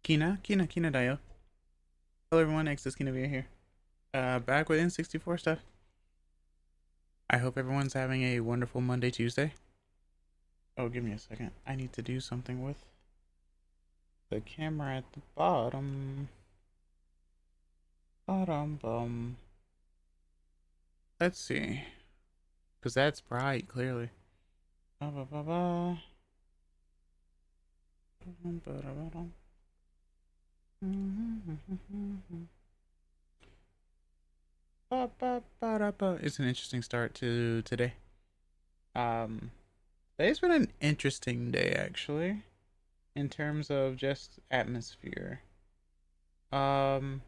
Kina Dayo. Hello everyone, X is Kinavia here. Back with N64 stuff. I hope everyone's having a wonderful Monday, Tuesday. Oh, give me a second. I need to do something with the camera at the bottom. Bum. Let's see. Because that's bright, clearly. Ba ba ba ba. It's an interesting start to today. Today's been an interesting day actually, in terms of just atmosphere. Um,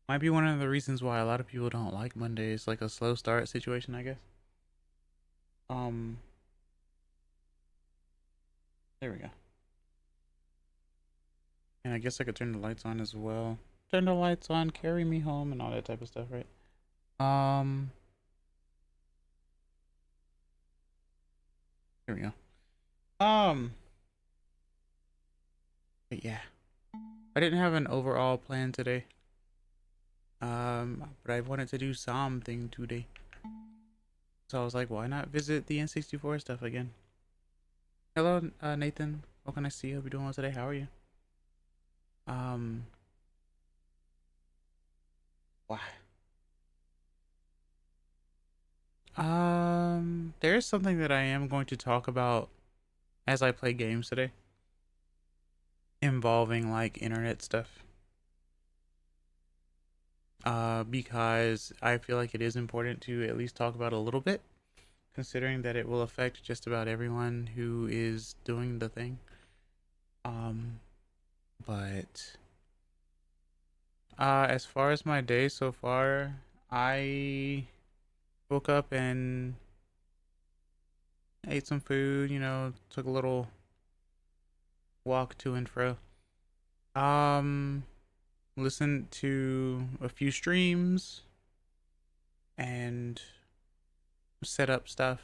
might be one of the reasons why a lot of people don't like Mondays, like a slow start situation, I guess. Um, there we go. And I guess I could turn the lights on as well. Turn the lights on, carry me home, and all that type of stuff, right? Um, Here we go. But yeah, I didn't have an overall plan today. But I wanted to do something today. So I was like, why not visit the N64 stuff again? Hello, Nathan. What can I see? Hope you're doing well today. How are you? Um, Wow. There's something that I am going to talk about as I play games today, involving like internet stuff. Because I feel like it is important to at least talk about a little bit, considering that it will affect just about everyone who is doing the thing. Um, but as far as my day so far, I woke up and ate some food, took a little walk to and fro. Um, Listened to a few streams and set up stuff.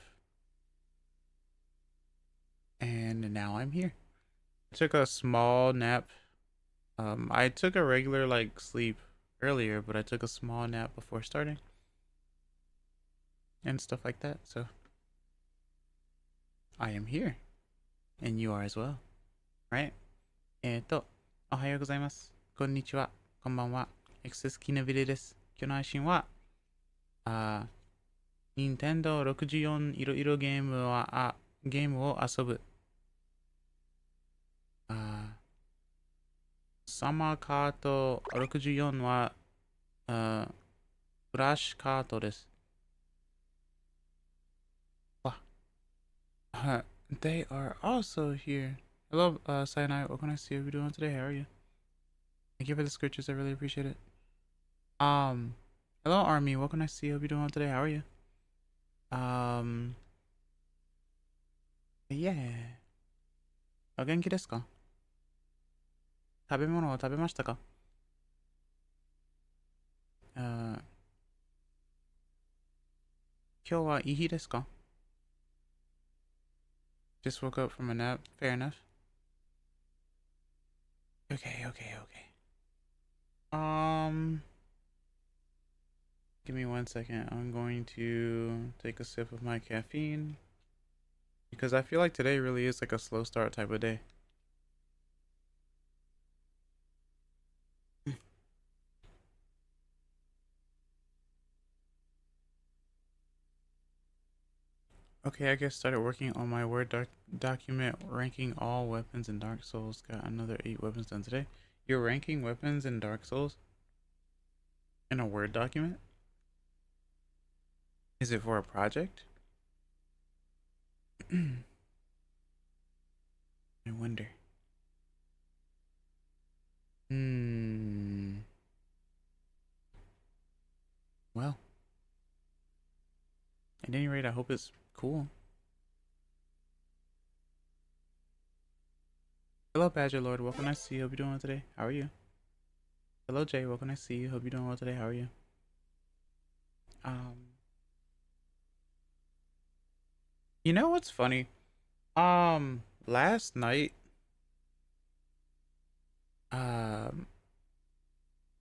And now I'm here. I took a small nap. I took a regular like sleep earlier, but I took a small nap before starting and stuff like that. So I am here, and you are as well, right? おはようございます。こんにちは。こんばんは。エクセスキナビレです。今日の配信は、任天堂64いろいろゲームを遊ぶ。サマーカート64は、フラッシュカートです。They are also here. Hello, Cyanide. What can I see you doing today? How are you? Thank you for the scriptures. I really appreciate it. Hello, Army. What can I see you doing today? How are you? Yeah. お元気ですか？食べ物は食べましたか？今日はいい日ですか？ Just woke up from a nap. Fair enough. Okay. Give me 1 second. I'm going to take a sip of my caffeine, because I feel like today really is like a slow start type of day. Okay, I guess started working on my Word document ranking all weapons in Dark Souls. Got another 8 weapons done today. You're ranking weapons in Dark Souls in a Word document? Is it for a project? I wonder. Well, at any rate, I hope it's cool. Hello, Badger Lord. What can I see? Hope you're doing well today. How are you? Hello, Jay. What can I see? Hope you're doing well today. How are you? You know what's funny? Last night Um,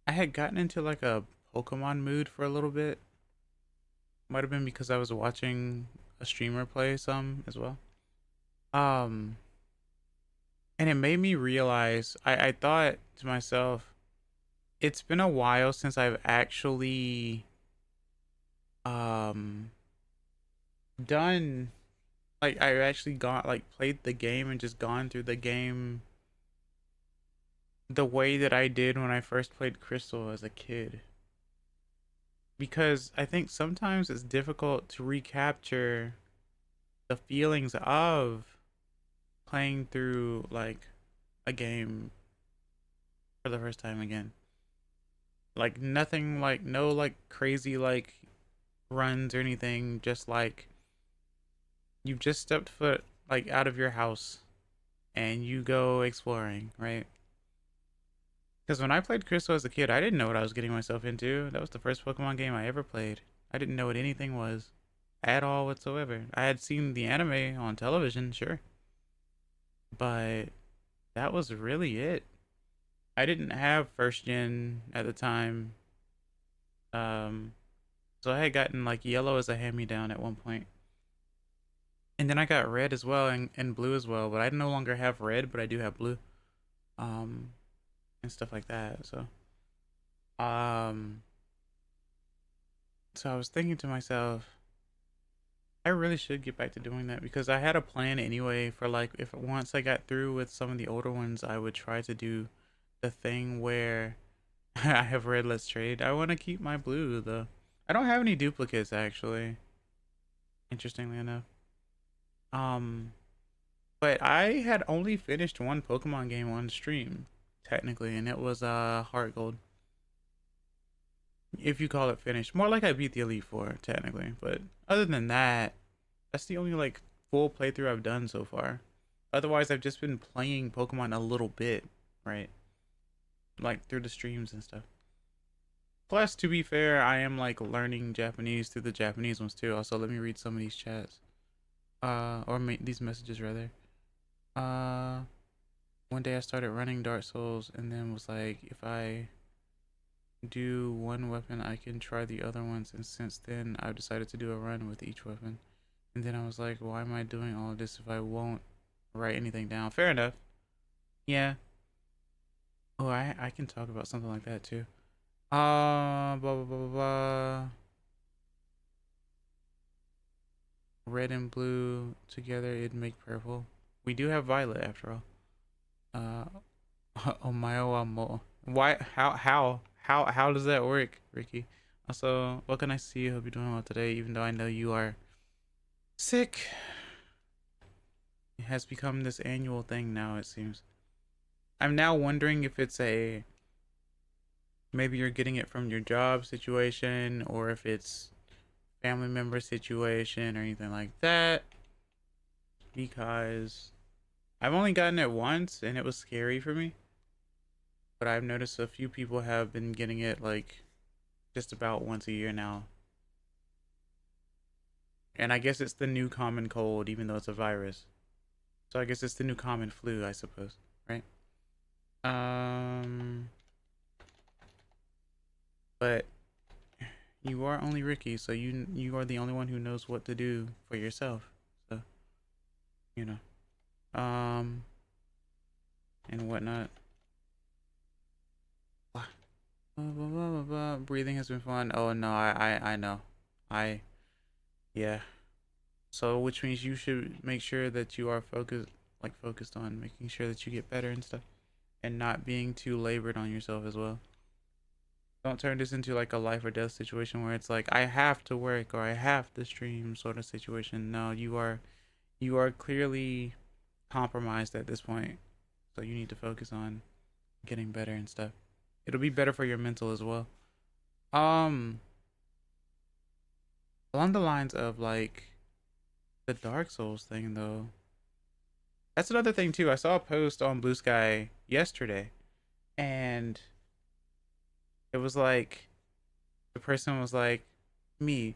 I had gotten into like a Pokemon mood for a little bit. Might have been because I was watching a streamer play some as well. Um, and it made me realize I thought to myself, it's been a while since I've actually um done like I've actually gone like played the game and just gone through the game the way that I did when I first played Crystal as a kid. Because I think sometimes it's difficult to recapture the feelings of playing through like a game for the first time again. Like nothing like no like crazy like runs or anything, just like you've just stepped foot like out of your house and you go exploring, right? Because when I played Crystal as a kid, I didn't know what I was getting myself into. That was the first Pokemon game I ever played. I didn't know what anything was at all whatsoever. I had seen the anime on television, sure, but that was really it. I didn't have first gen at the time. Um, so I had gotten like yellow as a hand me down at one point. And then I got red as well and blue as well, but I no longer have red, but I do have blue. Um, and stuff like that. Um, so I was thinking to myself, I really should get back to doing that because I had a plan anyway for like if once I got through with some of the older ones, I would try to do the thing where I have red, let's trade. I want to keep my blue though. I don't have any duplicates actually, interestingly enough. Um, but I had only finished one Pokemon game on stream, technically, and it was Heart Gold. If you call it finished. More like I beat the Elite Four, technically. But other than that, that's the only like full playthrough I've done so far. Otherwise I've just been playing Pokemon a little bit, right? Like through the streams and stuff. Plus, to be fair, I am like learning Japanese through the Japanese ones too. Also, let me read some of these chats. Or these messages rather. Uh, One day I started running Dark Souls and then was like, if I do one weapon, I can try the other ones. And since then, I've decided to do a run with each weapon. And then I was like, why am I doing all of this if I won't write anything down? Fair enough. Yeah. Oh, I can talk about something like that too. Blah blah blah blah blah. Red and blue together, it'd make purple. We do have violet after all. Omayo amo. Why? How does that work, Ricky? Also, what can I see? Hope you're doing well today, even though I know you are sick. It has become this annual thing now, it seems. I'm now wondering if it's a maybe you're getting it from your job situation or if it's family member situation or anything like that. Because I've only gotten it once and it was scary for me. But I've noticed a few people have been getting it like just about once a year now. And I guess it's the new common cold, even though it's a virus. So I guess it's the new common flu, I suppose, right? Um, but you are only Ricky, so you are the only one who knows what to do for yourself. So, you know, and whatnot. Breathing has been fun. Oh no, I know. I yeah. So which means you should make sure that you are focused on making sure that you get better and stuff and not being too labored on yourself as well. Don't turn this into like a life or death situation where it's like I have to work or I have to stream sort of situation. No, you are clearly compromised at this point. So you need to focus on getting better and stuff. It'll be better for your mental as well. Um, Along the lines of like the Dark Souls thing though. That's another thing too. I saw a post on Blue Sky yesterday and it was like the person was like, "Me,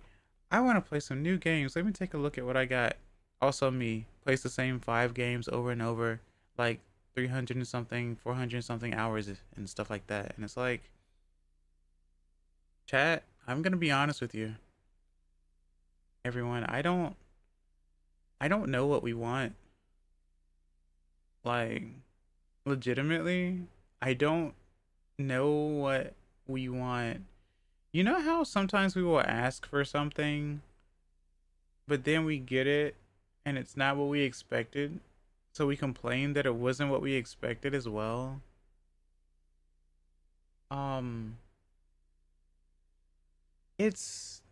I want to play some new games. Let me take a look at what I got." Also me, plays the same 5 games over and over like 300 and something, 400 and something hours and stuff like that. And it's like, chat, I'm gonna be honest with you, everyone. I don't know what we want. Like, legitimately, I don't know what we want. You know how sometimes we will ask for something, but then we get it and it's not what we expected? So we complain that it wasn't what we expected as well. Um, it's,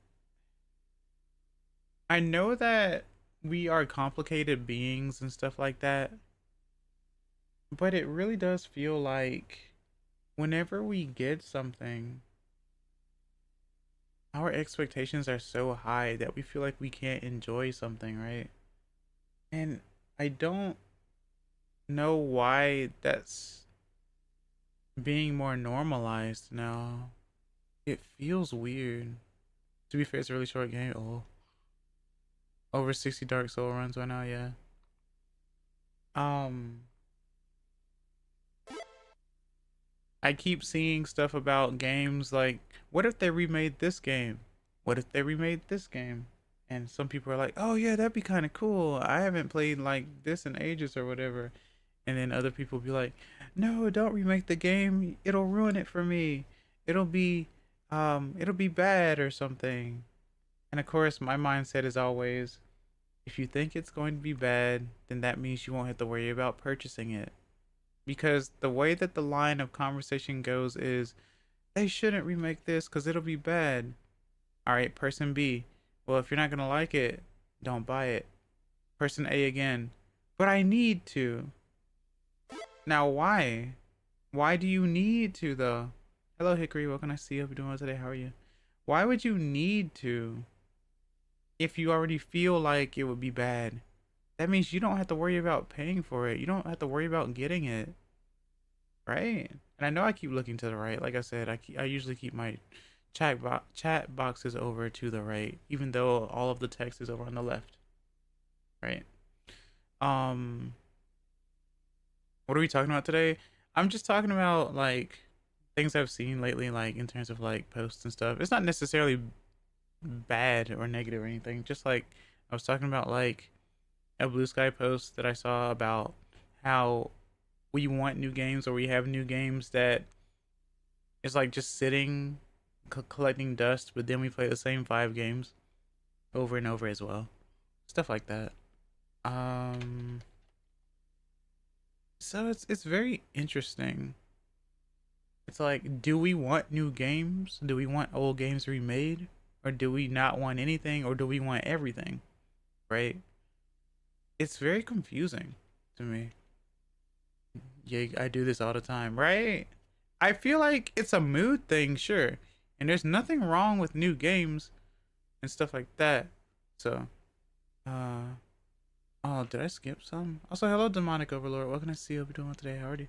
I know that we are complicated beings and stuff like that, but it really does feel like whenever we get something, our expectations are so high that we feel like we can't enjoy something, right? And I don't know why that's being more normalized now. It feels weird. To be fair, it's a really short game. Oh, over 60 Dark Soul runs right now, yeah. Um, I keep seeing stuff about games like, what if they remade this game? What if they remade this game? And some people are like, oh yeah, that'd be kind of cool. I haven't played like this in ages or whatever. And then other people be like, no, don't remake the game. It'll ruin it for me. It'll be, it'll be bad or something. And of course, my mindset is always, if you think it's going to be bad, then that means you won't have to worry about purchasing it. Because the way that the line of conversation goes is, they shouldn't remake this because it'll be bad. All right, person B, well, if you're not going to like it, don't buy it. Person A again, but I need to. Now, why? Why do you need to, though? Hello, Hickory. What can I see? Hope you're doing well today. How are you? Why would you need to if you already feel like it would be bad? That means you don't have to worry about paying for it. You don't have to worry about getting it, right? And I know I keep looking to the right. Like I said, I usually keep my chat boxes over to the right, even though all of the text is over on the left, right? Um, what are we talking about today? I'm just talking about like things I've seen lately, like in terms of like posts and stuff. It's not necessarily bad or negative or anything. Just like I was talking about like a Blue Sky post that I saw about how we want new games or we have new games that is like just sitting collecting dust, but then we play the same 5 games over and over as well. Stuff like that. Um so it's very interesting. It's like, do we want new games? Do we want old games remade? Or do we not want anything? Or do we want everything? Right? It's very confusing to me. Yeah, I do this all the time, right? I feel like it's a mood thing, sure. And there's nothing wrong with new games and stuff like that. So, uh, oh, did I skip some? Also, hello, Demonic Overlord. What can I see? Hope you're doing well today. How are you?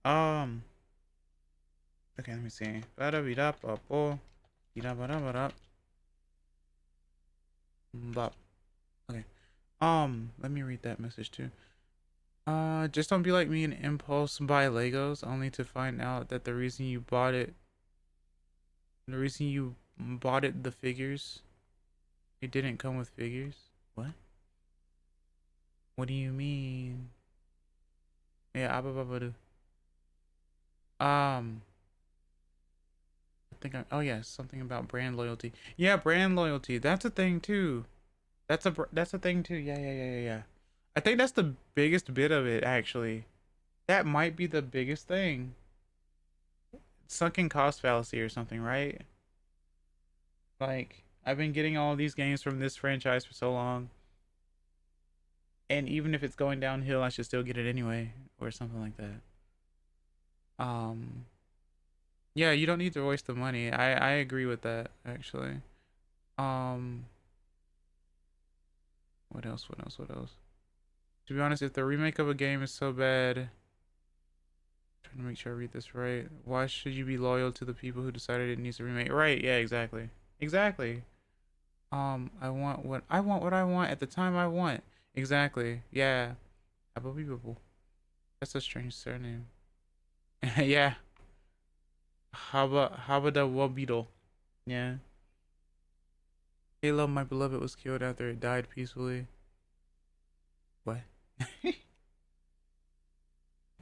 Um, okay, let me see. Okay. Let me read that message too. Just don't be like me and impulse buy Legos only to find out that the reason you bought it, the figures, it didn't come with figures. What? What do you mean? Yeah, I think oh yeah, something about brand loyalty. Yeah, brand loyalty. That's a thing too. That's a thing too. Yeah. I think that's the biggest bit of it actually. That might be the biggest thing. Sunken cost fallacy or something, right? Like, I've been getting all these games from this franchise for so long, and even if it's going downhill, I should still get it anyway, or something like that. Um, yeah, you don't need to waste the money. I agree with that actually. Um, what else? What else? To be honest, if the remake of a game is so bad, trying to make sure I read this right. Why should you be loyal to the people who decided it needs a remake? Right? Yeah, exactly. Exactly. I want what I want at the time I want. Exactly. Yeah. Unbelievable. That's a strange surname. Yeah. Habada Wabito. Yeah. Halo, my beloved, was killed after it died peacefully. What?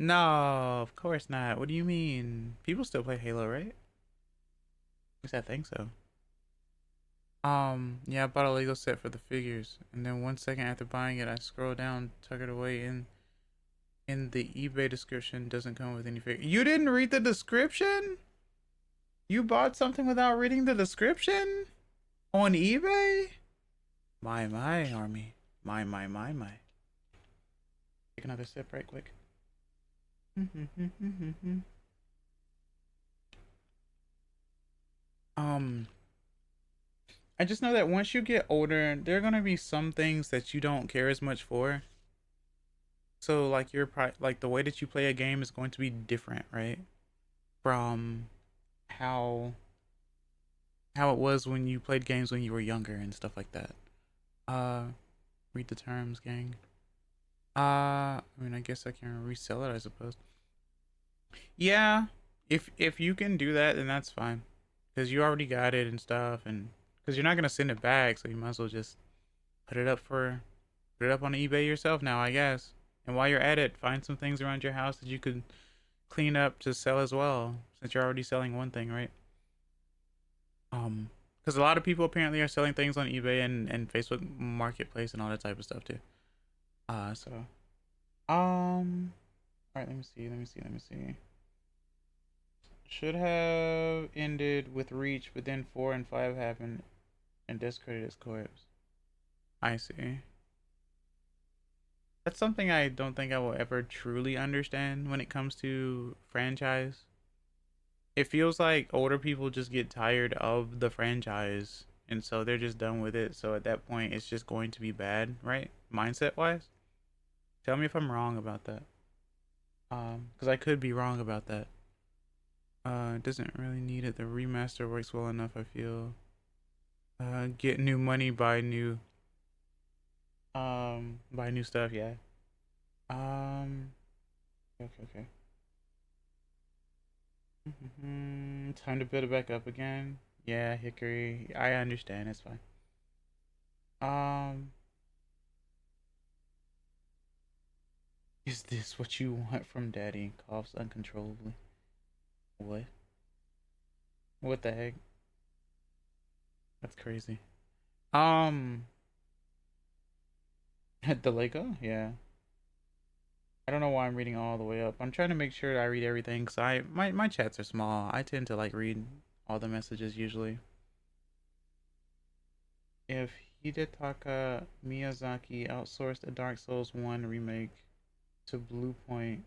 No, of course not. What do you mean? People still play Halo, right? At least I think so. Yeah, I bought a Lego set for the figures, and then 1 second after buying it, I scroll down, tuck it away, and in the eBay description doesn't come with any figure. You didn't read the description? You bought something without reading the description? On eBay? My, army. My. Take another sip right quick. I just know that once you get older, there are gonna be some things that you don't care as much for. So like like the way that you play a game is going to be different, right? From how it was when you played games when you were younger and stuff like that. Uh, read the terms, gang. I mean, I guess I can resell it, I suppose. Yeah, if you can do that, then that's fine, because you already got it and stuff, and because you're not gonna send it back, so you might as well just put it up on eBay yourself now, I guess. And while you're at it, find some things around your house that you could clean up to sell as well, since you're already selling one thing, right? Because a lot of people apparently are selling things on eBay and Facebook Marketplace and all that type of stuff too. So, all right, let me see. Should have ended with Reach, but then 4 and 5 happened and discredited its corpse. I see. That's something I don't think I will ever truly understand when it comes to franchise. It feels like older people just get tired of the franchise and so they're just done with it. So at that point, it's just going to be bad, right? Mindset wise. Tell me if I'm wrong about that. Because I could be wrong about that. It doesn't really need it. The remaster works well enough, I feel. Get new money, buy new stuff, yeah. Um, okay. Time to build it back up again. Yeah, Hickory. I understand. It's fine. Um, is this what you want from Daddy? Coughs uncontrollably. What? What the heck? That's crazy. Um, the Lego? Yeah. I don't know why I'm reading all the way up. I'm trying to make sure I read everything because my chats are small. I tend to like read all the messages usually. If Hidetaka Miyazaki outsourced a Dark Souls 1 remake to Bluepoint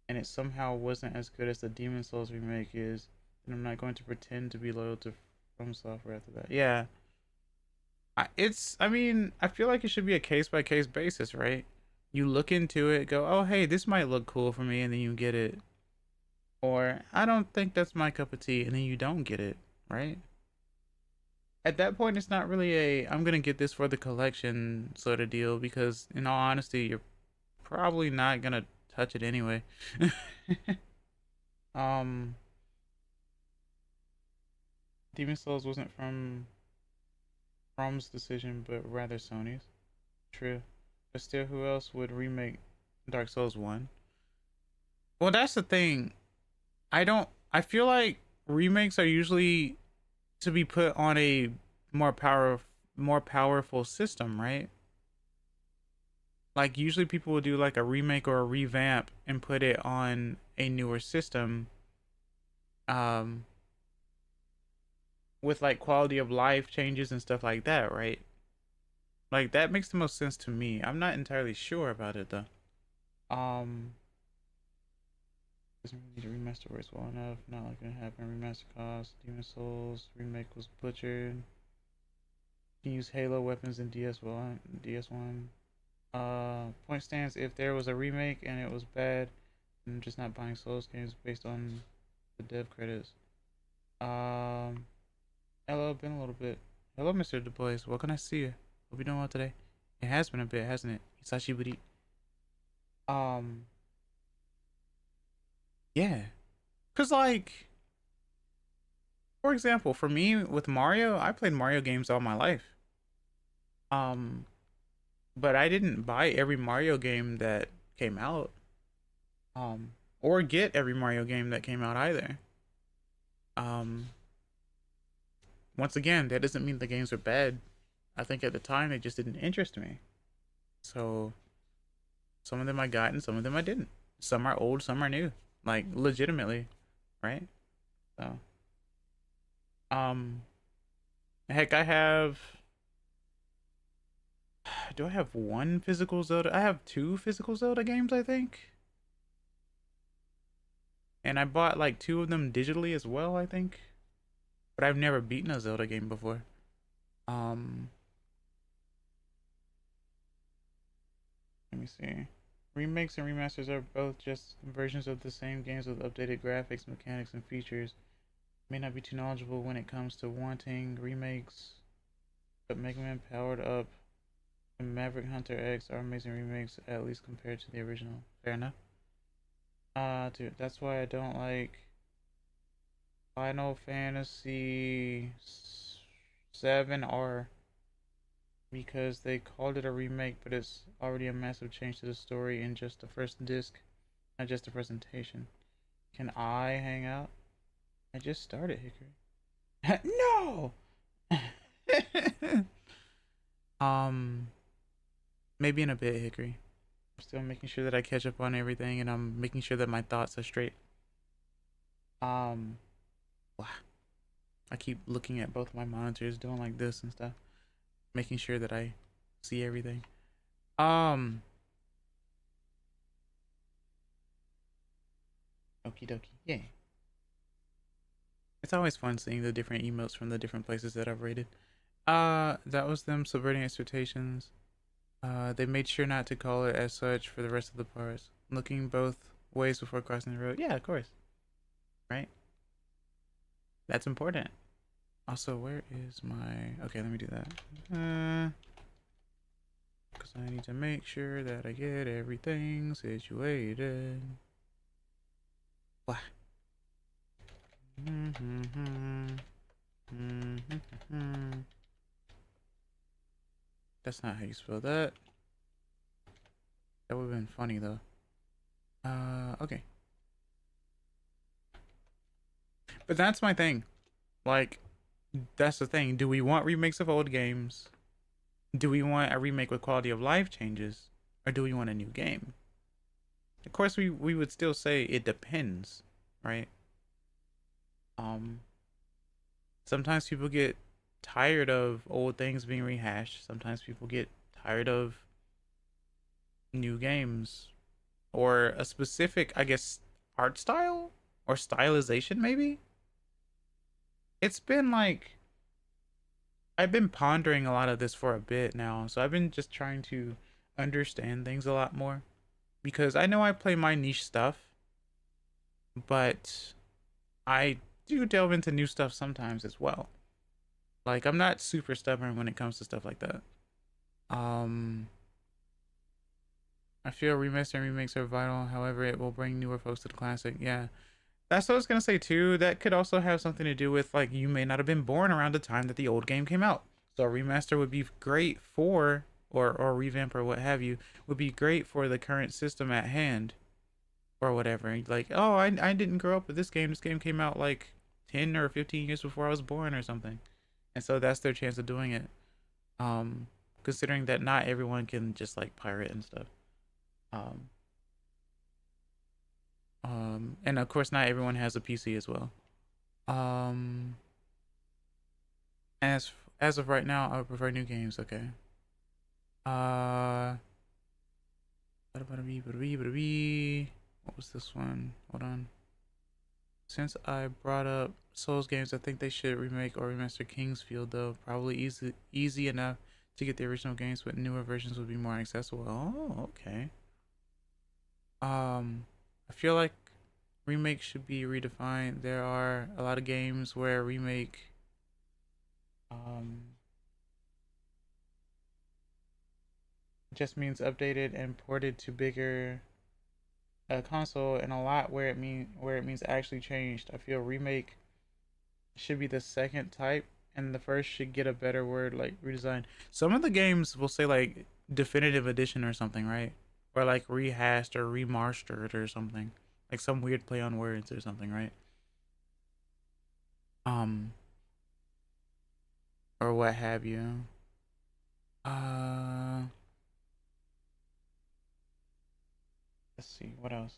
and it somehow wasn't as good as the Demon Souls remake is, then I'm not going to pretend to be loyal to From Software after that. Yeah. I mean, I feel like it should be a case by case basis, right? You look into it, go, oh, hey, this might look cool for me, and then you get it. Or, I don't think that's my cup of tea, and then you don't get it, right? At that point, it's not really I'm gonna get this for the collection sort of deal, because in all honesty, you're probably not gonna touch it anyway. um, Demon Souls wasn't From's decision, but rather Sony's. True. But still, who else would remake Dark Souls 1? Well, that's the thing. I feel like remakes are usually to be put on a more powerful system, right? Like usually people will do like a remake or a revamp and put it on a newer system um with like quality of life changes and stuff like that, right? Like that makes the most sense to me. I'm not entirely sure about it though. Um Doesn't really need to remaster works well enough. Not like it happened. Remaster cost. Demon Souls remake was butchered. You can use Halo weapons in DS1. DS1. Point stands if there was a remake and it was bad. I'm just not buying Souls games based on the dev credits. Hello, been a little bit. Hello, Mr. Du Bois. What can I see you? Hope you're doing well today. It has been a bit, hasn't it? Hisashi Buri. Um, yeah, cause like, for example, for me with Mario, I played Mario games all my life. Um, but I didn't buy every Mario game that came out. Or get every Mario game that came out either. Um, Once again, that doesn't mean the games are bad. I think at the time they just didn't interest me. So some of them I got and some of them I didn't. Some are old, some are new. Like legitimately, right? So um heck I have do I have one physical Zelda? I have two physical Zelda games, I think. And I bought like two of them digitally as well, I think. But I've never beaten a Zelda game before. Um Let me see. Remakes and remasters are both just versions of the same games with updated graphics, mechanics, and features. May not be too knowledgeable when it comes to wanting remakes, but Mega Man Powered Up and Maverick Hunter X are amazing remakes, at least compared to the original. Fair enough. Dude, that's why I don't like Final Fantasy 7 or because they called it a remake, but it's already a massive change to the story in just the first disc, not just the presentation. Can I hang out? I just started Hickory. No! um, Maybe in a bit, Hickory. I'm still making sure that I catch up on everything, and I'm making sure that my thoughts are straight. Um, I keep looking at both my monitors, doing like this and stuff, making sure that I see everything. Um, Okie dokie. Yay. It's always fun seeing the different emotes from the different places that I've rated. That was them subverting expectations. They made sure not to call it as such for the rest of the parts. Looking both ways before crossing the road. Yeah, of course. Right? That's important. Also, where is my... Okay, let me do that. Because I need to make sure that I get everything situated. Blah. That's not how you spell that. That would have been funny, though. Okay. But that's my thing. Like, that's the thing. Do we want remakes of old games? Do we want a remake with quality of life changes? Or do we want a new game? Of course, we would still say it depends, right? Um, Sometimes people get tired of old things being rehashed. Sometimes people get tired of new games or a specific, I guess, art style or stylization, maybe. It's been like I've been pondering a lot of this for a bit now, so I've been just trying to understand things a lot more because I know I play my niche stuff, but I do delve into new stuff sometimes as well. Like I'm not super stubborn when it comes to stuff like that. Um I feel remaster and remakes are vital, however it will bring newer folks to the classic. Yeah. That's what I was gonna say too. That could also have something to do with like you may not have been born around the time that the old game came out. So a remaster would be great for or revamp or what have you would be great for the current system at hand or whatever. Like, oh, I didn't grow up with this game. This game came out like 10 or 15 years before I was born or something. And so that's their chance of doing it. Um Considering that not everyone can just like pirate and stuff. Um and of course not everyone has a PC as well. Um as as of right now, I would prefer new games. Okay. Uh, what was this one? Hold on. Since I brought up Souls games, I think they should remake or remaster Kingsfield though. Probably easy enough to get the original games, but newer versions would be more accessible. Oh, okay. I feel like remake should be redefined. There are a lot of games where remake um just means updated and ported to bigger console, and a lot where it means actually changed. I feel remake should be the second type, and the first should get a better word like redesign. Some of the games will say like definitive edition or something, right? Or like rehashed or remastered or something. Like some weird play on words or something, right? Um, or what have you. Uh, let's see, what else?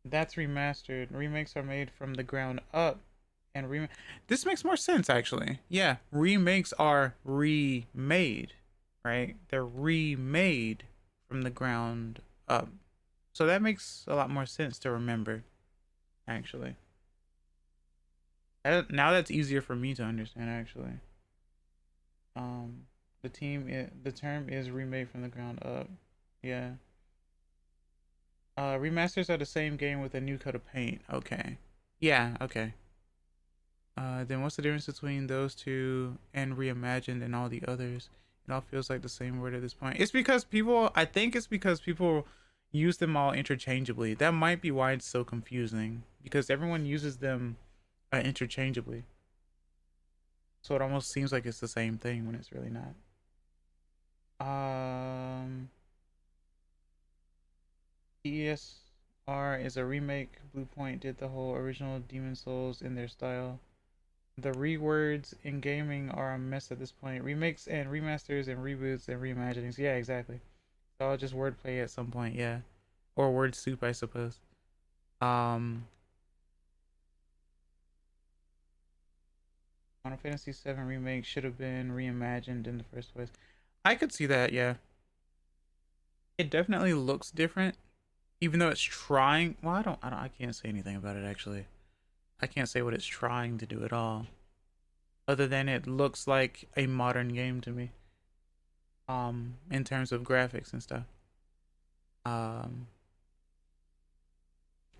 That's remastered. Remakes are made from the ground up, and this makes more sense actually. Yeah, remakes are remade, right? They're remade from the ground up. So that makes a lot more sense to remember, actually. Now that's easier for me to understand, actually. Um, the term is remade from the ground up. Yeah. Remasters are the same game with a new coat of paint. Okay. Yeah. Okay. Then what's the difference between those two and reimagined and all the others? It all feels like the same word at this point. It's because people. I think it's because people use them all interchangeably. That might be why it's so confusing because everyone uses them interchangeably. So it almost seems like it's the same thing when it's really not. ESR is a remake. Bluepoint did the whole original Demon Souls in their style. The rewords in gaming are a mess at this point. Remakes and remasters and reboots and reimaginings. Yeah, exactly. It's all just wordplay at some point, yeah. Or word soup, I suppose. Final Fantasy VII remake should have been reimagined in the first place. I could see that, yeah. It definitely looks different, even though it's trying. Well, I can't say anything about it actually. I can't say what it's trying to do at all, other than it looks like a modern game to me. In terms of graphics and stuff. Um,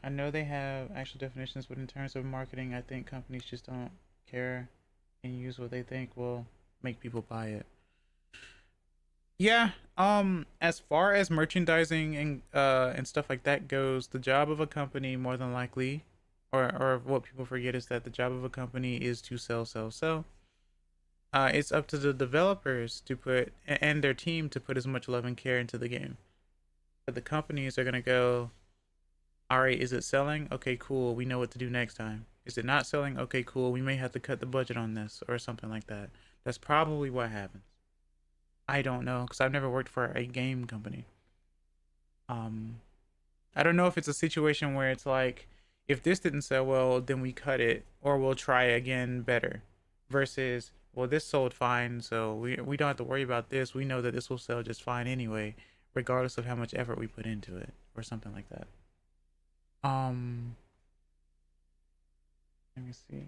I know they have actual definitions, but in terms of marketing, I think companies just don't care and use what they think will make people buy it. Yeah, as far as merchandising and stuff like that goes, the job of a company more than likely or what people forget is that the job of a company is to sell. It's up to the developers to put and their team to put as much love and care into the game. But the companies are gonna go, all right, is it selling? Okay, cool. We know what to do next time. Is it not selling? Okay, cool. We may have to cut the budget on this or something like that. That's probably what happens. I don't know because I've never worked for a game company. Um, I don't know if it's a situation where it's like, if this didn't sell well, then we cut it or we'll try again better, versus well, this sold fine, so we don't have to worry about this. We know that this will sell just fine anyway, regardless of how much effort we put into it, or something like that. Um, Let me see.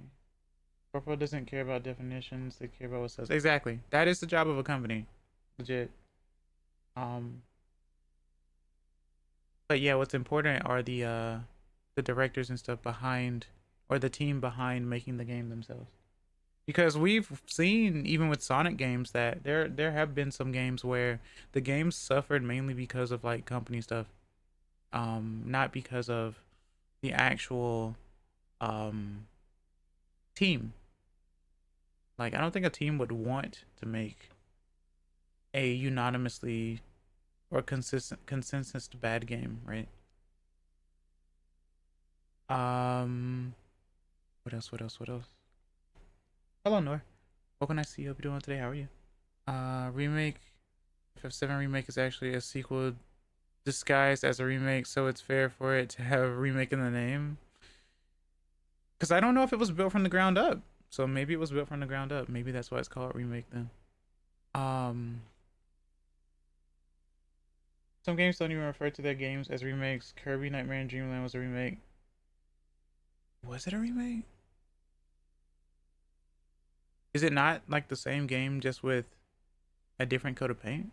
Corpo doesn't care about definitions; they care about what sells. Exactly. That is the job of a company, legit. Um, but yeah, what's important are the directors and stuff behind, or the team behind making the game themselves. Because we've seen even with Sonic games that there have been some games where the games suffered mainly because of like company stuff, not because of the actual um team. Like I don't think a team would want to make a unanimously or consistent consensus bad game, right? Um, what else? What else? What else? Hello, Nor. What can I see? Hope you're doing today. How are you? Remake. FF7 remake is actually a sequel disguised as a remake, so it's fair for it to have a remake in the name. Because I don't know if it was built from the ground up. So maybe it was built from the ground up. Maybe that's why it's called remake then. Um, some games don't even refer to their games as remakes. Kirby Nightmare and Dreamland was a remake. Was it a remake? Is it not like the same game just with a different coat of paint?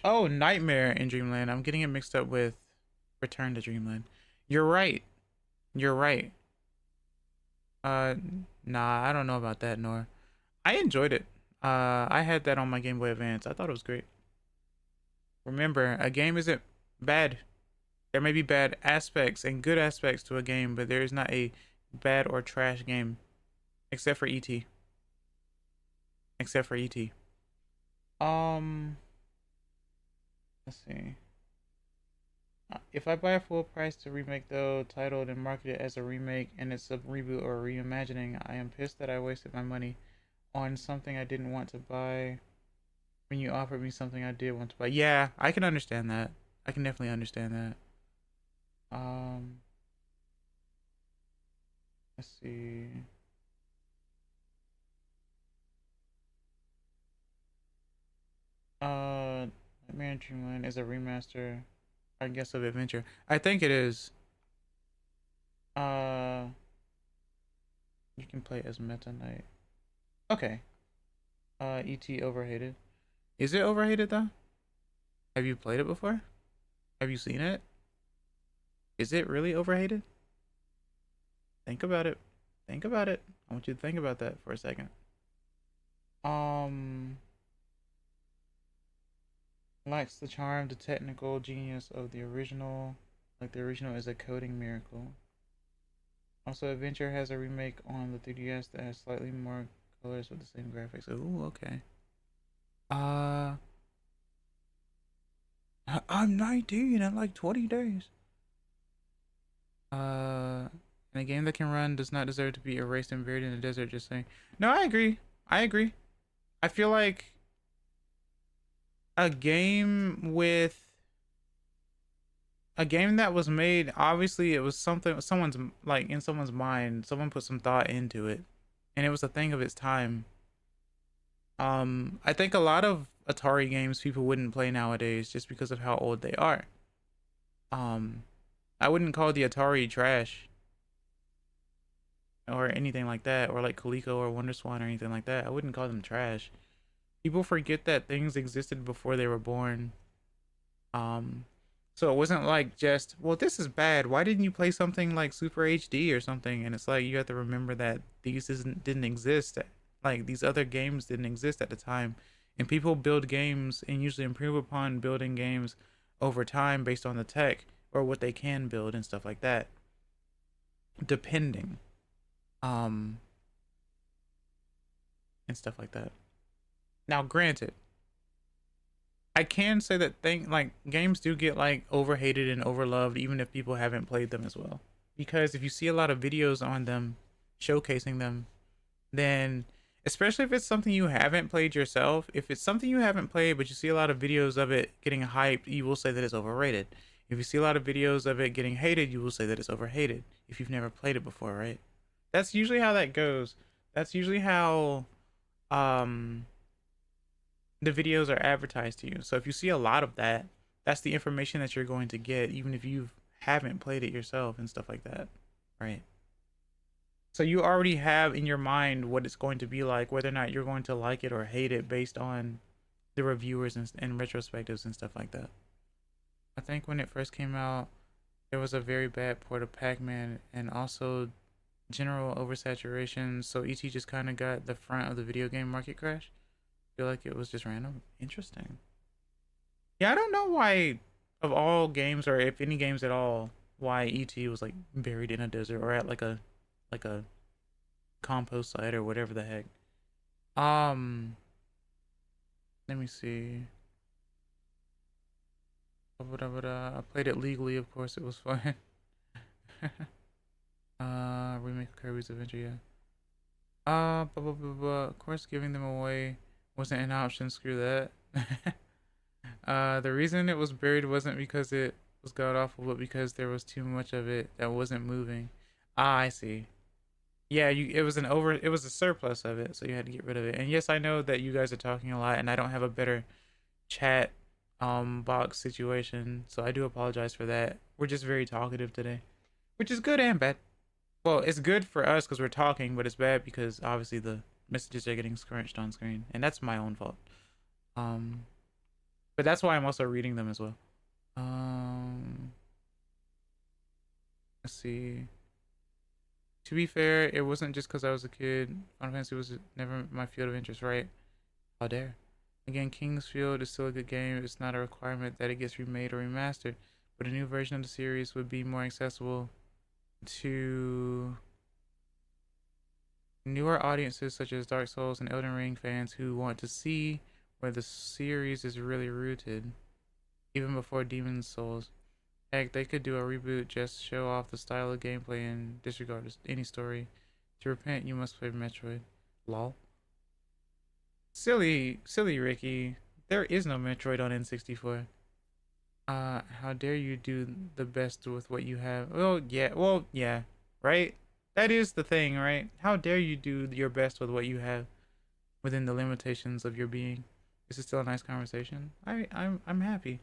Oh, Nightmare in Dreamland. I'm getting it mixed up with Return to Dreamland. You're right. You're right. Uh, nah, I don't know about that, nor. I enjoyed it. I had that on my Game Boy Advance. I thought it was great. Remember, a game isn't bad. There may be bad aspects and good aspects to a game, but there is not a bad or trash game, except for ET. Except for ET. Let's see. If I buy a full price to remake the title and market it as a remake and it's a reboot or a reimagining, I am pissed that I wasted my money on something I didn't want to buy when you offered me something I did want to buy. Yeah, I can understand that. I can definitely understand that. Let's see. Nightmare in Dreamland is a remaster, I guess, of Adventure. I think it is. Uh, you can play as Meta Knight. Okay. ET overhated. Is it overhated though? Have you played it before? Have you seen it? Is it really overhated? Think about it. Think about it. I want you to think about that for a second. Um, lacks the charm, the technical genius of the original. Like the original is a coding miracle. Also, Adventure has a remake on the 3DS that has slightly more colors with the same graphics. Ooh, okay. Uh, I'm 19 in like 20 days. In a game that can run does not deserve to be erased and buried in the desert. Just saying. No, I agree. I agree. I feel like a game with a game that was made, obviously it was something someone's like in someone's mind. Someone put some thought into it, and it was a thing of its time. I think a lot of Atari games people wouldn't play nowadays just because of how old they are. Um, I wouldn't call the Atari trash or anything like that, or like Coleco or WonderSwan or anything like that. I wouldn't call them trash. People forget that things existed before they were born. Um, so it wasn't like just, well, this is bad. Why didn't you play something like Super HD or something? And it's like you have to remember that these didn't exist. Like these other games didn't exist at the time. And people build games and usually improve upon building games over time based on the tech or what they can build and stuff like that. Depending. Um, and stuff like that. Now, granted, I can say that like games do get like overhated and overloved even if people haven't played them as well. Because if you see a lot of videos on them showcasing them, then especially if it's something you haven't played yourself, if it's something you haven't played but you see a lot of videos of it getting hyped, you will say that it's overrated. If you see a lot of videos of it getting hated, you will say that it's overhated if you've never played it before, right? That's usually how that goes. That's usually how um the videos are advertised to you. So if you see a lot of that, that's the information that you're going to get, even if you haven't played it yourself and stuff like that, right? So you already have in your mind what it's going to be like, whether or not you're going to like it or hate it based on the reviewers and retrospectives and stuff like that. I think when it first came out, there was a very bad port of Pac-Man and also general oversaturation. So ET just kind of got the front of the video game market crash. Feel like it was just random. Interesting. Yeah, I don't know why, of all games or if any games at all, why ET was like buried in a desert or at like a compost site or whatever the heck. Um, Let me see. I played it legally, of course. It was fun. Remake of Kirby's Adventure, yeah. Of course, giving them away wasn't an option. Screw that. The reason it was buried wasn't because it was god awful, but because there was too much of it that wasn't moving. Ah, I see. Yeah, it was a surplus of it, so you had to get rid of it. And yes, I know that you guys are talking a lot, and I don't have a better chat box situation, so I do apologize for that. We're just very talkative today, which is good and bad. Well, it's good for us because we're talking, but it's bad because obviously the messages are getting scrunched on screen, and that's my own fault. Um, but that's why I'm also reading them as well. Um, let's see. To be fair, it wasn't just because I was a kid. Final Fantasy was never my field of interest, right? How dare. Again, Kingsfield is still a good game. It's not a requirement that it gets remade or remastered, but a new version of the series would be more accessible to newer audiences such as Dark Souls and Elden Ring fans who want to see where the series is really rooted, even before Demon's Souls. Heck, they could do a reboot, just show off the style of gameplay and disregard any story. To repent, you must play Metroid. Lol. Silly Ricky. There is no Metroid on N64. How dare you do the best with what you have? Well, yeah, right? That is the thing, right? How dare you do your best with what you have within the limitations of your being? This is still a nice conversation. I'm happy.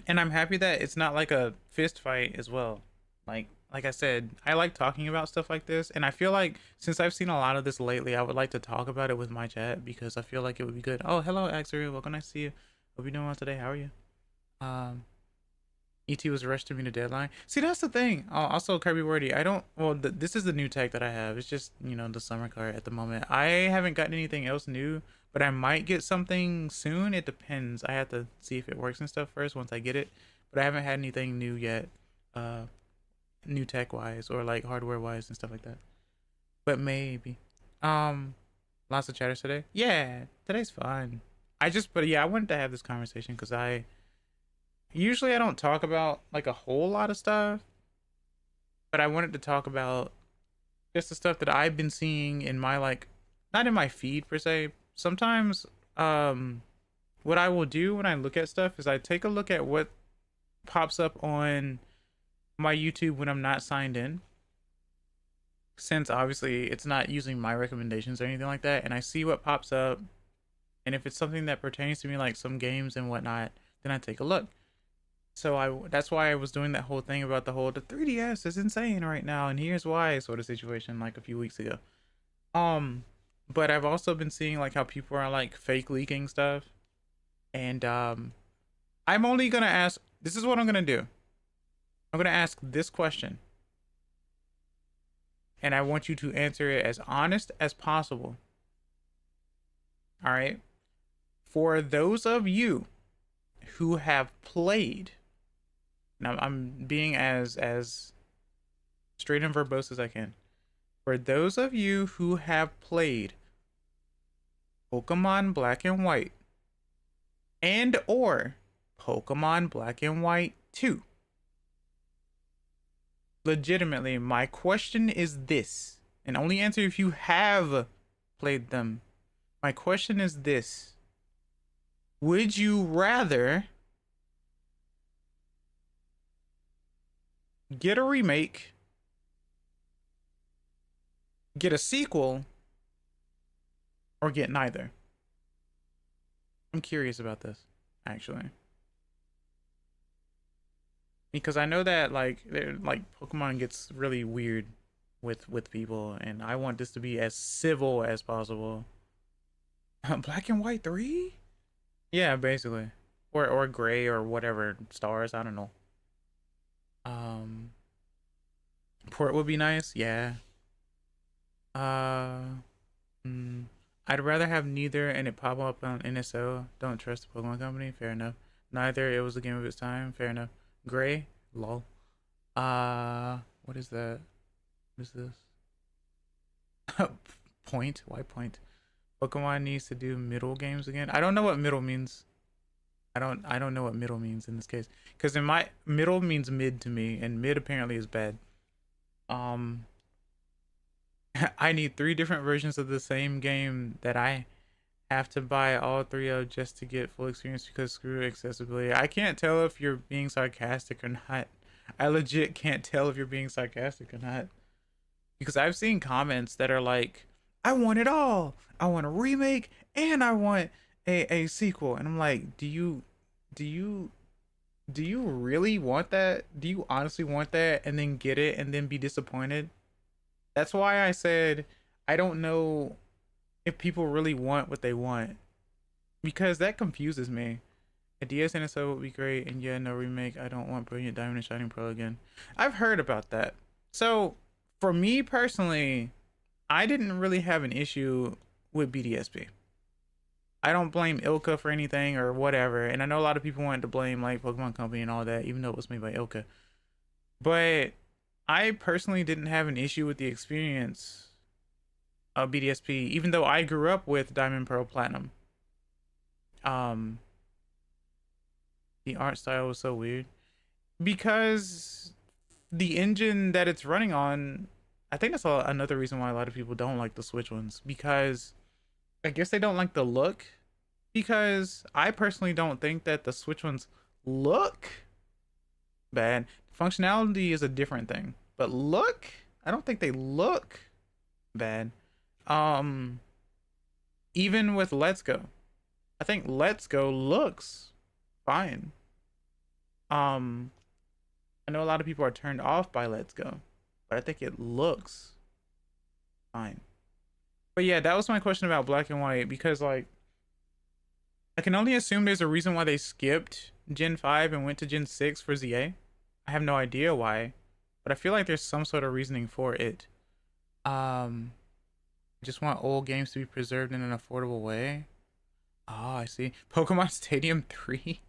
And I'm happy that it's not like a fist fight as well. Like I said, I like talking about stuff like this, and I feel like since I've seen a lot of this lately, I would like to talk about it with my chat because I feel like it would be good. Oh, hello, Axel. Welcome, nice to see you. Hope you're doing well today. How are you? Um, ET was rushed to meet a deadline. See, that's the thing. Oh, also, Kirby Wordy. I don't. Well, this is the new tech that I have. It's just the summer cart at the moment. I haven't gotten anything else new, but I might get something soon. It depends. I have to see if it works and stuff first once I get it. But I haven't had anything new yet. New tech wise or like hardware wise and stuff like that. But maybe. Lots of chatters today. Yeah, today's fun. But yeah, I wanted to have this conversation because usually I don't talk about like a whole lot of stuff, but I wanted to talk about just the stuff that I've been seeing in my not in my feed per se. Sometimes, what I will do when I look at stuff is I take a look at what pops up on my YouTube when I'm not signed in, since obviously it's not using my recommendations or anything like that, and I see what pops up, and if it's something that pertains to me, like some games and whatnot, then I take a look. So that's why I was doing that whole thing about the 3DS is insane right now, and here's why sort of situation like a few weeks ago. But I've also been seeing like how people are like fake leaking stuff, and I'm only gonna ask. This is what I'm gonna do. I'm gonna ask this question, and I want you to answer it as honest as possible. All right. For those of you who have played, now I'm being as straight and verbose as I can. For those of you who have played Pokemon Black and White and or Pokemon Black and White 2, legitimately, my question is this, and only answer if you have played them. My question is this: would you rather get a remake, get a sequel, or get neither? I'm curious about this, actually. Because I know that like Pokemon gets really weird with people, and I want this to be as civil as possible. Black and White 3? Yeah, basically. Or gray or whatever stars, I don't know. Port would be nice, yeah. Uh I'd rather have neither and it pop up on NSO. Don't trust the Pokemon Company, fair enough. Neither, it was a game of its time, fair enough. Gray, lol. What is that? What is this? Point? Why point? Pokemon needs to do middle games again. I don't know what middle means. I don't know what middle means in this case. Because in my middle means mid to me, and mid apparently is bad. I need 3 different versions of the same game that I have to buy all 3 of just to get full experience because screw accessibility. I can't tell if you're being sarcastic or not. I legit can't tell if you're being sarcastic or not. Because I've seen comments that are like, I want it all. I want a remake and I want a sequel. And I'm like, do you really want that? Do you honestly want that and then get it and then be disappointed? That's why I said I don't know if people really want what they want, because that confuses me. A DS NSO would be great, and yeah, no remake. I don't want Brilliant Diamond and Shining Pearl again. I've heard about that. So for me personally, I didn't really have an issue with BDSP. I don't blame Ilka for anything or whatever. And I know a lot of people wanted to blame like Pokemon Company and all that, even though it was made by Ilka. But I personally didn't have an issue with the experience of BDSP, even though I grew up with Diamond, Pearl, Platinum. Um, the art style was so weird because the engine that it's running on, I think that's another reason why a lot of people don't like the Switch ones, because I guess they don't like the look, because I personally don't think that the Switch ones look bad. Functionality is a different thing, but look, I don't think they look bad. Even with Let's Go, I think Let's Go looks fine. I know a lot of people are turned off by Let's Go, but I think it looks fine. But yeah, that was my question about Black and White, because like I can only assume there's a reason why they skipped Gen 5 and went to Gen 6 for ZA. I have no idea why, but I feel like there's some sort of reasoning for it. I just want old games to be preserved in an affordable way. Oh, I see. Pokemon Stadium 3?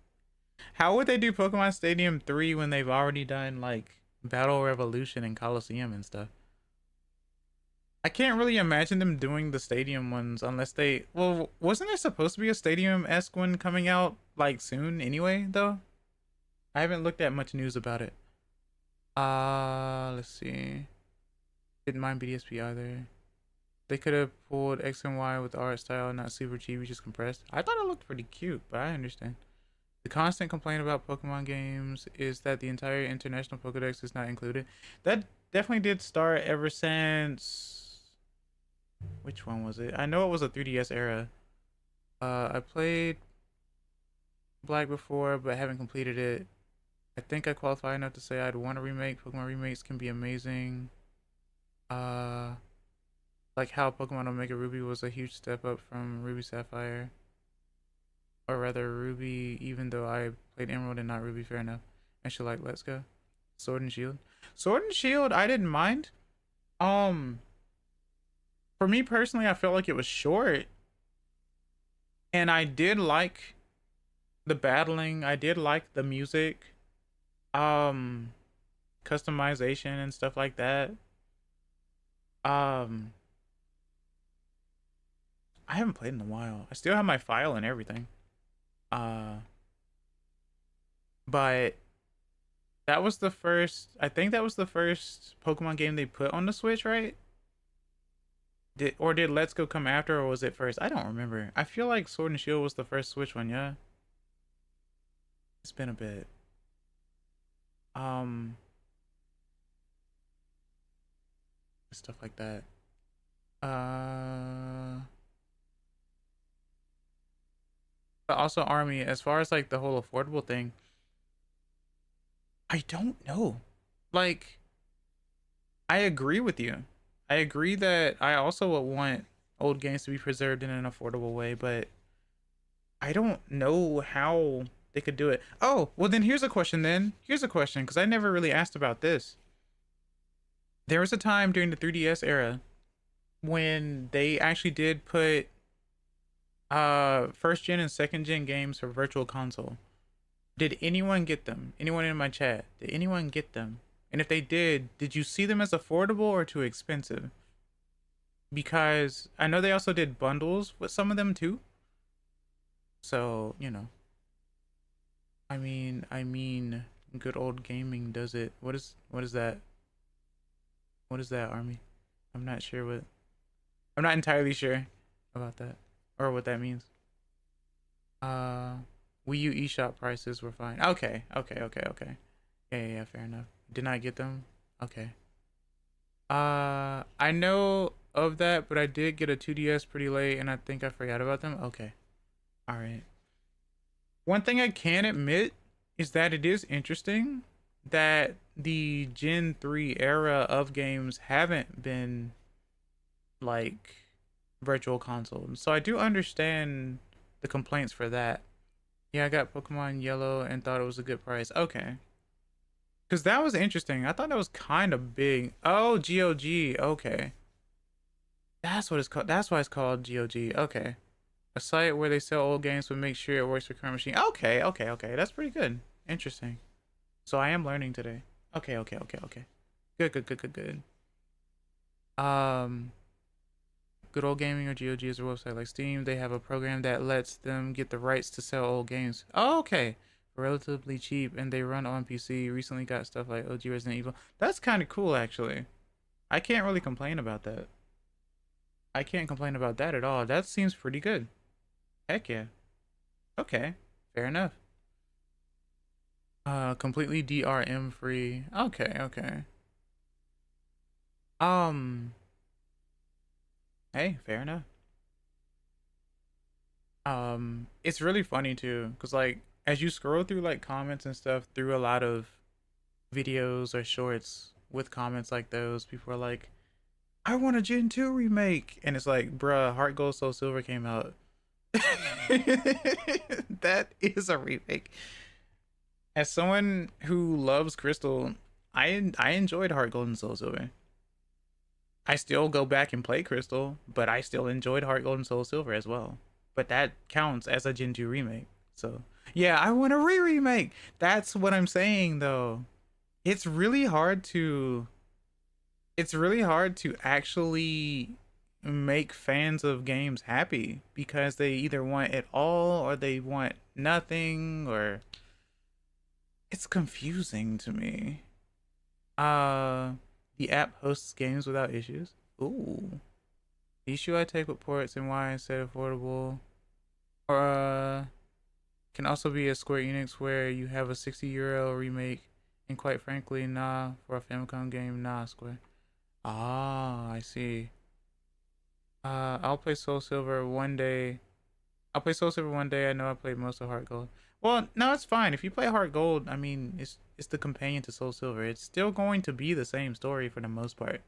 How would they do Pokemon Stadium 3 when they've already done like Battle Revolution and Coliseum and stuff? I can't really imagine them doing the stadium ones unless they... Well, wasn't there supposed to be a stadium-esque one coming out like soon anyway, though? I haven't looked at much news about it. Let's see. Didn't mind BDSP either. They could have pulled X and Y with the art style, not super cheap, just compressed. I thought it looked pretty cute, but I understand. The constant complaint about Pokemon games is that the entire international Pokedex is not included. That definitely did start ever since... Which one was it? I know it was a 3DS era. I played Black before, but haven't completed it. I think I qualify enough to say I'd want a remake. Pokemon remakes can be amazing. Like how Pokemon Omega Ruby was a huge step up from Ruby Sapphire. Or rather Ruby, even though I played Emerald and not Ruby, fair enough. I should like Let's Go. Sword and Shield. Sword and Shield, I didn't mind. For me personally, I felt like it was short. And I did like the battling. I did like the music. Customization and stuff like that. I haven't played in a while. I still have my file and everything. But that was the first, I think that was the first Pokemon game they put on the Switch, right? Did Let's Go come after, or was it first? I don't remember. I feel like Sword and Shield was the first Switch one, yeah. It's been a bit. Stuff like that. But also Army, as far as like the whole affordable thing, I don't know. Like, I agree with you. I agree that I also would want old games to be preserved in an affordable way, but I don't know how they could do it. Oh, well then here's a question because I never really asked about this. There was a time during the 3DS era when they actually did put first gen and second gen games for Virtual Console. Did anyone get them? Anyone in my chat? Did anyone get them? And if they did you see them as affordable or too expensive? Because I know they also did bundles with some of them too. So, you know. I mean, good old gaming does it. What is that? What is that, Army? I'm not entirely sure about that or what that means. Wii U eShop prices were fine. Okay. Yeah, fair enough. Did not get them? Okay. I know of that, but I did get a 2DS pretty late and I think I forgot about them. Okay. All right. One thing I can admit is that it is interesting that the Gen 3 era of games haven't been like Virtual Console. So I do understand the complaints for that. Yeah, I got Pokemon Yellow and thought it was a good price. Okay. Because that was interesting. I thought that was kind of big. Oh, GOG. Okay. That's what it's called. That's why it's called GOG. Okay. A site where they sell old games but make sure it works for current machine. Okay, okay, okay. That's pretty good. Interesting. So I am learning today. Okay, okay, okay, okay. Good, good, good, good, good. Um, Good Old Gaming or GOG is a website like Steam. They have a program that lets them get the rights to sell old games. Oh, okay. Relatively cheap, and they run on PC. Recently got stuff like OG Resident Evil. That's kind of cool, actually. I can't really complain about that. I can't complain about that at all. That seems pretty good. Heck yeah. Okay. Fair enough. Completely DRM free. Okay, okay. Um, hey, fair enough. It's really funny too, cause like as you scroll through like comments and stuff through a lot of videos or shorts with comments like those, people are like, "I want a Gen 2 remake," and it's like, "Bruh, Heart Gold Soul Silver came out." That is a remake. As someone who loves Crystal, I enjoyed Heart Gold and Soul Silver. I still go back and play Crystal, but I still enjoyed Heart Gold and Soul Silver as well. But that counts as a Gen 2 remake. So yeah, I want a remake. That's what I'm saying though. It's really hard to it's really hard to actually make fans of games happy because they either want it all or they want nothing, or it's confusing to me. Uh the app hosts games without issues. Ooh. The issue I take with ports and why I said affordable, or can also be a Square Enix where you have a 60 euro remake, and quite frankly, nah, for a Famicom game, nah, Square. Ah, I see. I'll play Soul Silver one day. I'll play Soul Silver one day. I know I played most of Heart Gold. Well, no, it's fine. If you play Heart Gold, I mean, it's the companion to Soul Silver. It's still going to be the same story for the most part.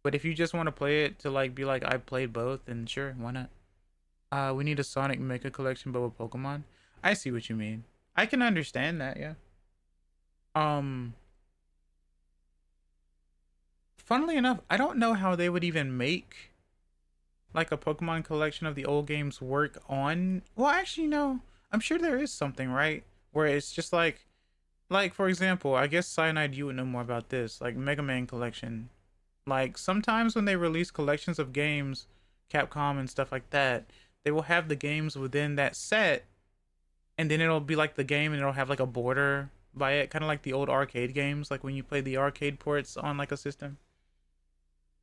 But if you just want to play it to like be like I played both, then sure, why not? We need a Sonic Mega Collection, but with Pokemon. I see what you mean. I can understand that, yeah. Um, Funnily enough, I don't know how they would even make like a Pokemon collection of the old games work on. Well, actually, no. I'm sure there is something, right? Where it's just like for example, I guess Cyanide, you would know more about this, like Mega Man collection. Like sometimes when they release collections of games, Capcom and stuff like that, they will have the games within that set, and then it'll be like the game and it'll have like a border by it, kind of like the old arcade games, like when you play the arcade ports on like a system.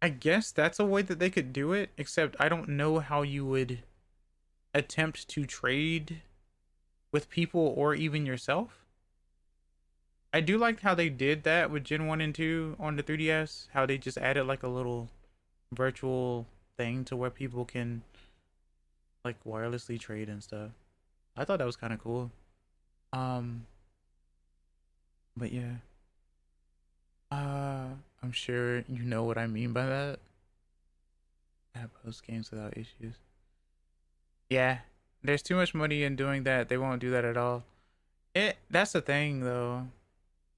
I guess that's a way that they could do it, except I don't know how you would attempt to trade with people or even yourself. I do like how they did that with Gen 1 and 2 on the 3DS, how they just added like a little virtual thing to where people can like wirelessly trade and stuff. I thought that was kind of cool. Um, but yeah. I'm sure you know what I mean by that. App host games without issues. Yeah, there's too much money in doing that. They won't do that at all. That's the thing though.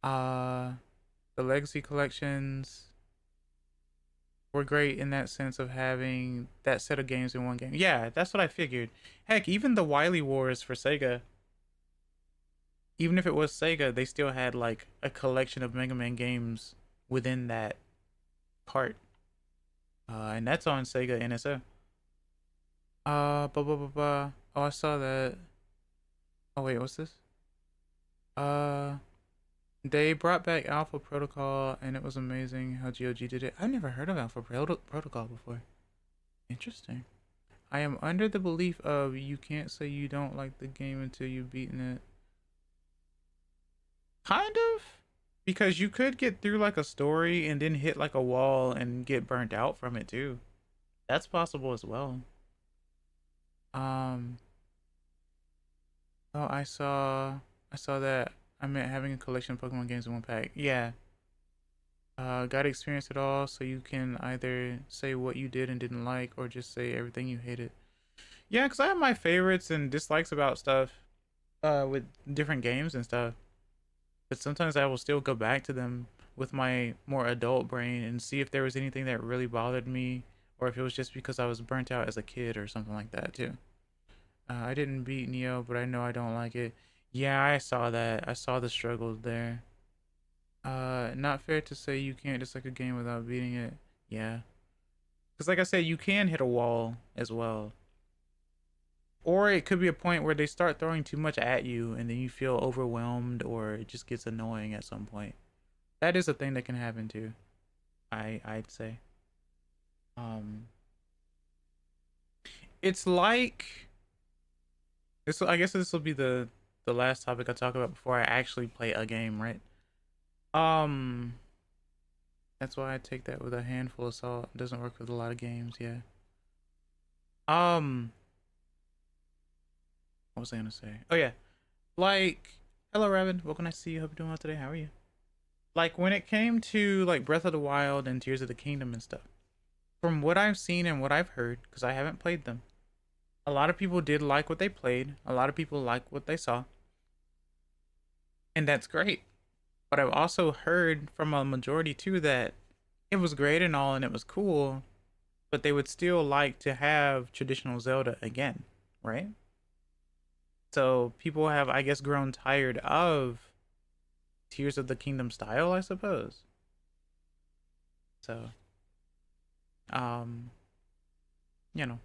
Uh, the legacy collections were great in that sense of having that set of games in one game. Yeah, that's what I figured. Heck, even the Wily Wars for Sega, even if it was Sega, they still had like a collection of Mega Man games within that part. And that's on Sega NSO. Blah, blah, blah, blah. Oh, I saw that. Oh, wait, what's this? Uh, they brought back Alpha Protocol, and it was amazing how GOG did it. I've never heard of Protocol before. Interesting. I am under the belief of you can't say you don't like the game until you've beaten it. Kind of. Because you could get through like a story and then hit like a wall and get burnt out from it too. That's possible as well. Um, oh, I saw that I meant having a collection of Pokemon games in one pack. Yeah. Got to experience it all so you can either say what you did and didn't like or just say everything you hated. Yeah, because I have my favorites and dislikes about stuff with different games and stuff. But sometimes I will still go back to them with my more adult brain and see if there was anything that really bothered me or if it was just because I was burnt out as a kid or something like that too. I didn't beat Neo, but I know I don't like it. Yeah, I saw that. I saw the struggles there. Not fair to say you can't dislike a game without beating it. Yeah. Because like I said, you can hit a wall as well. Or it could be a point where they start throwing too much at you and then you feel overwhelmed or it just gets annoying at some point. That is a thing that can happen too. I'd say. Um it's like this, I guess this will be the last topic I talk about before I actually play a game, right? Um that's why I take that with a handful of salt. It doesn't work with a lot of games, yeah. Um what was I gonna say? Oh yeah. Like, hello Raven, welcome, nice to see you. Hope you're doing well today. How are you? Like when it came to like Breath of the Wild and Tears of the Kingdom and stuff, from what I've seen and what I've heard, because I haven't played them, a lot of people did like what they played. A lot of people like what they saw. And that's great. But I've also heard from a majority too that it was great and all and it was cool, but they would still like to have traditional Zelda again, right? So people have, I guess, grown tired of Tears of the Kingdom style, I suppose. So, um, you know,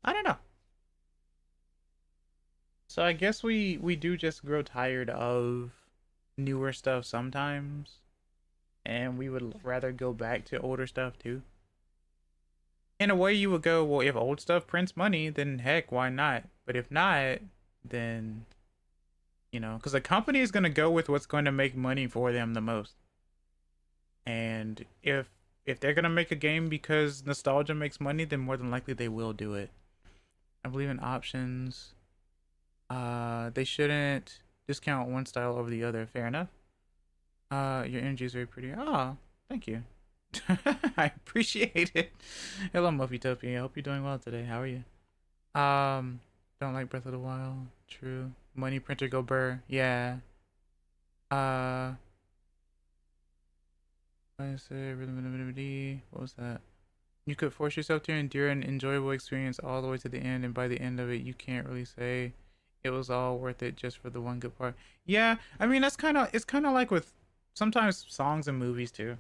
I don't know. So I guess we do just grow tired of newer stuff sometimes, and we would rather go back to older stuff too. In a way, you would go, well, if old stuff prints money, then heck, why not? But if not, then because a company is going to go with what's going to make money for them the most. And if they're going to make a game because nostalgia makes money, then more than likely they will do it. I believe in options. They shouldn't discount one style over the other. Fair enough. Your energy is very pretty. Oh, thank you. I appreciate it. Hello, Muffy Tuffy. I hope you're doing well today. How are you? Don't like Breath of the Wild. True. Money printer go burr. Yeah. Uh, I said, what was that? You could force yourself to endure an enjoyable experience all the way to the end, and by the end of it, you can't really say it was all worth it just for the one good part. Yeah, I mean it's kind of like with sometimes songs and movies too.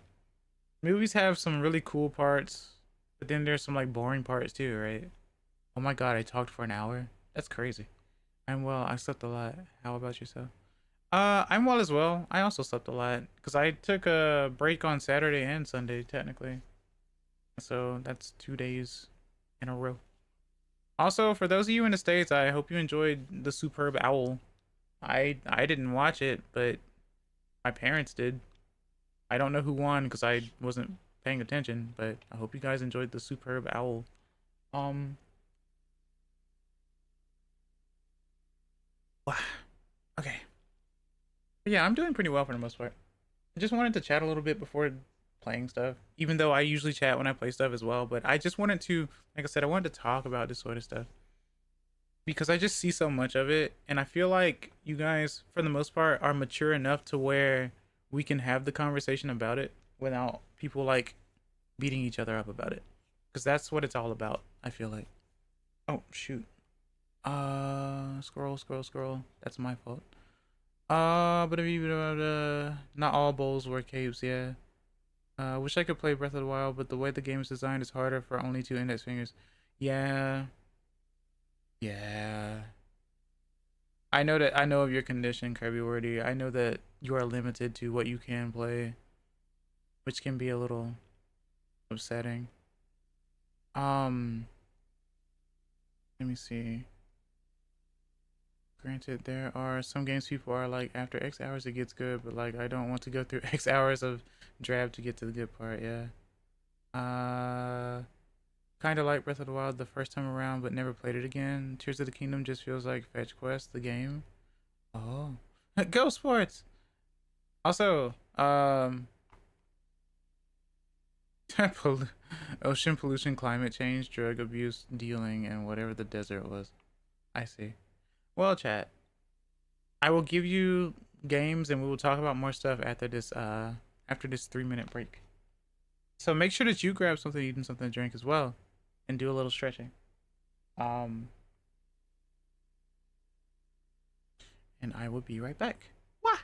Movies have some really cool parts, but then there's some like boring parts too, right? Oh my god, I talked for an hour. That's crazy. I'm well. I slept a lot. How about yourself? I'm well as well. I also slept a lot because I took a break on Saturday and Sunday technically. So that's 2 days in a row. Also, for those of you in the States, I hope you enjoyed the Superb Owl. I didn't watch it, but my parents did. I don't know who won because I wasn't paying attention, but I hope you guys enjoyed the Superb Owl. Um, okay. But yeah, I'm doing pretty well for the most part. I just wanted to chat a little bit before playing stuff, even though I usually chat when I play stuff as well. But I just wanted to, like I said, I wanted to talk about this sort of stuff because I just see so much of it, and I feel like you guys, for the most part, are mature enough to where we can have the conversation about it without people like beating each other up about it, because that's what it's all about. I feel like. Oh shoot. Scroll. That's my fault. But not all bowls were capes. Yeah. Wish I could play Breath of the Wild, but the way the game is designed is harder for only two index fingers. Yeah. Yeah. I know of your condition, Kirby Wordy. I know that you are limited to what you can play, which can be a little upsetting. Um, Let me see. Granted, there are some games people are like, after X hours it gets good, but like I don't want to go through X hours of drab to get to the good part. Yeah. Uh, Kind of like Breath of the Wild the first time around, but never played it again. Tears of the Kingdom just feels like Fetch Quest, the game. Oh, Go Sports. Also, ocean pollution, climate change, drug abuse, dealing, and whatever the desert was. I see. Well, chat. I will give you games, and we will talk about more stuff after this 3-minute break. So make sure that you grab something to eat and something to drink as well, and do a little stretching. And I will be right back. Wah!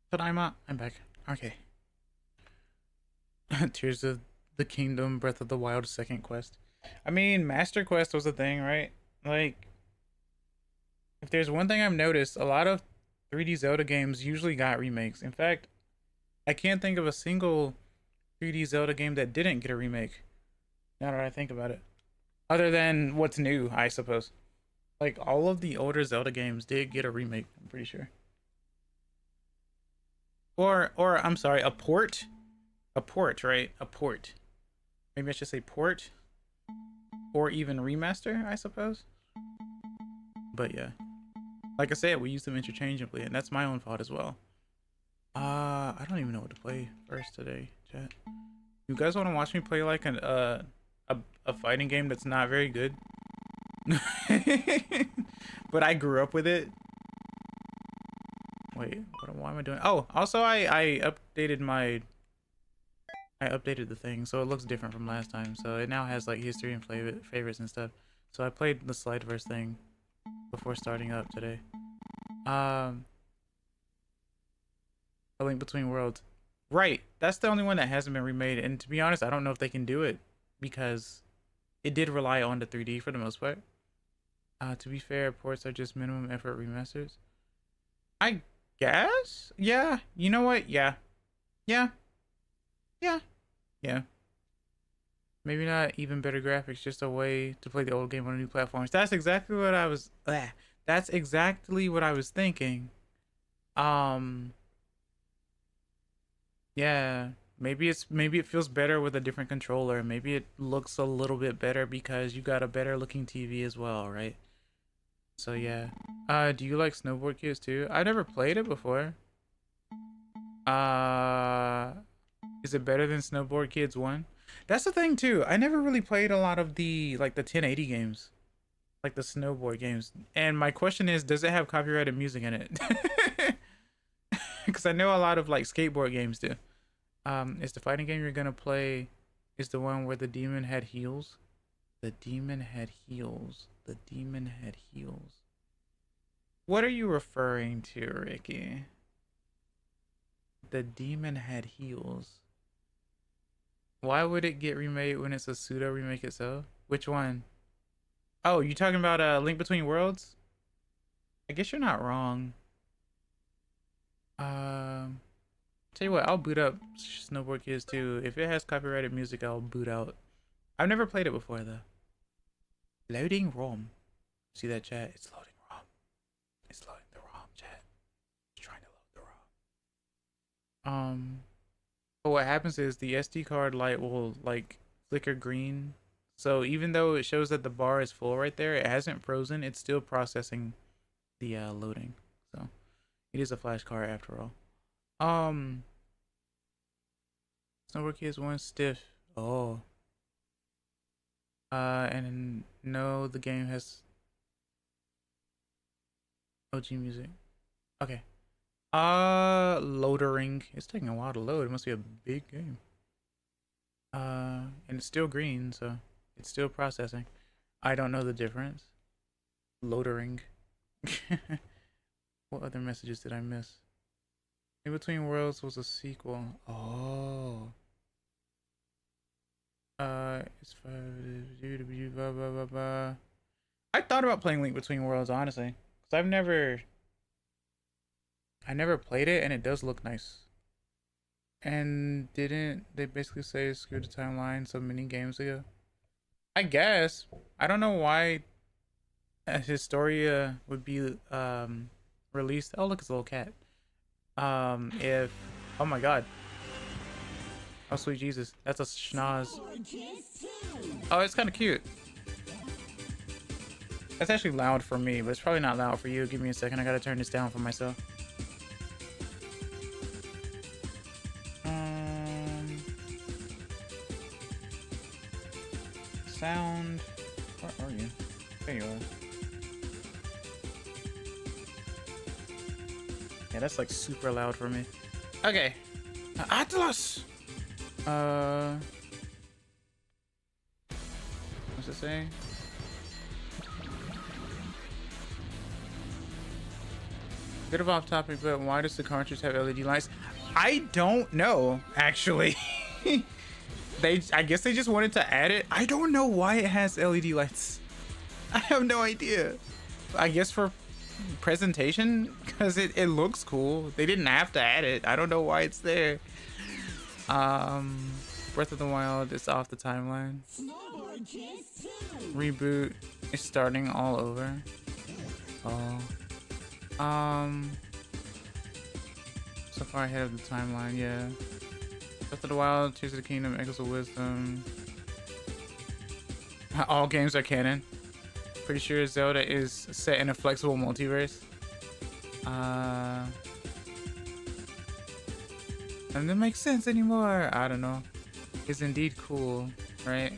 But I'm back. Okay. Tears of the Kingdom, Breath of the Wild second quest. I mean, Master Quest was a thing, right? Like, if there's one thing I've noticed, a lot of 3D Zelda games usually got remakes. In fact, I can't think of a single 3D Zelda game that didn't get a remake. Now that I think about it. Other than what's new, I suppose. Like, all of the older Zelda games did get a remake, I'm pretty sure. Or I'm sorry, a port? A port, right? A port. Maybe I should say port. Or even remaster, I suppose. But yeah. Like I said, we use them interchangeably, and that's my own fault as well. I don't even know what to play first today, chat. You guys want to watch me play like a fighting game that's not very good? But I grew up with it. Wait, why am I doing? Oh, also I updated the thing, so it looks different from last time. So it now has like history and favorites and stuff. So I played the Slideverse thing before starting up today. A Link Between Worlds. Right, that's the only one that hasn't been remade, and to be honest, I don't know if they can do it because it did rely on the 3D for the most part. To be fair, ports are just minimum effort remasters. I guess? Yeah. You know what? Yeah. Yeah. Yeah. Yeah. Maybe not even better graphics, just a way to play the old game on new platforms. That's exactly what I was that's exactly what I was thinking. Yeah, maybe it feels better with a different controller. Maybe it looks a little bit better because you got a better looking TV as well, right? So yeah. Do you like Snowboard Kids too? I never played it before. Uh, is it better than Snowboard Kids 1? That's the thing too. I never really played a lot of the like the 1080 games, like the snowboard games. And my question is, does it have copyrighted music in it? Because I know a lot of like skateboard games do. Is the fighting game you're gonna play is the one where the demon had heels? The demon had heels. The demon had heels. What are you referring to, Ricky? The demon had heels. Why would it get remade when it's a pseudo remake itself? Which one? Oh, you talking about Link Between Worlds? I guess you're not wrong. Tell you what, I'll boot up Snowboard Kids too. If it has copyrighted music, I'll boot out. I've never played it before though. Loading ROM. See that, chat? It's loading ROM. It's loading the ROM, chat. It's trying to load the ROM. But what happens is the SD card light will like flicker green. So even though it shows that the bar is full right there, it hasn't frozen. It's still processing the loading. So it is a flash card after all. Snowboard Kids 1 stiff. Oh. And no, the game has OG music. Okay. Loadering. It's taking a while to load. It must be a big game. And it's still green, so it's still processing. I don't know the difference. Loadering. What other messages did I miss? In Between Worlds was a sequel. Oh. It's blah, blah, blah, blah. I thought about playing Link Between Worlds, honestly, because I never played it, and it does look nice. And didn't they basically say screw the timeline so many games ago? I guess. I don't know why Historia would be released. Oh, look, it's a little cat. If oh my god. Oh sweet Jesus, that's a schnoz. Oh, it's kind of cute. That's actually loud for me, but it's probably not loud for you. Give me a second, I gotta turn this down for myself. Sound. Where are you? There you are. Yeah, that's like super loud for me. Okay. Atlas! What's it say? Bit of off topic, but why does the cartridge have LED lights? I don't know, actually. I guess they just wanted to add it. I don't know why it has LED lights. I have no idea. I guess for presentation, because it looks cool. They didn't have to add it. I don't know why it's there. Breath of the Wild is off the timeline. Reboot is starting all over. Oh. So far ahead of the timeline, yeah. Breath of the Wild, Tears of the Kingdom, Echoes of Wisdom. All games are canon. Pretty sure Zelda is set in a flexible multiverse. Doesn't make sense anymore. I don't know. It's indeed cool, right?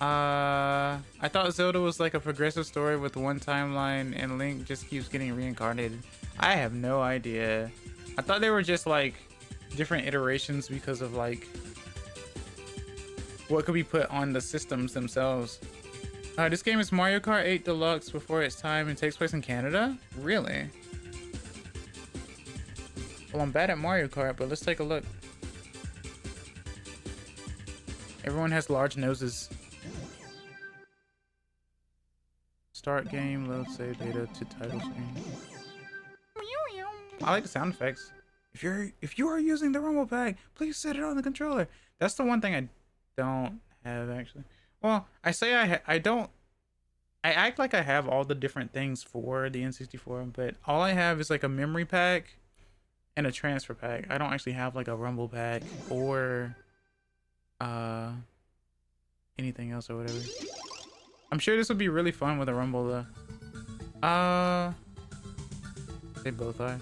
I thought Zelda was like a progressive story with one timeline and Link just keeps getting reincarnated. I have no idea. I thought they were just like different iterations because of like what could be put on the systems themselves. This game is Mario Kart 8 Deluxe before its time and takes place in Canada? Really? Well, I'm bad at Mario Kart, but let's take a look. Everyone has large noses. Start game, load save data to title screen. I like the sound effects. If you are using the rumble pack, please set it on the controller. That's the one thing I don't have actually. Well, I say I don't. I act like I have all the different things for the N64, but all I have is like a memory pack and a transfer pack. I don't actually have like a rumble pack or anything else or whatever. I'm sure this would be really fun with a rumble though. They both are.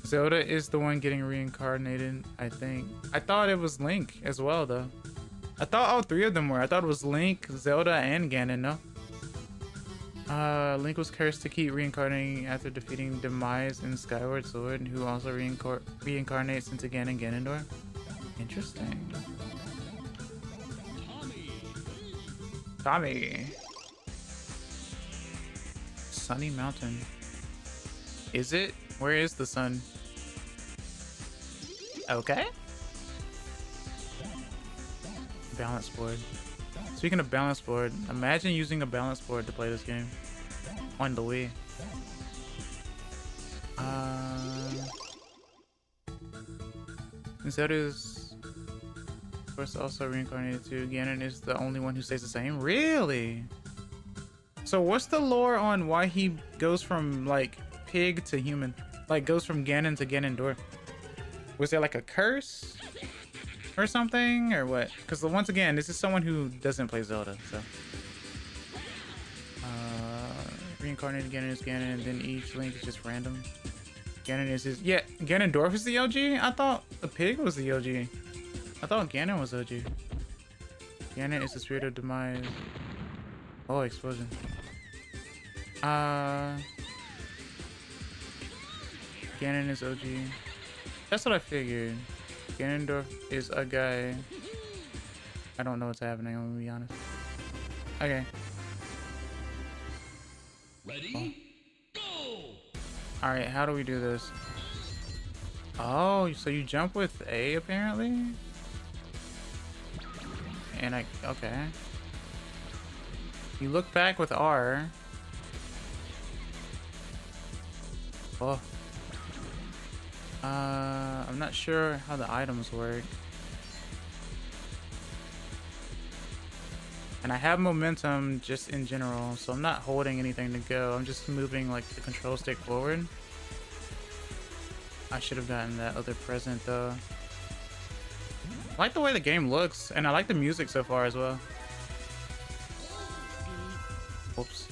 Zelda is the one getting reincarnated, I think. I thought it was Link as well though. I thought all three of them were. I thought it was Link, Zelda, and Ganon, no? Link was cursed to keep reincarnating after defeating Demise in Skyward Sword, who also reincarnates into Ganondorf. Interesting. Tommy. Sunny Mountain. Is it? Where is the sun? Okay. Balance board. Speaking of balance board, imagine using a balance board to play this game on the Wii. Zelda is, of course, also reincarnated too. Ganon is the only one who stays the same. Really? So what's the lore on why he goes from like pig to human? Like goes from Ganon to Ganondorf? Was there like a curse or something, or what? Because once again, this is someone who doesn't play Zelda, so. Reincarnated Ganon is Ganon, and then each Link is just random. Ganon is his. Yeah, Ganondorf is the OG? I thought the pig was the OG. I thought Ganon was OG. Ganon is the spirit of demise. Oh, explosion. Ganon is OG. That's what I figured. Ganondorf is a guy. I don't know what's happening, I'm gonna be honest. Okay. Ready? Go! Alright, how do we do this? Oh, so you jump with A apparently? And okay. You look back with R. Oh. I'm not sure how the items work. And I have momentum just in general, so I'm not holding anything to go. I'm just moving like the control stick forward. I should have gotten that other present though. I like the way the game looks, and I like the music so far as well. Whoops.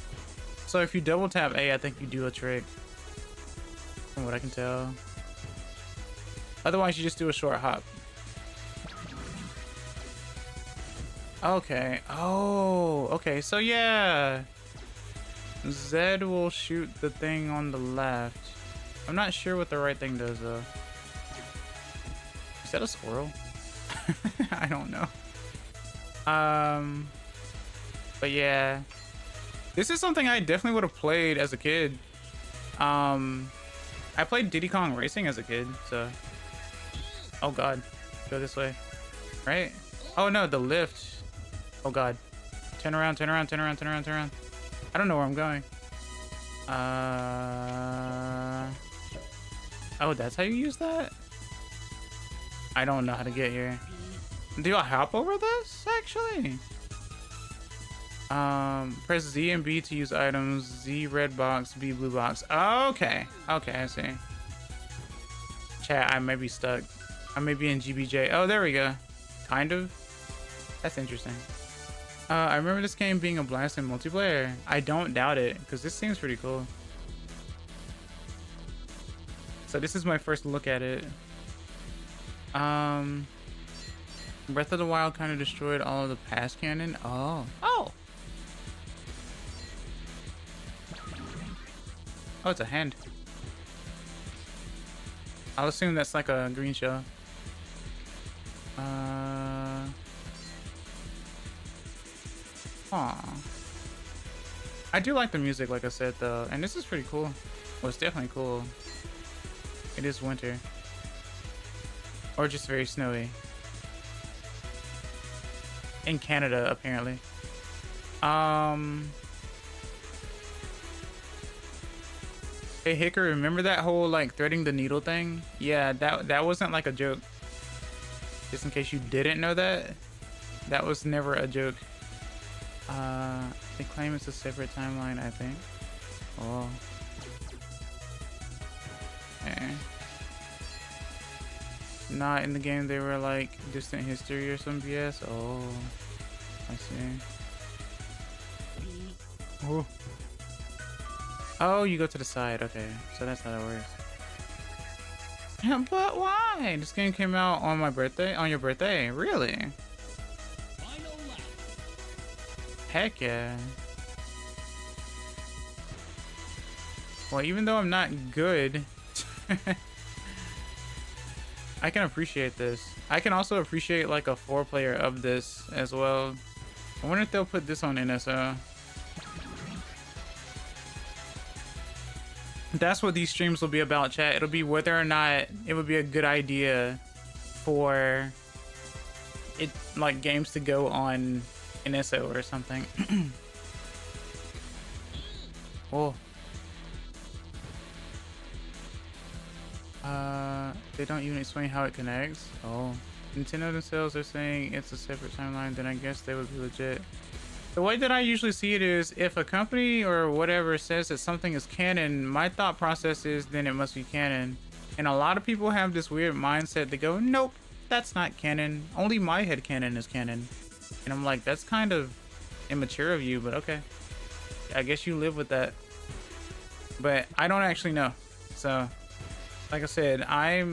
So if you double tap A, I think you do a trick. From what I can tell. Otherwise, you just do a short hop. Okay. Oh, okay. So yeah. Z will shoot the thing on the left. I'm not sure what the right thing does though. Is that a squirrel? I don't know. But yeah. This is something I definitely would have played as a kid. I played Diddy Kong Racing as a kid, so. Oh god. Go this way. Right? Oh no, the lift. Oh god. Turn around, turn around, turn around, turn around, turn around. I don't know where I'm going. Oh, that's how you use that? I don't know how to get here. Do I hop over this, actually? Press Z and B to use items. Z red box, B blue box. Okay. Okay, I see. Chat, I may be stuck. I may be in GBJ. Oh, there we go. Kind of. That's interesting. I remember this game being a blast in multiplayer. I don't doubt it, because this seems pretty cool. So this is my first look at it. Breath of the Wild kind of destroyed all of the past canon. Oh. Oh! Oh, it's a hand. I'll assume that's like a green shell. Aw. I do like the music, like I said, though. And this is pretty cool. Well, it's definitely cool. It is winter. Or just very snowy. In Canada, apparently. Hey, Hickory, remember that whole, like, threading the needle thing? Yeah, that wasn't, like, a joke. Just in case you didn't know that. That was never a joke. They claim it's a separate timeline, I think. Oh. Okay. not in the game. They were like distant history or some BS. Oh, I see. Oh. Oh, you go to the side. Okay, so that's how that works. But why? This game came out on my birthday. On your birthday? Really? Final lap. Heck yeah. Well, even though I'm not good, I can appreciate this. I can also appreciate like a 4-player of this as well. I wonder if they'll put this on NSO. That's what these streams will be about, chat. It'll be whether or not it would be a good idea for it, like, games to go on NSO or something. Oh. They don't even explain how it connects. Oh. Nintendo themselves are saying it's a separate timeline, then I guess they would be legit. The way that I usually see it is if a company or whatever says that something is canon, my thought process is then it must be canon. And a lot of people have this weird mindset. They go, nope, that's not canon. Only my headcanon is canon. And I'm like, that's kind of immature of you, but okay. I guess you live with that. But I don't actually know. So, like I said, I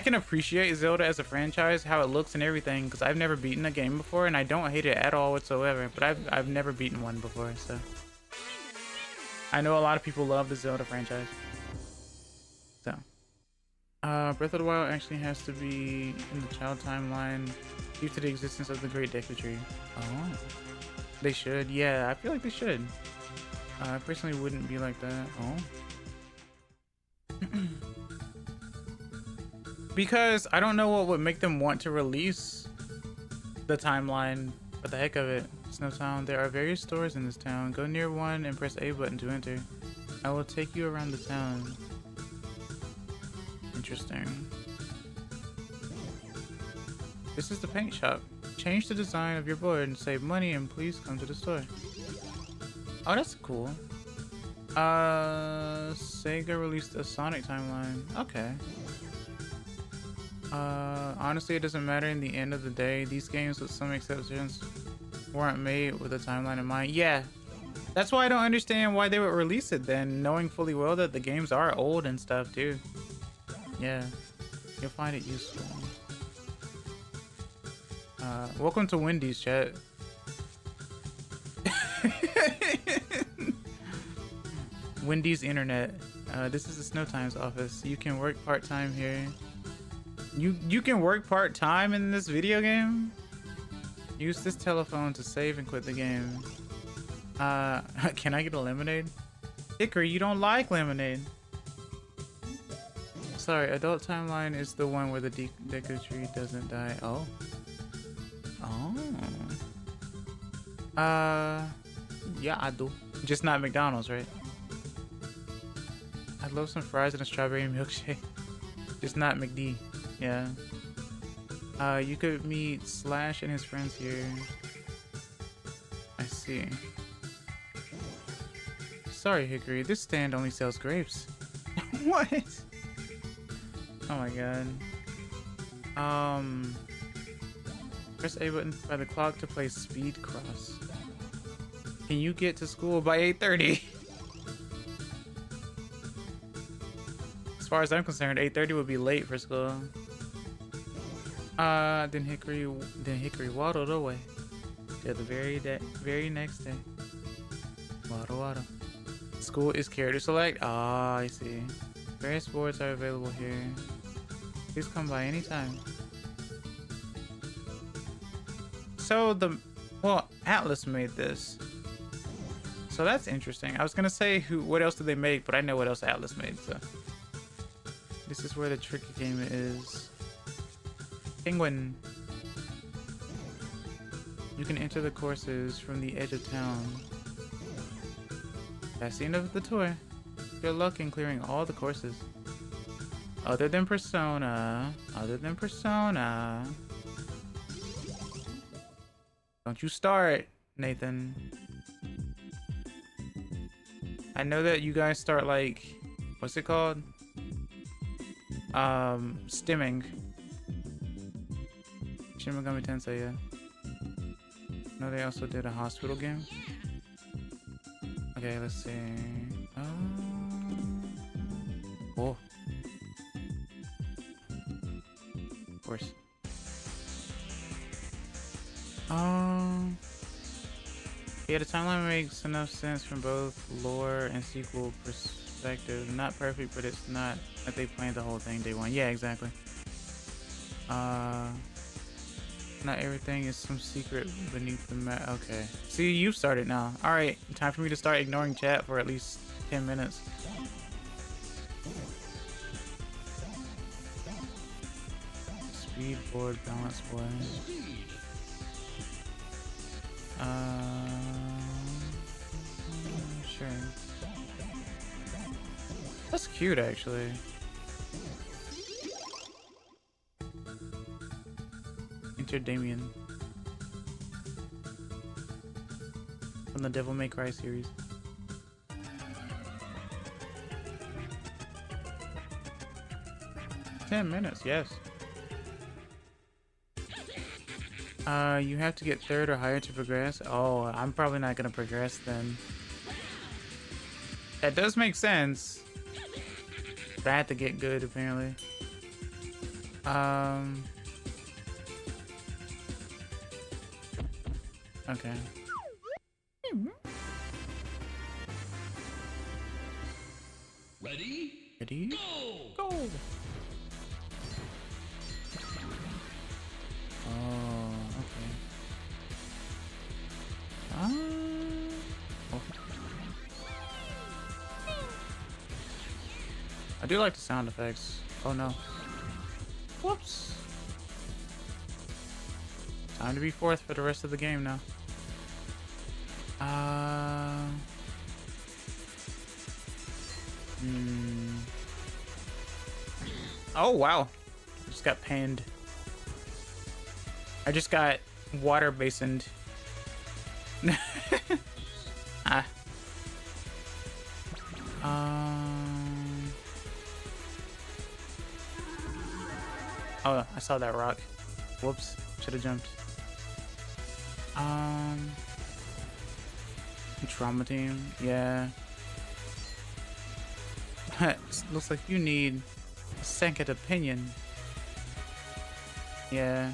can appreciate Zelda as a franchise, how it looks and everything, because I've never beaten a game before, and I don't hate it at all whatsoever. But I've never beaten one before, so I know a lot of people love the Zelda franchise. So, Breath of the Wild actually has to be in the child timeline due to the existence of the Great Deku Tree. Oh, they should. Yeah, I feel like they should. I personally wouldn't be like that. Oh. Because I don't know what would make them want to release the timeline for the heck of it. Snowtown, there are various stores in this town. Go near one and press A button to enter. I will take you around the town. Interesting. This is the paint shop. Change the design of your board and save money and please come to the store. Oh, that's cool. Sega released a Sonic timeline. Okay. Honestly, it doesn't matter in the end of the day. These games, with some exceptions, weren't made with a timeline in mind. Yeah, that's why I don't understand why they would release it then, knowing fully well that the games are old and stuff too. Yeah, you'll find it useful. Welcome to Wendy's, chat. Wendy's internet. This is the Snow Times office. You can work part-time here. You can work part-time in this video game? Use this telephone to save and quit the game. Can I get a lemonade? Hickory, you don't like lemonade. Sorry, adult timeline is the one where the Deku Tree doesn't die. Oh. Oh. Yeah, I do. Just not McDonald's, right? I'd love some fries and a strawberry milkshake. Just not McD. Yeah. You could meet Slash and his friends here. I see. Sorry, Hickory. This stand only sells grapes. What? Oh my god. Press A button by the clock to play Speed Cross. Can you get to school by 8:30? As far as I'm concerned, 8:30 would be late for school. Then Hickory waddled away till the very next day. Waddle. School is character select. Ah, I see. Various boards are available here. Please come by anytime. So well, Atlas made this. So that's interesting. I was gonna say what else did they make, but I know what else Atlas made, so. This is where the tricky game is. Penguin. You can enter the courses from the edge of town. That's the end of the tour. Good luck in clearing all the courses. Other than Persona. Don't you start, Nathan. I know that you guys start like, what's it called? Stimming. Shin Megami Tensei, yeah. No, they also did a hospital game. Okay, let's see. Oh. Of course. Yeah, the timeline makes enough sense from both lore and sequel perspective. Not perfect, but it's not that they planned the whole thing day one. Yeah, exactly. Not everything is some secret beneath the map. Okay. See, you've started now. Alright, time for me to start ignoring chat for at least 10 minutes. Speed, board, balance, boy. Sure. That's cute, actually. Enter Damien from the Devil May Cry series. "10 minutes, yes. You have to get third or higher to progress." Oh, I'm probably not gonna progress then. That does make sense. But I have to get good, apparently. Okay. Ready? Ready? Go! Go! Oh, okay. Oh. I do like the sound effects. Oh no. Whoops. Time to be fourth for the rest of the game now. Oh wow. I just got panned. I just got water basined. Ah. Oh, I saw that rock. Whoops. Should have jumped. Trauma team. Yeah. Looks like you need a second opinion. Yeah.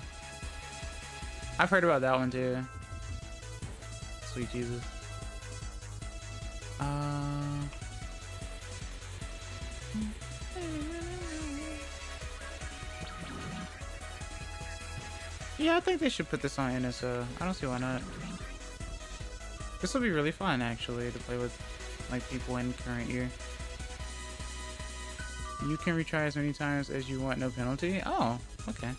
I've heard about that one too. Sweet Jesus. Yeah, I think they should put this on NSO. I don't see why not. This will be really fun, actually, to play with like people in current year. You can retry as many times as you want, no penalty. Oh, okay.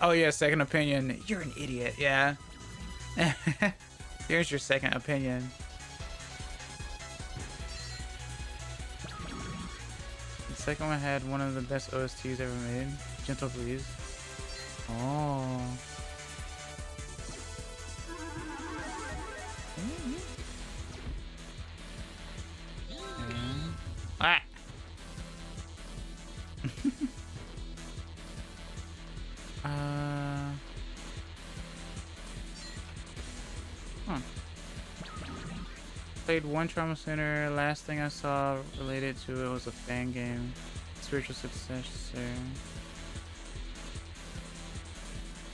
Oh yeah, second opinion. You're an idiot. Yeah. Here's your second opinion. The second one had one of the best OSTs ever made. Gentle Breeze. Oh. Ah. Huh. Played one Trauma Center. Last thing I saw related to it was a fan game. Spiritual successor.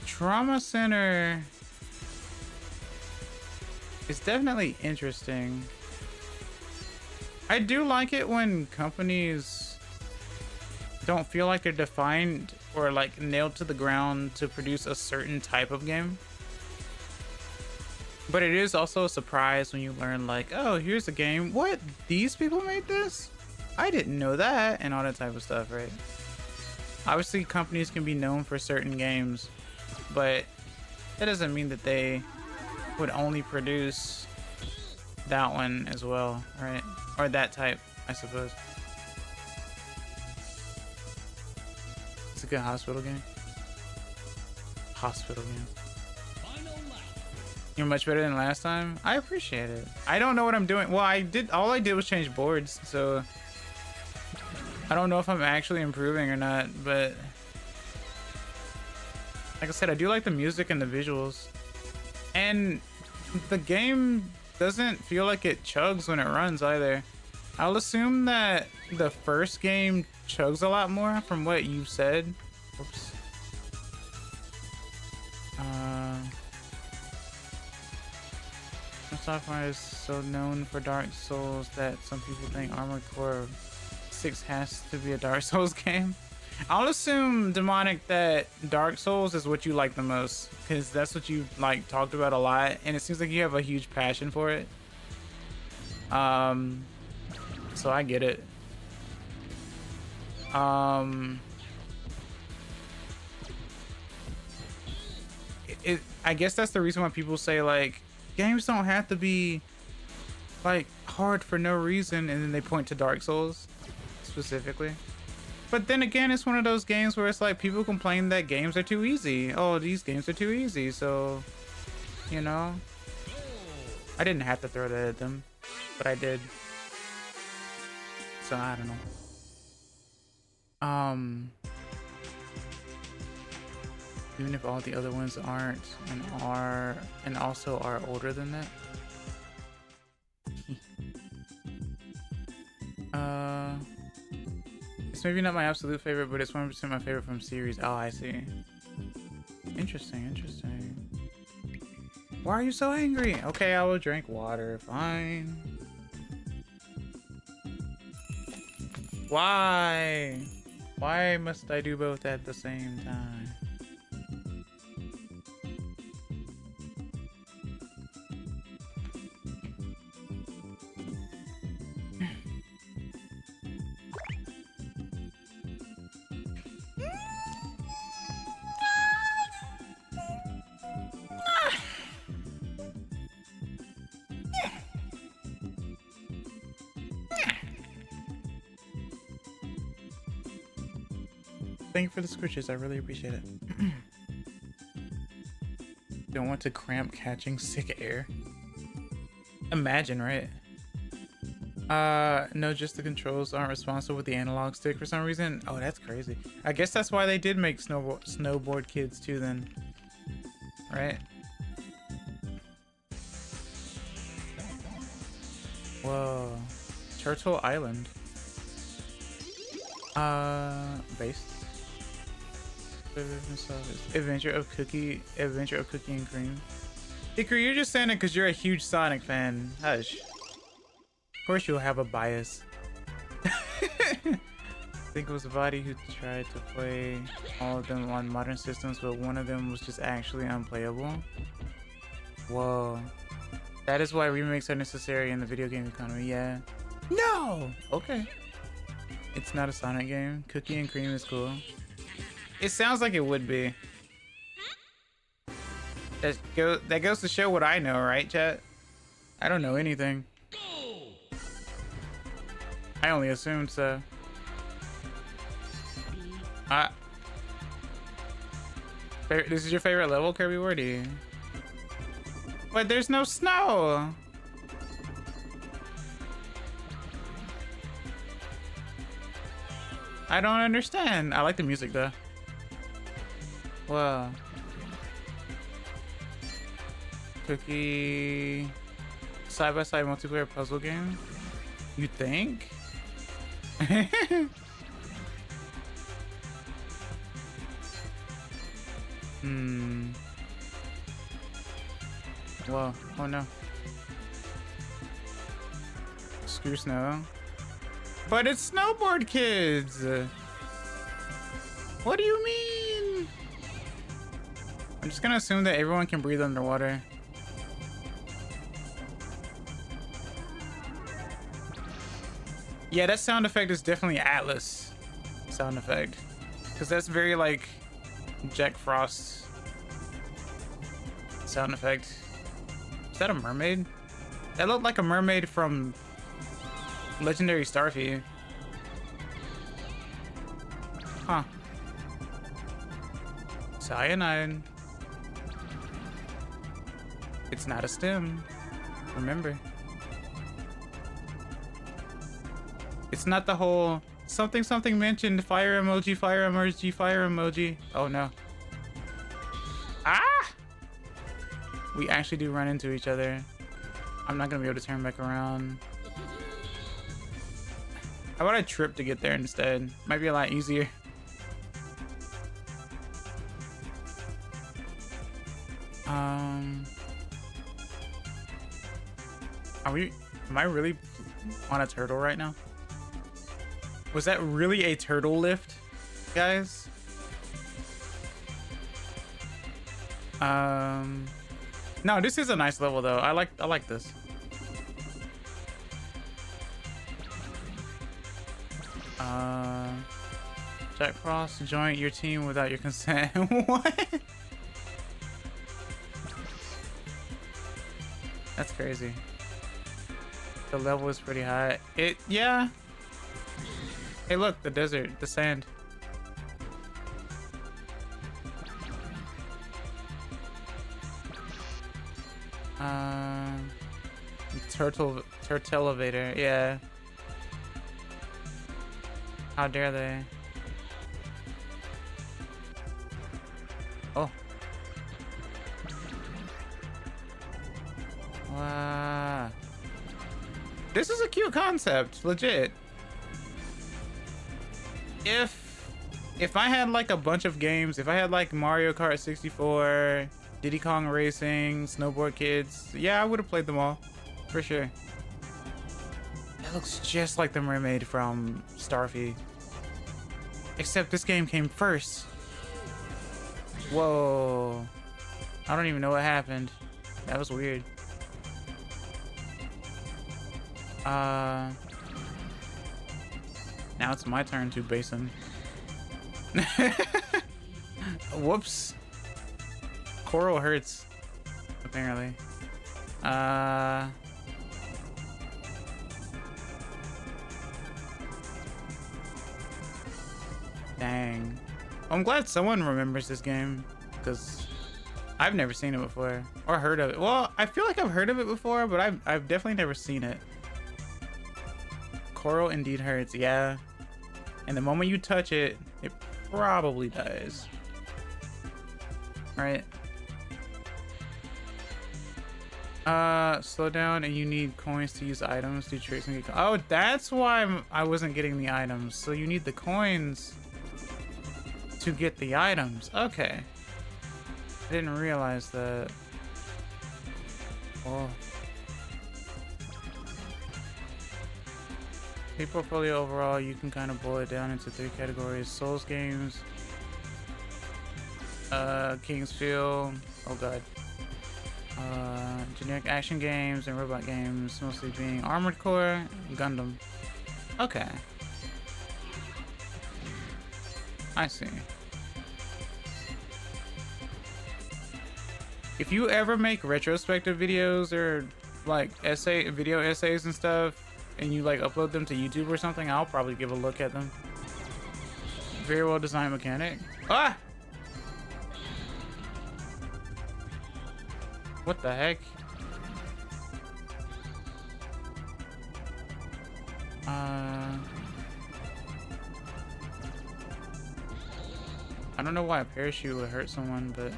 Trauma Center is definitely interesting. I do like it when companies don't feel like they're defined or like nailed to the ground to produce a certain type of game. But it is also a surprise when you learn like, oh, here's a game. What? These people made this? I didn't know that, and all that type of stuff, right? Obviously, companies can be known for certain games, but that doesn't mean that they would only produce that one as well, right? Or that type, I suppose. It's a good hospital game. Hospital game. Final lap. You're much better than last time. I appreciate it. I don't know what I'm doing. Well, all I did was change boards, so I don't know if I'm actually improving or not, but like I said, I do like the music and the visuals. And the game doesn't feel like it chugs when it runs either. I'll assume that the first game chugs a lot more from what you said. Oops. Software is so known for Dark Souls that some people think Armored Core 6 has to be a Dark Souls game. I'll assume, Demonic, that Dark Souls is what you like the most, because that's what you like talked about a lot, and it seems like you have a huge passion for it. So I get it. I guess that's the reason why people say like games don't have to be like hard for no reason, and then they point to Dark Souls specifically. But then again, it's one of those games where it's like people complain that games are too easy. Oh, these games are too easy, so you know, I didn't have to throw that at them, but I did. So I don't know. Even if all the other ones aren't and also are older than that. It's maybe not my absolute favorite, but it's 100% my favorite from series. Oh, I see. Interesting, interesting. Why are you so angry? Okay, I will drink water. Fine. Why? Why must I do both at the same time? Thank you for the squishes. I really appreciate it. Don't want to cramp catching sick air. Imagine, right? No, just the controls aren't responsible with the analog stick for some reason. Oh, that's crazy. I guess that's why they did make snowboard kids too then. Right? Whoa. Turtle Island. Based. Adventure of Cookie and Cream. Hickory, you're just saying it because you're a huge Sonic fan. Hush. Of course you'll have a bias. I think it was Vadi who tried to play all of them on modern systems, but one of them was just actually unplayable. Whoa. That is why remakes are necessary in the video game economy, yeah. No! Okay. It's not a Sonic game. Cookie and Cream is cool. It sounds like it would be. That goes to show what I know, right, chat? I don't know anything. I only assumed so. This is your favorite level, Kirby Wardy? But there's no snow! I don't understand. I like the music though. Wow. Cookie side-by-side multiplayer puzzle game? You think? Whoa. Oh no. Screw snow. But it's snowboard kids! What do you mean? I'm just gonna assume that everyone can breathe underwater. Yeah, that sound effect is definitely Atlas sound effect. Because that's very like Jack Frost sound effect. Is that a mermaid? That looked like a mermaid from Legendary Starfy. Huh. Cyanide. It's not a stem. Remember. It's not the whole something something mentioned fire emoji, fire emoji, fire emoji. Oh no. Ah! We actually do run into each other. I'm not gonna be able to turn back around. How about I trip to get there instead? Might be a lot easier. Am I really on a turtle right now? Was that really a turtle lift, guys? No, this is a nice level though. I like this. Jack Frost joined your team without your consent. What? That's crazy. The level is pretty high. Yeah. Hey, look, the desert, the sand. Turtle elevator, yeah. How dare they? Oh. Wow. This is a cute concept, legit. If I had like a bunch of games, if I had like Mario Kart 64, Diddy Kong Racing, Snowboard Kids, yeah, I would have played them all, for sure. It looks just like the mermaid from Starfy. Except this game came first. Whoa. I don't even know what happened. That was weird. Now it's my turn to basin. Whoops. Coral hurts, apparently. Dang. I'm glad someone remembers this game, because I've never seen it before or heard of it. Well, I feel like I've heard of it before, but I've definitely never seen it. Coral indeed hurts, yeah. And the moment you touch it, it probably dies. Right? Slow down and you need coins to use items, do tricks and get. Oh, that's why I wasn't getting the items. So you need the coins to get the items. Okay. I didn't realize that. Oh. The portfolio overall, you can kind of boil it down into 3 categories: Souls games, Kingsfield, oh god, generic action games, and robot games, mostly being Armored Core, Gundam. Okay, I see. If you ever make retrospective videos or like video essays and stuff, and you like upload them to YouTube or something, I'll probably give a look at them. Very well designed mechanic. Ah! What the heck? I don't know why a parachute would hurt someone, but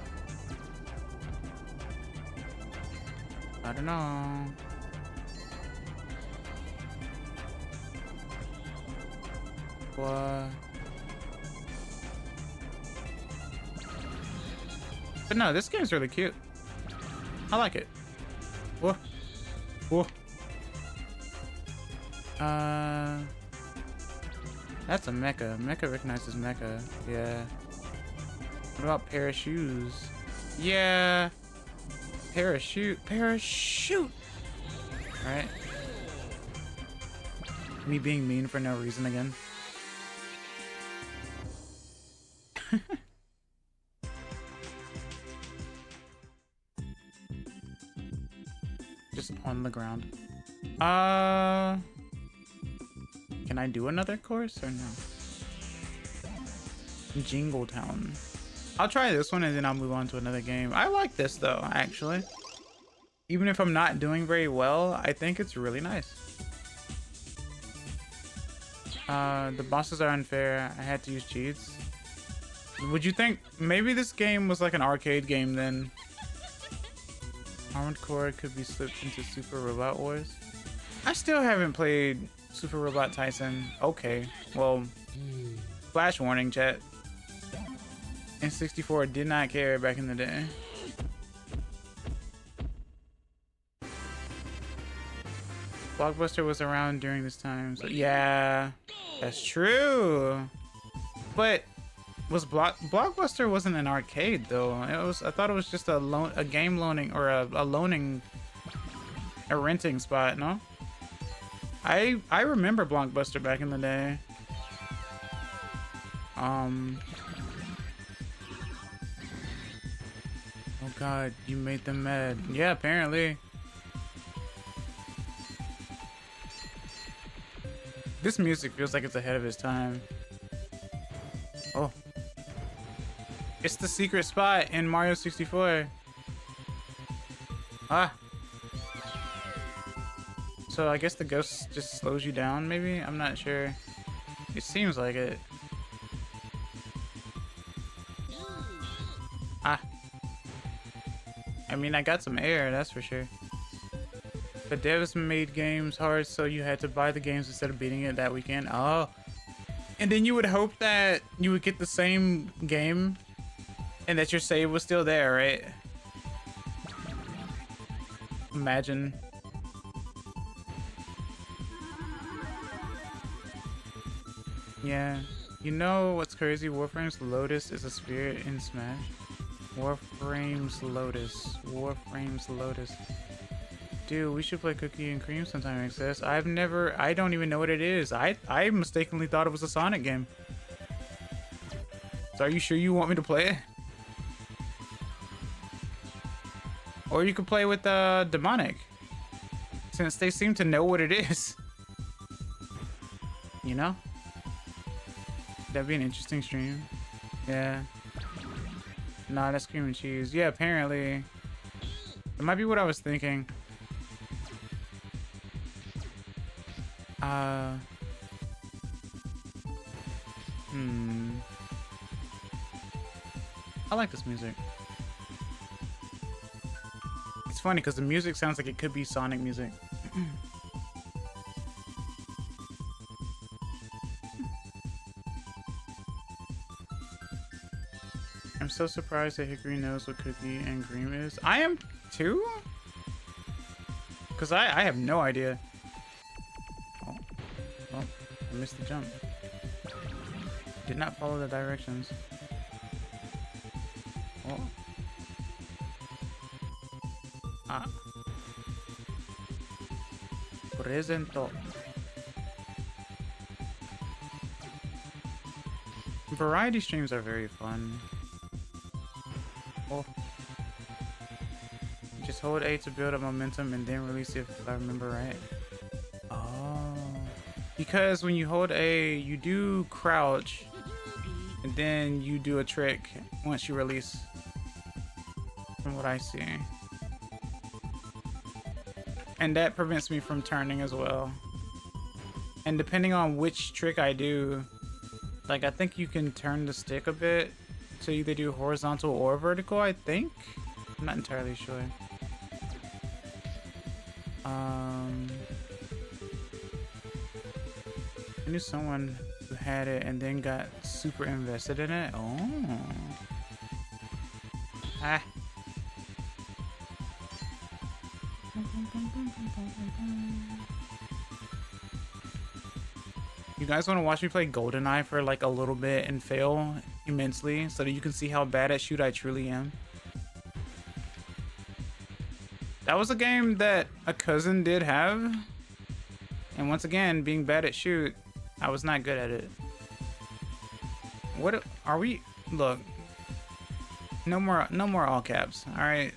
I don't know. What? But no, this game's really cute. I like it. Whoa. Whoa. That's a mecha. Mecha recognizes mecha. Yeah. What about pair of shoes? Yeah. Parachute. Parachute. Alright. Me being mean for no reason again. Just on the ground. Can I do another course or no? Jingletown. I'll try this one and then I'll move on to another game. I like this though, actually. even if I'm not doing very well, I think it's really nice. The bosses are unfair. I had to use cheats. Would you think maybe this game was like an arcade game then? Armored Core could be slipped into Super Robot Wars. I still haven't played Super Robot Tyson. Okay, well, flash warning, chat. N64 did not care back in the day. Blockbuster was around during this time, so yeah, that's true. But was Blockbuster wasn't an arcade though. It was. I thought it was just a game loaning or a loaning, a renting spot. No, I remember Blockbuster back in the day. Oh God, you made them mad. Yeah, apparently. This music feels like it's ahead of its time. Oh. It's the secret spot in Mario 64. Ah. So I guess the ghost just slows you down, maybe? I'm not sure. It seems like it. Ah. I mean, I got some air, that's for sure. The devs made games hard, so you had to buy the games instead of beating it that weekend. Oh. And then you would hope that you would get the same game and that your save was still there, right? Imagine. Yeah. You know what's crazy? Warframe's Lotus is a spirit in Smash. Warframe's Lotus. Warframe's Lotus. Dude, we should play Cookie and Cream sometime, XS. I don't even know what it is. I mistakenly thought it was a Sonic game. So are you sure you want me to play it? Or you could play with Demonic, since they seem to know what it is. You know? That'd be an interesting stream. Yeah. Nah, that's cream and cheese. Yeah, apparently. It might be what I was thinking. I like this music. It's funny because the music sounds like it could be Sonic music. I'm so surprised that Hickory knows what Cookie and Cream is. I am too? Because I have no idea. Oh, well, I missed the jump. Did not follow the directions. Oh. Ah. Presento. Variety streams are very fun. Oh. Just hold A to build up momentum and then release it if I remember right. Oh. Because when you hold A, you do crouch and then you do a trick once you release. From what I see. And that prevents me from turning as well. And depending on which trick I do, like I think you can turn the stick a bit to either do horizontal or vertical, I think. I'm not entirely sure. I knew someone who had it and then got super invested in it. Oh. Ah. You guys want to watch me play GoldenEye for like a little bit and fail immensely so that you can see how bad at shoot I truly am? That was a game that a cousin did have. And once again, being bad at shoot, I was not good at it. What are we? Look. No more all caps, all right?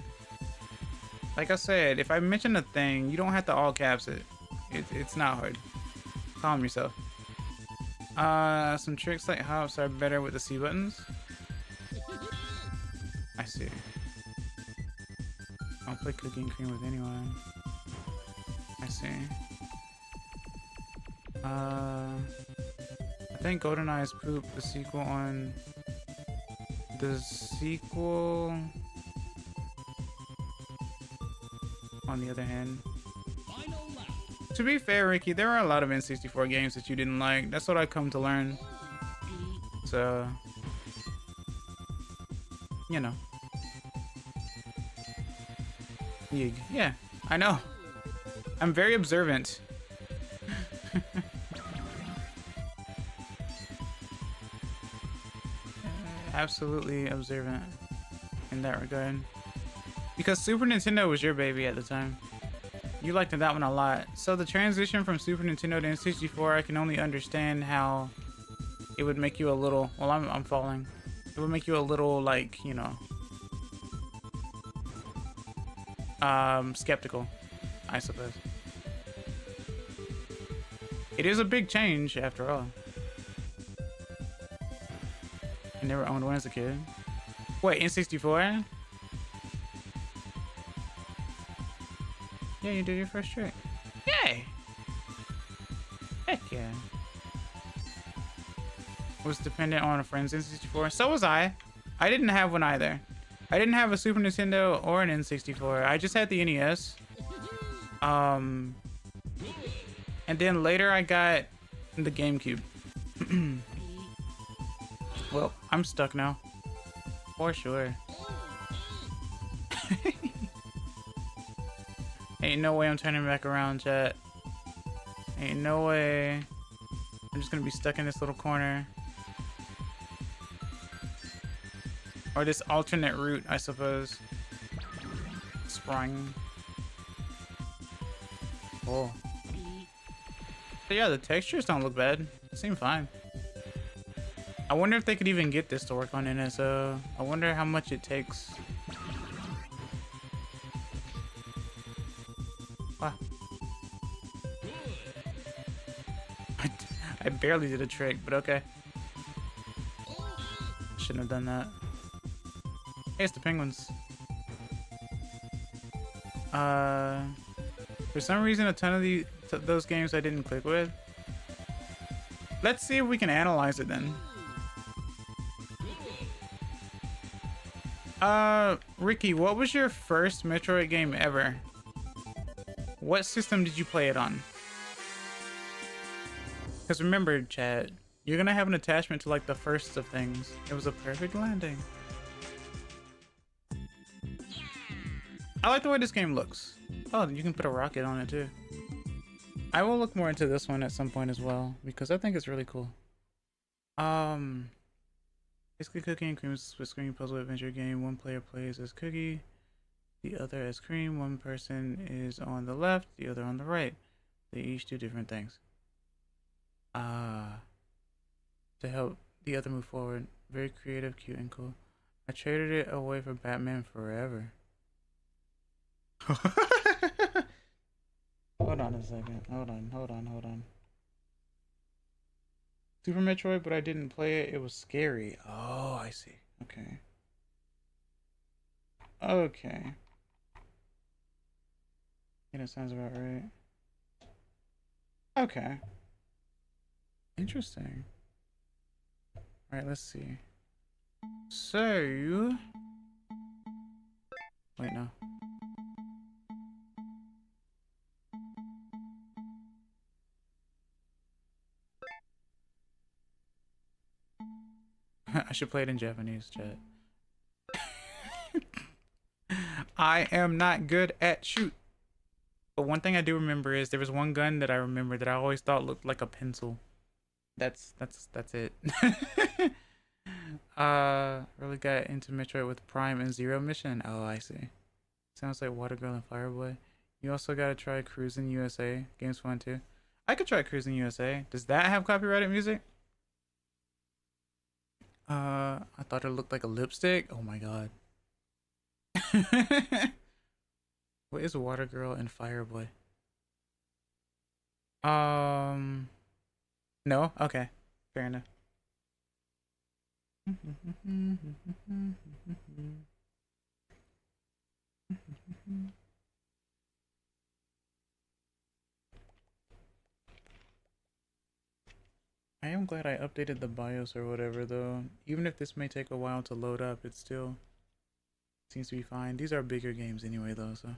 Like I said, if I mention a thing, you don't have to all caps it. It's not hard. Calm yourself. Some tricks like hops are better with the C buttons. I see. I'll play Cookie and Cream with anyone. I see. I think GoldenEye's Poop, the sequel on... The sequel... On the other hand... To be fair, Ricky, there are a lot of N64 games that you didn't like. That's what I come to learn. So... You know. Yeah, I know. I'm very observant. Absolutely observant in that regard. Because Super Nintendo was your baby at the time. You liked that one a lot. So the transition from Super Nintendo to N64, I can only understand how it would make you a little... Well, I'm falling. It would make you a little, like, you know... skeptical, I suppose. It is a big change, after all. I never owned one as a kid. Wait, N64? Yeah, you did your first trick. Yay! Heck yeah. Was dependent on a friend's N64. So was I. I didn't have one either. I didn't have a Super Nintendo or an N64. I just had the NES. And then later I got the GameCube. Well, I'm stuck now. For sure. Ain't no way I'm turning back around, chat. Ain't no way. I'm just gonna be stuck in this little corner. Or this alternate route, I suppose. Sprung. Oh. But yeah, the textures don't look bad. They seem fine. I wonder if they could even get this to work on NSO. I wonder how much it takes. Ah. I barely did a trick, but okay. Shouldn't have done that. Hey, it's the penguins. For some reason, a ton of those games I didn't click with. Let's see if we can analyze it then. Ricky, what was your first Metroid game ever? What system did you play it on? Because remember, chat, you're gonna have an attachment to like the first of things. It was a perfect landing. I like the way this game looks. Oh, you can put a rocket on it too. I will look more into this one at some point as well, because I think it's really cool. Basically Cookie and Cream is a split screen puzzle adventure game. One player plays as Cookie, the other as Cream. One person is on the left, the other on the right. They each do different things. To help the other move forward. Very creative, cute, and cool. I traded it away for Batman Forever. Hold on a second. Hold on. Super Metroid, but I didn't play it. It was scary. Oh, I see. Okay. Okay. Yeah, that sounds about right. Okay. Interesting. Alright, let's see. So... Wait, no. I should play it in Japanese, chat. I am not good at shoot. But one thing I do remember is there was one gun that I remember that I always thought looked like a pencil. That's it. Really got into Metroid with Prime and Zero Mission. Oh, I see. Sounds like Water Girl and Fireboy. You also gotta try Cruising USA. Game's fun too. I could try Cruising USA. Does that have copyrighted music? I thought it looked like a lipstick. Oh my god. What is Water Girl and Fireboy? No? Okay. Fair enough. I am glad I updated the BIOS or whatever though. Even if this may take a while to load up, it still seems to be fine. These are bigger games anyway though, so.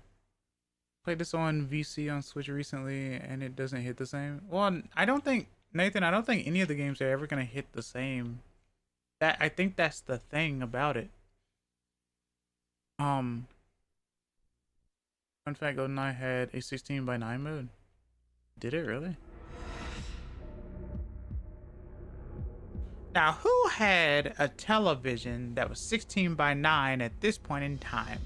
Played this on VC on Switch recently and it doesn't hit the same. Well, I don't think, Nathan, I don't think any of the games are ever gonna hit the same. I think that's the thing about it. Fun fact, GoldenEye had a 16:9 mode. Did it really? Now, who had a television that was 16:9 at this point in time?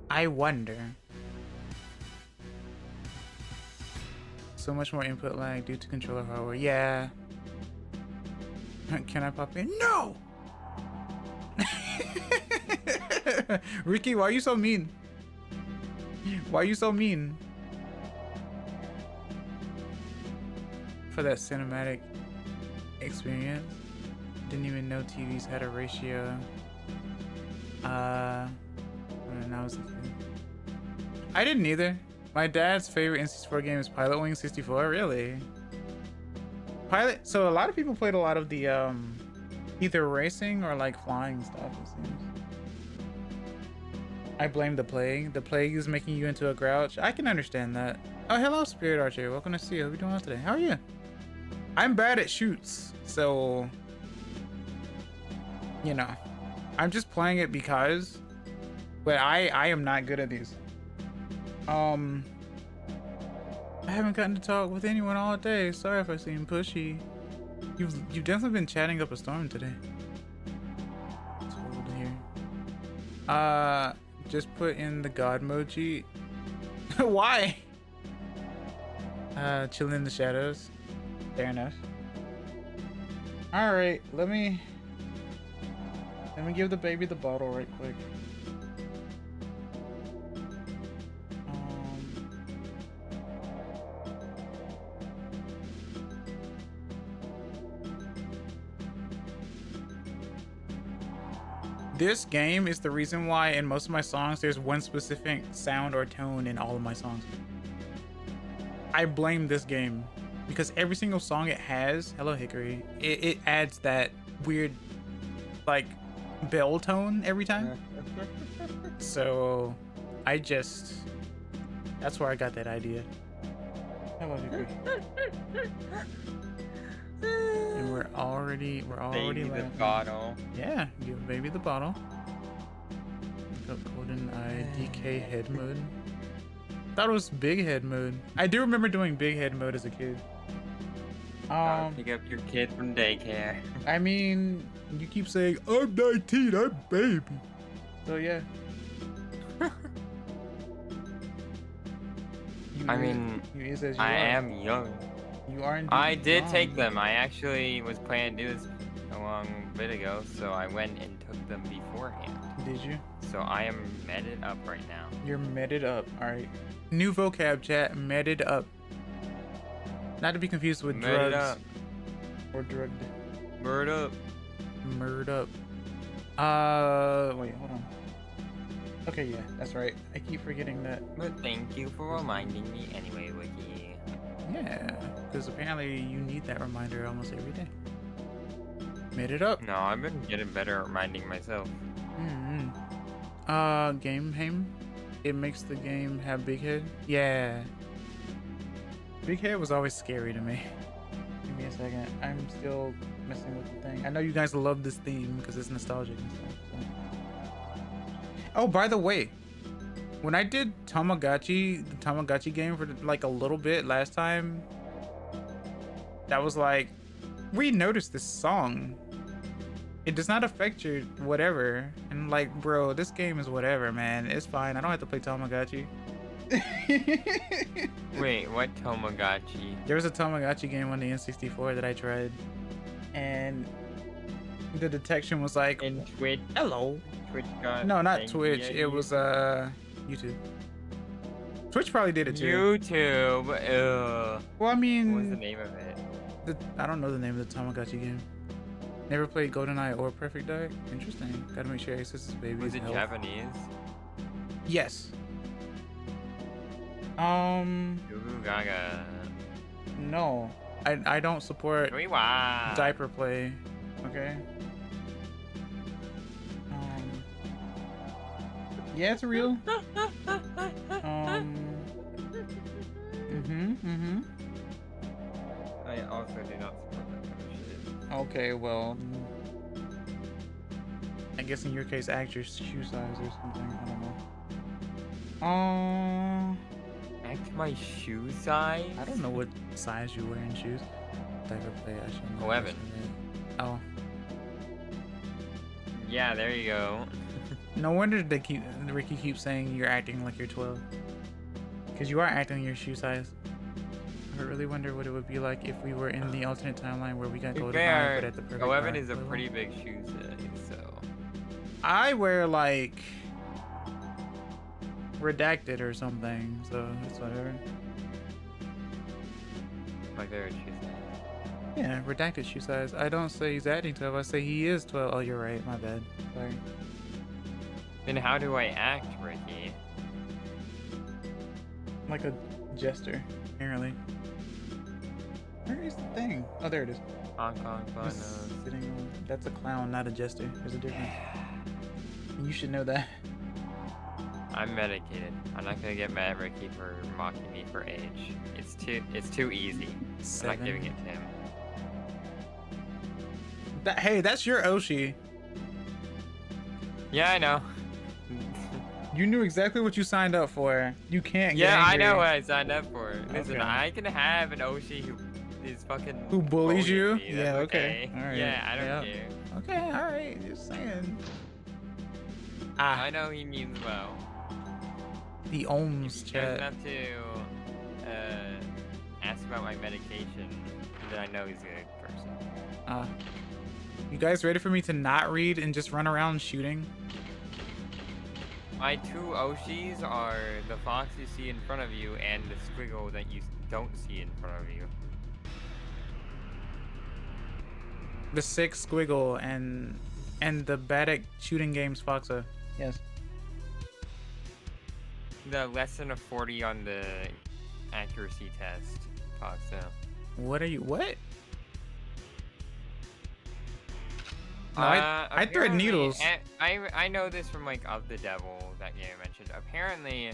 I wonder. So much more input lag due to controller hardware. Yeah. Can I pop in? No! Ricky, why are you so mean? Why are you so mean? For that cinematic experience. Didn't even know TVs had a ratio. When I was a kid. I didn't either. My dad's favorite N64 game is Pilot Wing 64. Really? So a lot of people played a lot of the either racing or like flying stuff, it seems. I blame the plague. The plague is making you into a grouch. I can understand that. Oh, hello, Spirit Archer. Welcome to see you. How are we doing well today? How are you? I'm bad at shoots, so you know, I'm just playing it because, but I am not good at these. I haven't gotten to talk with anyone all day. Sorry if I seem pushy. You've definitely been chatting up a storm today. It's cold here. Just put in the god emoji. Why? Chilling in the shadows. Fair enough. All right, let me give the baby the bottle right quick. This game is the reason why in most of my songs there's one specific sound or tone in all of my songs. I blame this game because every single song it has, hello Hickory, it adds that weird like bell tone every time. So that's where I got that idea. Hello Hickory. And we're already Baby the laughing. bottle. Yeah, give baby the bottle. Look up GoldenEye DK head mode. Thought it was big head mode. I do remember doing big head mode as a kid. Pick up your kid from daycare. I mean, you keep saying I'm 19, I'm baby. So yeah. I mean, I am young. You are indeed I did young. take them. I actually was planning to do this a long bit ago, so I went and took them beforehand. Did you? So I am meted up right now. You're meted up. All right. New vocab chat. Meted up. Not to be confused with Meted drugs up. or drugged. Bird up. Murd up. Wait, hold on. Okay, yeah, that's right. I keep forgetting that. But thank you for reminding me anyway, Wiki. Yeah, because apparently you need that reminder almost every day. Made it up. No, I've been getting better at reminding myself. Game Haim. It makes the game have big head. Yeah. Big head was always scary to me. Give me a second. I'm still messing with the thing. I know you guys love this theme because it's nostalgic and stuff. So. Oh, by the way, when I did the Tamagotchi game for like a little bit last time, that was like, we noticed this song. It does not affect your whatever. And like, bro, this game is whatever, man. It's fine. I don't have to play Tamagotchi. Wait, what Tamagotchi? There was a Tamagotchi game on the N64 that I tried, and the detection was like, In Twitch? hello. Twitch got No, not thank Twitch. you. It was YouTube. Twitch probably did it too. YouTube. Ugh. Well, I What was the mean, name of it? I don't know the name of the Tamagotchi game. Never played GoldenEye or Perfect Dark. Interesting. Gotta make sure Access's baby Was is it health. Japanese? Yes. Goo gaga. No. I don't support Wow. diaper play. Okay. Yeah, it's real. I also do not support that kind of shit. Okay, well, I guess in your case, act your shoe size or something. I don't know. Act my shoe size? I don't know what size you wear in shoes. Diaper play, I should know. 11. Oh, Yeah, there you go. no wonder Ricky keeps saying you're acting like you're 12. Because you are acting your shoe size. I really wonder what it would be like if we were in the alternate timeline where we got To be GoldenEye, fair, but at the perfect 11 dark is a level. pretty big shoe size, so. I wear like redacted or something, so it's whatever. My favorite shoe size. Yeah, redacted shoe size. I don't say he's acting 12. I say he is 12. Oh, you're right. My bad. Sorry. Then how do I act, Ricky? Like a jester, apparently. Where is the thing? Oh, there it is. Hong Kong It's fun. sitting on. That's a clown, not a jester. There's a difference. You should know that. I'm medicated. I'm not gonna get mad at Ricky for mocking me for age. It's too easy. I'm not giving it to him. Hey, that's your Oshi. Yeah, I know. You knew exactly what you signed up for. You can't get Yeah, I angry. know what I signed up for. Listen, Okay. I can have an Oshi who is fucking Who bullies bullying you? me. That's Yeah, okay. All right. Yeah, I don't Yeah. care. Okay, all right. Just saying. I know he means well. The If ohms he cares chat. enough to ask about my medication, then I know he's a good person. You guys ready for me to not read and just run around shooting? My two Oshis are the fox you see in front of you and the squiggle that you don't see in front of you. The 6 squiggle and the bad at shooting games Foxa. Yes. The less than a 40 on the accuracy test, fox. So. What are you? What? No, I thread apparently- needles. I know this from like Of the Devil, that game I mentioned. Apparently,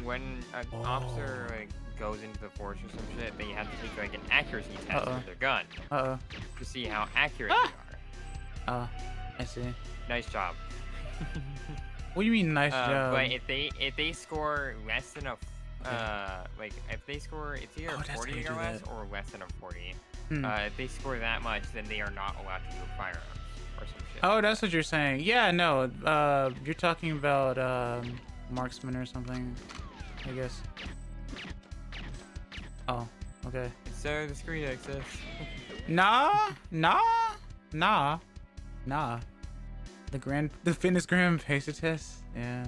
when an officer like goes into the forest or some shit, they have to take like an accuracy test with their gun to see how accurate they are. I see. Nice job. What do you mean, nice job? But if they score less than a like if they score, it's either Oh, that's 40 how you or do less that. or less than a 40. Hmm. If they score that much, then they are not allowed to use firearms or some shit. Oh, that's what you're saying. Yeah, no. You're talking about marksman or something, I guess. Oh, okay. So the screen access. Nah. The fitness gram pacer test. Yeah.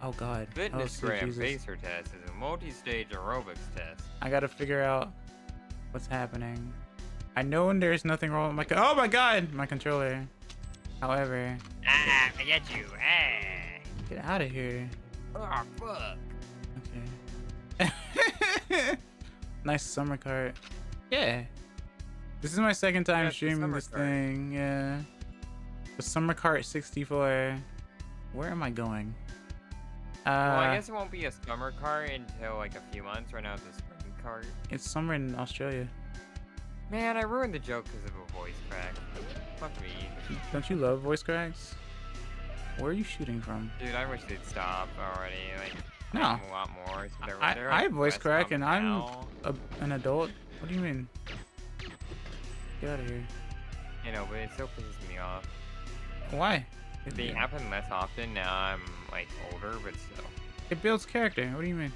Oh God. Fitness sweet gram Jesus. pacer test is a multi-stage aerobics test. I gotta figure out what's happening. I know when there's nothing wrong with my. Oh my God, my controller. However. I get you. Get out of here. Oh fuck. Okay. Nice summer cart. Yeah. This is my second time Yeah, it's the streaming summer this cart. thing. Yeah. The summer cart 64. Where am I going? Well, I guess it won't be a summer cart until like a few months. Right now it's a spring cart. It's summer in Australia. Man, I ruined the joke because of a voice crack. Fuck me. Don't you love voice cracks? Where are you shooting from? Dude, I wish they'd stop already. Like, No. have a lot more. So they're I like voice West crack and I'm now. an adult. What do you mean? Get out of here. You know, but it still pisses me off. Why? They happen less often now. I'm like older, but still. It builds character. What do you mean?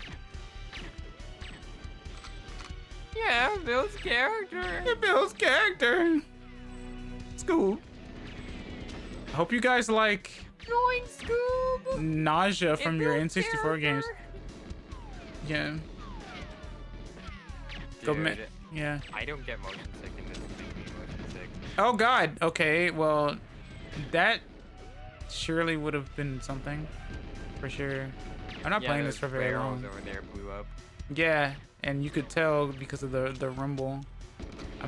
Yeah, builds character. It builds character. It's cool. I hope you guys like Join Scoob. nausea It from your builds N64 games. character. Yeah. Go Dude, yeah. I don't get motion sick in this. Makes me motion sick. Oh God. Okay. Well, that surely would have been something, for sure. I'm not playing this for very long. Over there blew up. Yeah, and you could tell because of the rumble. I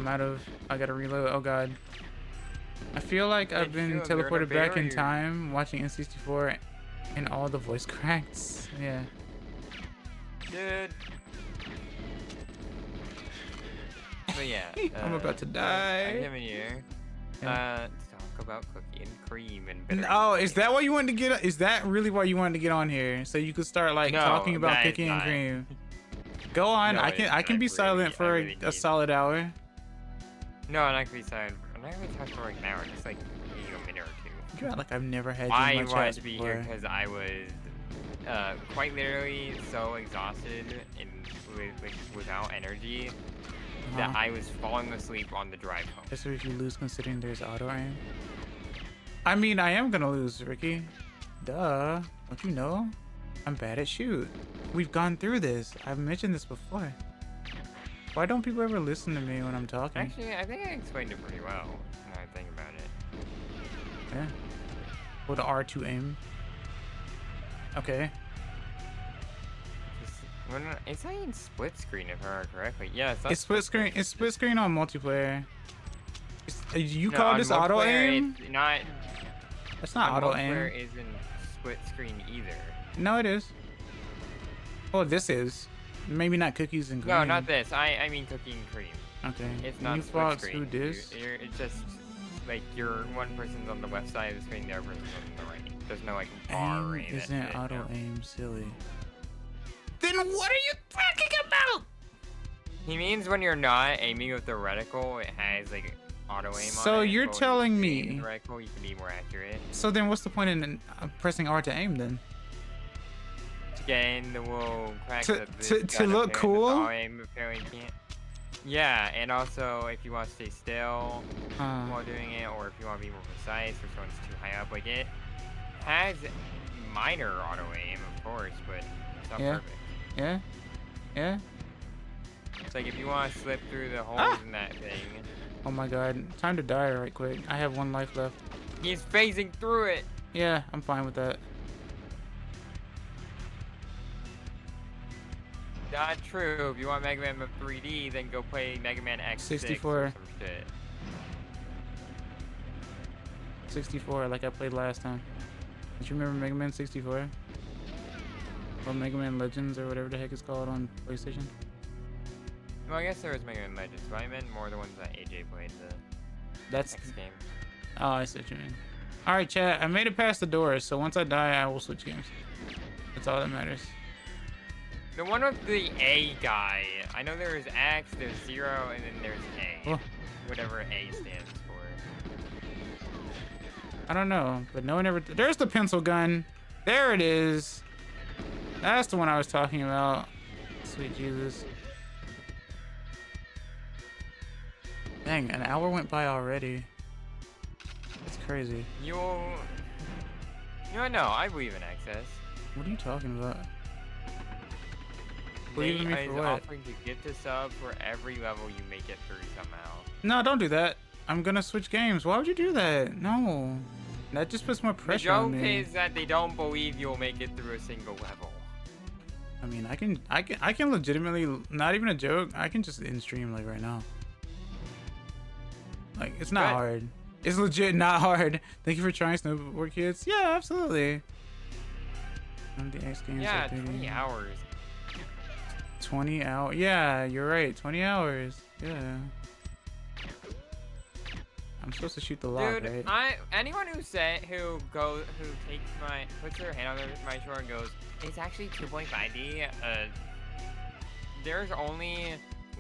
gotta reload. Oh God. I feel like I've been teleported back in time watching N64 and all the voice cracks. Yeah. Dude. But yeah. I'm about to die. I came in here. Yeah. To talk about cookie and cream and bitter. Oh, is that why you wanted to get? Is that really why you wanted to get on here? So you could start like talking about cookie and cream. Go on. No, I can be silent for a solid hour. No, I'm not gonna be silent. I'm not gonna be talking for like an hour. Just like maybe a minute or two. You act like I've never had you I in my wanted chat to be before. here because I was quite literally so exhausted and without energy that I was falling asleep on the drive home. Especially if you lose considering there's auto aim. I mean, I am gonna lose, Ricky. Duh. Don't you know? I'm bad at shoot. We've gone through this. I've mentioned this before. Why don't people ever listen to me when I'm talking? Actually, I think I explained it pretty well when I think about it. Yeah. With the R2 aim. Okay. It's not even split screen if I remember correctly. Yeah, it's split screen. It's split screen on multiplayer. You call this auto aim? It's not. That's not auto aim. Multiplayer isn't split screen either. No, it is. Oh, this is. Maybe not cookies and cream. No, not this. I mean cookie and cream. Okay. It's not you split fox screen. who dis? It's just like one person's on the left side of the screen, the other person's on the right. There's no like bar or anything. Isn't auto aim silly? Then what are you talking about? He means when you're not aiming with the reticle, it has like auto aim on it. So you're telling me the reticle, you can be more accurate. So then what's the point in pressing R to aim then? To gain the little crack to look cool? Auto aim apparently can't. Yeah, and also if you want to stay still while doing it, or if you want to be more precise, or someone's too high up, like it has minor auto aim, of course, but it's not perfect. Yeah. Yeah. It's like if you want to slip through the holes in that thing. Oh my God! Time to die right quick. I have 1 life left. He's phasing through it. Yeah, I'm fine with that. Not true. If you want Mega Man 3D, then go play Mega Man X6 64. or some shit. 64, like I played last time. Don't you remember Mega Man 64? Or Mega Man Legends, or whatever the heck it's called on PlayStation? Well, I guess there was Mega Man Legends, but I meant more the ones that AJ played, the X game. Oh, I see what you mean. Alright, chat, I made it past the doors, so once I die, I will switch games. That's all that matters. The one with the A guy. I know there's X, there's 0, and then there's A. Oh. Whatever A stands for. I don't know, but no one ever... There's the pencil gun. There it is. That's the one I was talking about. Sweet Jesus. Dang, an hour went by already. That's crazy. No, I believe in access. What are you talking about? Believe in me for what? Offering to gift a sub for every level you make it through somehow. No, don't do that. I'm gonna switch games. Why would you do that? No. That just puts more pressure on me. The joke is that they don't believe you'll make it through a single level. I mean, I can legitimately, not even a joke, I can just in stream like right now. Like, it's not hard. It's legit not hard. Thank you for trying Snowboard Kids. Yeah, absolutely. The X Games. Yeah, 20 hours. 20 hours. Yeah, you're right. 20 hours. Yeah. I'm supposed to shoot the lock, Dude, right? Anyone puts their hand on my shoulder and goes, it's actually 2.5D. There's only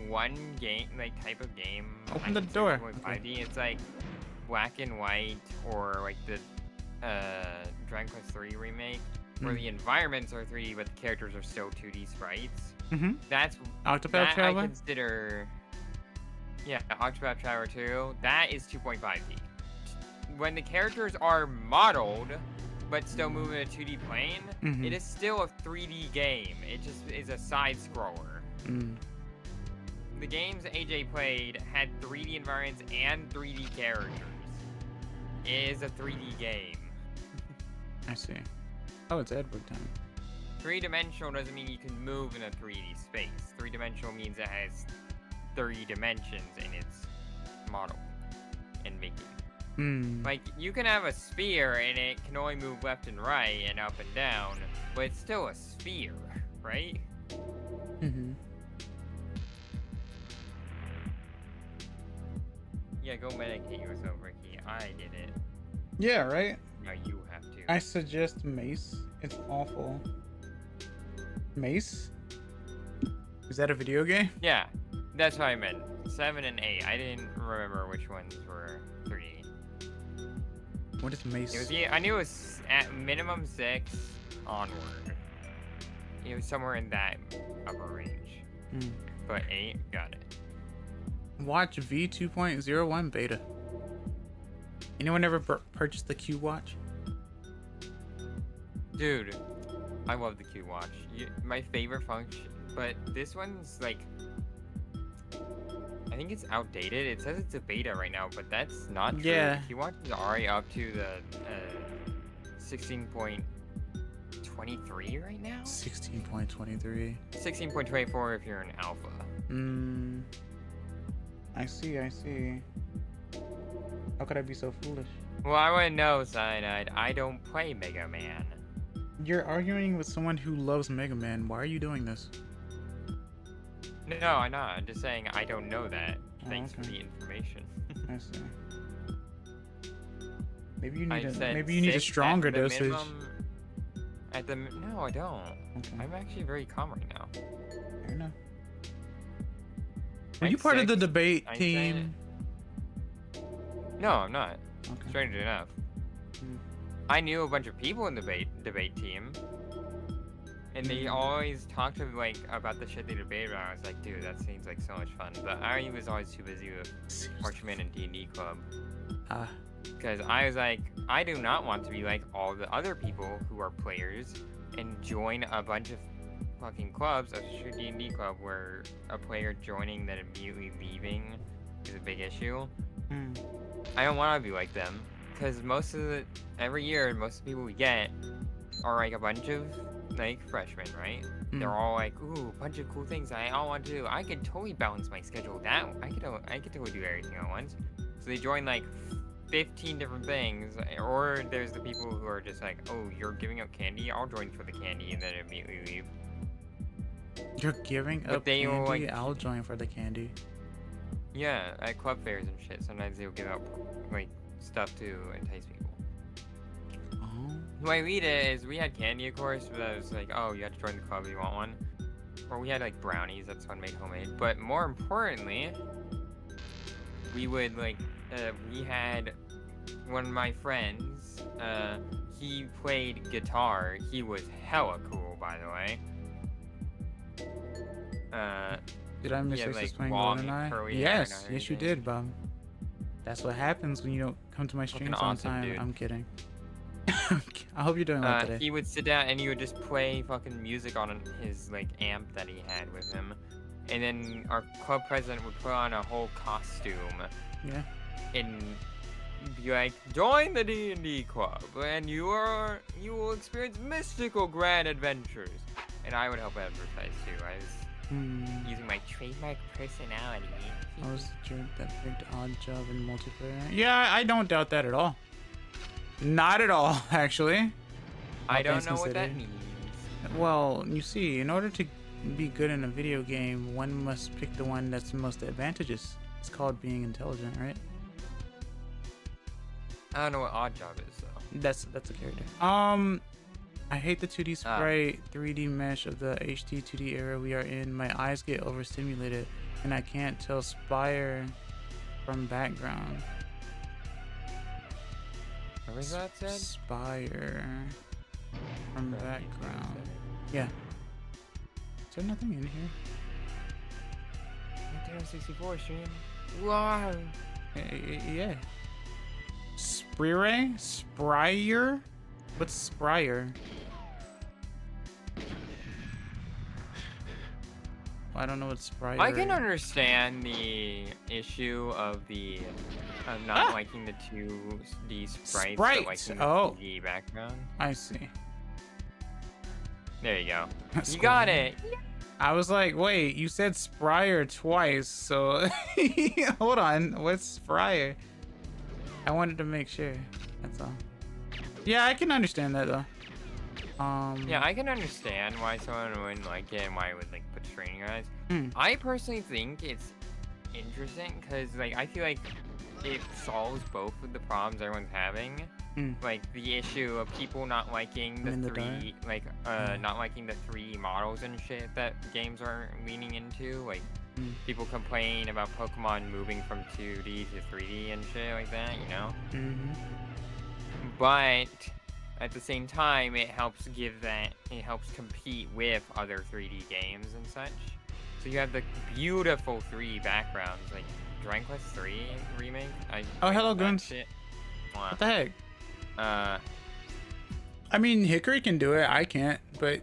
one game, like type of game. Open the door. 2.5D. It's like Black and White, or like the Dragon Quest 3 remake, where the environments are 3D but the characters are still 2D sprites. That's Octopath Traveler? I consider. Yeah, Octopath Traveler 2. That is 2.5D. When the characters are modeled but still move in a 2D plane, it is still a 3D game. It just is a side scroller. the games AJ played had 3D environments and 3D characters. It is a 3D game. I see. Oh, it's Edward time. Three-dimensional doesn't mean you can move in a 3D space. Three-dimensional means it has 3 dimensions in its model and making. Like, you can have a sphere and it can only move left and right and up and down, but it's still a sphere, right? Yeah, go medicate yourself, Ricky. I did it. Yeah, right? Now you have to. I suggest Mace. It's awful. Mace? Is that a video game? Yeah, that's what I meant. 7 and 8. I didn't remember which ones were 3D. What is Mace? It was, yeah, I knew it was at minimum 6 onward. It was somewhere in that upper range. But 8, got it. Watch V 2.01 beta. Anyone ever purchased the Q Watch? Dude, I love the Q Watch. My favorite function, but this one's like, I think it's outdated. It says it's a beta right now, but that's not true. Yeah. The Q Watch is already up to the 16.23 right now? 16.23. 16.24 if you're an alpha. I see. How could I be so foolish? Well, I wouldn't know, Cyanide. I don't play Mega Man. You're arguing with someone who loves Mega Man. Why are you doing this? No, I'm not. I'm just saying I don't know that. Thanks for the information. I see. Maybe you need a 6 stronger at the dosage. Minimum, no, I don't. Okay. I'm actually very calm right now. Fair enough. Were Like you part of the 6, debate I team? No, I'm not. Okay. Strange enough. I knew a bunch of people in the debate team, and they always talked to like about the shit they debated about. I was like, dude, that seems like so much fun. But I was always too busy with Marchman and D&D Club. Because I was like, I do not want to be like all the other people who are players and join a bunch of fucking clubs, a D&D club where a player joining then immediately leaving is a big issue. I don't want to be like them, because every year most of the people we get are like a bunch of like freshmen, right? They're all like, ooh, a bunch of cool things I all want to do. I could totally balance my schedule. I could totally do everything at once. So they join like 15 different things, or there's the people who are just like, oh, you're giving up candy, I'll join for the candy, and then immediately leave. You're giving up they candy? like, I'll join for the candy. Yeah, at club fairs and shit, sometimes they'll give out like stuff to entice people. The way we did it is we had candy, of course, but I was like, oh, you have to join the club if you want one. Or we had like brownies, that's one made homemade. But more importantly, we would like, we had one of my friends, he played guitar. He was hella cool, by the way. Did I miss like playing long GoldenEye? hair Yes, and yes you everything. did, Bob. That's what happens when you don't come to my streams on awesome, time. dude. I'm kidding. I hope you're doing well today. He would sit down and he would just play fucking music on his like amp that he had with him, and then our club president would put on a whole costume. Yeah. And be like, join the D&D club, and you will experience mystical grand adventures. And I would help advertise too. I was using my trademark personality. I was the jerk that picked odd job in multiplayer. Yeah, I don't doubt that at all. Not at all, actually. I don't know what that means. Well, you see, in order to be good in a video game, one must pick the one that's most advantageous. It's called being intelligent, right? I don't know what odd job is though. That's a character. I hate the 2D sprite, 3D mesh of the HD 2D era we are in. My eyes get overstimulated, and I can't tell Spire from background. What was that said? Spire from background. Yeah. Is there nothing in here? Nintendo 64 stream. Wow. Yeah. Sprire? Sprire? What's Sprire? I don't know what Sprite. I can understand the issue of the not liking the 2D sprites, but liking the 3D background. I see. There you go. That's You cool. got it. I was like, wait, you said Spryer twice, so hold on, what's Spryer? I wanted to make sure. That's all. Yeah, I can understand that though. Yeah, I can understand why someone wouldn't like it and why it would like put strain in your eyes. I personally think it's interesting because like I feel like it solves both of the problems everyone's having. Like the issue of people not liking the not liking the 3D models and shit that games are leaning into. Like people complain about Pokemon moving from 2D to 3D and shit like that, you know? But at the same time, it helps compete with other 3D games and such. So you have the beautiful 3D backgrounds, like Dragon Quest 3 remake. Oh, hello, Guns. What the heck? I mean, Hickory can do it. I can't, but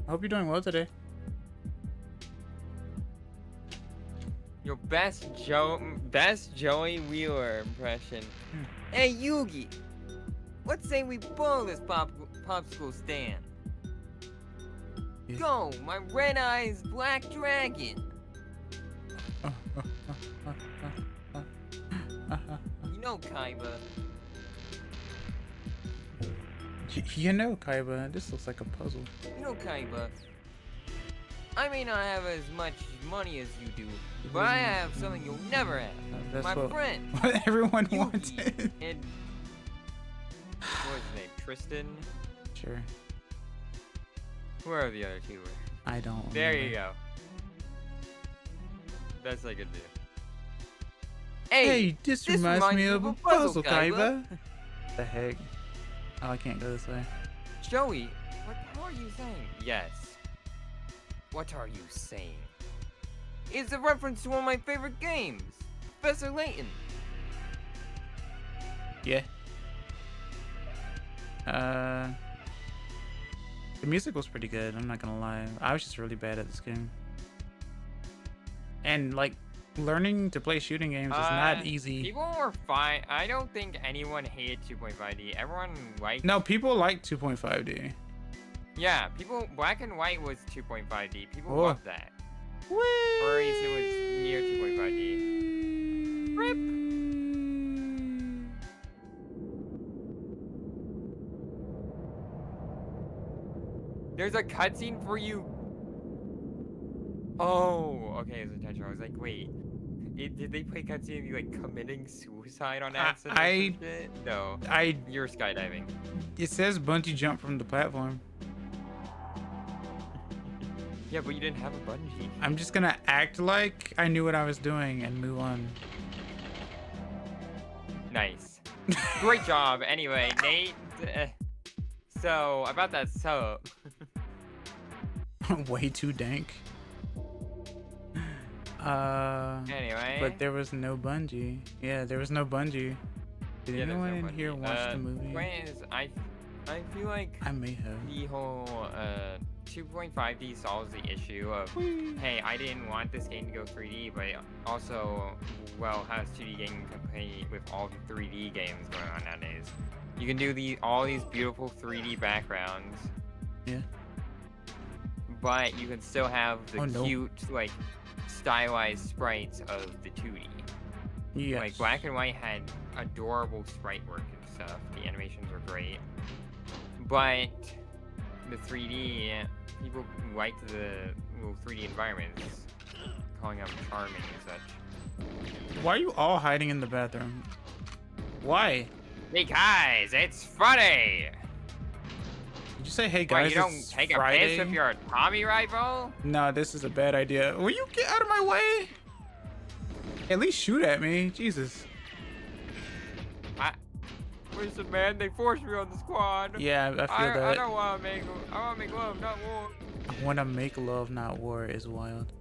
I hope you're doing well today. Your best Joey Wheeler impression. Hey, Yugi. Let's say we blow this popsicle stand. Yeah. Go, my red-eyes black dragon. You know, Kaiba. You know, Kaiba, this looks like a puzzle. You know, Kaiba. I may not have as much money as you do, but I have something you'll never have. That's my friend. What everyone Yugi wanted. And what was his name? Tristan? Sure. Who are the other two? I don't. There remember. you go. That's like a do. Hey, this reminds me of a puzzle, Kaiba. The heck? Oh, I can't go this way. Joey, what the hell are you saying? Yes. What are you saying? It's a reference to one of my favorite games, Professor Layton. Yeah. The music was pretty good, I'm not gonna lie. I was just really bad at this game. And like, learning to play shooting games is not easy. People were fine. I don't think anyone hated 2.5D. Everyone liked... No, people like 2.5D. Yeah, Black and White was 2.5D. People loved that. Whee! Or at least it was near 2.5D. Rip! There's a cutscene for you. Oh, okay, it's intentional. I was like, wait. Did they play cutscene of you like committing suicide on accident? Or some shit? No. You're skydiving. It says bungee jump from the platform. Yeah, but you didn't have a bungee. I'm just gonna act like I knew what I was doing and move on. Nice. Great job. Anyway, Nate. So about that sub. Way too dank. Anyway. But there was no bungee. Yeah, there was no bungee. Did anyone in here watch the movie? Point is, I feel like I may have. the whole 2.5D solves the issue of, hey, I didn't want this game to go 3D, but also, well, has 2D game compete with all the 3D games going on nowadays. You can do all these beautiful 3D backgrounds. Yeah. But you can still have the cute, like, stylized sprites of the 2D. Yes. Like, Black and White had adorable sprite work and stuff. The animations were great. But the 3D, people liked the little 3D environments, calling them charming and such. Why are you all hiding in the bathroom? Why? Because it's funny! Did you say, hey guys, Why, you don't it's take Friday? a piss with your Tommy rifle? No, this is a bad idea. Will you get out of my way? At least shoot at me. Jesus. Where's the man? They forced me on the squad. Yeah, I feel that. I don't want to make... I want to make love, not war. I want to make love, not war is wild.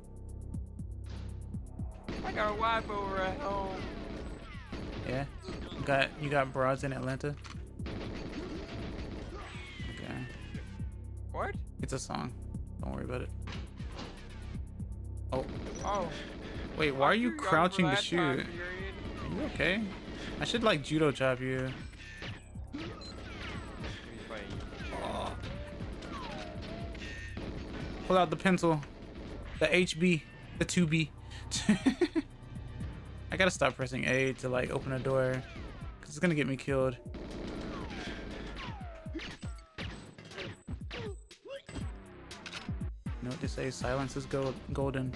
I got a wife over at home. Yeah? You got broads in Atlanta? Okay. What? It's a song. Don't worry about it. Oh. Oh. Wait, why are you Young for crouching to that shoot? time Are period. you okay? I should like judo chop you. Pretty funny. Oh. Pull out the pencil. The HB. The 2B. I gotta stop pressing A to like open a door. Cause it's gonna get me killed. You know what they say? Silence is golden.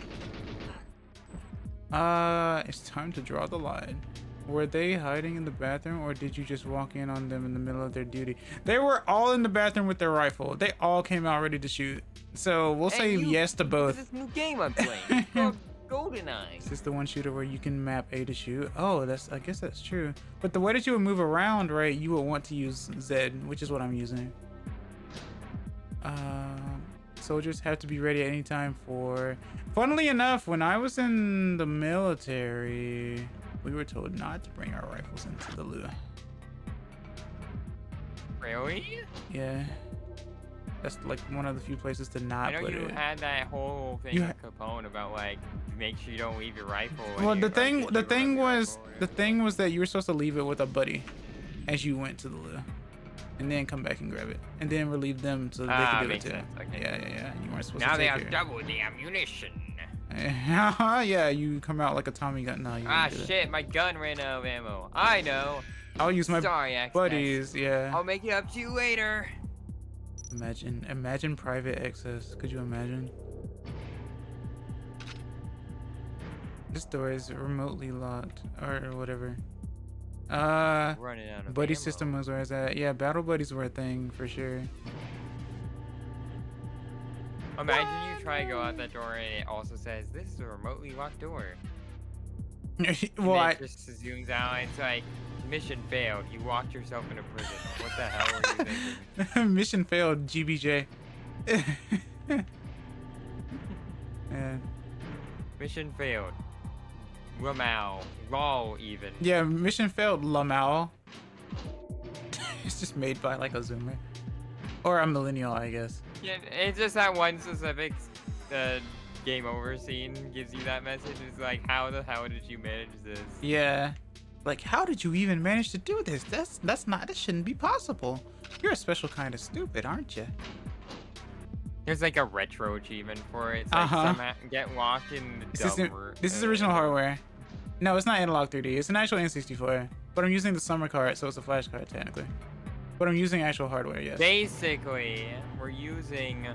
It's time to draw the line. Were they hiding in the bathroom, or did you just walk in on them in the middle of their duty? They were all in the bathroom with their rifle. They all came out ready to shoot. So we'll say yes to both. This new game I'm playing. It's called GoldenEye. Is this the one shooter where you can map A to shoot? Oh, I guess that's true. But the way that you would move around, right, you would want to use Z, which is what I'm using. Soldiers have to be ready at any time for... Funnily enough, when I was in the military, we were told not to bring our rifles into the loo. Really? Yeah. That's like one of the few places to not put it. I know you had that whole thing with Capone about like make sure you don't leave your rifle. Well, the thing was that you were supposed to leave it with a buddy as you went to the loo, and then come back and grab it, and then relieve them so that they could do it too. Sense. Okay. Yeah. You weren't supposed now to take they it. have double the ammunition. Yeah, you come out like a Tommy gun. No, you Shit, my gun ran out of ammo. I know. I'll use my Sorry, buddies. Yeah. I'll make it up to you later. Imagine private access. Could you imagine? This door is remotely locked or whatever. Running out of buddy ammo. system was where it's at. Yeah, battle buddies were a thing for sure. Imagine you try to go out that door and it also says this is a remotely locked door. Well, it just zooms out and it's like mission failed. You locked yourself in a prison. What the hell were you thinking? Mission failed, GBJ. Yeah. Mission failed. Lamau. Lol even. Yeah, mission failed, Lamau. It's just made by like a zoomer. Or a millennial, I guess. Yeah, it's just that one specific game over scene gives you that message. It's like, how the hell did you manage this? Yeah. Like, how did you even manage to do this? That shouldn't be possible. You're a special kind of stupid, aren't you? There's like a retro achievement for it. It's like somehow get locked in the This is original hardware. No, it's not analog 3D. It's an actual N64. But I'm using the summer card, so it's a flash card technically. But I'm using actual hardware, yes. Basically, we're using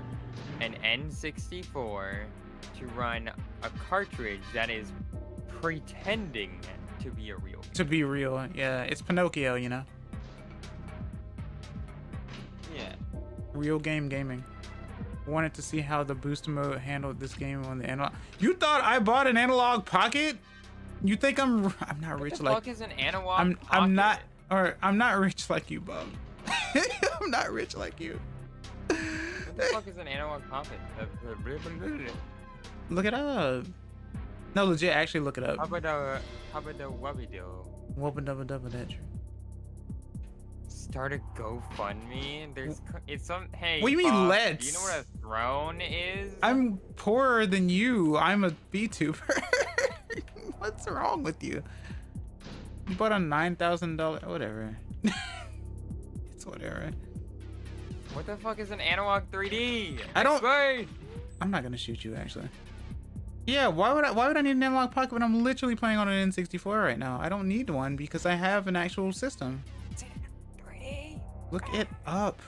an N64 to run a cartridge that is pretending to be a real game. To be real, yeah. It's Pinocchio, you know? Yeah. Real game gaming. Wanted to see how the boost mode handled this game on the analog. You thought I bought an analog pocket? You think I'm not rich like... What the fuck is an analog pocket? I'm not rich like you, Bob. I'm not rich like you. What the fuck is an analog pocket? Look it up. No, legit, actually look it up. How about the Wubbido? Wubba that true. Start a GoFundMe. It's some. Hey, what do you mean, Bob, let's? Do you know what a throne is? I'm poorer than you. I'm a VTuber. What's wrong with you? You bought a $9,000. Whatever. It's whatever. What the fuck is an analog 3D? I don't. Explain. I'm not gonna shoot you actually. Yeah, why would I need an analog pocket when I'm literally playing on an N64 right now? I don't need one because I have an actual system. Look it up.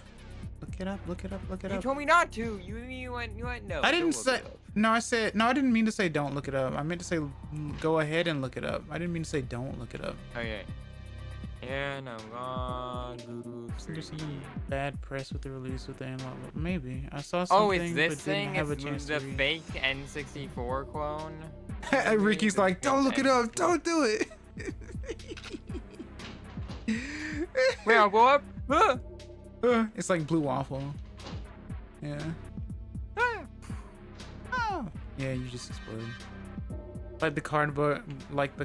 Look it up. You told me not to. You went no. I didn't say. No, I said no. I didn't mean to say don't look it up. I meant to say go ahead and look it up. I didn't mean to say don't look it up. Okay. Analog. There's some bad press with the release with the analog. Maybe I saw something. Oh, it's this but thing? didn't have a It's chance the to read. fake N64 clone? Ricky's like, don't look it up. Don't do it. Wait, I'll go up. It's like blue waffle. Yeah. Oh. Yeah, you just exploded. Like the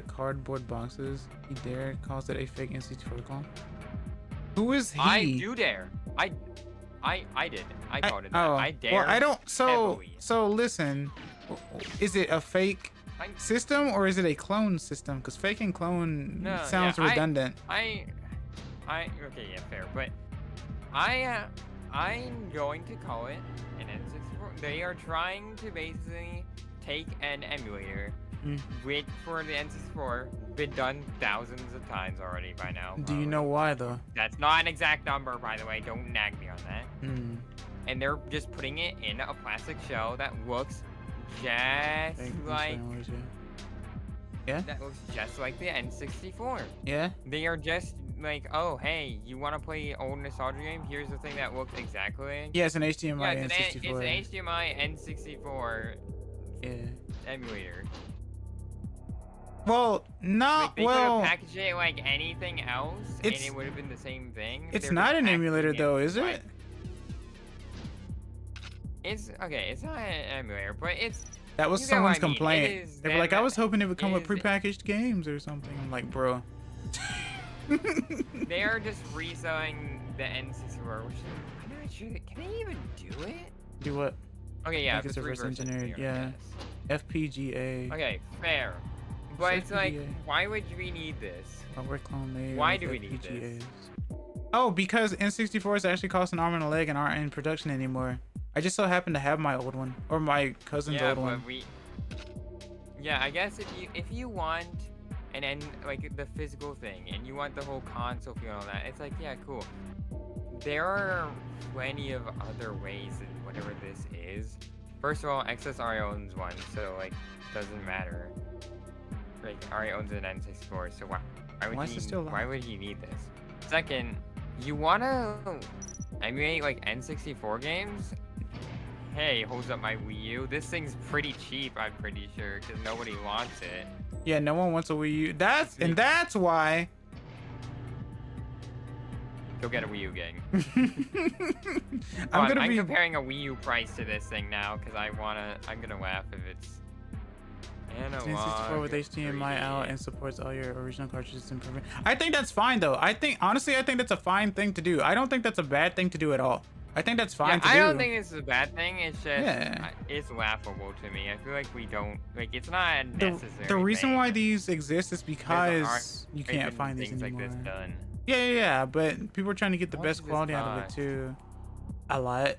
cardboard boxes. He dare calls it a fake N64 clone. Who is he? I do dare. I did. I called it that. Oh, I dare. well, I don't. heavily. So listen. Is it a fake I- system or is it a clone system? Because fake and clone No, sounds yeah, redundant. okay, yeah, fair, but I'm going to call it an N64. They are trying to basically take an emulator, which for the N64 been done thousands of times already by now. Do you know why though? That's not an exact number, by the way. Don't nag me on that. And they're just putting it in a plastic shell that looks just like that looks just like the N64. Yeah. They are just like, oh, hey, you want to play old nostalgia game? Here's the thing that looks exactly like. Yeah, it's an HDMI Yeah, N64. it's an HDMI N64 emulator. Well, not Like, they could well. have packaged it like anything else, and it would have been the same thing. It's They're not just an emulator packaging though, it is like- it? It's okay. It's not an emulator, but it's. That was You get what someone's I mean. It complaint. is They were like, I them- was hoping it would come with is- prepackaged games or something. I'm like, bro. They are just reselling the N64, which I'm not sure that can they even do it. Do what? Okay, yeah, Like it's if reverse reverse engineered, engineered, yeah. FPGA. Okay, fair. But it's like, FPGA. why would we need this? Hardware clone made. Why with do we need this? FPGAs. Oh, because N64s actually cost an arm and a leg and aren't in production anymore. I just so happen to have my old one or my cousin's Yeah, old but one. Yeah, I guess if you want like the physical thing and you want the whole console feel and all that, it's like, yeah, cool. There are plenty of other ways than whatever this is. First of all, XS already owns one, so like doesn't matter. Like already owns an N64, so why Why is it still why live? would he need this? Second, you wanna emulate like N64 games? Hey, holds up my Wii U. This thing's pretty cheap, I'm pretty sure, because nobody wants it. Yeah, no one wants a Wii U. That's why. Go get a Wii U, gang. I'm I'm comparing a Wii U price to this thing now, because I'm gonna laugh if it's N64 analog. with HDMI 3D. out and supports all your original cartridges improvement. I think that's fine though. Honestly, I think that's a fine thing to do. I don't think that's a bad thing to do at all. I think that's fine Yeah, to do. I don't think this is a bad thing. It's just, Yeah. it's laughable to me. I feel like we don't, like, it's not a necessary The reason thing. why these exist is because you can't Even find these things anymore. like this done. Yeah, but people are trying to get the How best much does this quality out of it cost? too. A lot.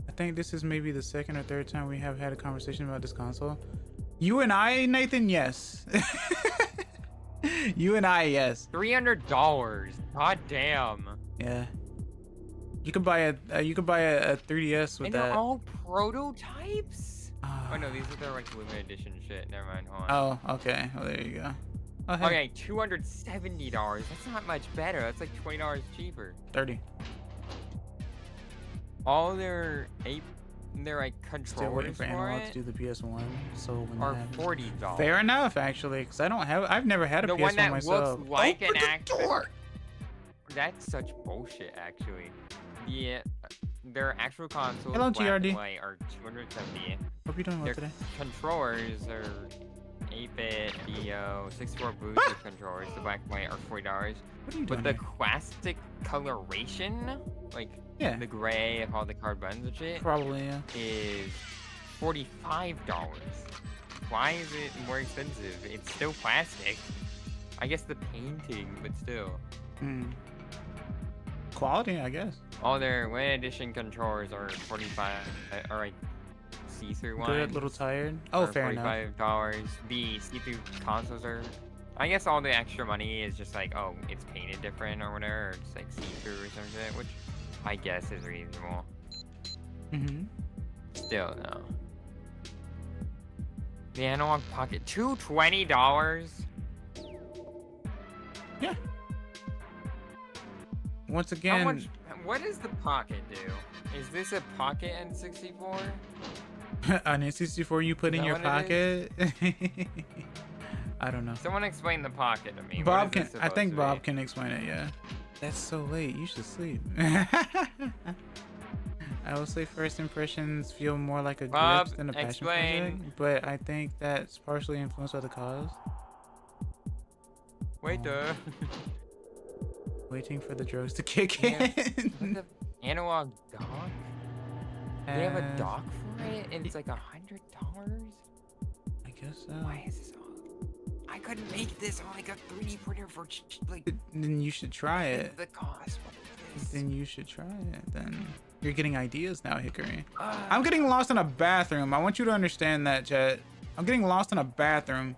I think this is maybe the second or third time we have had a conversation about this console. You and I, Nathan, yes. You and I, yes. $300. God damn. Yeah. You could buy a 3DS with And that. they're all prototypes? Ah. Oh no, these are their like limited edition shit. Never mind. Hold on. Oh, okay. Well, there you go. Oh, hey. Okay, $270. That's not much better. That's like $20 cheaper. 30. All their like Still waiting controllers for for analog to it do the PS1. So when are that happens. $40. Fair enough, actually, because I've never had a The PS1 one that myself. looks like Open an the actual. door! That's such bullshit, actually. Yeah, their actual consoles, Hello, black GRD. and white, are $270. Hope you're doing well Their today. controllers are 8-bit, DO, 64 Bluetooth controllers. The black and white are $40. What are you doing But the here? classic coloration, like Yeah. the gray of all the card buttons and shit, Probably, yeah. is $45. Why is it more expensive? It's still plastic. I guess the painting, but still. Hmm. Quality, I guess. All their limited edition controllers are 45, or like see-through ones. Good, little tired. Oh, are fair enough. $45. The see-through consoles are. I guess all the extra money is just like, oh, it's painted different or whatever, or just like see-through or something, which I guess is reasonable. Mm-hmm. Still, no. The Analog Pocket, $220. Yeah. Once How again, much? What does the Pocket do? Is this a Pocket N64? an N64 you put Is in that your what it pocket. I don't know. Someone explain the Pocket to me. Bob What can. is this I think supposed to Bob be? can explain it. Yeah. That's so late. You should sleep. I will say first impressions feel more like a Bob, gift than a passion explain. project, but I think that's partially influenced by the cause. Wait, Waiting for the drugs to kick Yeah. in. the analog dock? They have a And dock for it, and it's like $100. I guess so. Why is this all? I couldn't make this on like a 3D printer for like. Then you should try it. The cost. What is this? Then you should try it. Then you're getting ideas now, Hickory. I'm getting lost in a bathroom. I want you to understand that, Chet. I'm getting lost in a bathroom.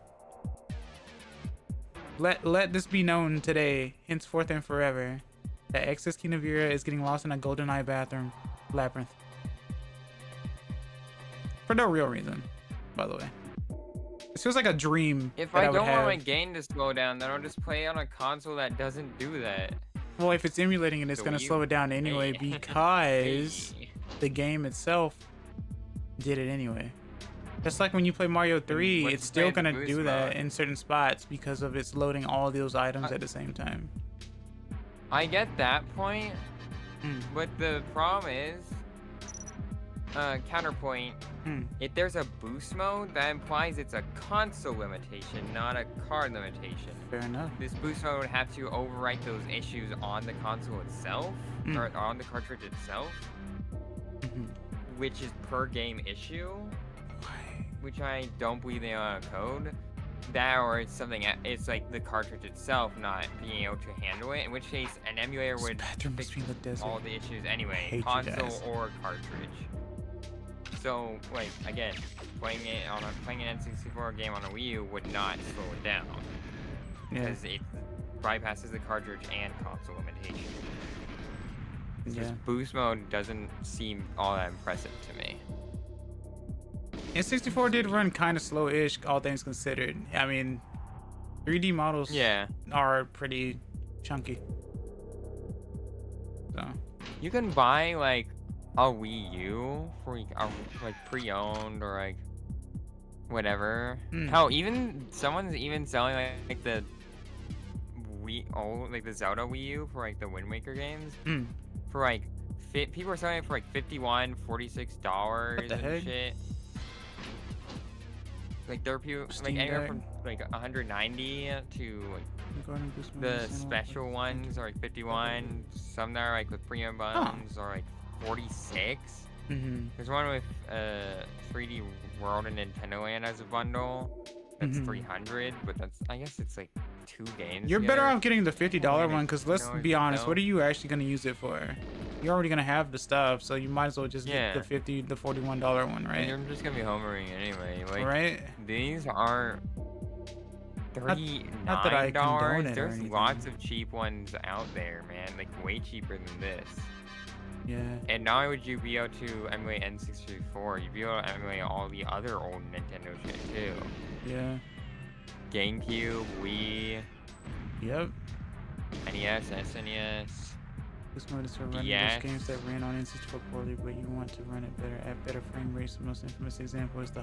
Let this be known today, henceforth and forever, that Excess Kina Vira is getting lost in a GoldenEye bathroom labyrinth. For no real reason, by the way. This feels like a dream. If that I would don't want have. my game to slow down, then I'll just play on a console that doesn't do that. Well, if it's emulating it, it's So gonna you- slow it down anyway Hey. because Hey. the game itself did it anyway. Just like when you play Mario 3, once it's you still play the gonna boost do that mode. in certain spots because of its loading all those items at the same time. I get that point, Hmm. but the problem is, counterpoint, Hmm. if there's a boost mode, that implies it's a console limitation, not a card limitation. Fair enough. This boost mode would have to overwrite those issues on the console itself, Mm. or on the cartridge itself, Mhm. which is per game issue, Why? which I don't believe they are on code. That or it's something, it's like the cartridge itself not being able to handle it, in which case an emulator This would bathroom fix must be in the desert. all the issues anyway, hate you console guys. or cartridge. So, like, again, playing an N64 game on a Wii U would not slow it down, Yeah. because it bypasses the cartridge and console limitation. Yeah. Boost mode doesn't seem all that impressive to me. N64 did run kind of slow-ish, all things considered. I mean, 3D models Yeah, are pretty chunky. So, you can buy like a Wii U for like pre-owned or like whatever. Hmm. Hell, even someone's even selling like the like the Zelda Wii U for like the Wind Waker games hmm. for like people are selling it for like $51, $46 What the and heck? shit. Like there are people Steam like anywhere Deck. from like 190 to like Regarding Boost mode, the Sentinel, special ones are like 51. Some that are like with premium buttons are like 46. Mhm. There's one with 3D World and Nintendo Land as a bundle. That's Mhm. 300, but that's I guess it's like 2 games. You're better together. off getting the $50 Yeah, one because let's no, be honest, no. what are you actually gonna use it for? You're already gonna have the stuff, so you might as well just Yeah. get the $41 one, And right? you're just gonna be homering anyway. Like Right? these are not that I condone $39. it or There's anything. lots of cheap ones out there, man. Like way cheaper than this. Yeah. And not only would you be able to emulate N64, you'd be able to emulate all the other old Nintendo shit too. Yeah. GameCube, Wii, Yep. NES, SNES. This mode is for running DS. those games that ran on N64 poorly, but you want to run it better at better frame rates. The most infamous example is the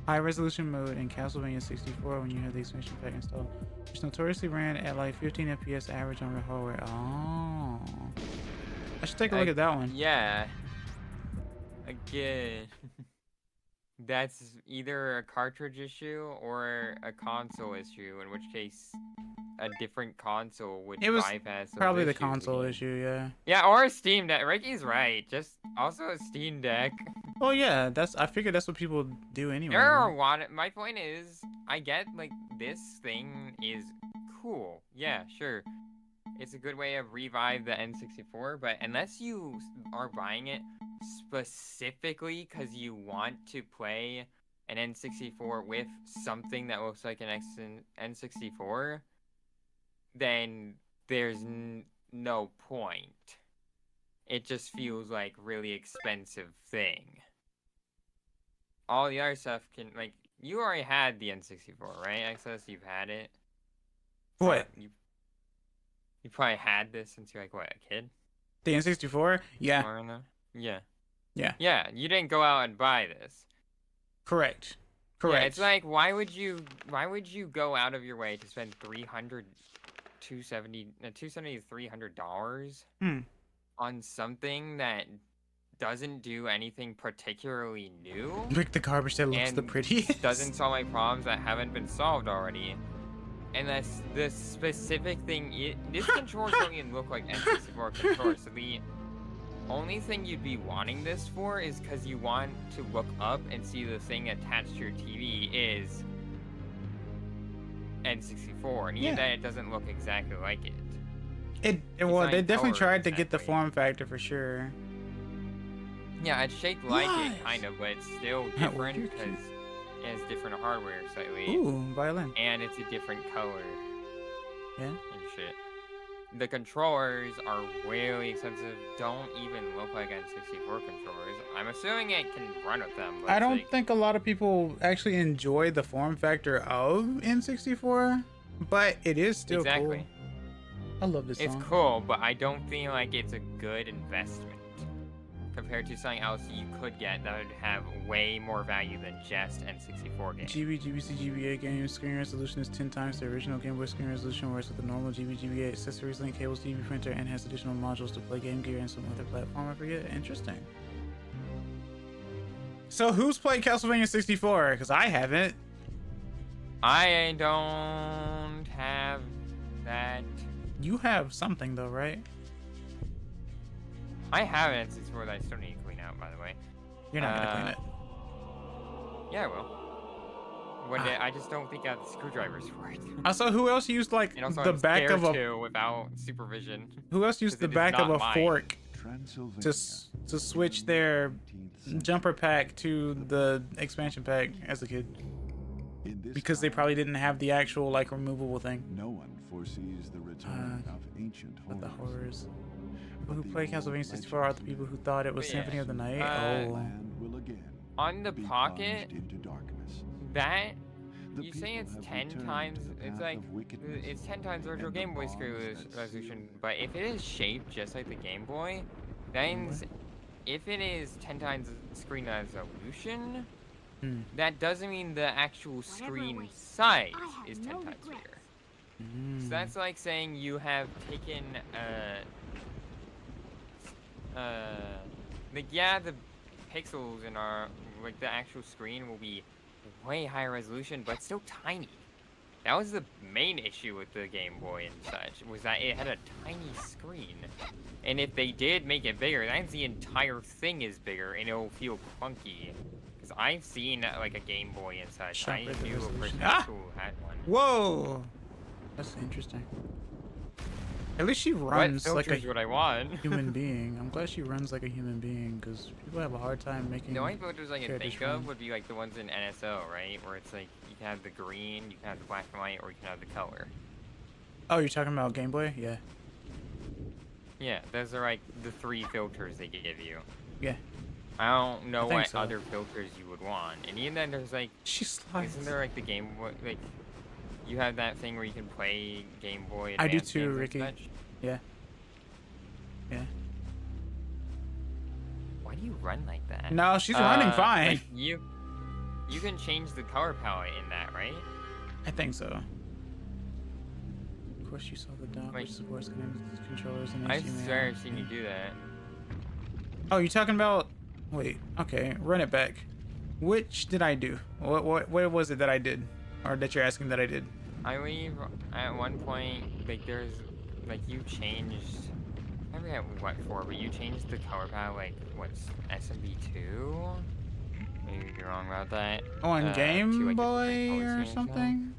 high resolution mode in Castlevania 64 when you have the expansion pack installed, which notoriously ran at like 15 FPS average on real hardware. Oh, I should take a look at that one. Yeah. Again, that's either a cartridge issue or a console issue, in which case a different console would It was bypass those Probably the issues console again. issue, yeah. Yeah, or a Steam Deck. Ricky's right. Just also a Steam Deck. Oh yeah, I figured that's what people do anyway. There are a lot of, my point is, I get like this thing is cool. Yeah, sure. It's a good way of revive the N64, but unless you are buying it specifically because you want to play an N64 with something that looks like an N64, then there's no point. It just feels like really expensive thing. All the other stuff can, like, you already had the N64, right, Access? You've had it. What? You probably had this since you're like what, a kid? The N64? Yeah. Or no? Yeah. Yeah. Yeah, you didn't go out and buy this. Correct. Yeah, Correct. it's like why would you go out of your way to spend $270 to $300 Hmm. on something that doesn't do anything particularly new Pick the garbage that looks the and prettiest. doesn't solve my problems that haven't been solved already. And that's the specific thing. This controller doesn't even look like N64 controller. So only thing you'd be wanting this for is because you want to look up and see the thing attached to your TV is N64, and even then it doesn't look exactly like it. Well, they definitely tried to exactly. get the form factor for sure. Yeah, it's shaped like it, kind of, but it's still different because it has different hardware slightly. Ooh, violin. And it's a different color. Yeah. And shit. The controllers are really expensive. Don't even look like N64 controllers. I'm assuming it can run with them. But I don't think a lot of people actually enjoy the form factor of N64, but it is still cool. I love this song. It's cool, but I don't feel like it's a good investment compared to something else you could get that would have way more value than just N64 games. GBC, GBA game screen resolution is 10 times the original Game Boy screen resolution, whereas with the normal GBA accessories, link cables, TV printer, and has additional modules to play Game Gear and some other platform. I forget. Interesting. So who's played Castlevania 64? Because I haven't. I don't have that. You have something though, right? I have it since that I still need to clean out, by the way. You're not gonna clean it. Yeah, I will. One day, I just don't think I have the screwdrivers for it. Also, who else used like and also the I'm back of a to without supervision? Who else used the back of a fork to switch their jumper pack to the expansion pack as a kid? Because they probably didn't have the actual like removable thing. No one foresees the return of ancient but the horrors. horrors. People who played Castlevania 64 are the people who thought it was Symphony of the Night. Land will again On the be Pocket, plunged into darkness. that The you say people it's have 10 returned times. to the It's path like of wickedness it's 10 times the original and the Game Boy screen bonds that resolution. seal But if it is shaped just like the Game Boy, that means if it is 10 times the screen resolution, that doesn't mean the actual screen size is 10 times bigger. So that's like saying you have taken like yeah, the pixels in our like the actual screen will be way higher resolution, but still tiny. That was the main issue with the Game Boy and such, was that it had a tiny screen. And if they did make it bigger, that means the entire thing is bigger and it'll feel clunky. Because I've seen like a Game Boy and such. I knew a person who had one. Whoa! That's interesting. At least she runs like a what I want. human being. I'm glad she runs like a human being, because people have a hard time making. The only filters I can think run. of would be like the ones in NSO, right? Where it's like you can have the green, you can have the black and white, or you can have the color. Oh, you're talking about Game Boy? Yeah. Yeah, those are like the 3 filters they give you. Yeah. I don't know what so. other filters you would want. And even then, there's like, She slides. isn't there like the Game Boy, like, you have that thing where you can play Game Boy I do Advance too, games and Ricky. such? Yeah. Yeah. Why do you run like that? No, she's running fine. Like you can change the color palette in that, right? I think so. Of course, you saw the dock, Like, which supports controllers and I HDMI. swear I've seen you do that. Oh, you talking about? Wait. Okay, run it back. Which did I do? What was it that I did, or that you're asking that I did? I believe at one point, like there's, like you changed, I forget what for, but you changed the color palette, like what's SMB2? Maybe you're wrong about that. On to, Game like, a Boy different color or scheme something?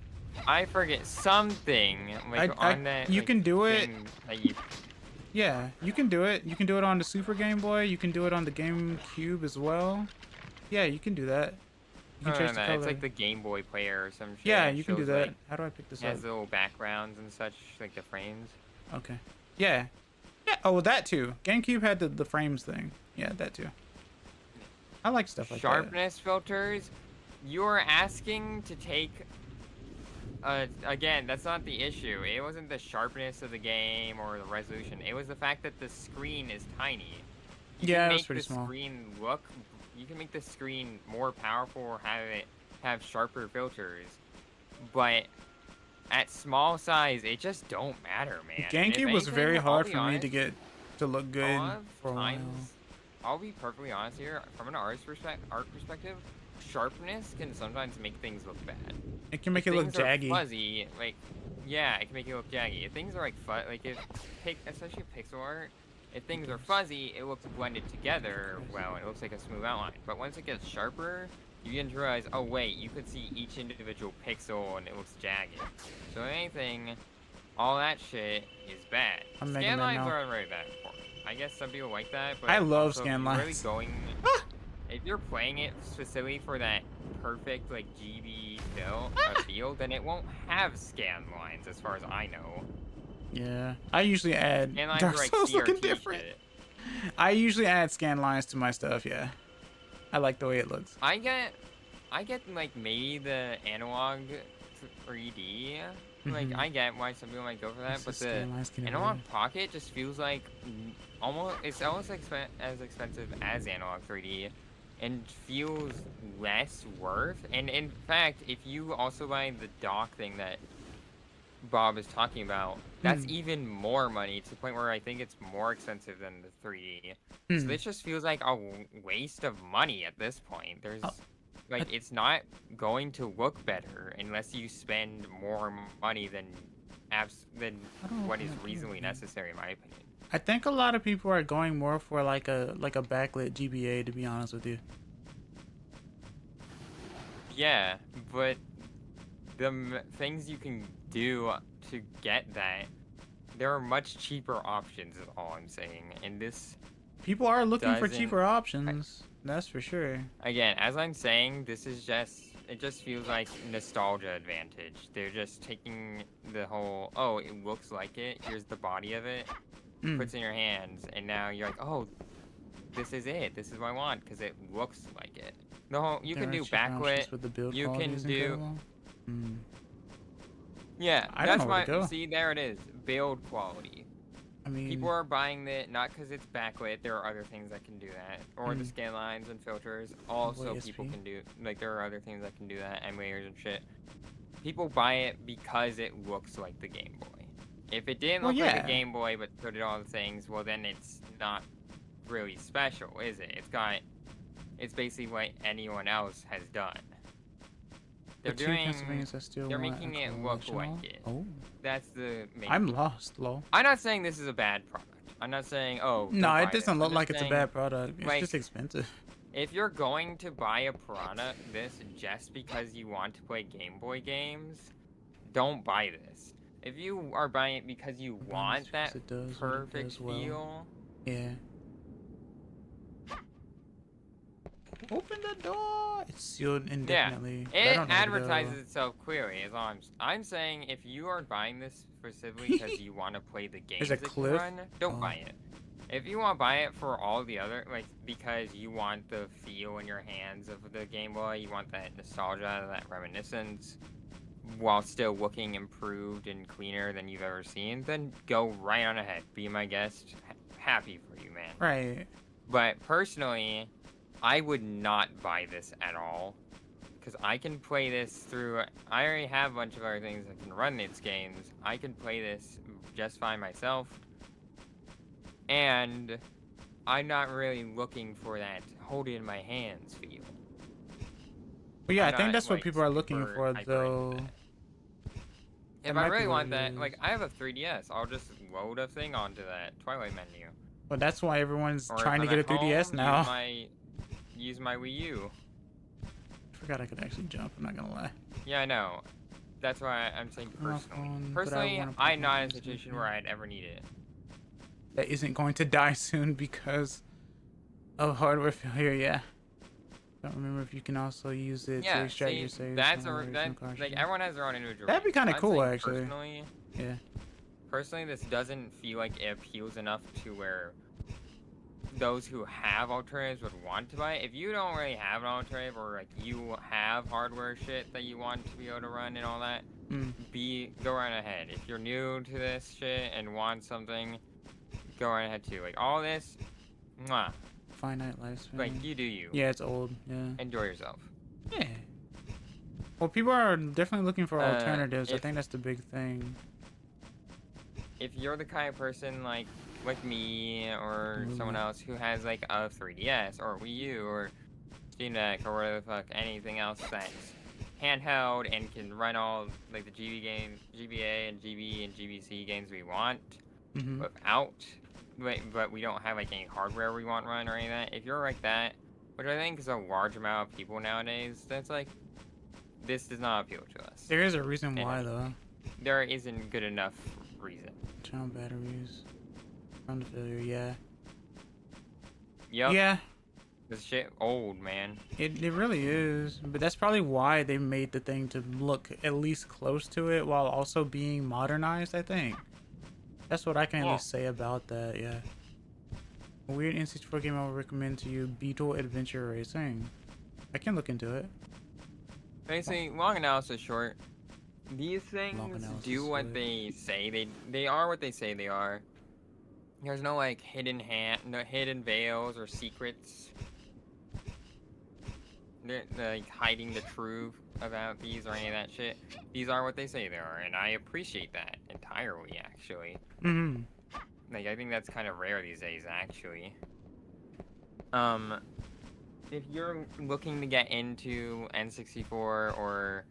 I forget something like on that. You like, can do it. thing that you, Yeah, you can do it. You can do it on the Super Game Boy. You can do it on the GameCube as well. Yeah, you can do that. You can change the color. It's like the Game Boy player or some shit. Yeah, It you can do shows, that. like, How do I pick this it up? has little backgrounds and such, like the frames. Okay. Yeah. Yeah. Oh, well, that too. GameCube had the frames thing. Yeah, that too. I like stuff like Sharpness filters. You're asking to take. Again, that's not the issue. It wasn't the sharpness of the game or the resolution. It was the fact that the screen is tiny. You Yeah, can it was make pretty the small. screen look. You can make the screen more powerful or have sharper filters, but at small size, it just don't matter, man. that. And if GameCube was anything, very I'll hard be for me honest, to get to look a good lot of for a while. times, I'll be perfectly honest here. From an art perspective, sharpness can sometimes make things look bad. It can make If it look things are jaggy. fuzzy, like, yeah, it can make it look jaggy. If things are like if especially pixel art, If things are fuzzy, it looks blended together well, it looks like a smooth outline. But once it gets sharper, you begin to realize, oh wait, you could see each individual pixel and it looks jagged. So anything, all that shit is bad. I'm Scan lines now. aren't really that important. I guess some people like that, but I love also, scan if you're lines. really going, if you're playing it specifically for that perfect like GB feel, then it won't have scan lines as far as I know. Yeah, I usually add Scan lines Dark are like Souls looking CRT different. shit. I usually add scan lines to my stuff. Yeah, I like the way it looks. I get like maybe the analog 3D. Like I get why some people might go for that, It's but just the scan lines can analog be- pocket just feels like it's almost as expensive as analog 3D, and feels less worth. And in fact, if you also buy the dock thing that Bob is talking about, that's even more money, to the point where I think it's more expensive than the 3D. So this just feels like a waste of money at this point. There's like it's not going to look better unless you spend more money than what is reasonably necessary, in my opinion. I think a lot of people are going more for like a backlit GBA, to be honest with you. Yeah, but the things you can do to get that, there are much cheaper options, is all I'm saying. And this, People are looking for doesn't- cheaper options. That's for sure. again, as I'm saying, this is it just feels like nostalgia advantage. They're just taking the whole, oh, it looks like it, here's the body of it, puts it in your hands, and now you're like, oh, this is it. This is what I want, because it looks like it. The whole, you can do backlit, With the build you can qualities do, incredible. yeah, I don't that's know where to my, go. see, there it is, build quality. I mean, People are buying it not because it's backlit. There are other things that can do that, or the scan lines and filters. Also, people ESP. can do, like, there are other things that can do that, emulators and shit. People buy it because it looks like the Game Boy. If it didn't look like the Game Boy but put it all the things, well then it's not really special, is it? It's basically what anyone else has done. They're they're making it look like it. Oh, That's the main I'm lost, lol. I'm not saying this is a bad product. I'm not saying, oh, No, don't it buy doesn't this. look I'm like just it's a saying, bad product. It's like, just expensive. if you're going to buy a product just because you want to play Game Boy games, don't buy this. If you are buying it because you want that perfect feel, yeah. Open the door. It's sealed indefinitely. yeah, I it don't know where to go. advertises itself clearly. As long as I'm saying, if you are buying this specifically because you want to play the games There's a that cliff? you run, don't buy it. If you want to buy it for all the other, like, because you want the feel in your hands of the Game Boy, you want that nostalgia, that reminiscence, while still looking improved and cleaner than you've ever seen, then go right on ahead. Be my guest. Happy for you, man. Right. But personally, I would not buy this at all, because I can play this through, I already have a bunch of other things that can run its games. I can play this just fine myself, and I'm not really looking for that hold it in my hands feel. But yeah, I'm I think not, that's what like, people are looking super for, hyper though. into that. That If might I be really what want it that, is. like, I have a 3DS, I'll just load a thing onto that Twilight menu. But that's why everyone's Or trying to if get I'm a at 3DS home, now. Use my Wii U. I forgot I could actually jump. I'm not gonna lie. Yeah, I know. That's why I'm saying My personally. phone, but I Personally, wanna play I'm not in a games with situation you. where I'd ever need it. That isn't going to die soon because of hardware failure. Yeah. Don't remember if you can also use it to Yeah, extract see, your saves. that's from the original like cartridge. everyone has their own individual. That'd be reasons. kinda I'm cool, saying actually. Yeah. Personally, this doesn't feel like it appeals enough to where those who have alternatives would want to buy it. If you don't really have an alternative, or like you have hardware shit that you want to be able to run and all that, go right ahead. If you're new to this shit and want something, go right ahead too. Like all this, mwah. Finite lifespan. Like you do you. Yeah, it's old. Yeah. Enjoy yourself. Yeah. Well, people are definitely looking for alternatives. I if- think that's the big thing. If you're the kind of person like me or someone else who has like a 3DS or Wii U or Steam Deck or whatever the fuck, anything else that's handheld and can run all like the GBA and GB and GBC games we want without but we don't have like any hardware we want run or any of that. If you're like that, which I think is a large amount of people nowadays, that's like, this does not appeal to us. There is a reason why, though. There isn't good enough reason. Channel batteries. Sound failure, yeah. Yep. Yeah. This shit old, man. It really is. But that's probably why they made the thing to look at least close to it while also being modernized, I think. That's what I can at least say about that, yeah. A weird N64 game I would recommend to you, Beetle Adventure Racing. I can look into it. Basically, long analysis short, these things do what they say. They are what they say they are. There's no like no hidden veils or secrets. They're like hiding the truth about these or any of that shit. These are what they say they are, and I appreciate that entirely, actually. Mm-hmm. Like, I think that's kind of rare these days, actually. If you're looking to get into N64 or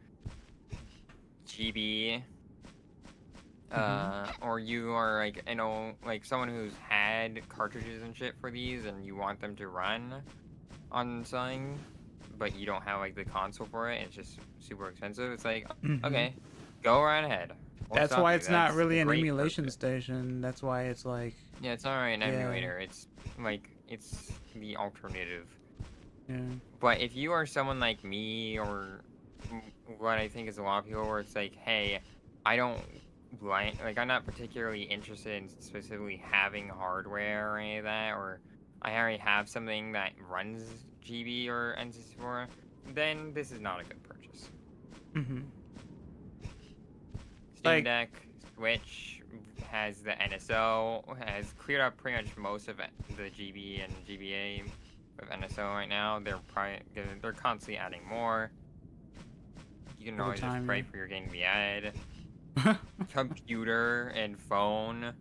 GB, or you are like, you know, like someone who's had cartridges and shit for these and you want them to run on something, but you don't have like the console for it, it's just super expensive, it's like, okay, go right ahead. That's why it's not really an emulation station. That's why it's like... Yeah, it's not really an emulator. It's like, it's the alternative. Yeah. But if you are someone like me, or what I think is a lot of people, where it's like, hey, I don't like I'm not particularly interested in specifically having hardware or any of that, or I already have something that runs GB or N64, then this is not a good purchase. Steam Deck, Switch has the NSO, has cleared up pretty much most of the GB and GBA of NSO right now. They're constantly adding more. You can always just pray for your game to be added. Computer and phone.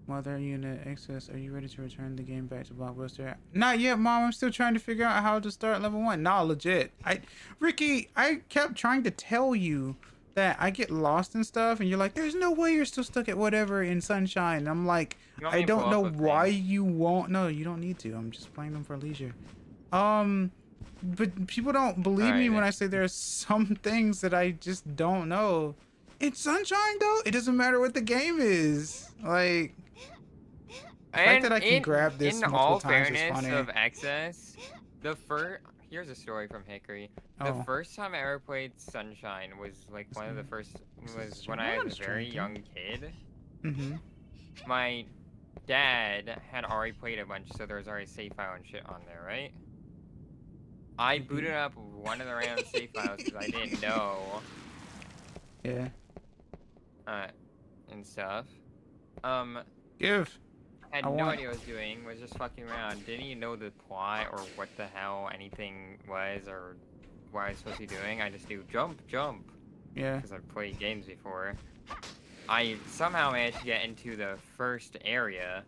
Mother Unit Access, are you ready to return the game back to Blockbuster? Not yet, Mom. I'm still trying to figure out how to start level 1. Nah, legit. Ricky, I kept trying to tell you that I get lost and stuff, and you're like, there's no way you're still stuck at whatever in Sunshine. And I'm like, I don't know why you won't. No, you don't need to. I'm just playing them for leisure. But people don't believe me when I say there's some things that I just don't know. In Sunshine, though, it doesn't matter what the game is. Like, the fact that I can grab this multiple times is funny. Of Excess, here's a story from Hickory. The first time I ever played Sunshine was like one of the first, was when I was a very young kid. My dad had already played a bunch, so there was already save file and shit on there, right? I booted up one of the random save files because I didn't know. Yeah. And stuff. I had no idea what I was doing, was just fucking around. Didn't even know the plot or what the hell anything was or what I was supposed to be doing. I just do jump, jump. Yeah. Because I've played games before. I somehow managed to get into the first area.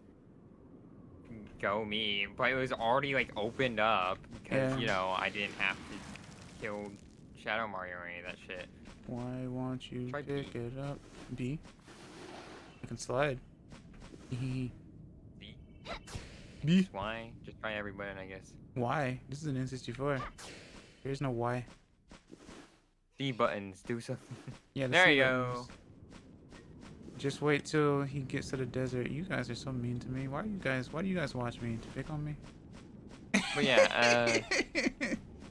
Go me. But it was already like opened up because, you know, I didn't have to kill Shadow Mario or any of that shit. Why won't you pick it up? B? I can slide. B? Just why? Just try every button, I guess. Why? This is an N64. There's no why. C buttons, do something. Yeah, there you go. Just wait till he gets to the desert. You guys are so mean to me. Why do you guys watch me? To pick on me? But yeah,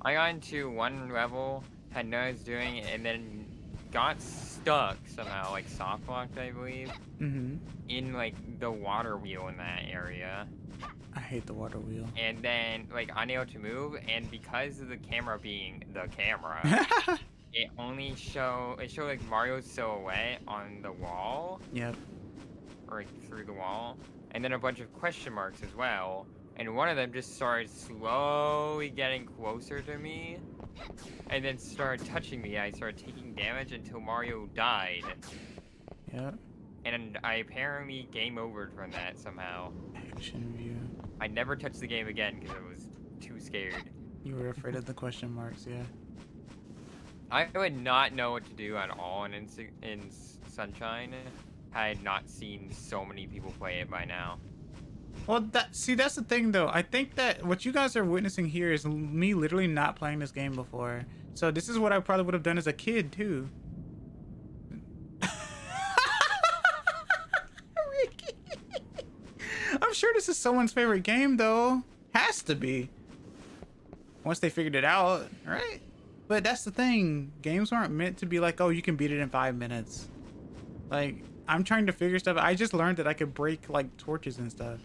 I got into one level, had no idea what I was doing, and then got stuck somehow, like soft locked, I believe, in like the water wheel in that area. I hate the water wheel. And then like unable to move, and because of the camera being the camera, it showed like Mario's silhouette on the wall. Yep. Or like, through the wall, and then a bunch of question marks as well. And one of them just started slowly getting closer to me, and then started touching me. I started taking damage until Mario died. Yeah. And I apparently game overed from that somehow. Action view. I never touched the game again because I was too scared. You were afraid of the question marks, yeah. I would not know what to do at all in Sunshine had I not seen so many people play it by now. Well, that's the thing though. I think that what you guys are witnessing here is me literally not playing this game before. So this is what I probably would have done as a kid too. Ricky. I'm sure this is someone's favorite game though. Has to be. Once they figured it out, right? But that's the thing. Games aren't meant to be like, oh, you can beat it in 5 minutes. Like, I'm trying to figure stuff. I just learned that I could break like torches and stuff.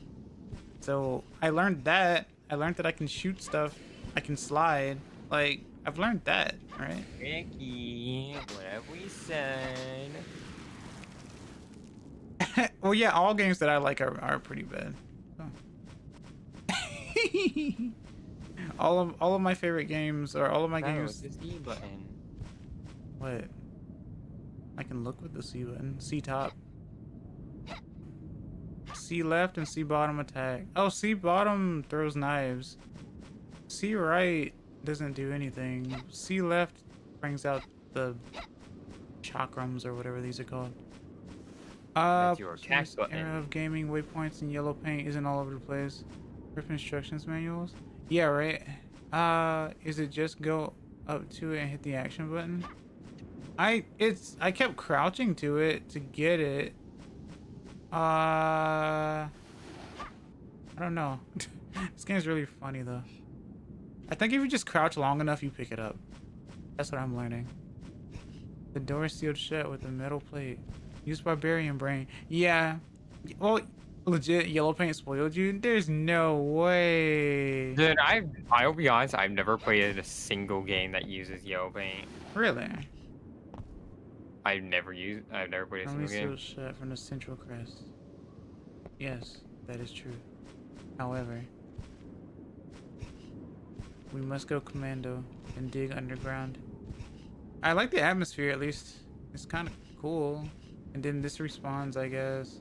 So I learned that. I learned that I can shoot stuff. I can slide. Like, I've learned that, right? Ricky, what have we said? Well, yeah, all games that I like are pretty bad. So. all of my favorite games, or all of my games. The C button. What? I can look with the C button. C top. C left and C bottom attack. Oh, C bottom throws knives. C right doesn't do anything. C left brings out the chakrams or whatever these are called. That's your attack button. Era of gaming waypoints and yellow paint isn't all over the place. Rip instructions manuals. Yeah, right. Is it just go up to it and hit the action button? I kept crouching to it to get it. I don't know. This game's really funny though. I think if you just crouch long enough, you pick it up. That's what I'm learning. The door is sealed shut with a metal plate. Use barbarian brain. Yeah. Well, legit, yellow paint spoiled you? There's no way. Dude, I'll be honest, I've never played a single game that uses yellow paint. Really? I've never played a single game. Sealed shut from the central crest. Yes, that is true. However, we must go commando and dig underground. I like the atmosphere at least. It's kind of cool. And then this respawns, I guess.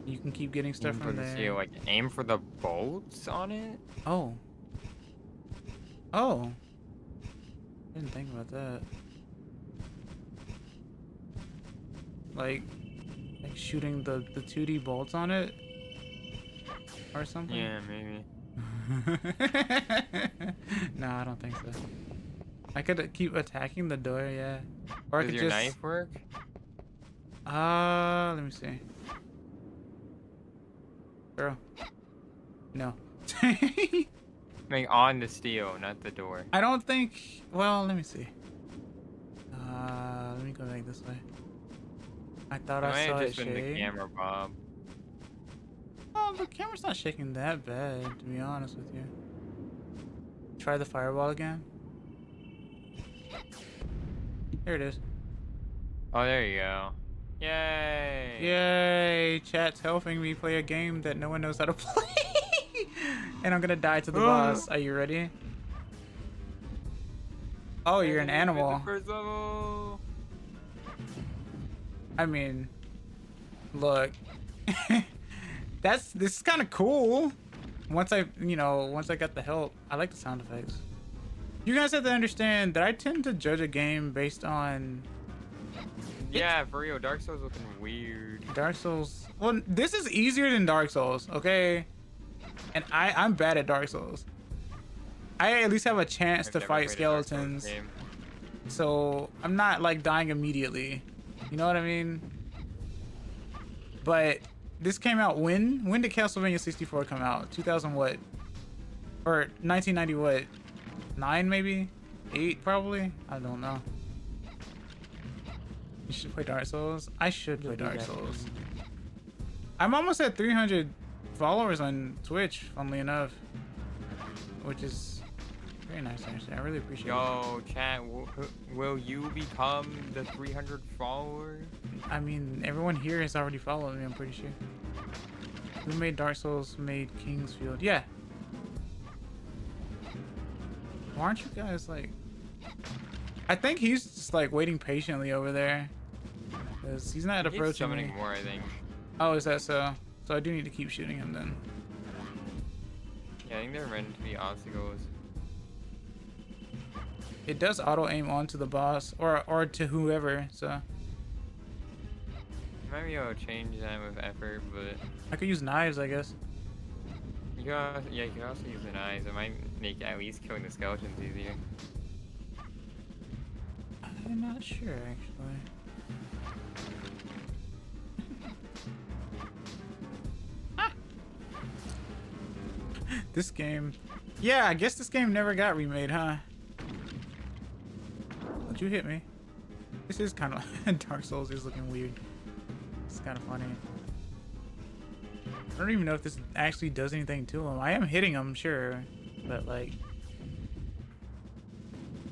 You can keep getting stuff from there. See, like, aim for the bolts on it? Oh. Oh. I didn't think about that. Like shooting the 2D bolts on it? Or something? Yeah, maybe. No, I don't think so. I could keep attacking the door, yeah. Or I Does could your just... knife work? Let me see. Girl. No. Like, on the steel, not the door. I don't think... Well, let me see. Let me go back this way. I thought I saw it shake. The camera, Bob. Oh, the camera's not shaking that bad, to be honest with you. Try the fireball again. Here it is. Oh, there you go. Yay! Yay! Chat's helping me play a game that no one knows how to play. And I'm gonna die to the boss. Are you ready? Oh, you're an animal. First level. I mean, look. This is kind of cool. Once I got the help. I like the sound effects. You guys have to understand that I tend to judge a game based on... Yeah, for real, Dark Souls looking weird. Dark Souls... Well, this is easier than Dark Souls, okay? And I'm bad at Dark Souls. I at least have a chance to fight skeletons. So, I'm not, like, dying immediately. You know what I mean? But this came out when? When did Castlevania 64 come out? 2000 what? Or 1990 what? 9 maybe? 8 probably? I don't know. You should play Dark Souls? I should play Dark Souls. I'm almost at 300 followers on Twitch, funnily enough. Which is very nice, actually. I really appreciate it. Yo, chat, will you become the 300 followers? I mean, everyone here has already followed me, I'm pretty sure. Who made Dark Souls made Kingsfield? Yeah. Why aren't you guys like... I think he's just like waiting patiently over there. Because he's not approaching summoning me. more, I think. Oh, is that so? So I do need to keep shooting him then. Yeah, I think they're meant to be obstacles. It does auto aim onto the boss or to whoever, so... Might be able to change that with effort, but... I could use knives, I guess. Yeah, you can also use the knives. It might make at least killing the skeletons easier. I'm not sure, actually. This game... Yeah, I guess this game never got remade, huh? Don't you hit me. This is kind of... Dark Souls is looking weird. It's kind of funny. I don't even know if this actually does anything to him. I am hitting him, sure. But, like...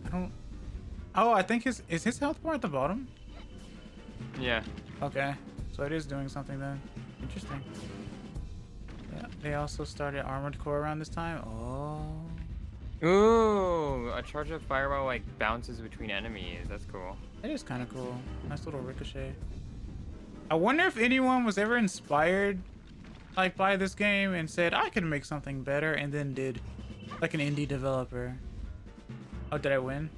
I don't... Oh, I think is his health bar at the bottom? Yeah. Okay. So it is doing something then. Interesting. Yeah, they also started Armored Core around this time. Oh. Ooh, a charge of fireball like bounces between enemies. That's cool. That is kind of cool. Nice little ricochet. I wonder if anyone was ever inspired like by this game and said, I could make something better, and then did. Like an indie developer. Oh, did I win?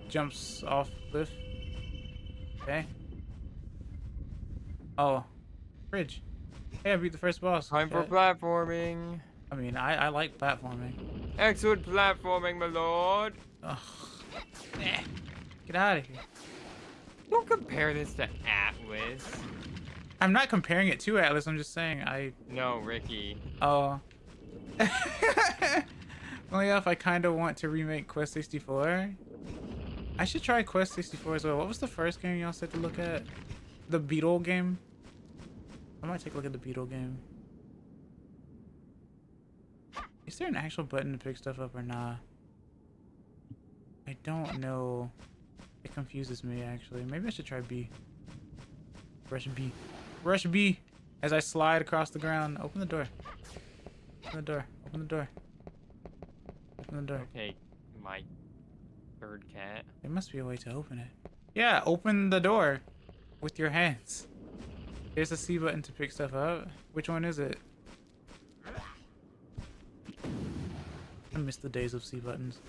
Jumps off cliff. Okay. Oh. Bridge. Hey, I beat the first boss. Time for Okay. platforming. I mean, I like platforming. Excellent platforming, my lord. Ugh. Eh. Get out of here. Don't compare this to Atlas. I'm not comparing it to Atlas, I'm just saying No, Ricky. Oh. Well, yeah, if I kind of want to remake Quest 64. I should try Quest 64 as well. What was the first game y'all said to look at? The Beetle game? I might take a look at the Beetle game. Is there an actual button to pick stuff up or not? I don't know. It confuses me, actually. Maybe I should try B. Rush B. Rush B! As I slide across the ground. Open the door. Open the door. Open the door. Open the door. Okay, my third cat. There must be a way to open it. Yeah, open the door with your hands. There's a C button to pick stuff up. Which one is it? I miss the days of C buttons.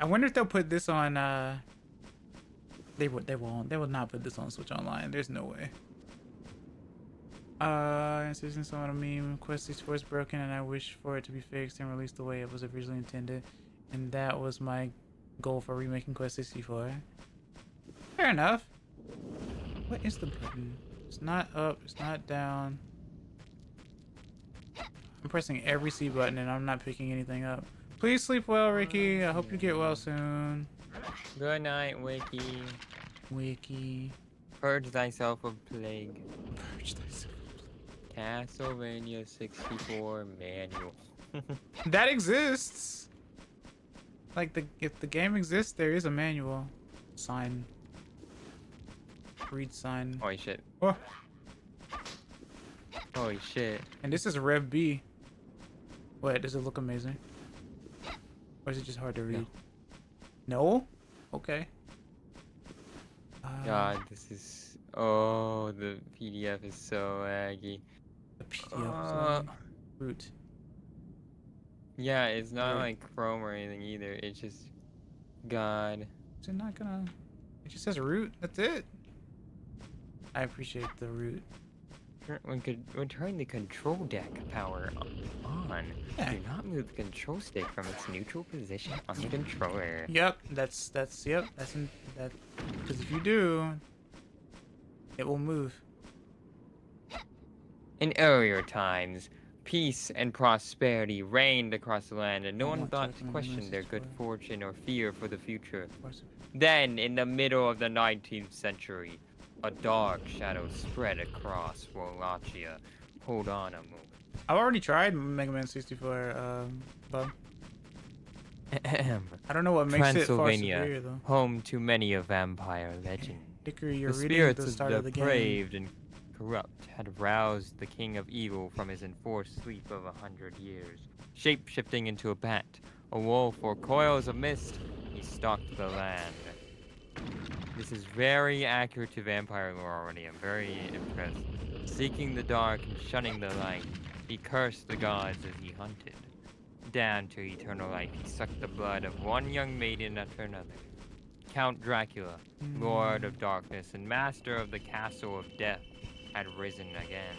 I wonder if they'll put this on they won't. They will not put this on Switch Online. There's no way. Insisting someone a meme. Quest 64 is broken and I wish for it to be fixed and released the way it was originally intended. And that was my goal for remaking Quest 64. Fair enough. What is the button? It's not up, it's not down. I'm pressing every C button and I'm not picking anything up. Please sleep well, Ricky. I hope you get well soon. Good night, Wiki. Wiki. Purge thyself of plague. Purge thyself. Castlevania 64 manual. That exists. Like if the game exists, there is a manual. Sign. Read sign. Holy shit. Oh. Holy shit. And this is Rev B. What? Does it look amazing? Or is it just hard to read? No? Okay. God, this is... Oh, the PDF is so laggy. The PDF is root. Yeah, it's not Root. like Chrome or anything either. It's just... God. Is it not gonna... It just says root. That's it. I appreciate the root. When turning the control deck power on, Yeah. do not move the control stick from its neutral position on the controller. Yep, that's because if you do, it will move. In earlier times, peace and prosperity reigned across the land, and no I one want thought to Token question their good Message fortune or fear for the future. Of course. Then, in the middle of the 19th century, a dark shadow spread across Wallachia. Hold on a moment. I've already tried Mega Man 64, Bub. I don't know what makes it far Transylvania, superior though. home to many a vampire legend. Hickory, you're The reading spirits the of start the of the game. depraved and corrupt had roused the king of evil from his enforced sleep of 100 years. Shape-shifting into a bat, a wolf, or coils of mist, he stalked the land. This is very accurate to vampire lore already. I'm very impressed. Seeking the dark and shunning the light, he cursed the gods as he hunted. Down to eternal life, he sucked the blood of one young maiden after another, Count Dracula, Lord of Darkness and Master of the Castle of Death, had risen again.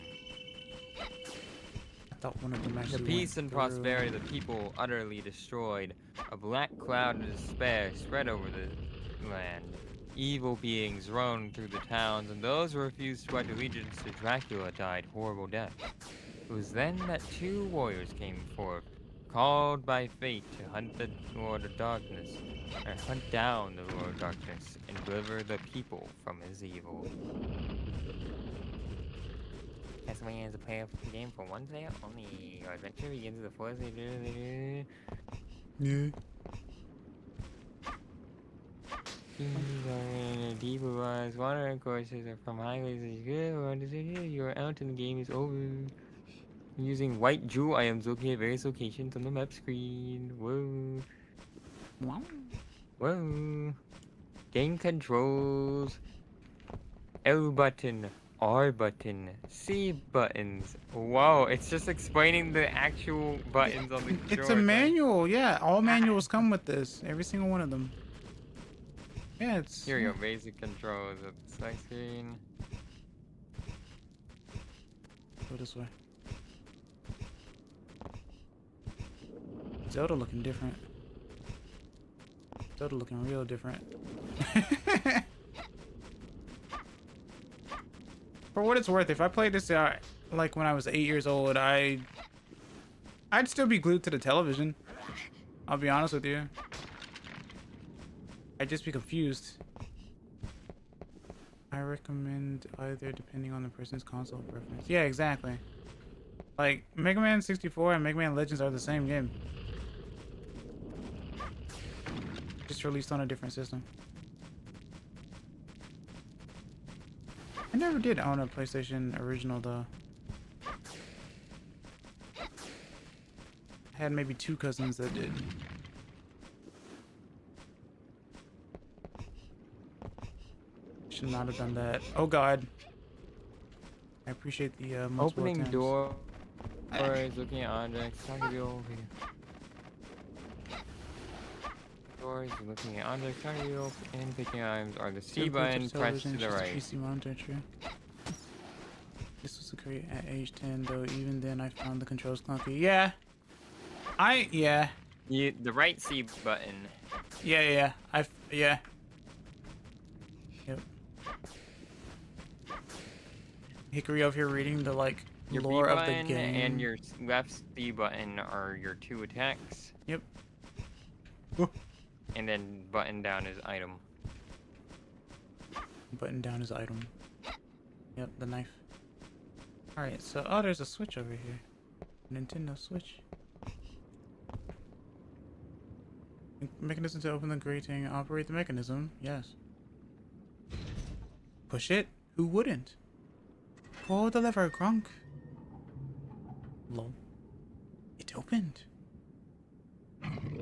I thought one of them actually The peace went and through. prosperity of the people utterly destroyed. A black cloud of despair spread over the land. Evil beings roamed through the towns, and those who refused to pledge allegiance to Dracula died horrible deaths. It was then that two warriors came forth, called by fate to hunt the Lord of Darkness, or hunt down the Lord of Darkness, and deliver the people from his evil. Castlevania is a player game for one player only. Your adventure begins with the forest. Yeah. Deep wise water courses are from highways as good. Your out in the game is over. Using white jewel items located at various locations on the map screen. Whoa. Wow. Whoa. Game controls. L button. R button. C buttons. Whoa, it's just explaining the actual buttons on the controller. It's a manual, yeah. All manuals come with this. Every single one of them. Yeah, it's... Here we go, basic controls of the select screen. Go this way. Zelda looking different. Zelda looking real different. For what it's worth, if I played this like when I was 8 years old, I'd still be glued to the television. I'll be honest with you. I'd just be confused. I recommend either depending on the person's console preference. Yeah, exactly. Like, Mega Man 64 and Mega Man Legends are the same game. Just released on a different system. I never did own a PlayStation original though. I had maybe 2 cousins that did. Should not have done that. Oh god. I appreciate the multiple Opening attempts. door. Or is looking at objects. Talking to you over here. Doors, looking at objects, talking to you, and picking items are the C button pressed to the right. PC monitor, true. This was a great at age 10 though. Even then, I found the controls clunky. Yeah. Yeah. The right C button. Yeah. Yeah. Yep. Hickory over here reading the like Your lore B of the button game. and your left C button are your 2 attacks. Yep. And then button down is item. Button down his item. Yep, the knife. Alright, so there's a switch over here. Nintendo Switch. Mechanism to open the grating. Operate the mechanism. Yes. Push it? Who wouldn't? Pull the lever, Grunk. Lol. It opened.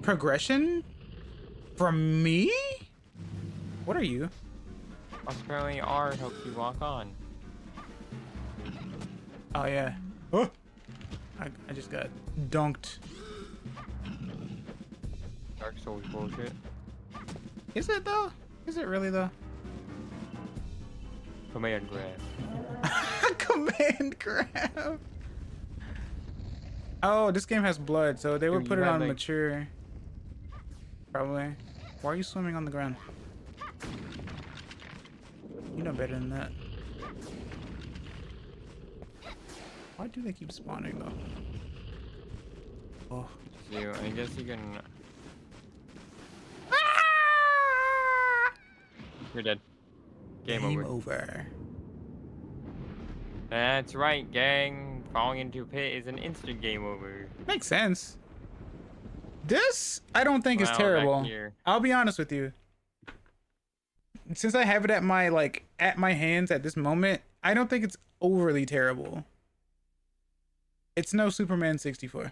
Progression? From me? What are you? Apparently R helps you lock on. Oh yeah. Oh! I just got dunked. Dark Souls bullshit. Is it though? Is it really though? Command grab. Command grab. Oh, this game has blood, so they would Dude, put you it had, on like- mature. Probably. Why are you swimming on the ground? You know better than that. Why do they keep spawning though? Oh. So I guess you can. You're dead. Game over. Over. That's right, gang. Falling into a pit is an instant game over. Makes sense. This I don't think is Wow, terrible. back here. I'll be honest with you. Since I have it at my hands at this moment, I don't think it's overly terrible. It's no Superman 64.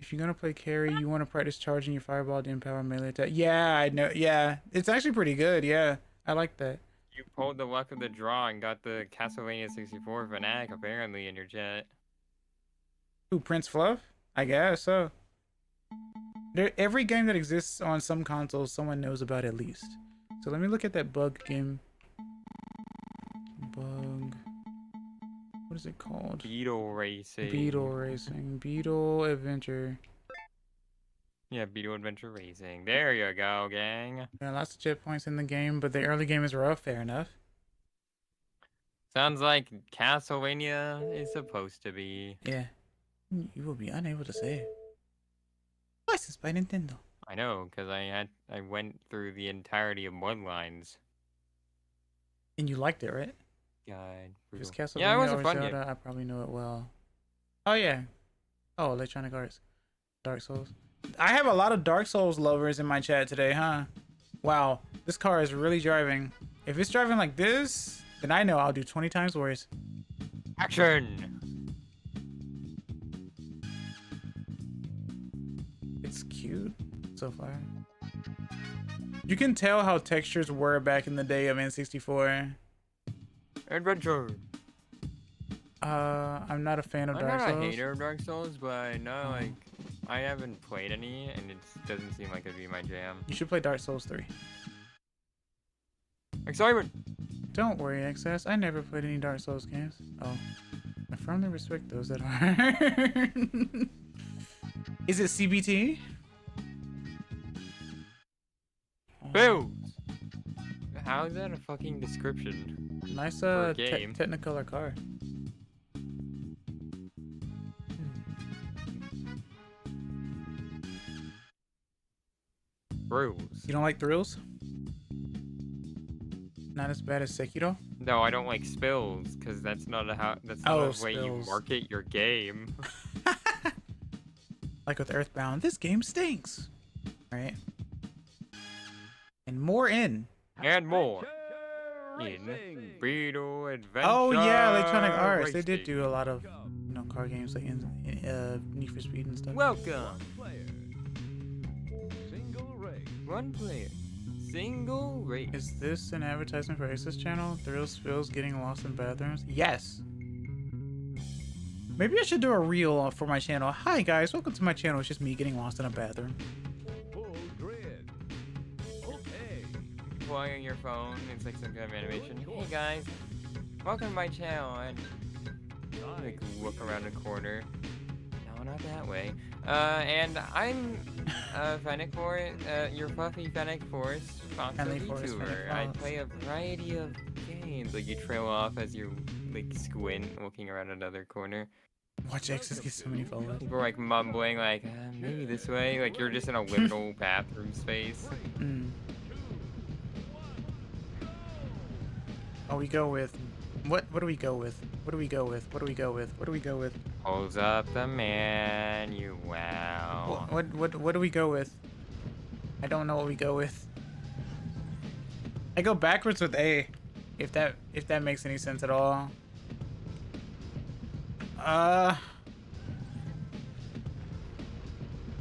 If you're gonna play carry, you want to practice charging your fireball to empower melee attack. Yeah, I know. Yeah, it's actually pretty good. Yeah, I like that. You pulled the luck of the draw and got the Castlevania 64 fanatic apparently in your chat. Who, Prince Fluff? I guess so. Every game that exists on some consoles, someone knows about at least. So let me look at that bug game. Bug. What is it called? Beetle Racing. Beetle Racing. Beetle Adventure. Yeah, Beetle Adventure Racing. There you go, gang. There are lots of checkpoints in the game, but the early game is rough. Fair enough. Sounds like Castlevania is supposed to be. Yeah. You will be unable to save. Licensed by Nintendo. I know, because I went through the entirety of Bloodlines. And you liked it, right? God. If it's brutal. Castlevania Yeah, it was a or fun Zelda, game. I probably know it well. Oh, yeah. Oh, Electronic Arts. Dark Souls. I have a lot of Dark Souls lovers in my chat today, huh? Wow. This car is really driving. If it's driving like this, then I know I'll do 20 times worse. Action! It's cute so far. You can tell how textures were back in the day of N64. Adventure! I'm not a fan of I'm Dark not Souls. a hater of Dark Souls, but I know, like, I haven't played any, and it doesn't seem like it'd be my jam. You should play Dark Souls 3. Excitement! Don't worry, XS. I never played any Dark Souls games. Oh. I firmly respect those that are. Is it CBT? Bills! How is that a fucking description? Nice For a game. Technicolor car. Rules. You don't like thrills? Not as bad as Sekiro? No, I don't like spills, because that's not that's not Oh, a way you spills. market your game. Like with Earthbound, this game stinks. Right? And more in. And more. In Beetle Adventure. Oh yeah, Electronic Arts. They did Racing. do a lot of, you know, car games like Need for Speed and stuff. Welcome. One player. Single race. Is this an advertisement for Ace's channel? Thrills Spills getting lost in bathrooms? Yes. Maybe I should do a reel for my channel. Hi guys, welcome to my channel. It's just me getting lost in a bathroom. Pulling your phone, it's like some kind of animation. Hey guys, welcome to my channel. And like look around a corner. No, not that way. And I'm Fennec Forest, your fluffy Fennec Forest Friendly Forest, foxvtuber. Fennec I Fox. play a variety of games. Like you trail off as you like squint, looking around another corner. Watch X's get so many followers. People are like mumbling, like maybe this way. Like you're just in a liminal bathroom space. Mm. Oh, we go with what do we go with? What do we go with? What do we go with? What do we go with? Holds up the menu. Wow. What do we go with? I don't know what we go with. I go backwards with A, if that makes any sense at all. Oh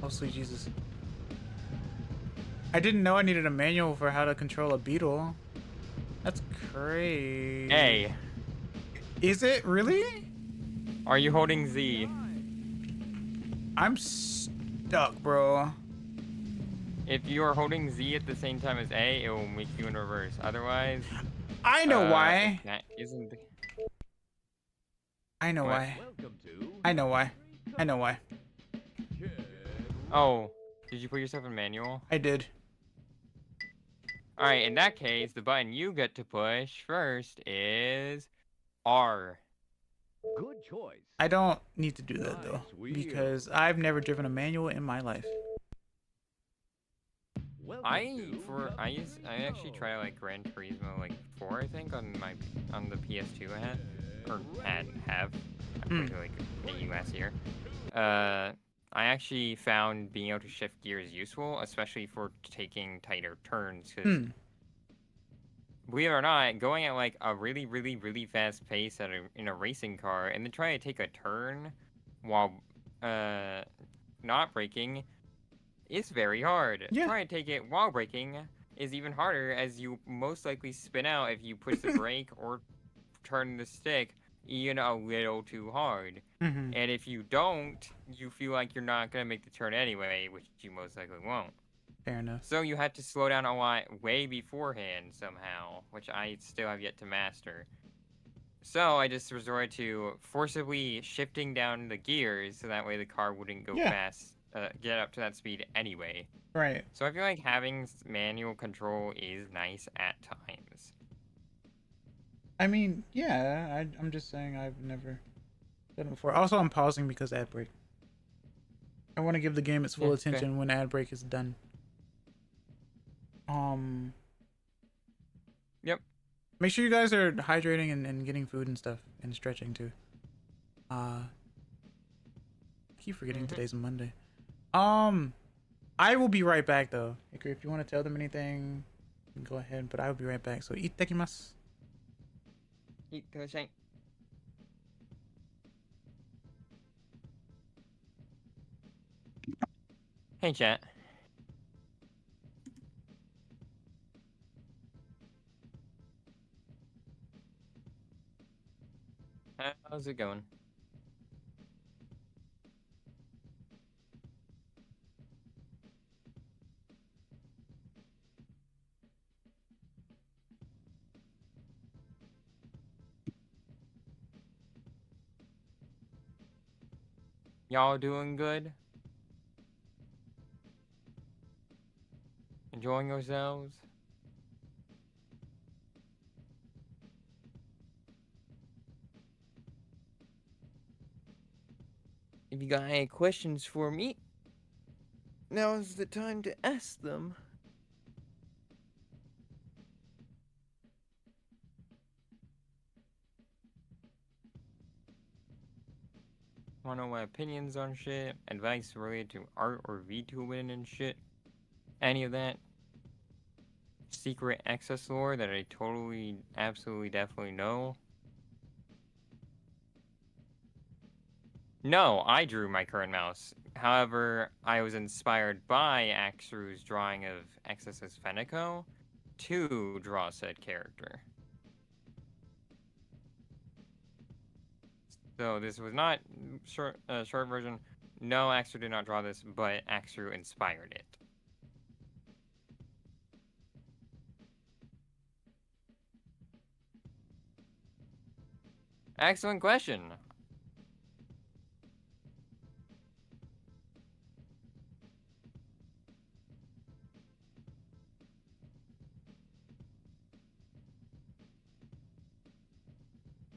sweet Jesus. I didn't know I needed a manual for how to control a beetle. That's crazy. A. Is it really? Are you holding Z? I'm stuck, bro. If you are holding Z at the same time as A, it will make you in reverse. Otherwise, I know why. That isn't. I know What? why. I know why. I know why. Oh, did you put yourself in manual? I did. All right. In that case, the button you get to push first is R. Good choice. I don't need to do that though, because I've never driven a manual in my life. I actually tried like Gran Turismo like 4 I think on the PS2 I had or have. I played it like maybe last year. I actually found being able to shift gears useful, especially for taking tighter turns. Because believe it or not, going at like a really fast pace in a racing car, and then trying to take a turn while not braking is very hard. Yeah. Trying to take it while braking is even harder, as you most likely spin out if you push the brake or turn the stick a little too hard. Mm-hmm. And if you don't, you feel like you're not gonna make the turn anyway, which you most likely won't. Fair enough. So you had to slow down a lot way beforehand somehow, which I still have yet to master. So I just resorted to forcibly shifting down the gears so that way the car wouldn't go fast, get up to that speed anyway. Right. So I feel like having manual control is nice at times. I mean, yeah, I'm just saying I've never done it before. Also, I'm pausing because ad break. I want to give the game its full attention when ad break is done. Yep. Make sure you guys are hydrating and getting food and stuff and stretching too. I keep forgetting today's Monday. I will be right back though. If you want to tell them anything, go ahead. But I will be right back. So itadakimasu. Hey, chat. How's it going? Y'all doing good? Enjoying yourselves? If you got any questions for me, now is the time to ask them. Want to know my opinions on shit? Advice related to art or VTubing and shit? Any of that? Secret access lore that I totally, absolutely, definitely know? No, I drew my current mouse. However, I was inspired by Axru's drawing of XSS Fenico to draw said character. So this was not short version. No, Axru did not draw this, but Axru inspired it. Excellent question.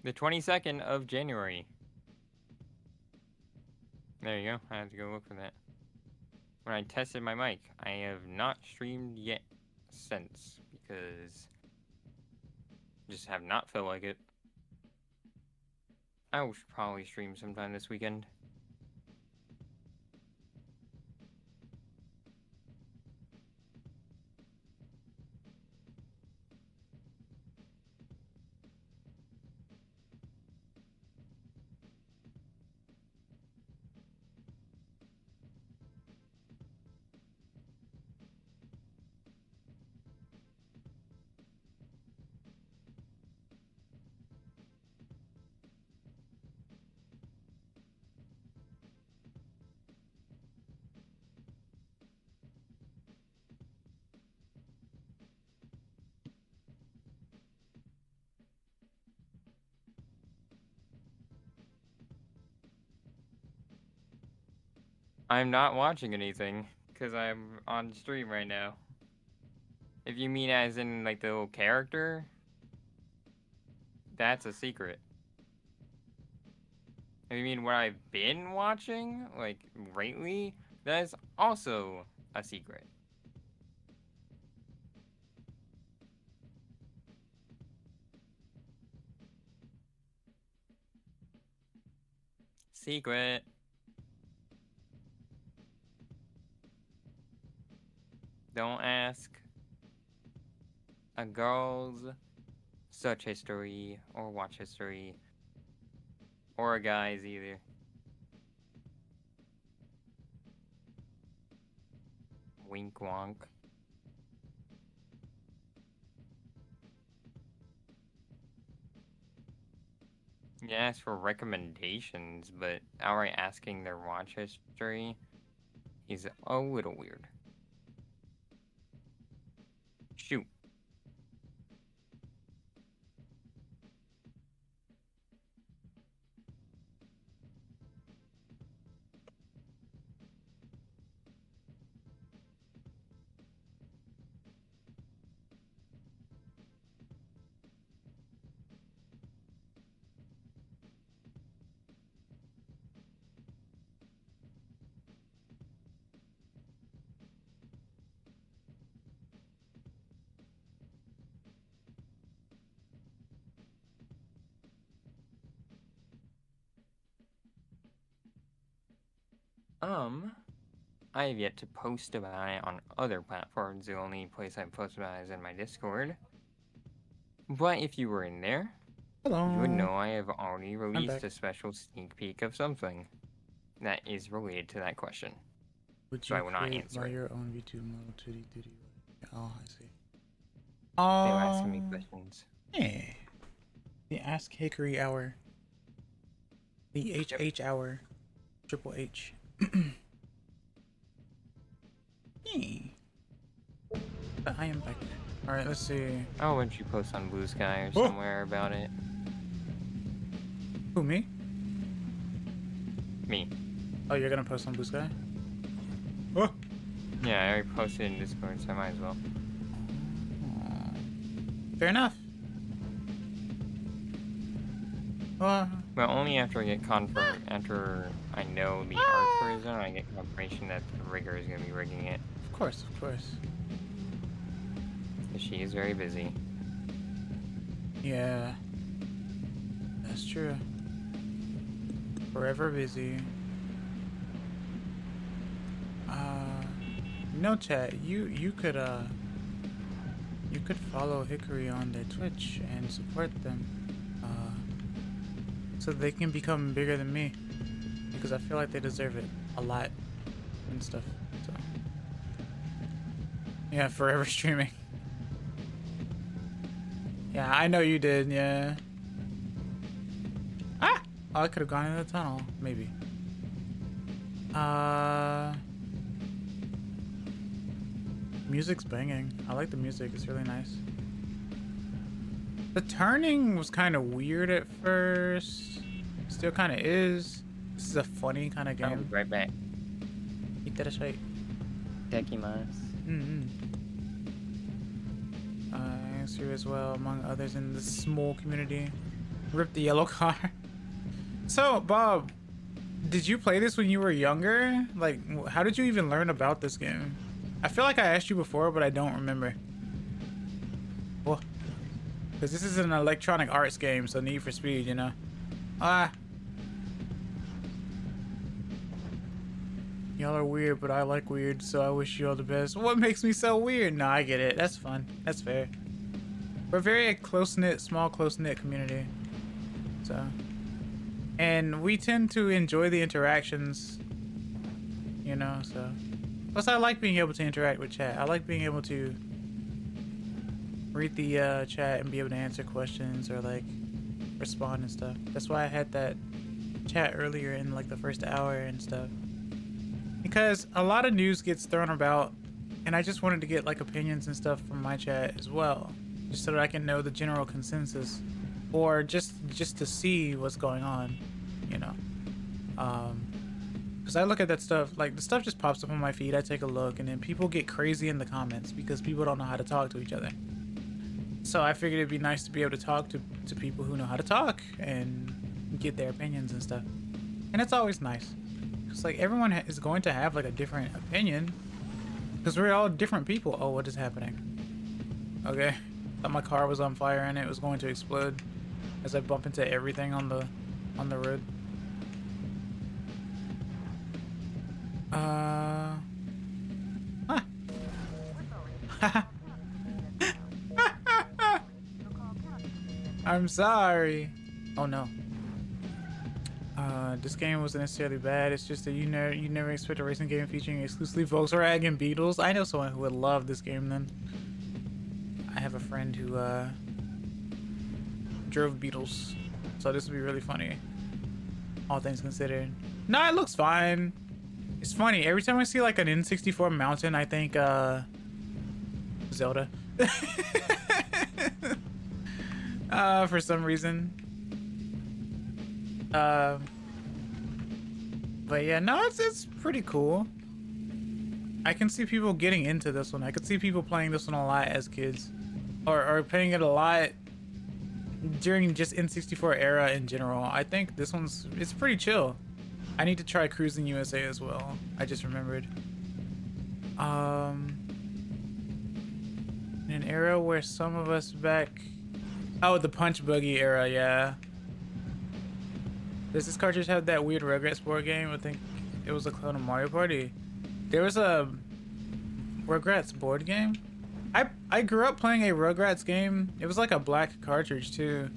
The 22nd of January. There you go. I have to go look for that. When I tested my mic, I have not streamed yet since because I just have not felt like it. I will probably stream sometime this weekend. I'm not watching anything because I'm on stream right now. If you mean as in like the little character, that's a secret. If you mean what I've been watching, like lately, that is also a secret. Secret. Don't ask a girl's search history or watch history or a guy's either. Wink wonk. You ask for recommendations, but outright asking their watch history is a little weird. Shoot. I have yet to post about it on other platforms. The only place I post about it is in my Discord. But if you were in there, Hello. you would know I have already released back. a special sneak peek of something that is related to that question. Would So you I will not create answer by it. your own VTuber model 2D? Oh, I see. They were asking me questions. Yeah. The Ask Hickory Hour. The HH Hour. Triple H. But I am back. Alright, let's see. Oh, would you post on Blue Sky or somewhere about it? Who, me? Me. Oh, you're gonna post on Blue Sky? Oh! Yeah, I already posted in Discord, so I might as well. Fair enough. Well, only after I get after I know the art for his own, I get confirmation that the rigger is gonna be rigging it. Of course, of course. She is very busy. Yeah. That's true. Forever busy. No, chat, you could follow Hickory on their Twitch and support them. So they can become bigger than me. Because I feel like they deserve it a lot and stuff. So yeah, forever streaming. Yeah, I know you did, yeah. Ah! Oh, I could have gone in the tunnel, maybe. Music's banging. I like the music, it's really nice. The turning was kind of weird at first. Still kind of is. This is a funny kind of I'll game. be right back. Itterashai. Dekimasu. Answer as well, among others in the small community. Rip the yellow car. So, Bob, did you play this when you were younger? Like, how did you even learn about this game? I feel like I asked you before, but I don't remember. Well, because this is an electronic arts game, so Need for Speed, you know? Y'all are weird, but I like weird, so I wish you all the best. What makes me so weird? No, I get it. That's fun. That's fair. We're a very close-knit, small, close-knit community. So... And we tend to enjoy the interactions, you know, so. Plus, I like being able to interact with chat. I like being able to read the chat and be able to answer questions or, like, respond and stuff. That's why I had that chat earlier in, like, the first hour and stuff. Because a lot of news gets thrown about, and I just wanted to get, like, opinions and stuff from my chat as well. Just so that I can know the general consensus. Or just to see what's going on, you know. Because I look at that stuff, like the stuff just pops up on my feed, I take a look, and then people get crazy in the comments because people don't know how to talk to each other. So I figured it'd be nice to be able to talk to people who know how to talk and get their opinions and stuff. And it's always nice. Because like everyone is going to have like a different opinion. Because we're all different people. Oh, what is happening? Okay. Thought my car was on fire and it was going to explode. As I bump into everything on the road. I'm sorry. Oh no. This game wasn't necessarily bad. It's just that you never expect a racing game featuring exclusively Volkswagen and Beetles. I know someone who would love this game then. I have a friend who drove Beetles So this would be really funny, all things considered. No, it looks fine. It's funny, every time I see like an N64 mountain, I think Zelda. For some reason. But yeah, no, it's pretty cool. I can see people getting into this one. I could see people playing this one a lot as kids, or playing it a lot during just N64 era in general. I think this it's pretty chill. I need to try Cruising USA as well. I just remembered. In an era where some of us back... Oh, the Punch Buggy era, yeah. Does this cartridge have that weird Rugrats board game? I think it was a clone of Mario Party. There was a Rugrats board game. I grew up playing a Rugrats game. It was like a black cartridge too.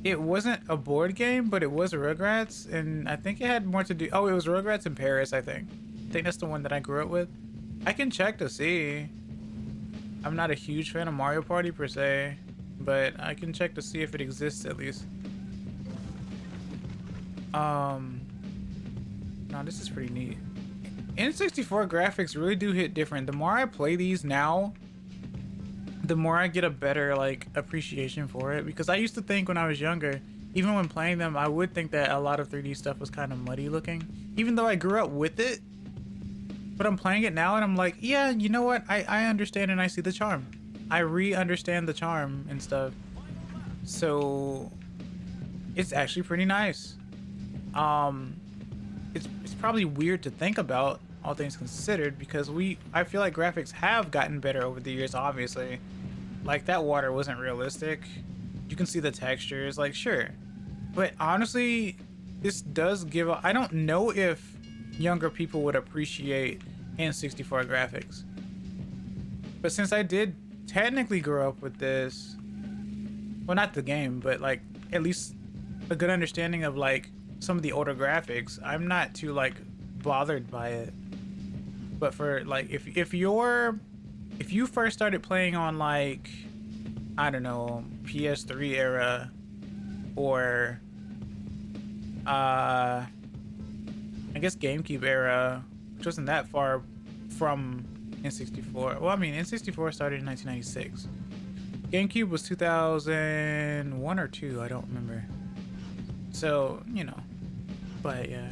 It wasn't a board game, but it was Rugrats, and I think it had more to do... Oh, it was Rugrats in Paris, I think. I think that's the one that I grew up with. I can check to see. I'm not a huge fan of Mario Party per se, but I can check to see if it exists at least. No, this is pretty neat. N64 graphics really do hit different. The more I play these now, the more I get a better like appreciation for it, because I used to think when I was younger, even when playing them, I would think that a lot of 3D stuff was kind of muddy looking, even though I grew up with it. But I'm playing it now and I'm like, yeah, you know what, I understand and I see the charm. I re-understand the charm and stuff. So it's actually pretty nice. It's probably weird to think about, all things considered, because I feel like graphics have gotten better over the years, obviously. Like, that water wasn't realistic. You can see the textures, like, sure. But honestly, this does give I don't know if younger people would appreciate N64 graphics. But since I did technically grow up with this, well, not the game, but like at least a good understanding of like some of the older graphics, I'm not too like bothered by it. But for like if you first started playing on like, I don't know, PS3 era, or I guess GameCube era, which wasn't that far from N64. Well, I mean, N64 started in 1996. GameCube was 2001 or 2, I don't remember. So, you know, but yeah,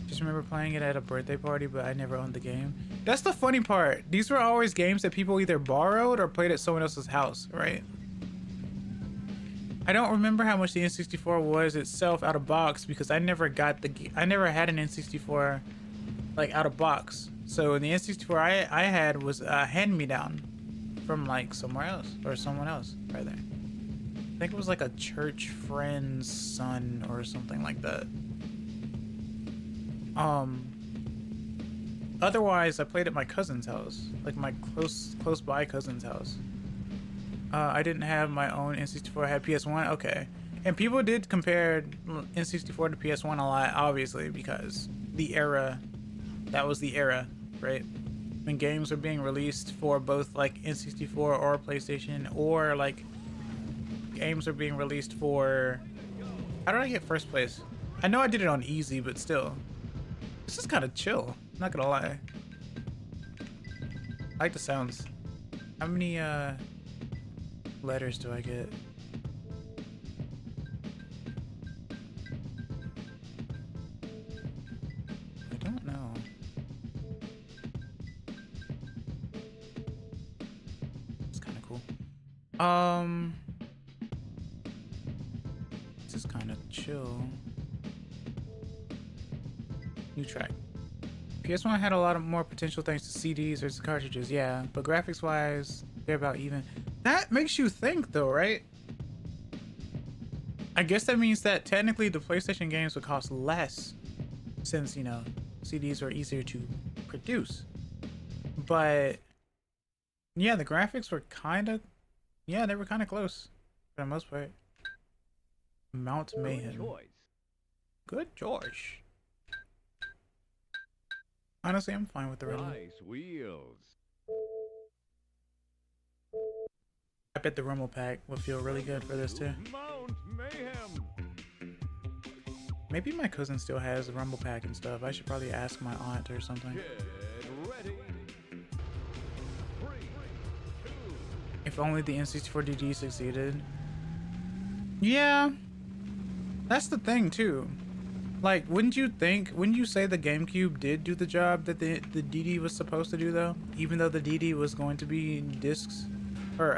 just remember playing it at a birthday party, but I never owned the game. That's the funny part. These were always games that people either borrowed or played at someone else's house, right? I don't remember how much the N64 was itself out of box, because I never had an N64 like out of box. So the N64 I had was a hand-me-down from like somewhere else, or someone else right there. I think it was like a church friend's son or something like that. Otherwise I played at my cousin's house, like my close by cousin's house. I didn't have my own N64. I had PS1. Okay. And people did compare N64 to PS1 a lot, obviously, because the era, that was the era, right? When games were being released for both like N64 or PlayStation, or like games were being released for... How did I get first place? I know I did it on easy, but still. This is kind of chill, not gonna lie. I like the sounds. How many letters do I get? I don't know. It's kind of cool. This is kind of chill. New track. PS1 had a lot of more potential thanks to CDs versus cartridges, yeah, but graphics wise, they're about even. That makes you think though, right? I guess that means that technically the PlayStation games would cost less, since, you know, CDs are easier to produce. But yeah, the graphics were kind of, yeah, they were kind of close for the most part. Mount Mayhem. Good choice. Good choice. Honestly, I'm fine with the Rumble. Nice wheels. I bet the Rumble pack would feel really good for this too. Mount Mayhem. Maybe my cousin still has the Rumble Pack and stuff. I should probably ask my aunt or something. Get ready. 3, 2. If only the N64 DD succeeded. Yeah, that's the thing too. Like, wouldn't you say the GameCube did do the job that the DD was supposed to do though? Even though the DD was going to be discs or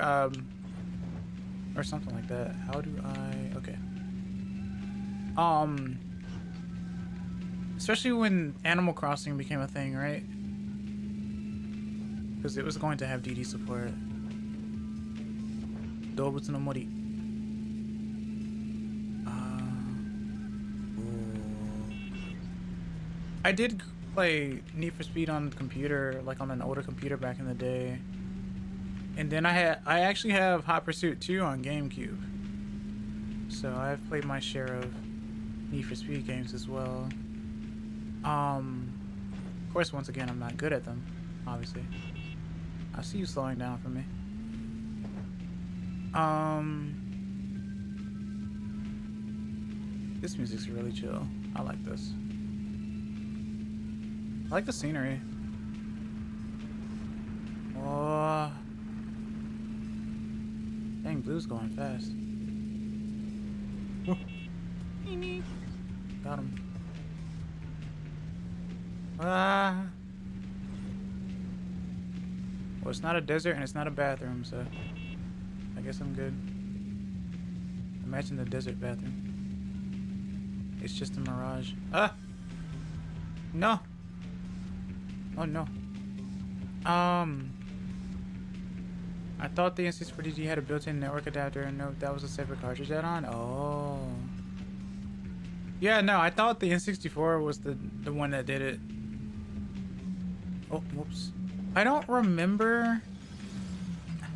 something like that. How do I, okay. Especially when Animal Crossing became a thing, right? Because it was going to have DD support. Dobutsu no Mori. I did play Need for Speed on the computer, like on an older computer back in the day. And then I actually have Hot Pursuit 2 on GameCube. So I've played my share of Need for Speed games as well. Of course, once again, I'm not good at them, obviously. I see you slowing down for me. This music's really chill. I like this. I like the scenery. Oh. Dang, Blue's going fast. Got him. Ah. Well, it's not a desert and it's not a bathroom, so I guess I'm good. Imagine the desert bathroom. It's just a mirage. Ah! No! Oh no. I thought the N64 had a built-in network adapter, and no, that was a separate cartridge add-on. Oh. Yeah, no, I thought the N64 was the one that did it. Oh, whoops. I don't remember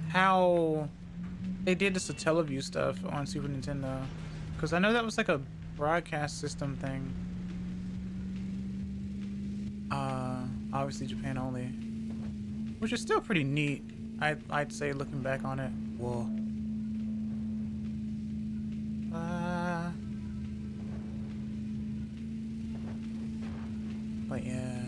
how they did the Satellaview stuff on Super Nintendo, because I know that was like a broadcast system thing. Obviously Japan only, which is still pretty neat. I'd say, looking back on it. Whoa. But yeah.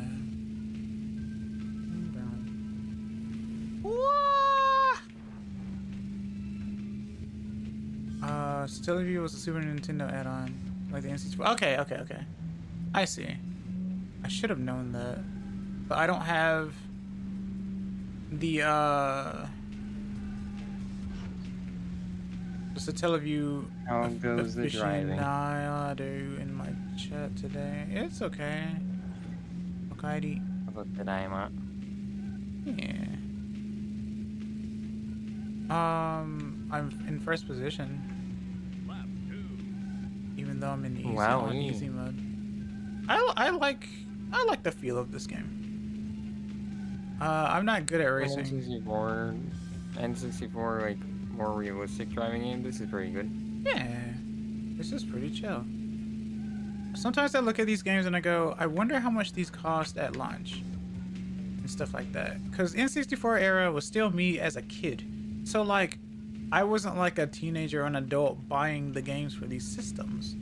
Satellaview was a Super Nintendo add-on, like the N64. Okay. I see. I should have known that, but I don't have the Satellaview How goes the driving? aficionado in my chat today. It's okay. Okay. About the diamond. Yeah. I'm in first position, Lap 2. even though I'm in easy, Wow, on yeah. easy mode. I like the feel of this game. I'm not good at racing. N64, like more realistic driving game. This is pretty good. Yeah, this is pretty chill. Sometimes I look at these games and I go, I wonder how much these cost at launch and stuff like that. Because N64 era was still me as a kid. So like, I wasn't like a teenager or an adult buying the games for these systems.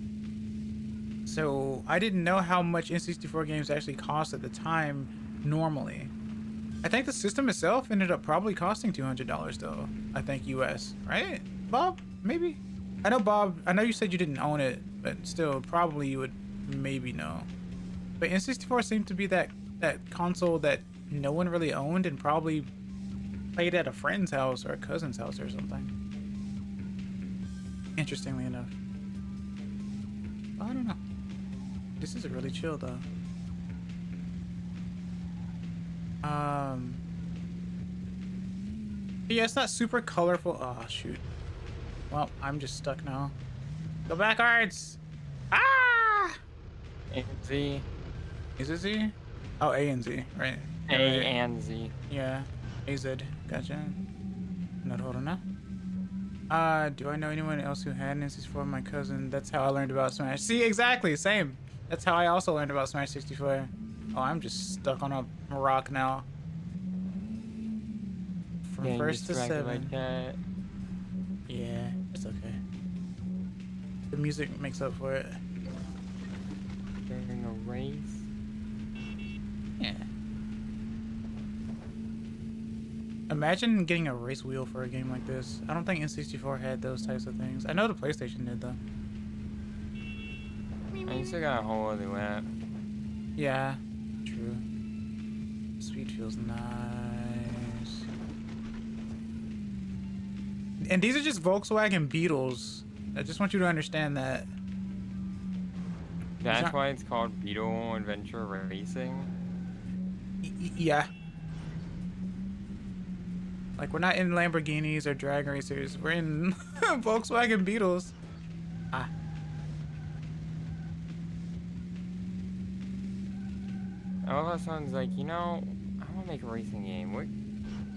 So I didn't know how much N64 games actually cost at the time normally. I think the system itself ended up probably costing $200 though. I think US, right? Bob, maybe? I know you said you didn't own it, but still probably you would maybe know. But N64 seemed to be that console that no one really owned and probably played at a friend's house or a cousin's house or something. Interestingly enough. I don't know. This is really chill though. Yeah, it's not super colorful. Oh shoot. Well, I'm just stuck now. Go backwards. Ah! Z. Is it Z? Oh, A and Z, right? A and Z. Yeah. AZ. Gotcha. Naruhodo. Do I know anyone else who had an N64? My cousin. That's how I learned about Smash. See, exactly, same. That's how I also learned about Smash 64. Oh, I'm just stuck on a rock now. From first to 7. Yeah, it's okay. The music makes up for it. a race. Yeah. Imagine getting a race wheel for a game like this. I don't think N64 had those types of things. I know the PlayStation did though. And you still got a whole other lap. Yeah, true. Speed feels nice. And these are just Volkswagen Beetles. I just want you to understand that. That's why it's called Beetle Adventure Racing. Yeah. Like, we're not in Lamborghinis or drag racers. We're in Volkswagen Beetles. Ah. All of a sudden, like, you know, I want to make a racing game.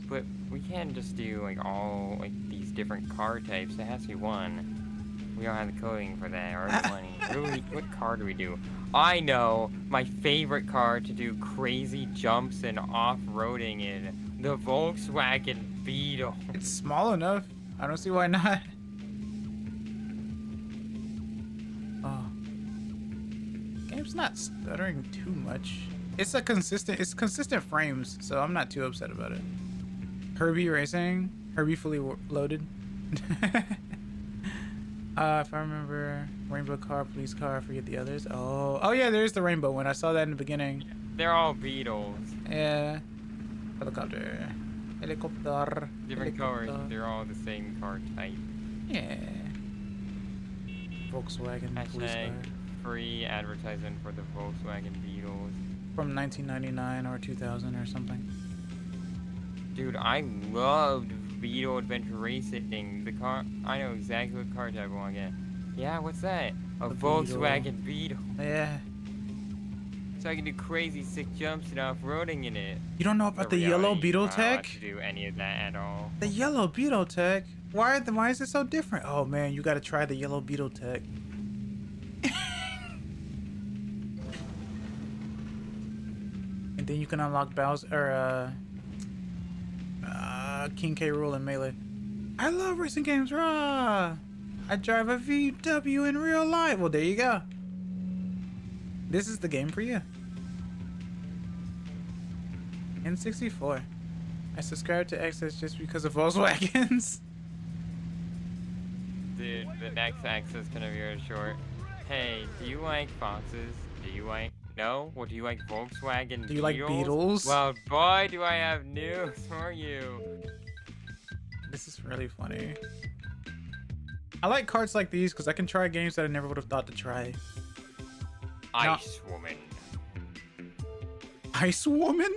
But we can't just do, like, all, like, these different car types. There has to be one. We don't have the coding for that or the money. What car do we do? I know my favorite car to do crazy jumps and off-roading in. The Volkswagen Beetle. It's small enough. I don't see why not. Oh. Game's not stuttering too much. It's consistent frames, so I'm not too upset about it. Herbie Racing. Herbie fully loaded. If I remember, rainbow car, police car, I forget the others. Oh yeah, there's the rainbow one. I saw that in the beginning. They're all Beetles. Yeah. Helicopter. Different colors, they're all the same car type. Yeah. Volkswagen police car. Free advertisement for the Volkswagen Beetles. From 1999 or 2000 or something. Dude, I loved Beetle Adventure Racing. The car, I know exactly what car type I want to get. Yeah, what's that? A Volkswagen Beetle. Yeah. So I can do crazy sick jumps and off-roading in it. You don't know about the yellow Beetle tech? To do any of that at all. The yellow Beetle tech? Why is it so different? Oh man, you gotta try the yellow Beetle tech. And then you can unlock Bowser, King K. Rool and Melee. I love racing games, rah! I drive a VW in real life. Well, there you go. This is the game for you. N64. I subscribed to Access just because of Volkswagens. Dude, the next Access is gonna be really short. Hey, do you like foxes? Do you like... No? Well, do you like Volkswagen Do you like Beetles? Well, boy, do I have news for you. This is really funny. I like cards like these because I can try games that I never would have thought to try. Ice Woman. Ice Woman?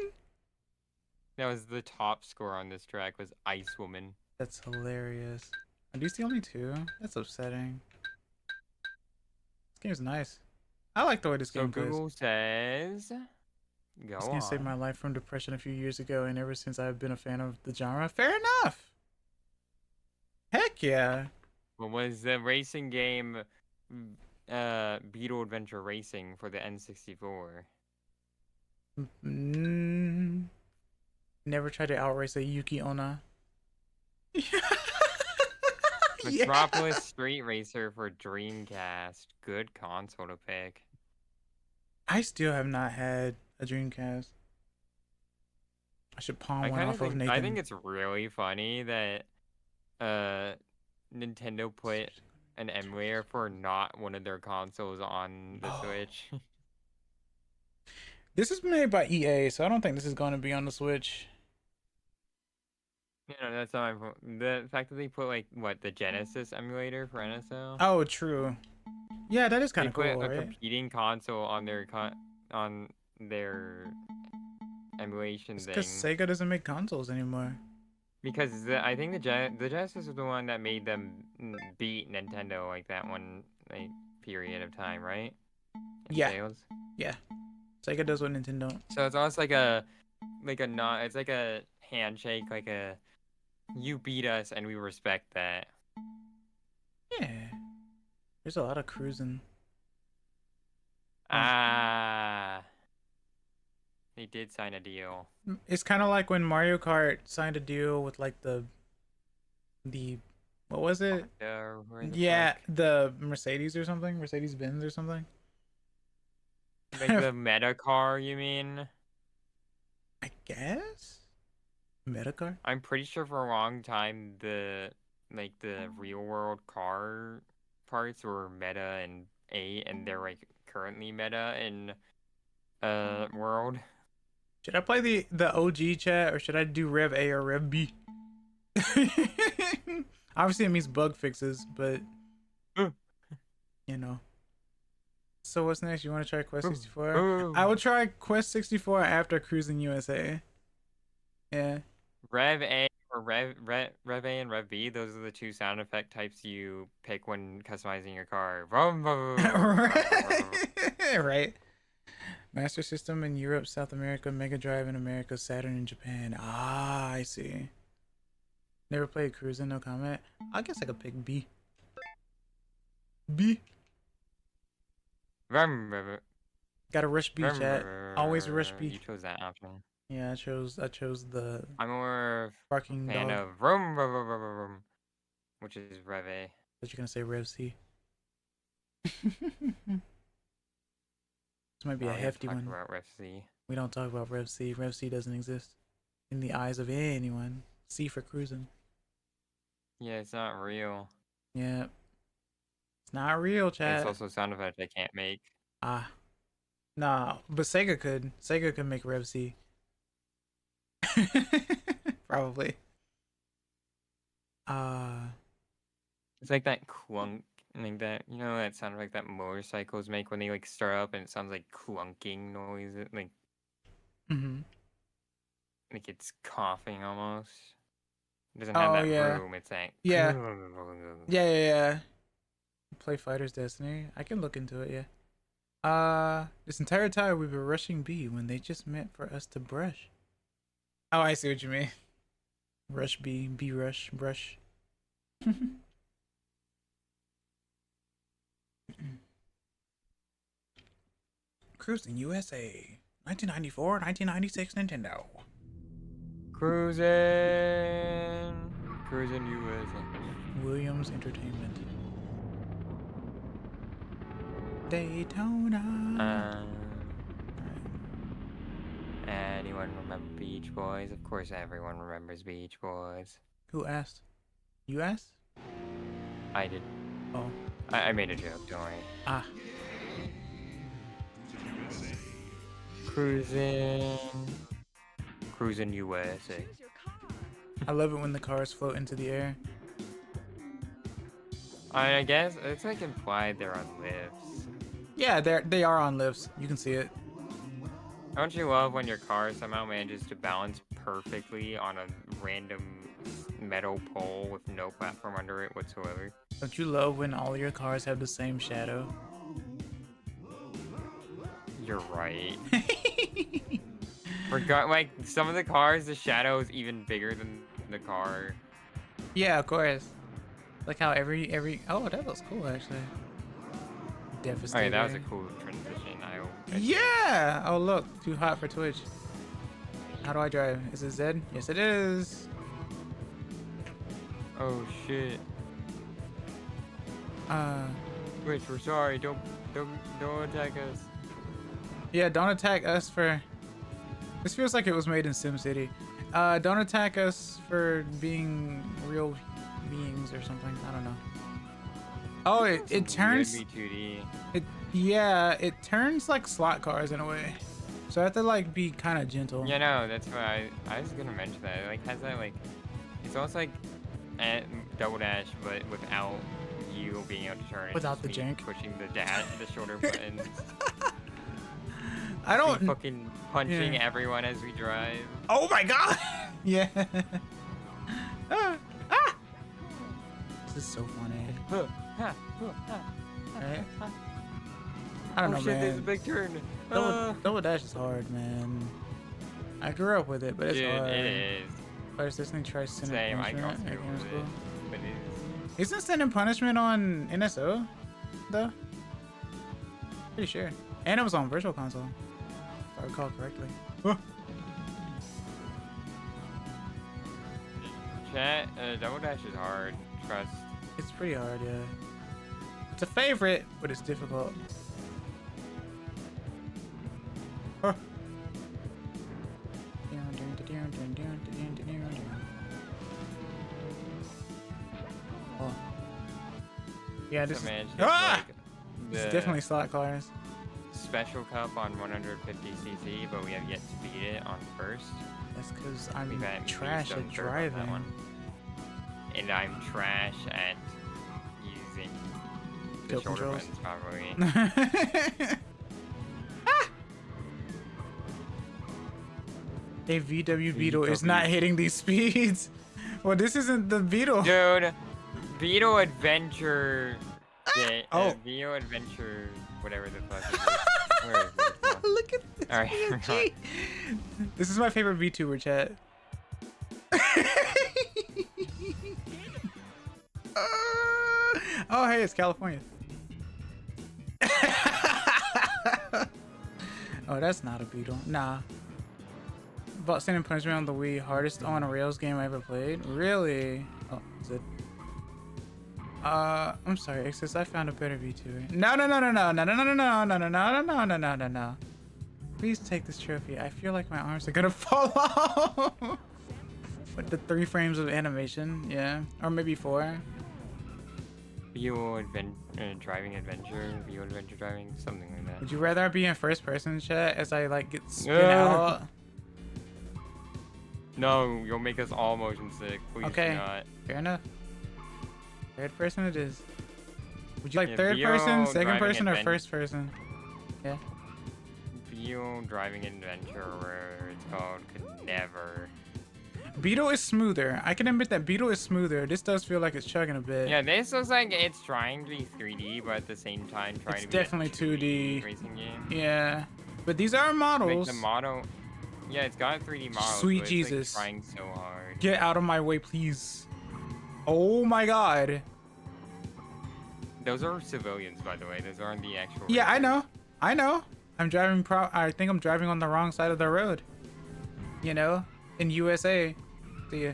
That was the top score on this track, was Ice Woman. That's hilarious. Are these the only two? That's upsetting. This game's nice. I like the way this game plays. So Google says... Go This on. game saved my life from depression a few years ago, and ever since I've been a fan of the genre. Fair enough! Heck yeah! What was the racing game Beetle Adventure Racing for the N64? Never tried to outrace a Yuki Onna. Metropolis Street Racer for Dreamcast. Good console to pick. I still have not had a Dreamcast. I should pawn one off of Nathan. I think it's really funny that Nintendo put an emulator for not one of their consoles on the Switch. This is made by EA, so I don't think this is going to be on the Switch. You know, that's not my point. The fact that they put, like, what, the Genesis emulator for NSL? Oh, true. Yeah, that is kind of cool, They put a right? competing console on their emulation thing. Because Sega doesn't make consoles anymore. Because I think the Genesis was the one that made them beat Nintendo, like, that one, like, period of time, right? In Yeah. sales. Yeah. Sega does what Nintendo don't. So it's almost like a it's like a handshake, like a, you beat us and we respect that. Yeah. There's a lot of cruising. They did sign a deal. It's kind of like when Mario Kart signed a deal with like the what was it? Yeah, the Mercedes or something, Mercedes Benz or something. Like the meta car, you mean? I guess. Meta car. I'm pretty sure for a long time the real world car parts were meta and A, and they're like currently meta in world. Should I play the OG chat or should I do Rev A or Rev B? Obviously, it means bug fixes, but you know. So what's next? You want to try Quest 64? I will try Quest 64 after Cruising USA. Yeah. Rev A or Rev A and Rev B, those are the two sound effect types you pick when customizing your car. Right. Master System in Europe, South America, Mega Drive in America, Saturn in Japan. Ah, I see. Never played Cruising, no comment. I guess I could pick B. B. Gotta rush B, chat. Always rush B. You chose that option. Yeah, I chose the I'm more barking fan dog. of which is Rev A. But you're gonna say Rev C. This might be a hefty one. About Rev C. We don't talk about Rev C. Rev C doesn't exist in the eyes of anyone. C for Cruising. Yeah, it's not real. Yeah. It's not real, chat. It's also a sound effect I can't make. Ah. Nah, but Sega could. Sega could make Rev C. Probably. It's like that clunk, like that, you know, that sound like that motorcycles make when they like start up and it sounds like clunking noise, like like it's coughing almost. It doesn't have that room. It's like yeah. Play Fighters Destiny. I can look into it. Yeah. This entire time we've been rushing B when they just meant for us to brush. Oh, I see what you mean. Rush B, B rush, brush. Cruising USA. 1994, 1996 Nintendo. Cruising USA. Williams Entertainment. Daytona. Anyone remember Beach Boys? Of course everyone remembers Beach Boys. Who asked? You asked? I did. Oh. I made a joke, don't worry. Ah. Cruising USA. I love it when the cars float into the air. I guess it's like implied they're on lifts. Yeah, they are on lifts. You can see it. Don't you love when your car somehow manages to balance perfectly on a random metal pole with no platform under it whatsoever? Don't you love when all your cars have the same shadow? You're right. Like some of the cars, the shadow is even bigger than the car. Yeah, of course. Like how every oh, that was cool actually. Devastator. Okay, that was a cool transition. Yeah. Oh look, too hot for Twitch. How do I drive? Is it Z? Yes, it is. Oh shit. Twitch, we're sorry. Don't attack us. Yeah, don't attack us for. This feels like it was made in SimCity. Don't attack us for being real beings or something. I don't know. Oh, it turns. It turns like slot cars in a way. So I have to like be kind of gentle. Yeah, no, that's why I was gonna mention that. It like has that like, it's almost like Double Dash, but without you being able to turn it. Without the jank. Pushing the shoulder buttons. I don't. Fucking punching everyone as we drive. Oh my god! Yeah. This is so funny. Right? I don't know, shit, man. There's a big turn. Double Dash is hard, man. I grew up with it, but it's hard. It is. But it's this thing tries Sin Same, and I Punishment. also grew up with it, but it is. Isn't Sin and Punishment on NSO, though? Pretty sure. And it was on Virtual Console, if I recall correctly. Chat, Double Dash is hard. Trust. It's pretty hard, yeah. It's a favorite, but it's difficult. Yeah, this So, man, is. it's like It's the definitely slot cars. special cup on 150cc, but we have yet to beat it on first. That's because We've I'm had trash so at sure about that driving. one. And I'm trash at using the Tilt shoulder controls. buttons, probably. A VW Beetle is not hitting these speeds. Well, this isn't the Beetle. Dude, Beetle Adventure. Yeah, Oh. Beetle Adventure, whatever the fuck it is. Where is it? Look at this Alright, PNG. This is my favorite VTuber chat. Oh, hey, it's California. Oh, that's not a Beetle. Nah. About Sin and Punishment on the Wii, hardest on rails game I ever played. Really? Oh, is it? I'm sorry, Exis. I found a better VTuber. No, no, no, no, no, no, no, no, no, no, no, no, no, no, no, no, no, no. Please take this trophy. I feel like my arms are gonna fall off. With the 3 frames of animation, yeah, or maybe 4. Beetle Driving Adventure, Beetle Adventure Driving, something like that. Would you rather be in first person chat as I like get spin Yeah. out? No, you'll make us all motion sick. Please Okay. do not. Fair enough. Third person it is. Would you like Yeah, third Beetle person, second Driving person, or Adven- first person? Yeah. Beetle Driving Adventure, or whatever it's called, could never. Beetle is smoother. I can admit that Beetle is smoother. This does feel like it's chugging a bit. Yeah, this looks like it's trying to be 3D, but at the same time trying It's to be definitely a 2D 2D. racing game. Yeah. But these are Like models. the model, yeah, it's got 3D models. Sweet but Jesus. It's, like, trying so hard. Get out of my way, please. Oh my god. Those are civilians, by the way. Those aren't the actual. Yeah, I racers. know. I know. I'm driving I think I'm driving on the wrong side of the road. You know? In USA. See ya.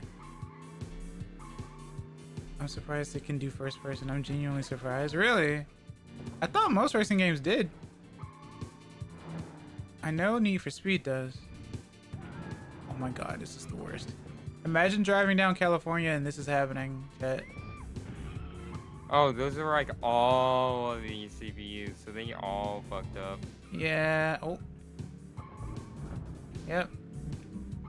I'm surprised it can do first person. I'm genuinely surprised. Really? I thought most racing games did. I know Need for Speed does. Oh my god, this is the worst. Imagine driving down California and this is happening, chat. Oh, those are like all of the CPUs, so they all fucked up. Yeah. Oh. Yep.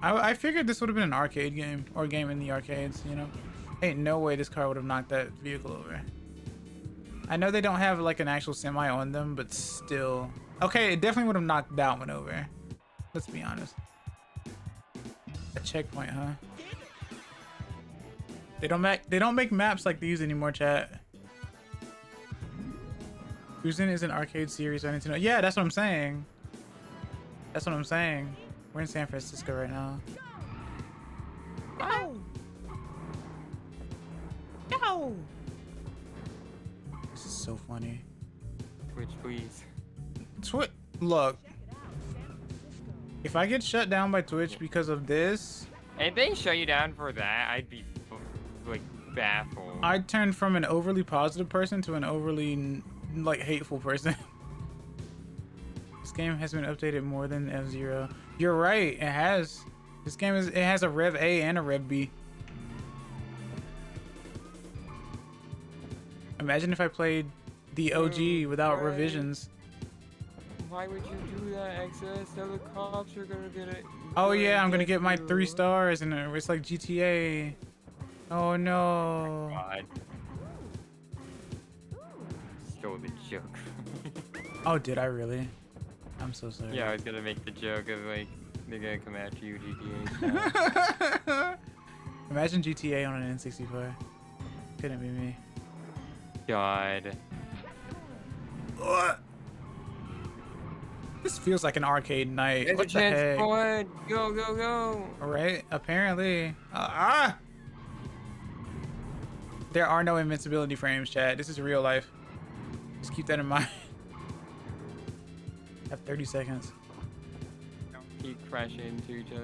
I figured this would have been an arcade game or a game in the arcades, you know? Ain't no way this car would have knocked that vehicle over. I know they don't have like an actual semi on them, but still. Okay, it definitely would have knocked that one over. Let's be honest. A checkpoint, huh? They don't make maps like these anymore, chat. Cruisin' is an arcade series on Nintendo. Yeah, that's what I'm saying. That's what I'm saying. We're in San Francisco right now. Ow! Ow! This is so funny. Which, please. Look. If I get shut down by Twitch because of this, If they shut you down for that, I'd be like baffled. I'd turn from an overly positive person to an overly like hateful person. This game has been updated more than F-Zero. You're right, it has. This game has a Rev A and a Rev B. Imagine if I played the OG without right. revisions. Why would you do that, Excess? Now the cops are gonna get it. Oh yeah, I'm gonna get my 3 stars and it's like GTA. Oh no. God. Stole the joke. Oh, did I really? I'm so sorry. Yeah, I was gonna make the joke of like they're gonna come after you, GTA style. Imagine GTA on an N64. Couldn't be me. God. This feels like an arcade night. There's a What the chance heck? forward. Go, go, go. Alright, apparently. There are no invincibility frames, chat. This is real life. Just keep that in mind. Have 30 seconds. Keep crashing into each other.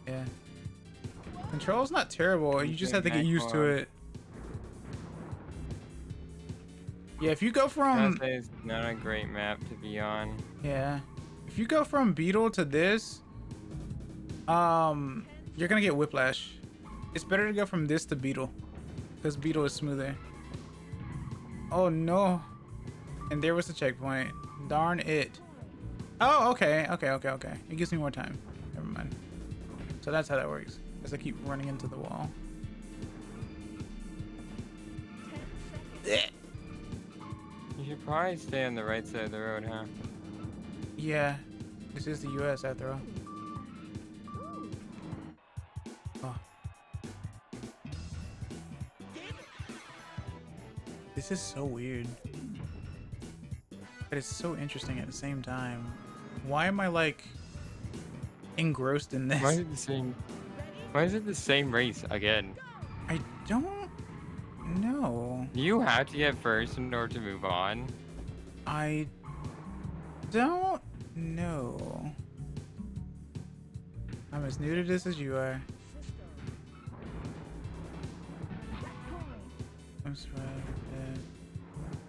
Yeah. Control's not terrible. You just have to get used to it. Yeah, if you go from... It's not a great map to be on. Yeah. If you go from Beetle to this, you're gonna get whiplash. It's better to go from this to Beetle, because Beetle is smoother. Oh no. And there was the checkpoint. Darn it. Oh, okay. Okay. It gives me more time. Never mind. So that's how that works. As I keep running into the wall. You should probably stay on the right side of the road, huh? Yeah. This is the US after all. Oh. This is so weird. But it's so interesting at the same time. Why am I like engrossed in this? Why is it the same? Why is it the same race again? I don't know. Do you have to get first in order to move on? I don't know. I'm as new to this as you are. I'm sorry.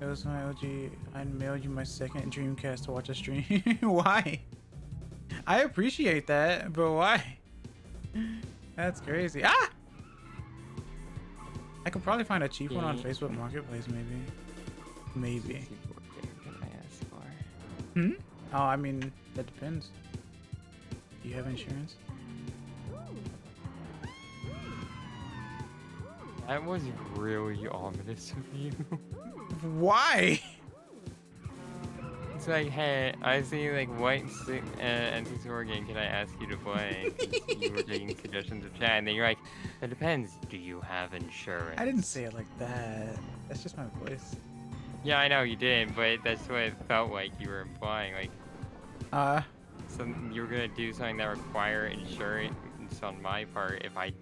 It was my OG. I mailed you my second Dreamcast to watch a stream. Why? I appreciate that, but why? That's crazy. Ah! I could probably find a cheap one on Facebook Marketplace, maybe. Maybe. Hmm? Oh, I mean, that depends. Do you have insurance? That was really ominous of you. Why? It's like, hey, I see like what N64 game can I ask you to play? 'Cause you were taking suggestions of chat, and then you're like, it depends. Do you have insurance? I didn't say it like that. That's just my voice. Yeah, I know you did, but that's what it felt like you were implying. Like, you were gonna do something that require insurance on my part if I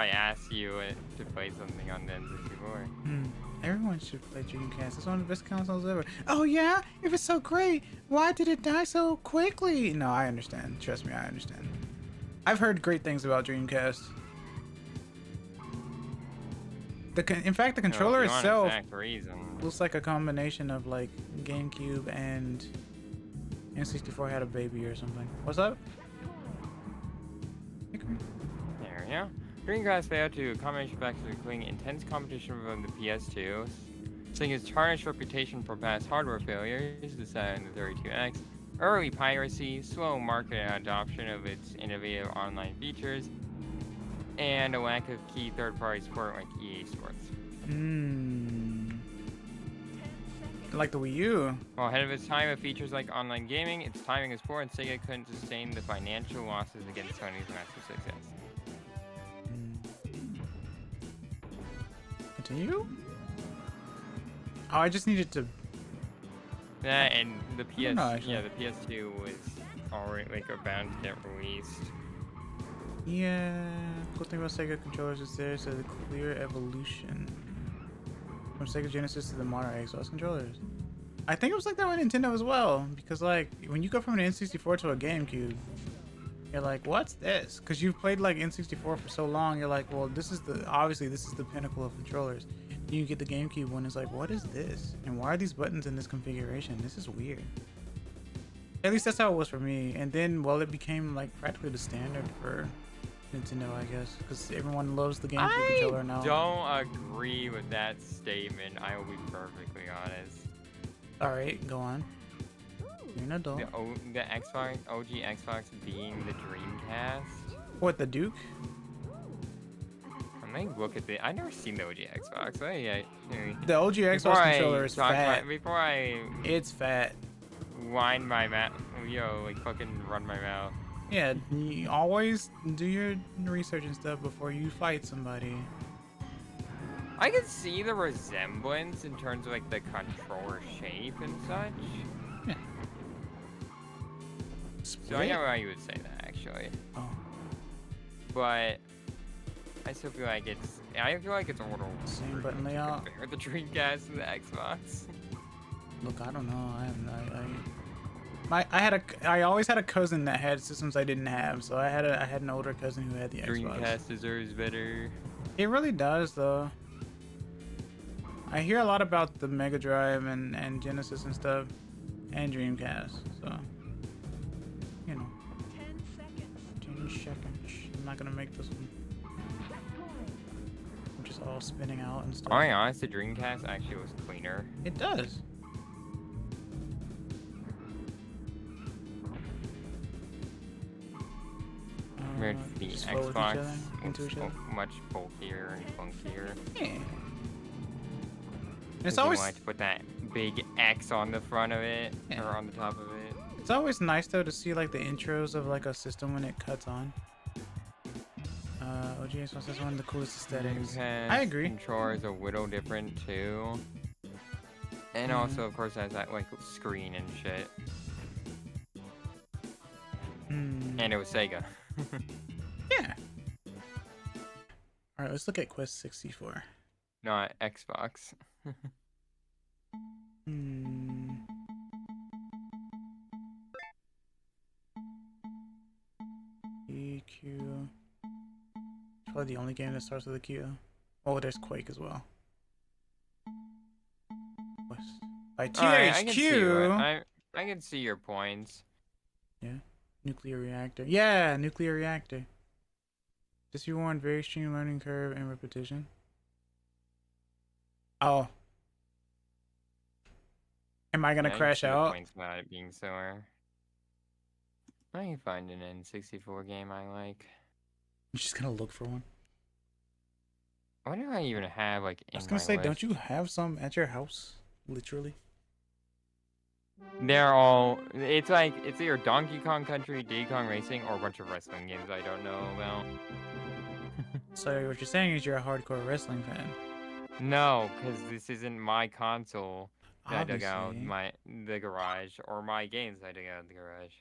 asked you to play something on the N64. Everyone should play Dreamcast. It's one of the best consoles ever. Oh yeah? If it's so great, why did it die so quickly? No, I understand. Trust me, I understand. I've heard great things about Dreamcast. In fact, the controller itself looks like a combination of like GameCube and N64 had a baby or something. What's up? There we go. Dreamcast failed to combination factors including intense competition from the PS2, seeing its tarnished reputation for past hardware failures, the Saturn and the 32X, early piracy, slow market adoption of its innovative online features, and a lack of key third-party support like EA Sports. Like the Wii U. While ahead of its time with features like online gaming, its timing is poor and Sega couldn't sustain the financial losses against Sony's massive success. Continue? Oh, I just needed to... That and the the PS2 was already like about to get released. Yeah, cool thing about Sega controllers is there's a clear evolution from Sega Genesis to the modern Xbox controllers. I think it was like that with Nintendo as well, because like when you go from an N64 to a GameCube, you're like, what's this? Because you've played like N64 for so long, you're like, well, this is obviously this is the pinnacle of controllers. You get the GameCube one, it's like, what is this? And why are these buttons in this configuration? This is weird. At least that's how it was for me. And then, well, it became like practically the standard for Nintendo, I guess, because everyone loves the GameCube controller now. I don't agree with that statement. I will be perfectly honest. All right, go on. You're an adult. The Xbox, OG Xbox being the Dreamcast. What, the Duke? I may look at I've never seen the OG Xbox. The OG Xbox controller is fat. It's fat. Wind my mouth, like fucking run my mouth. Yeah, you always do your research and stuff before you fight somebody. I can see the resemblance in terms of like the controller shape and such. Yeah. So I know why you would say that actually. Oh. But I still feel like it's a little same button layout. Compare the Dreamcast and the Xbox. Look, I don't know. I always had a cousin that had systems I didn't have, so I had an older cousin who had the Xbox. Dreamcast deserves better. It really does, though. I hear a lot about the Mega Drive and Genesis and stuff, and Dreamcast. So, you know. 10 seconds. I'm not gonna make this one. I'm just all spinning out and stuff. I'll be honest, the Dreamcast actually was cleaner. It does. Where the just flow with each Xbox other, into each was other. much bulkier and clunkier. Yeah. And it's 'Cause you always wanted to put that big X on the front of it, Yeah. or on the top of it. it's always nice though to see like the intros of like a system when it cuts on. OGS wants this one the coolest aesthetics. I agree. Controller is a little different too. And also, of course, has that like screen and shit. And it was Sega. Yeah. All right, let's look at Quest 64. Not Xbox. EQ. It's probably the only game that starts with a Q. Oh, there's Quake as well. Quest. By Alright, THQ. I can see your points. Yeah. Nuclear reactor. Yeah, nuclear reactor. Just you warned very extreme learning curve and repetition. Oh. Am I gonna Yeah, I can crash see the out? points about it being similar. I can find an N64 game I like. I'm just gonna look for one. What do I even have like in I was gonna my say, list? don't you have some at your house? Literally. They're all. It's like it's either Donkey Kong Country, Diddy Kong Racing, or a bunch of wrestling games I don't know about. So what you're saying is you're a hardcore wrestling fan. No, because this isn't my console that I dug out Obviously. the garage, or my games I dug out of the garage.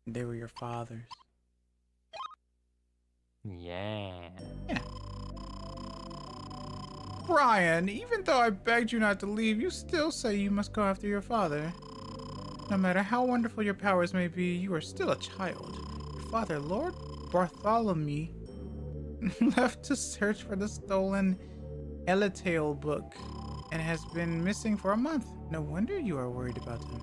They were your father's. Yeah. Yeah. Brian, even though I begged you not to leave, you still say you must go after your father. No matter how wonderful your powers may be, you are still a child. Your father, Lord Bartholomew, left to search for the stolen Eletail book and has been missing for a month. No wonder you are worried about him.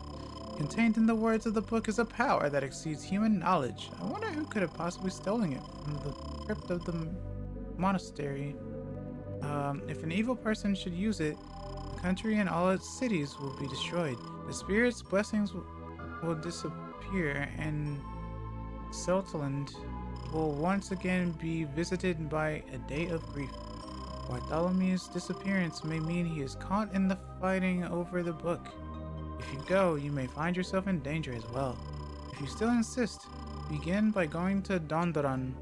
Contained in the words of the book is a power that exceeds human knowledge. I wonder who could have possibly stolen it from the crypt of the monastery. If an evil person should use it, the country and all its cities will be destroyed. The spirit's blessings will disappear, and Seltland will once again be visited by a day of grief. Bartholomew's disappearance may mean he is caught in the fighting over the book. If you go, you may find yourself in danger as well. If you still insist, begin by going to Dondoran,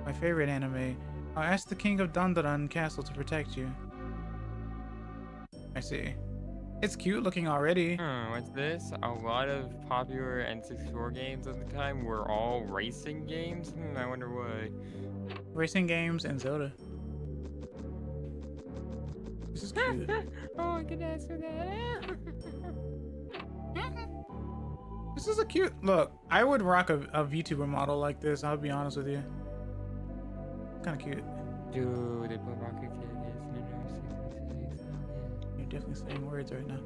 my favorite anime. I'll ask the king of Dondoran Castle to protect you. I see. It's cute looking already. What's this? A lot of popular N64 games at the time were all racing games? I wonder why. Racing games and Zelda. This is cute. Oh, I can ask for that. This is a cute look. I would rock a VTuber model like this, I'll be honest with you. Kind of cute. Dude, they put Rocket Kid in You're definitely saying words right now.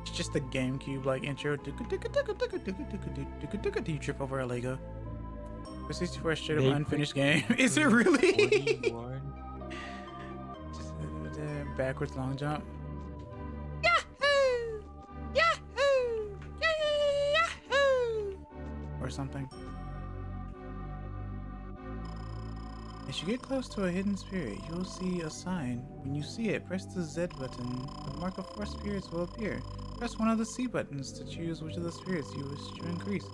It's just the GameCube like intro. You trip over a Lego. The 64 is straight up unfinished game. Is it really? Just backwards long jump. Yahoo! Yahoo! Yahoo! Or something. As you get close to a hidden spirit, you'll see a sign. When you see it, press the Z button. The mark of 4 spirits will appear. Press one of the C buttons to choose which of the spirits you wish to increase.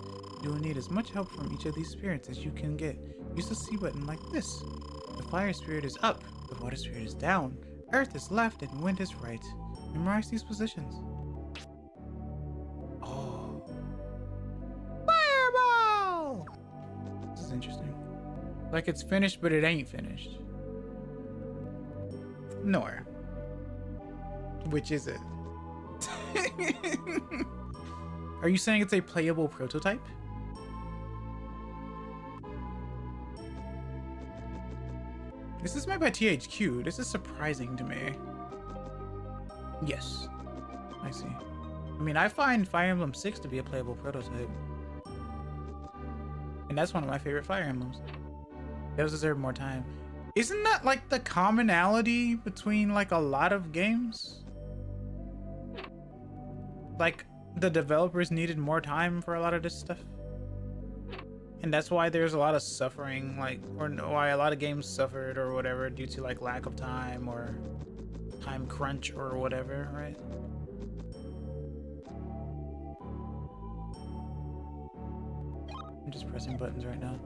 You will need as much help from each of these spirits as you can get. Use the C button like this. The fire spirit is up, the water spirit is down, earth is left, and wind is right. Memorize these positions. Oh. Fireball! This is interesting. Like it's finished, but it ain't finished. Nor. Which is it? Are you saying it's a playable prototype? This is made by THQ. This is surprising to me. Yes. I see. I mean, I find Fire Emblem 6 to be a playable prototype. And that's one of my favorite Fire Emblems. Those deserve more time. Isn't that like the commonality between like a lot of games? Like the developers needed more time for a lot of this stuff. And that's why there's a lot of suffering, like, or why a lot of games suffered or whatever due to like lack of time or time crunch or whatever, right? I'm just pressing buttons right now.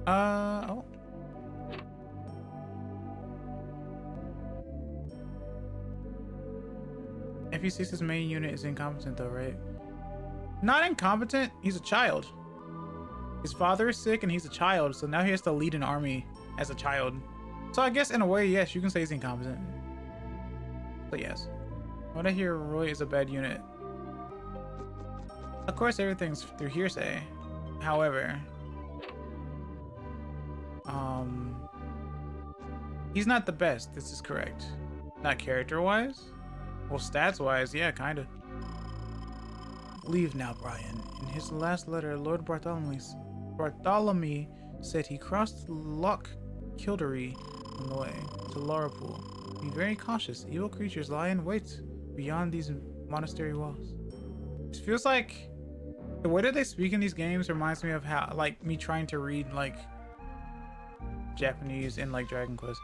Oh. FE6's main unit is incompetent though, right? Not incompetent, he's a child. His father is sick and he's a child, so now he has to lead an army as a child. So I guess in a way, yes, you can say he's incompetent. But yes. What I hear, Roy is a bad unit. Of course, everything's through hearsay. However, he's not the best, this is correct. Not character-wise? Well, stats-wise, yeah, kinda. Leave now, Brian. In his last letter, Lord Bartholomew said he crossed Loch Kildare on the way to Larapool. Be very cautious. Evil creatures lie in wait beyond these monastery walls. It feels like the way that they speak in these games reminds me of how, like, me trying to read, like, Japanese in, like, Dragon Quest.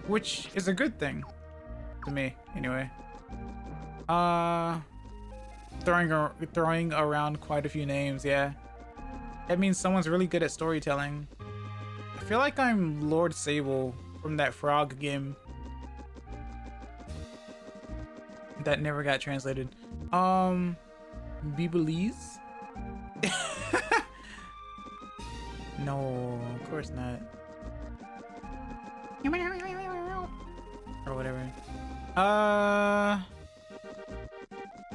Which is a good thing. To me, anyway. Throwing around quite a few names, yeah. That means someone's really good at storytelling. I feel like I'm Lord Sable from that Frog game. That never got translated. Bibelese? No, of course not. Or whatever.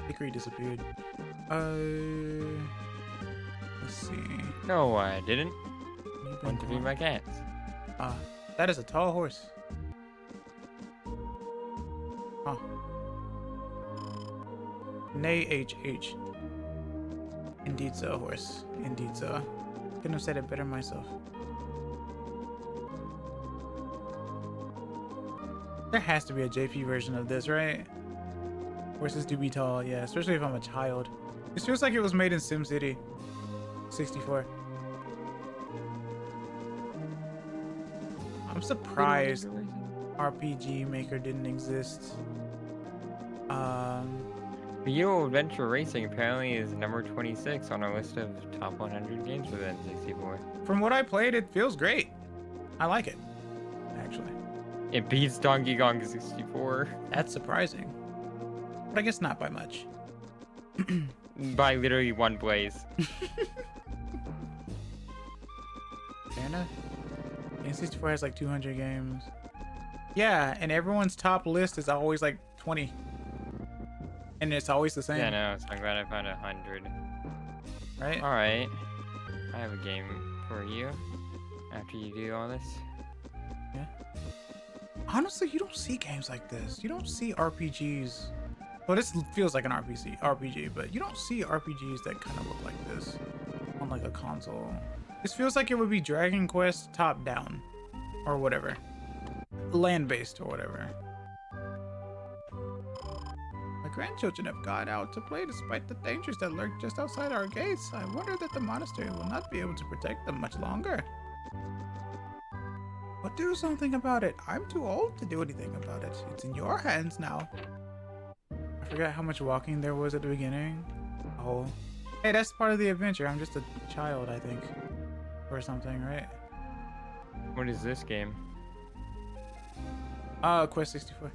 Hickory disappeared. Let's see. No, I didn't. Want to be my cats. That is a tall horse. Huh. Nay, HH. Indeed so, horse. Indeed so. Couldn't have said it better myself. There has to be a JP version of this, right? Horses do be tall, yeah, especially if I'm a child. This feels like it was made in SimCity 64. I'm surprised RPG Maker didn't exist. Real Adventure Racing apparently is number 26 on our list of top 100 games for the N64. From what I played, it feels great. I like it, actually. It beats Donkey Kong 64. That's surprising. But I guess not by much. By literally one place. Fair enough. N64 has like 200 games. Yeah, and everyone's top list is always like 20. And it's always the same. Yeah, no, so I'm glad I found 100. Right? Alright. I have a game for you after you do all this. Yeah. Honestly, you don't see games like this. You don't see RPGs. Well, this feels like an RPG, but you don't see RPGs that kind of look like this on like a console. This feels like it would be Dragon Quest top down or whatever. Land-based or whatever. My grandchildren have gone out to play despite the dangers that lurk just outside our gates. I wonder that the monastery will not be able to protect them much longer. But do something about it. I'm too old to do anything about it. It's in your hands now. I forgot how much walking there was at the beginning. Oh. Hey, that's part of the adventure. I'm just a child, I think. Or something, right? What is this game? Quest 64.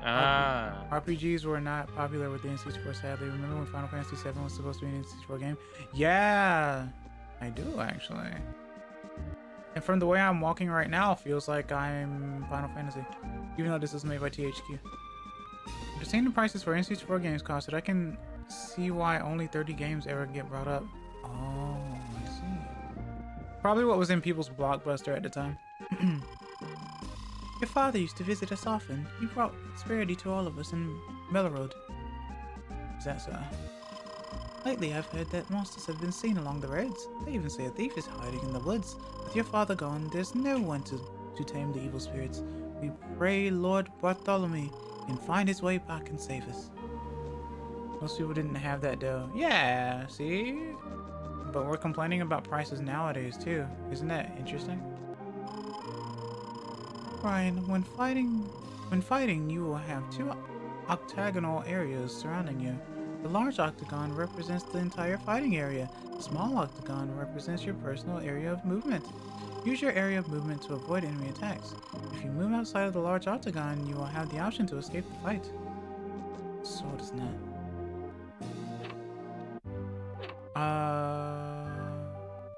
Ah. RPGs were not popular with the N64, sadly. Remember when Final Fantasy VII was supposed to be an N64 game? Yeah, I do actually. And from the way I'm walking right now, feels like I'm Final Fantasy, even though this is made by THQ. After seeing the prices for N64 games costed, I can see why only 30 games ever get brought up. Oh, I see. Probably what was in people's Blockbuster at the time. Your father used to visit us often. He brought prosperity to all of us in Melrode. Is that so? Lately, I've heard that monsters have been seen along the roads. They even say a thief is hiding in the woods. With your father gone, there's no one to tame the evil spirits. We pray Lord Bartholomew can find his way back and save us. Most people didn't have that though. Yeah, see? But we're complaining about prices nowadays too. Isn't that interesting? Ryan, when fighting, you will have two octagonal areas surrounding you. The large octagon represents the entire fighting area. The small octagon represents your personal area of movement. Use your area of movement to avoid enemy attacks. If you move outside of the large octagon, you will have the option to escape the fight. So does not.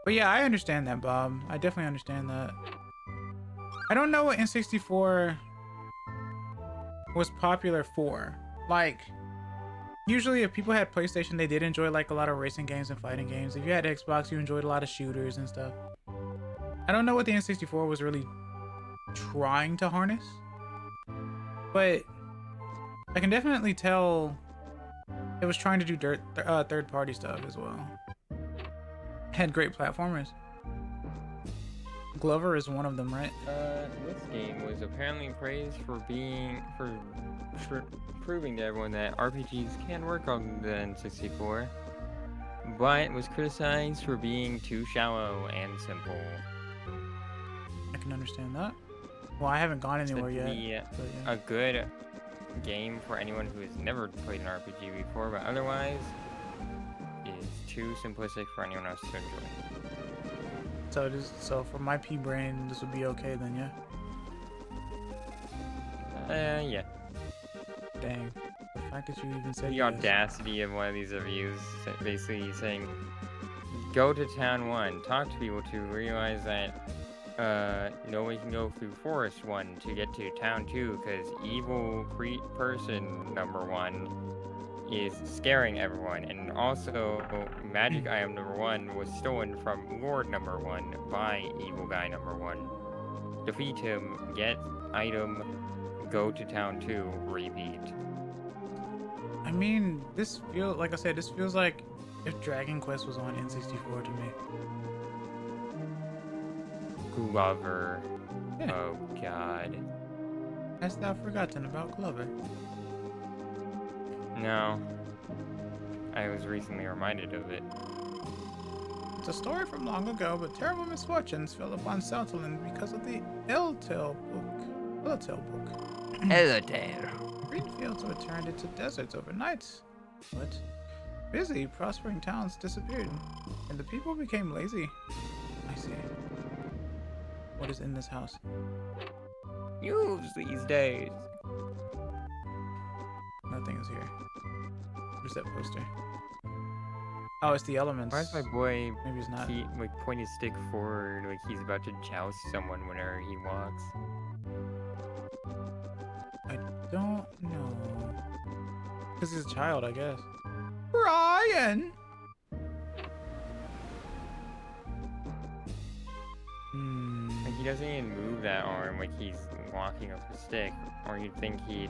But yeah, I understand that, Bob. I definitely understand that. I don't know what N64 was popular for. Like, usually if people had PlayStation, they did enjoy like a lot of racing games and fighting games. If you had Xbox, you enjoyed a lot of shooters and stuff. I don't know what the N64 was really trying to harness, but I can definitely tell it was trying to do third-party stuff as well. Had great platformers. Glover is one of them, right? This game was apparently praised for proving to everyone that RPGs can work on the N64, but was criticized for being too shallow and simple. I can understand that. Well, I haven't gone anywhere yet. Yeah. Yeah. A good game for anyone who has never played an RPG before, but otherwise is too simplistic for anyone else to enjoy. So for my pea brain, this would be okay then, yeah? Yeah. Dang. The fact that you even said The yes. audacity of one of these reviews basically saying, go to town 1, talk to people to realize that no one can go through forest 1 to get to town 2 because evil person number 1 is scaring everyone, and also magic item number 1 was stolen from Lord number 1 by evil guy number 1. Defeat him, get item, go to town 2, repeat. I mean, this feels like I said. This feels like if Dragon Quest was on N64 to me. Glover. Yeah. Oh god. Hast thou forgotten about Glover? No. I was recently reminded of it. It's a story from long ago, but terrible misfortunes fell upon Southland because of the Eltail book. Green fields were turned into deserts overnight. But busy, prospering towns disappeared, and the people became lazy. I see. What is in this house? Youths these days. Nothing is here. Where's that poster? Oh, it's the elements. Why is my boy Maybe it's not. point his stick forward like he's about to joust someone whenever he walks? I don't know. Because he's a child, I guess. Brian! Like, he doesn't even move that arm like he's walking up a stick, or you'd think he'd...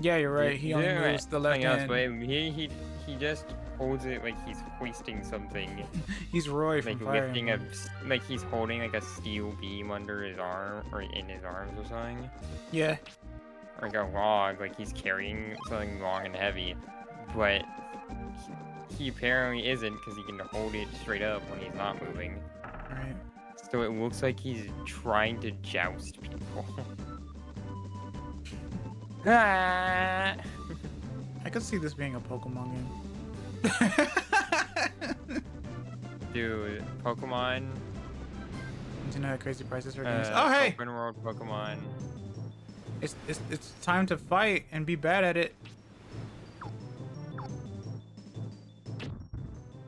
Yeah, you're right. He only moves the left hand. But he just holds it like he's hoisting something. He's Roy from like Fire lifting Emblem. like he's holding like a steel beam under his arm, or in his arms or something. Yeah. Or like a log, like he's carrying something long and heavy. But he apparently isn't, because he can hold it straight up when he's not moving. Right. So it looks like he's trying to joust people. Ah! I could see this being a Pokemon game. Dude, Pokemon. Do you know how crazy prices for games? Oh, hey! Open world Pokemon. It's time to fight and be bad at it.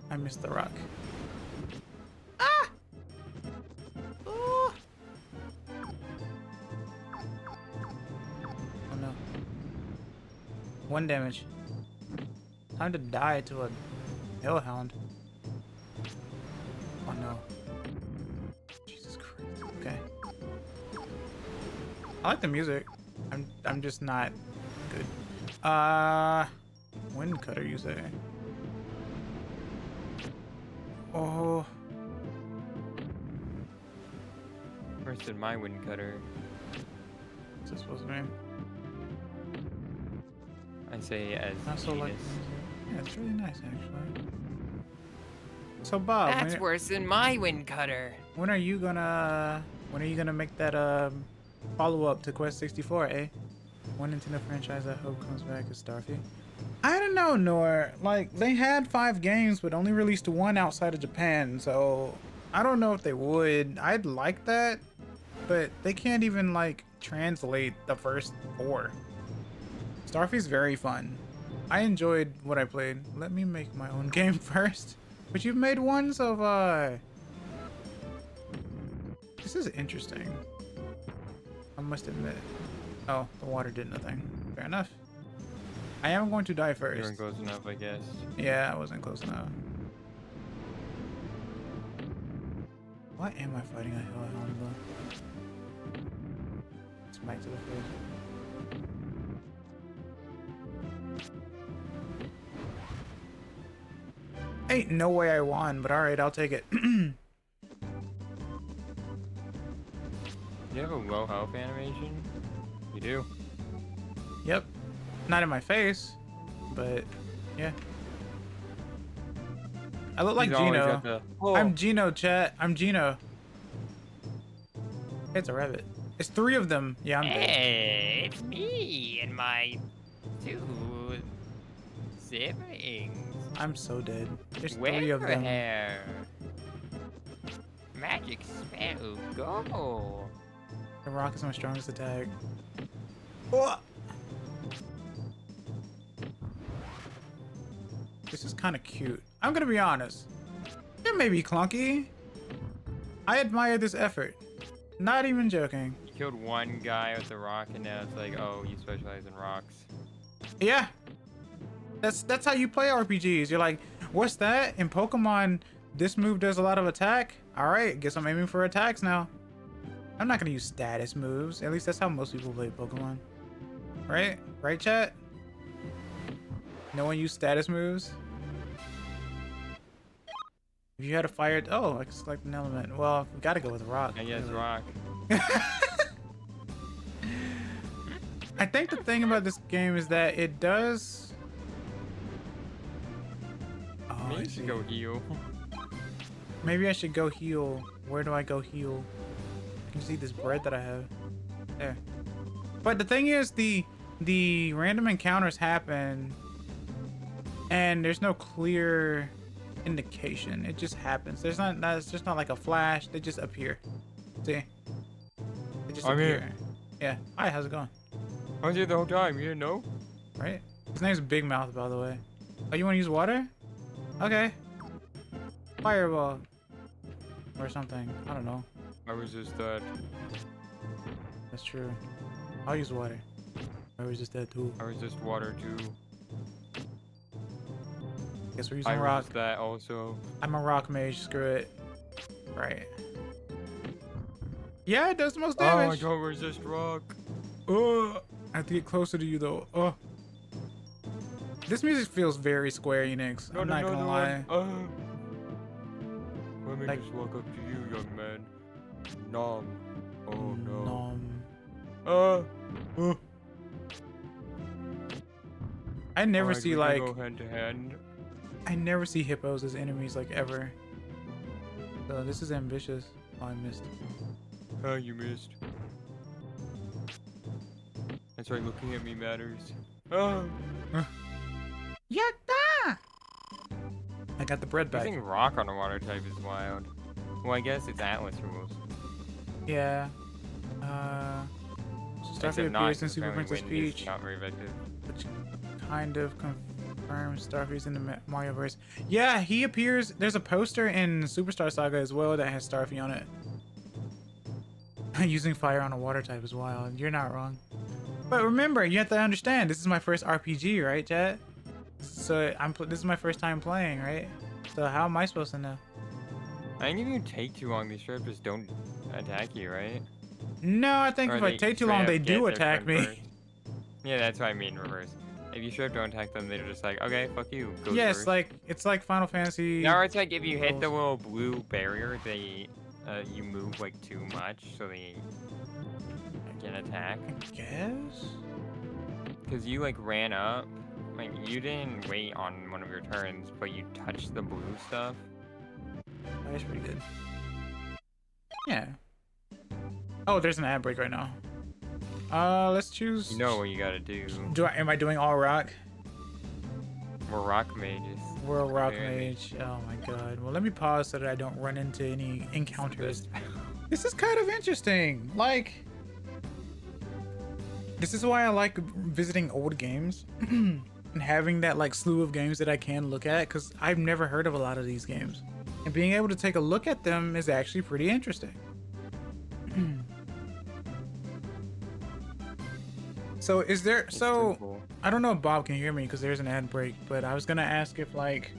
I missed the rock. Ah! Oh! Oh no. 1 damage. Time to die to a hellhound. Oh no. Jesus Christ. Okay. I like the music. I'm just not good. Wind cutter, you say? Oh. Worse than my wind cutter. What's this supposed to mean? I say as Not so like. genus. Yeah, it's really nice actually. So Bob, That's worse than my wind cutter. when are you gonna make that follow up to Quest 64, eh? One Nintendo franchise I hope comes back is Starfy. I don't know, Nor. Like, they had 5 games, but only released 1 outside of Japan, so I don't know if they would. I'd like that, but they can't even, like, translate the first 4. Starfy's very fun. I enjoyed what I played. Let me make my own game first. But you've made one so far. This is interesting. I must admit. Oh, the water did nothing. Fair enough. I am going to die You first. weren't close enough, I guess. Yeah, I wasn't close enough. Why am I fighting a hellhound though? Smack to the face. Ain't no way I won, but alright, I'll take it. Do you have a low health animation? You do. Yep. Not in my face, but yeah. I look like He's always Gino. got the- Oh. I'm Gino, chat. I'm Gino. It's a rabbit. It's 3 of them. Yeah, I'm dead. Hey, it's me and my 2 siblings. I'm so dead. There's 3 of them. Hair. Magic spell, go. The rock is my strongest attack. Oh! This is kind of cute. I'm gonna be honest. It may be clunky. I admire this effort. Not even joking. You killed one guy with the rock, and now it's like, oh, you specialize in rocks. Yeah. That's how you play RPGs. You're like, what's that? In Pokemon, this move does a lot of attack. Alright, guess I'm aiming for attacks now. I'm not gonna use status moves. At least that's how most people play Pokemon. Right? Right, chat? No one used status moves? If you had a fire... Oh, I can select an element. Well, we gotta go with rock. I guess really. rock. I think the thing about this game is that it does... Oh, Maybe I you see. should go heal. Maybe I should go heal. Where do I go heal? You can see this bread that I have. There. But the thing is, the random encounters happen, and there's no clear indication. It just happens. There's not. It's just not like a flash. They just appear. See? They just I'm appear. here. Yeah. Hi. How's it going? I was here the whole time. You didn't know? Right? His name's Big Mouth, by the way. Oh, you want to use water? Okay. Fireball. Or something. I don't know. I was just that. That's true. I'll use water. I was just that too. I was just water too. Guess we're using I rock. was that also. I'm a rock mage. Screw it. Right. Yeah, it does the most Oh, I damage. don't resist rock. I have to get closer to you though. This music feels very Square Enix. I'm not gonna lie. Let me Like- just walk up to you, young man. Nom. Oh no. Nom. I never Alright, see we can like go hand to hand. I never see hippos as enemies like ever. So this is ambitious. Oh, I missed. Huh, you missed. That's right, looking at me matters. Oh, Yatta! I got the bread back. using rock on a water type is wild. Well, I guess it's Atlas rules. Yeah. Starfy Except not, appears in 'cause Super apparently Princess wind is Peach, not very effective. which kind of confirms Starfy's in the Mario verse. Yeah, he appears. There's a poster in Superstar Saga as well that has Starfy on it. Using fire on a water type is wild. You're not wrong. But remember, you have to understand, this is my first RPG, right, chat? So this is my first time playing, right? So how am I supposed to know? I think if you take too long, these strippers don't attack you, right? No, I think Or if I they take too straight long, up they get do their attack turn me. first. Yeah, that's what I mean, reverse. If you straight up don't attack them, they're just like, okay, fuck you. Go Yes, first. like it's like Final Fantasy. Now it's like if you hit the rules. little blue barrier, they, you move like too much, so they can attack. I guess. Cause you like ran up, like you didn't wait on one of your turns, but you touched the blue stuff. That's pretty good. Yeah. Oh, there's an ad break right now. Let's choose. You know what you gotta do. Am I doing all rock? We're rock mages. We're a rock Apparently. mage. Oh my god. Well, let me pause so that I don't run into any encounters. Best- This is kind of interesting. Like, this is why I like visiting old games and having that like slew of games that I can look at, because I've never heard of a lot of these games, and being able to take a look at them is actually pretty interesting. So is there? So Simple. I don't know if Bob can hear me because there's an ad break, but I was gonna ask if like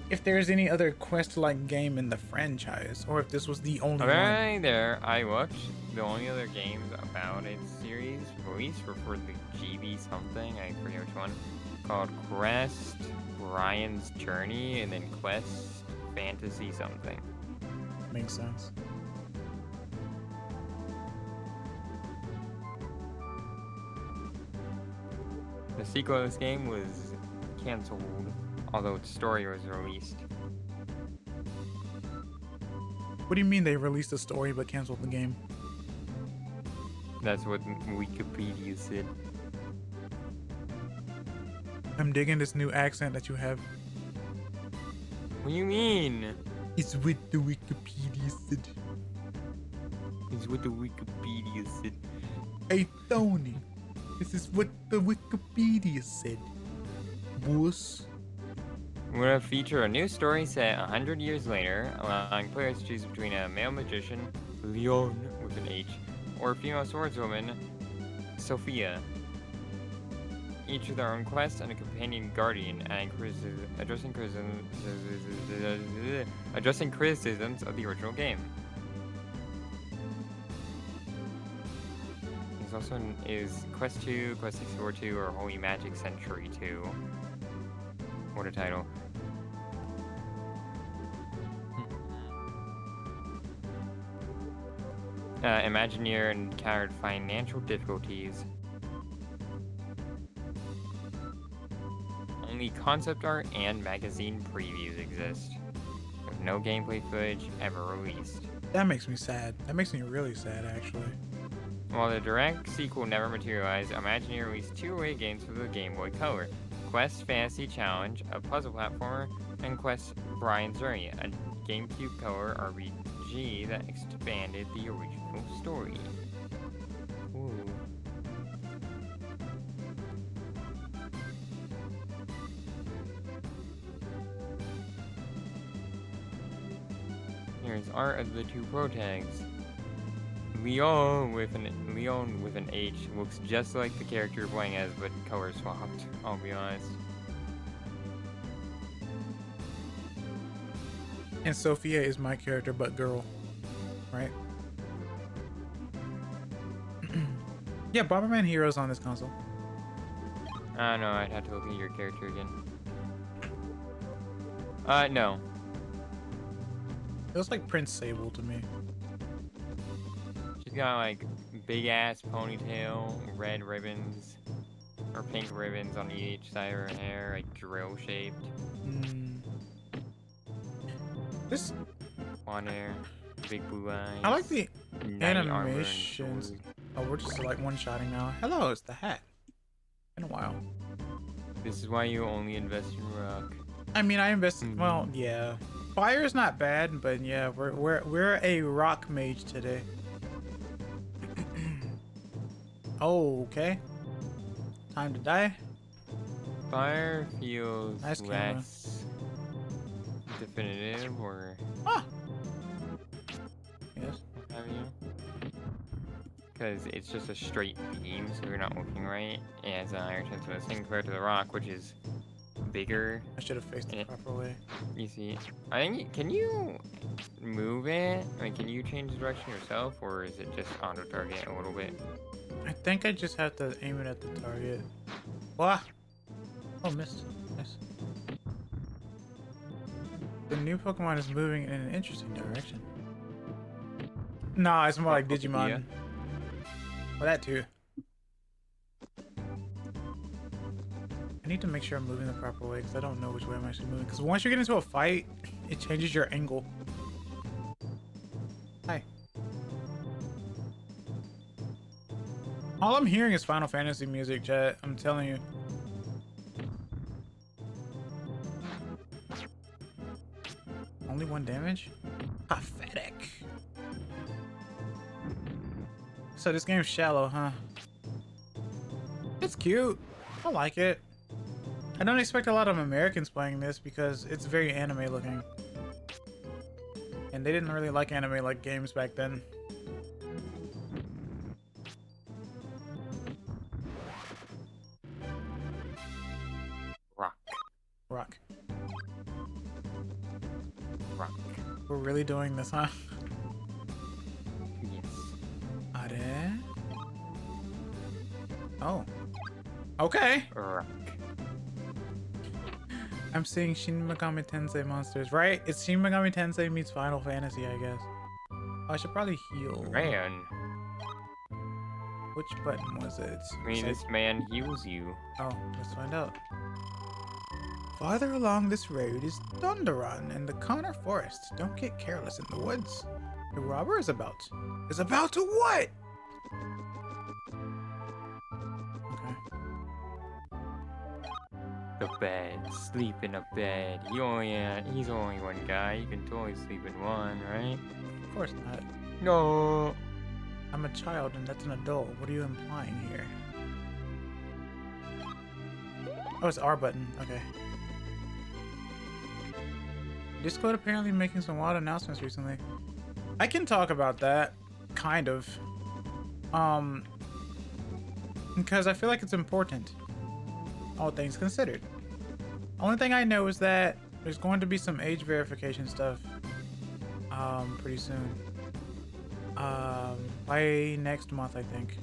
if there's any other quest-like game in the franchise, or if this was the only one. Right there, I looked. The only other games about its series released were for the GB something, I forget which one, called Quest, Brian's Journey, and then Quest Fantasy something. Makes sense. The sequel of this game was cancelled, although its story was released. What do you mean they released a story but canceled the game? That's what Wikipedia said. I'm digging this new accent that you have. What do you mean? It's what the Wikipedia said. It's what the Wikipedia said. Hey Tony, this is what the Wikipedia said. Boss. We're gonna feature a new story set 100 years later, allowing players to choose between a male magician, Leon with an H, or a female swordswoman, Sophia. Each with their own quest and a companion guardian, and addressing criticisms of the original game. There's also is Quest 2, Quest 64 2, or Holy Magic Century 2. What a title. Imagineer encountered financial difficulties. Only concept art and magazine previews exist, with no gameplay footage ever released. That makes me sad. That makes me really sad, actually. While the direct sequel never materialized, Imagineer released 2 away games for the Game Boy Color: Quest Fantasy Challenge, a puzzle platformer, and Quest Brian's Journey, a GameCube Color RPG that expanded the original story. Ooh. Here's art of the 2 pro tags. Leon with an H looks just like the character you're playing as, but color swapped, I'll be honest. And Sophia is my character, but girl, right? Yeah, Bomberman Heroes on this console. I don't know, I'd have to look at your character again. No. It was like Prince Sable to me. She's got like big ass ponytail, red ribbons, or pink ribbons on each side of her hair, like drill shaped. This Blonde hair, big blue eyes. I like the knight armor and animations. sword. Oh, we're just like one-shotting now. Hello, it's the hat. Been a while. This is why you only invest in rock. I mean, I invested. Well, yeah. Fire's not bad, but yeah, we're a rock mage today. Oh, okay. Time to die. Fire feels Nice camera. less definitive, or Ah. Yes. what have you. Because it's just a straight beam, so you're not looking right. As a higher chance of missing compared to the rock, which is bigger. I should have faced the proper way. You see, I think, can you move it? I mean, can you change the direction yourself, or is it just auto target a little bit? I think I just have to aim it at the target. Wah! Oh, missed. Nice. The new Pokemon is moving in an interesting direction. Nah, it's more like Digimon. Yeah. Well, that too. I need to make sure I'm moving the proper way because I don't know which way I'm actually moving. Because once you get into a fight, it changes your angle. Hi. All I'm hearing is Final Fantasy music, chat. I'm telling you. Only 1 damage? Pathetic. So this game's shallow, huh? It's cute. I like it. I don't expect a lot of Americans playing this because it's very anime looking. And they didn't really like anime like games back then. Rock. Rock. Rock. We're really doing this, huh? Yes. Are they? Oh. Okay. Rock. I'm seeing Shin Megami Tensei monsters, right? It's Shin Megami Tensei meets Final Fantasy, I guess. Oh, I should probably heal. Man. Which button was it? I mean, this man heals you. Oh, let's find out. Farther along this road is Thunderon and the Connor Forest. Don't get careless in the woods. The robber is about to what? Okay. The bed. Sleep in a bed. He's only one guy. You can totally sleep in one, right? Of course not. No. I'm a child and that's an adult. What are you implying here? Oh, it's R button. Okay. Discord apparently making some wild announcements recently. I can talk about that, kind of. Because I feel like it's important. All things considered. Only thing I know is that there's going to be some age verification stuff, pretty soon. By next month, I think.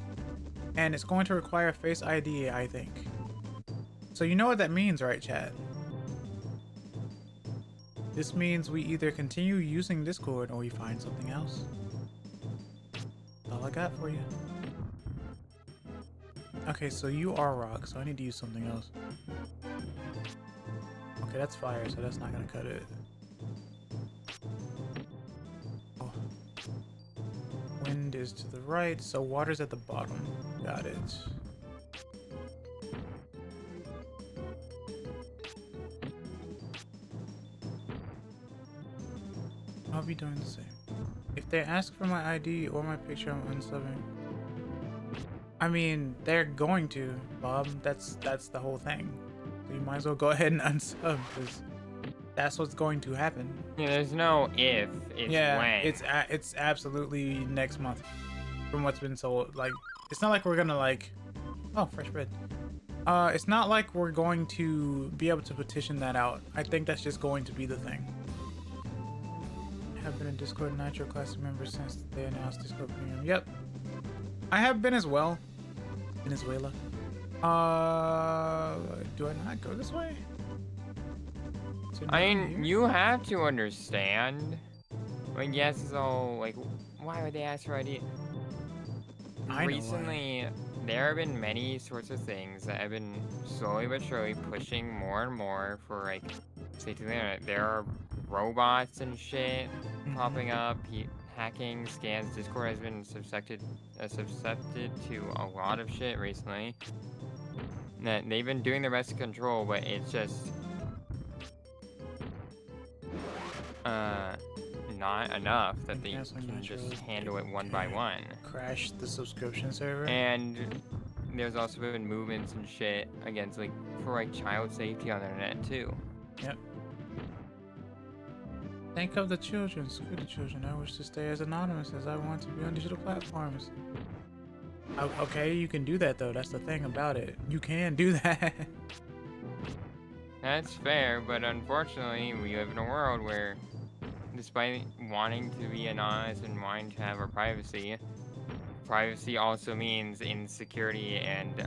And it's going to require Face ID, I think. So you know what that means, right, chat? This means we either continue using Discord or we find something else. That's all I got for you. Okay, so you are rock, so I need to use something else. Okay, that's fire, so that's not gonna cut it. Oh. Wind is to the right, so water's at the bottom. Got it. I'll be doing the same. If they ask for my ID or my picture, I'm unsubbing. I mean, they're going to, Bob. That's the whole thing. So you might as well go ahead and unsub, because that's what's going to happen. Yeah, there's no if. It's when. It's absolutely next month, from what's been sold. Like, it's not like we're gonna like, oh, fresh bread. It's not like we're going to be able to petition that out. I think that's just going to be the thing. I have been a Discord Nitro Classic member since they announced Discord Premium. Yep. I have been as well. Venezuela. Do I not go this way? I mean, you have to understand. Like, yes, it's all like, why would they ask for ID? Recently, there have been many sorts of things that have been slowly but surely pushing more and more for, like, safety of the internet. There are robots and shit popping up, hacking, scans. Discord has been subjected to a lot of shit recently. That they've been doing their best to control, but it's just not enough that they can just handle it one by one. Crash the subscription server. And there's also been movements and shit against, like, for like child safety on the internet too. Yep. Think of the children. Screw the children. I wish to stay as anonymous as I want to be on digital platforms. Okay, you can do that though. That's the thing about it. You can do that. That's fair, but unfortunately, we live in a world where, despite wanting to be anonymous and wanting to have our privacy, privacy also means insecurity and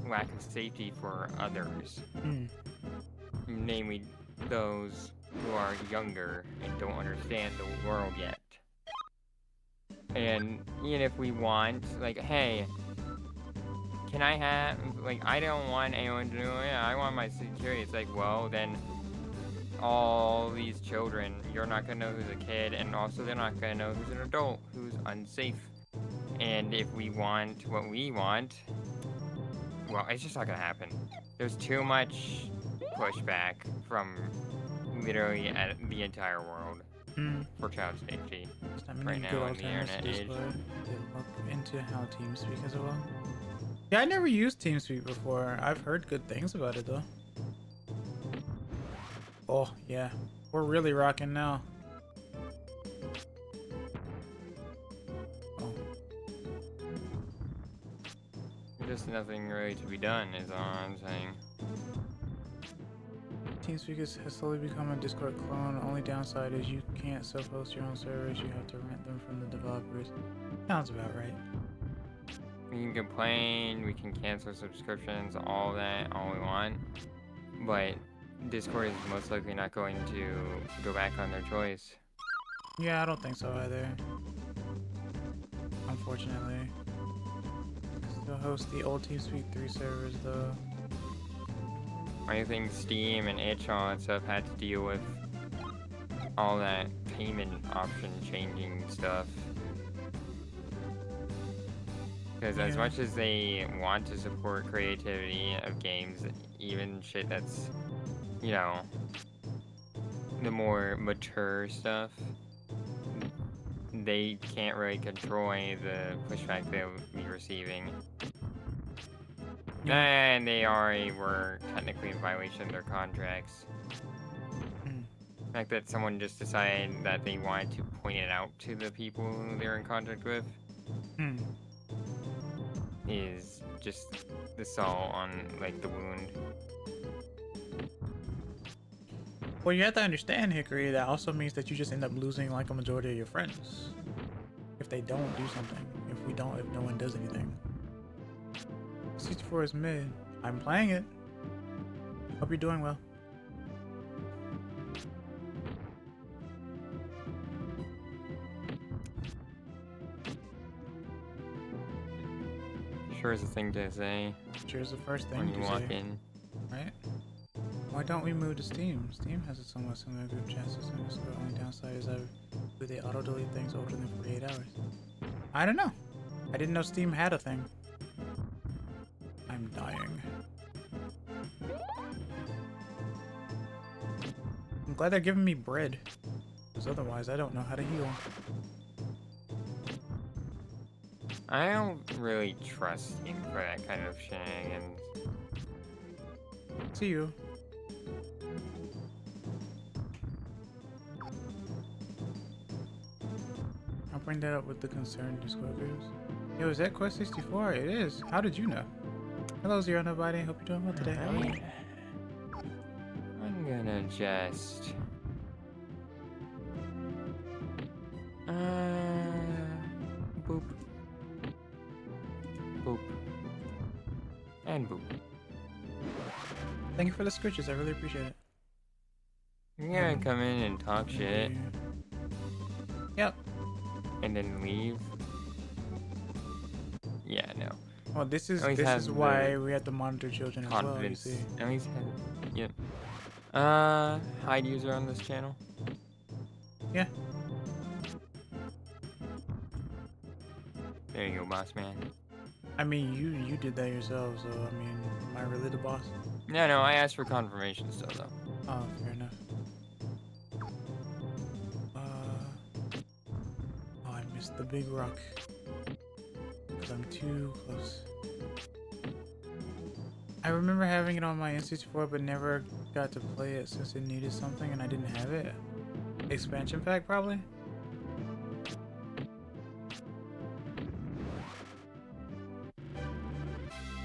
lack of safety for others. Namely, those who are younger and don't understand the world yet. And even if we want, like, hey, can I have, like, I don't want anyone to know it, I want my security. It's like, well, then all these children, you're not gonna know who's a kid, and also they're not gonna know who's an adult, who's unsafe. And if we want what we want, well, it's just not gonna happen. There's too much pushback from literally the entire world for child safety right now in the internet age. To look into how TeamSpeak is evolved. Yeah, I never used TeamSpeak before. I've heard good things about it though. Oh yeah, we're really rocking now. Oh. Just nothing really to be done is all I'm saying. TeamSpeak has slowly become a Discord clone. Only downside is you can't self-host your own servers. You have to rent them from the developers. Sounds about right. We can complain, we can cancel subscriptions, all that, all we want. But Discord is most likely not going to go back on their choice. Yeah, I don't think so either. Unfortunately. Still host the old TeamSpeak 3 servers though. I think Steam and itch all that stuff had to deal with all that payment option changing stuff. Because as much as they want to support creativity of games, even shit that's, you know, the more mature stuff, they can't really control any of the pushback they'll be receiving. And they already were technically in violation of their contracts. The fact that someone just decided that they wanted to point it out to the people who they're in contact with is just the salt on, like, the wound. Well, you have to understand, Hickory, that also means that you just end up losing, like, a majority of your friends. If they don't do something. If no one does anything. 64 is mid. I'm playing it. Hope you're doing well. Sure is a thing to say. Sure is the first thing when you walk say, in. right? Why don't we move to Steam? Steam has a somewhat similar group chat system. The only downside is that they auto delete things older than 48 hours. I don't know. I didn't know Steam had a thing. I'm dying. I'm glad they're giving me bread, because otherwise I don't know how to heal. I don't really trust Steam for that kind of shenanigans. See you. I'll bring that up with the concerned Discord groups. Yo, is that Quest 64? It is. How did you know? Hello, Zero Nobody. Hope you're doing well today. Right. I'm gonna just... boop. Boop. And boop. Thank you for the scritches. I really appreciate it. You're gonna come in and talk shit. Yep. And then leave? Yeah, no. Well, this is why we have to monitor children as well, you see. At least have, yeah. Hide user on this channel? Yeah. There you go, boss man. I mean, you did that yourself, so I mean, am I really the boss? No, I asked for confirmation still, though. Oh, fair enough. Oh, I missed the big rock. Because I'm too close. I remember having it on my N64, but never got to play it since it needed something and I didn't have it. Expansion pack, probably?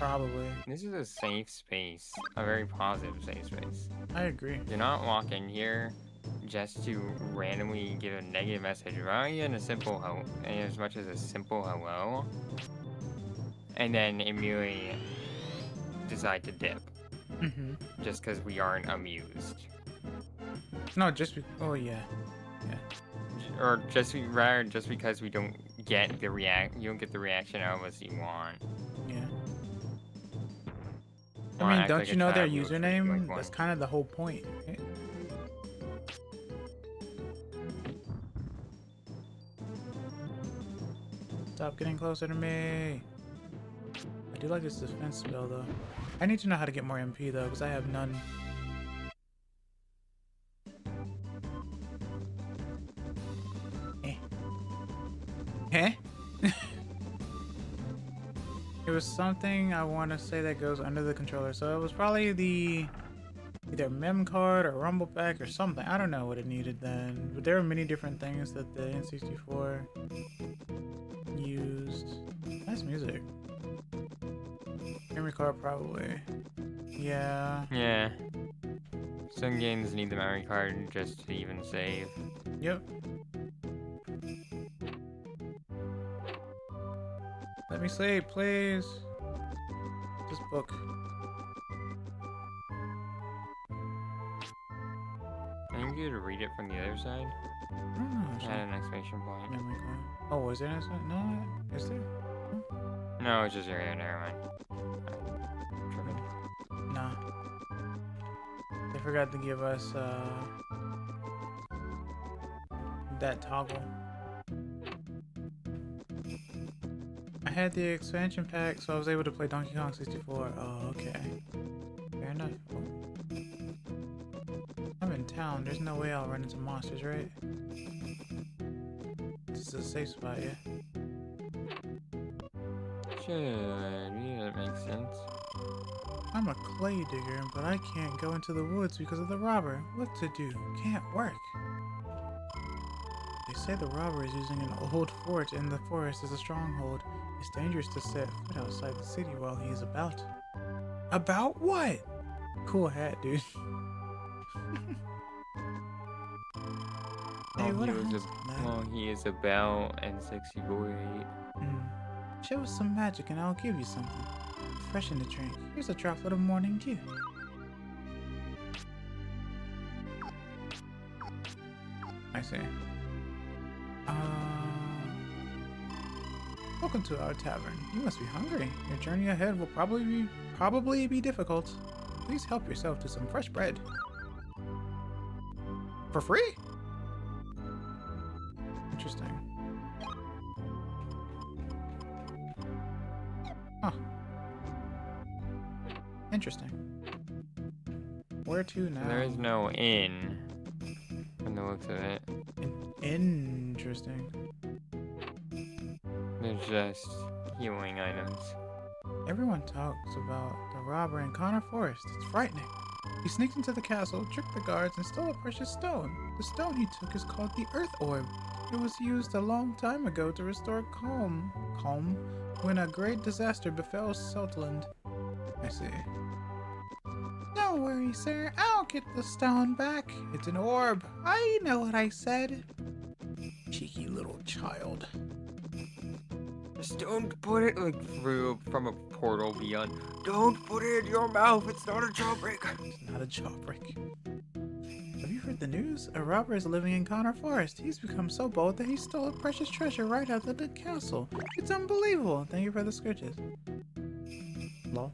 Probably. This is a safe space, a very positive safe space. I agree. You're not walking here just to randomly give a negative message, not even a simple as much as a simple hello, and then immediately decide to dip just because we aren't amused. No, oh yeah. Or just because we don't get the you don't get the reaction out of us you want. Yeah. Wanna I mean, act don't like you a know their child, you'll treat them username? like one. That's kind of the whole point, right? Stop getting closer to me. I do like this defense spell though. I need to know how to get more MP though, because I have none. Eh? It was something I want to say that goes under the controller, so it was probably the either mem card or rumble pack or something. I don't know what it needed then, but there were many different things that the N64 used. Nice music. Memory card probably. Yeah. Yeah. Some games need the memory card just to even save. Yep. Let me sleep, please. This book. I think you to read it from the other side. I don't know. It had an exclamation point. Memory card. Oh, was there an answer? No, is there? No, it's just area. Never mind. Tripping. Nah. They forgot to give us that toggle. I had the expansion pack, so I was able to play Donkey Kong 64. Oh, okay. Fair enough. I'm in town. There's no way I'll run into monsters, right? This is a safe spot, yeah? Should. Yeah, that makes sense. I'm a clay digger, but I can't go into the woods because of the robber. What to do? Can't work. They say the robber is using an old fort in the forest as a stronghold. It's dangerous to set foot outside the city while he is about. About what? Cool hat, dude. Hey, what He is about N64. Show us some magic and I'll give you something. Fresh in the drink. Here's a droplet of morning dew. I see. Welcome to our tavern. You must be hungry. Your journey ahead will probably be difficult. Please help yourself to some fresh bread. For free? Interesting. Huh. Interesting. Where to now? There is no inn from the looks of it. Interesting. There's just healing items. Everyone talks about the robber in Connor Forest. It's frightening. He sneaked into the castle, tricked the guards, and stole a precious stone. The stone he took is called the Earth Orb. It was used a long time ago to restore calm when a great disaster befell Southland. I see. Don't worry, sir. I'll get the stone back. It's an orb. I know what I said. Cheeky little child. Just don't put it through from a portal beyond. Don't put it in your mouth. It's not a jawbreak. It's not a jawbreak. Have you heard the news? A robber is living in Connor Forest. He's become so bold that he stole a precious treasure right out of the castle. It's unbelievable. Thank you for the scritches. Lol.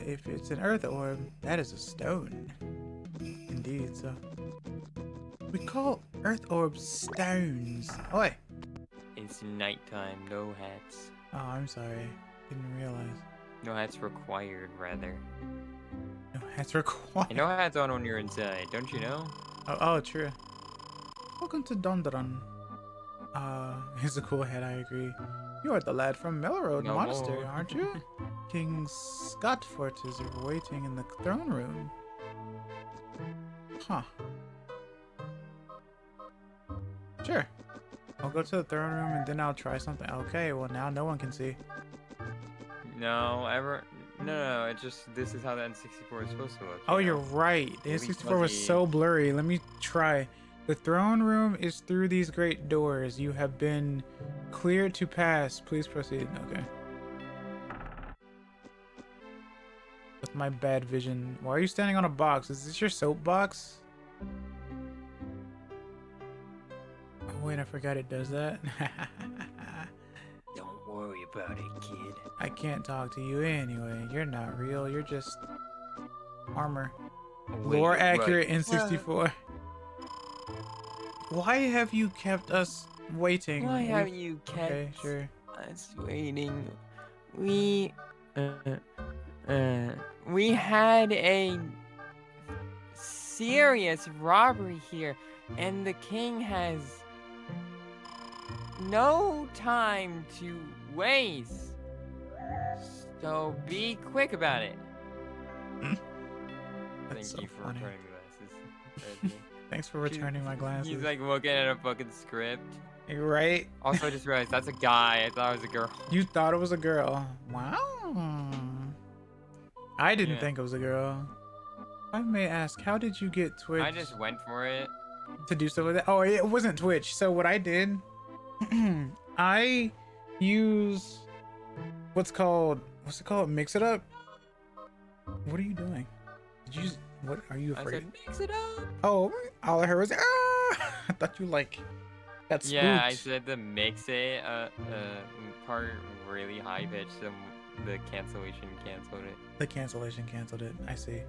If it's an earth orb, that is a stone. Indeed, so. We call earth orbs stones. Oi! It's nighttime. No hats. Oh, I'm sorry. Didn't realize. No hats required, rather. No hats required. And no hats on when you're inside, don't you know? Oh, true. Welcome to Dondron. Here's a cool hat, I agree. You are the lad from Melroad No Monastery, more. aren't you? King Scottfort is waiting in the throne room. Huh. Sure. I'll go to the throne room and then I'll try something. Okay, well now no one can see. No, no. It's just this is how the N64 is supposed to look. Oh, you you're know? right. The Really N64 was fuzzy. so blurry. Let me try. The throne room is through these great doors. You have been cleared to pass. Please proceed. Okay. With my bad vision. Why are you standing on a box? Is this your soapbox? Oh, wait, I forgot it does that. Don't worry about it, kid. I can't talk to you anyway. You're not real. You're just armor. Wait, Lore right. accurate N64. Why have you kept us waiting? Why haven't you kept Okay, sure. us waiting? We had a serious robbery here, and the king has no time to waste. So be quick about it. That's so Thank you for funny. returning the glasses. Thanks for returning my glasses. He's like looking at a fucking script. You're right. Also, I just realized that's a guy. I thought it was a girl. You thought it was a girl. Wow. I didn't Yeah. think it was a girl. I may ask, how did you get Twitch I just went for it. to do stuff like that? Oh, it wasn't Twitch. So what I did, I use what's it called? Mix it up. What are you doing? Did you just, what are you I afraid? said, mix it up. Oh, all I heard was ah! I thought you like got spooked. Yeah, I said the mix it part really high pitched. The cancellation canceled it. The cancellation canceled it. I see.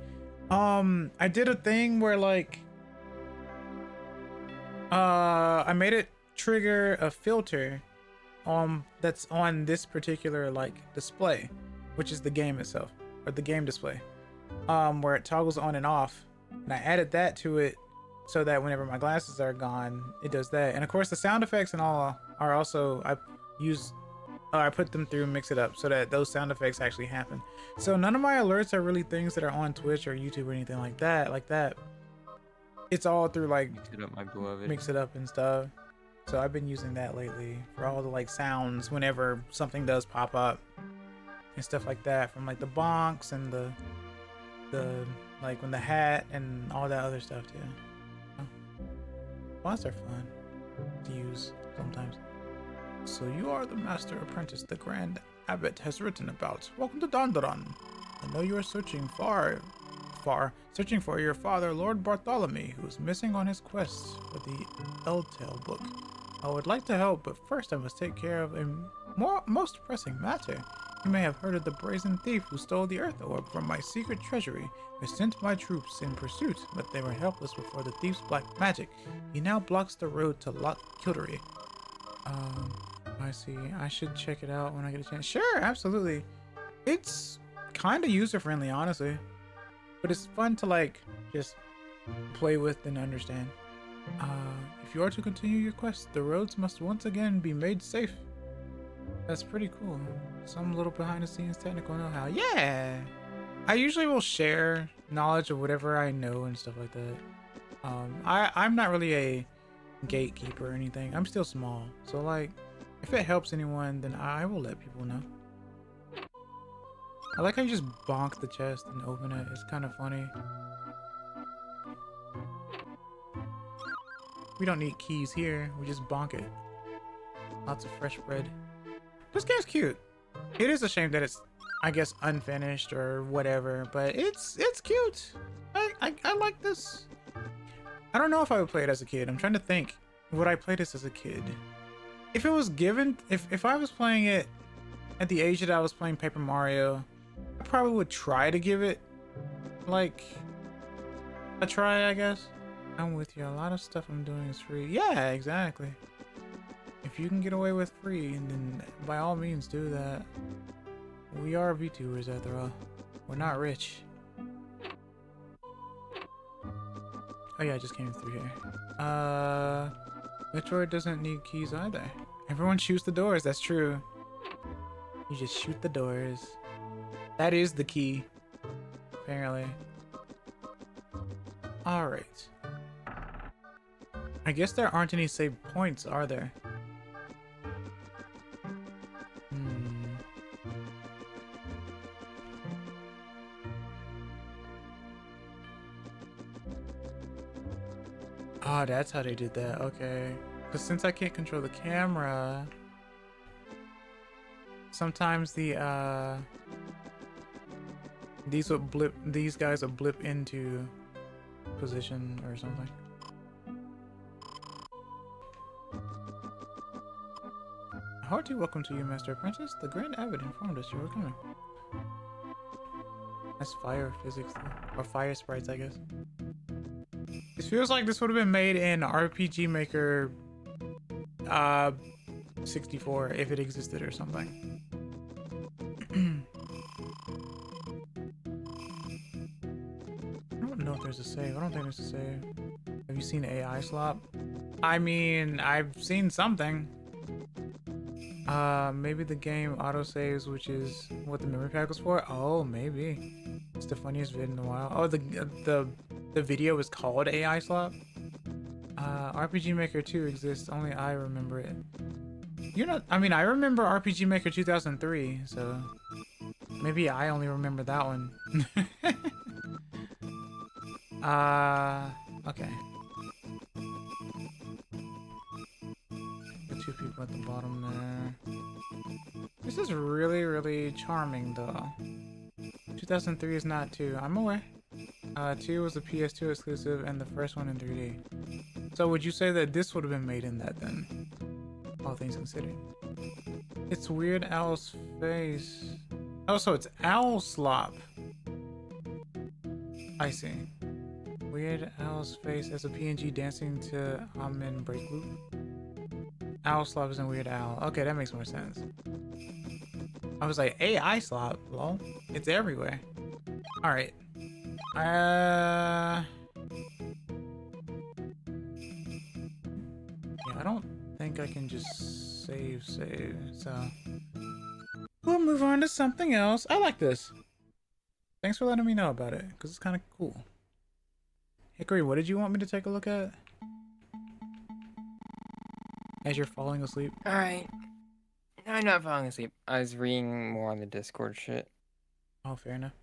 I did a thing where like I made it trigger a filter that's on this particular like display, which is the game itself, or the game display. Where it toggles on and off. And I added that to it so that whenever my glasses are gone, it does that. And of course the sound effects and all are also I put them through Mix It Up so that those sound effects actually happen. So none of my alerts are really things that are on Twitch or YouTube or anything like that. It's all through like Mix it up, my beloved. Mix It Up and stuff. So I've been using that lately for all the like sounds whenever something does pop up and stuff like that, from like the bonks and the like when the hat and all that other stuff too. Bots are fun to use sometimes. So you are the master apprentice the Grand Abbot has written about. Welcome to Dondaron. I know you are searching searching for your father, Lord Bartholomew, who is missing on his quest for the Eltail book. I would like to help, but first I must take care of a most pressing matter. You may have heard of the brazen thief who stole the Earth Orb from my secret treasury. I sent my troops in pursuit, but they were helpless before the thief's black magic. He now blocks the road to Loch Kildery. I see. I should check it out when I get a chance. Sure, absolutely. It's kind of user-friendly, honestly. But it's fun to, like, just play with and understand. If you are to continue your quest, the roads must once again be made safe. That's pretty cool. Some little behind-the-scenes technical know-how. Yeah! I usually will share knowledge of whatever I know and stuff like that. I'm not really a gatekeeper or anything. I'm still small. So, like, if it helps anyone, then I will let people know. I like how you just bonk the chest and open it. It's kind of funny. We don't need keys here. We just bonk it. Lots of fresh bread. This game's cute. It is a shame that it's, I guess, unfinished or whatever, but it's cute. I like this. I don't know if I would play it as a kid. I'm trying to think. Would I play this as a kid? If it was given, if I was playing it at the age that I was playing Paper Mario, I probably would try to give it like a try, I guess. I'm with you. A lot of stuff I'm doing is free. Yeah, exactly. If you can get away with free, then by all means do that. We are VTubers after all. We're not rich. Oh yeah, I just came through here. Metroid doesn't need keys either. Everyone shoots the doors, that's true. You just shoot the doors. That is the key, apparently. Alright. I guess there aren't any save points, are there? Oh, that's how they did that. Okay. Because since I can't control the camera, sometimes the these guys will blip into position or something. Hearty welcome to you, Master Apprentice. The Grand Abbot informed us you were coming. That's fire physics, or fire sprites, I guess. This feels like this would have been made in RPG Maker 64 if it existed or something. I don't know if there's a save. I don't think there's a save. Have you seen AI slop? I mean, I've seen something. Maybe the game autosaves, which is what the memory pack was for. Oh, maybe. It's the funniest vid in a while. Oh, the video is called AI slop. RPG Maker 2 exists. Only I remember it. You're not. I mean, I remember RPG Maker 2003, so maybe I only remember that one. Okay. The two people at the bottom there. This is really, really charming, though. 2003 is not 2. I'm aware. 2 was a PS2 exclusive, and the first one in 3D. So would you say that this would have been made in that then? All things considered. It's Weird Al's face. Oh, so it's Owl Slop. I see. Weird Al's face as a PNG dancing to Amen Break Loop. Owl Slop is in Weird Al. Okay, that makes more sense. I was like, AI Slop? Lol. It's everywhere. Alright. Yeah, I don't think I can just save, so we'll move on to something else. I like this. Thanks for letting me know about it, because it's kind of cool. Hickory, what did you want me to take a look at? As you're falling asleep? Alright. I'm not falling asleep. I was reading more on the Discord shit. Oh, fair enough.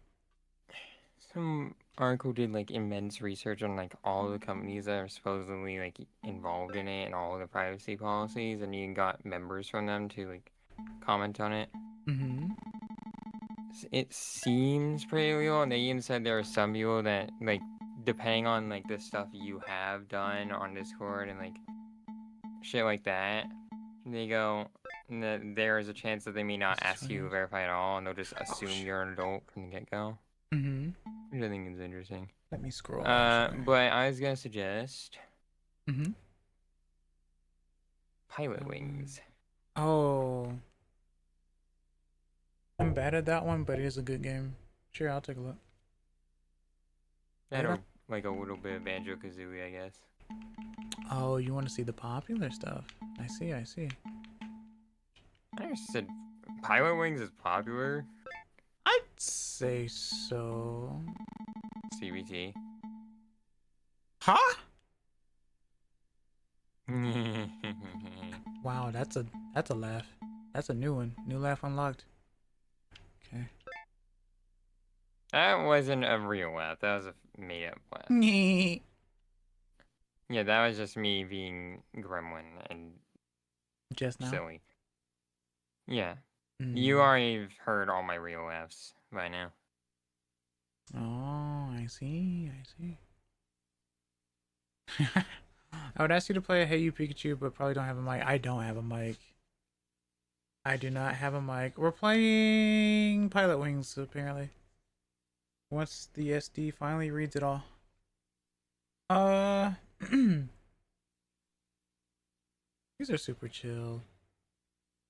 Some article did like immense research on like all the companies that are supposedly like involved in it and all the privacy policies, and you got members from them to like comment on it. Mm-hmm. It seems pretty real, and they even said there are some people that like, depending on like the stuff you have done on Discord and like shit like that, they go that there is a chance that they may not ask you to verify at all, and they'll just assume you're an adult from the get-go. Mm-hmm. Which I think is interesting. Let me scroll. But I was gonna suggest Mm-hmm. Pilot Wings. Oh. I'm bad at that one, but it is a good game. Sure, I'll take a look. And like a little bit of Banjo-Kazooie, I guess. Oh, you want to see the popular stuff? I see, I see. I never said Pilot Wings is popular. I'd say so. CBT. Huh? Wow, that's a laugh. That's a new one. New laugh unlocked. Okay. That wasn't a real laugh. That was a made-up laugh. Yeah, that was just me being gremlin and Just now. silly. Yeah. Mm. You already heard all my real laughs by now. Oh, I see. I see. I would ask you to play a Hey You Pikachu, but probably don't have a mic. I don't have a mic. I do not have a mic. We're playing Pilot Wings, apparently. Once the SD finally reads it all. These are super chill.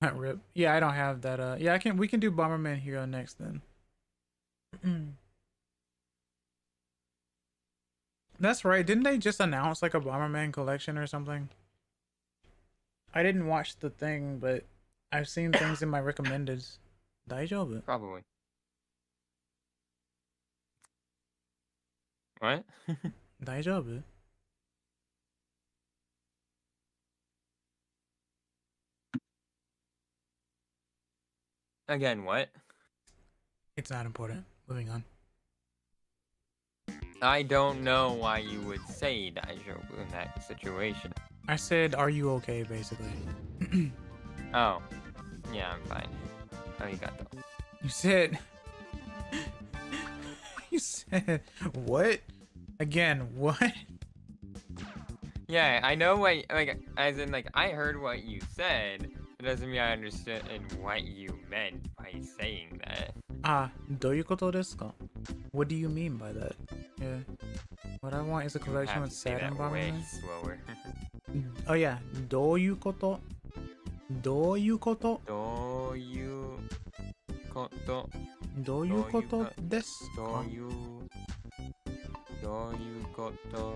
Not rip. Yeah, I don't have that. Yeah, we can do Bomberman Hero next then. That's right. Didn't they just announce like a Bomberman collection or something? I didn't watch the thing, but I've seen things in my recommendeds. Daijoubu. Probably. What? Daijoubu. Again, what? It's not important. Moving on. I don't know why you would say Daijoubu in that situation. I said, are you okay, basically. Oh. Yeah, I'm fine. Arigato. You said... you said... What? Again, what? Yeah, I know what, like, as in, like, I heard what you said. It doesn't mean I understood what you meant by saying that. Ah, どういうことですか? What do you mean by that? Yeah. What I want is a You collection have with to say Saturn that way bombers. slower. Oh yeah, どういうこと? どういうこと? どういうことどういうことですか? どういうこと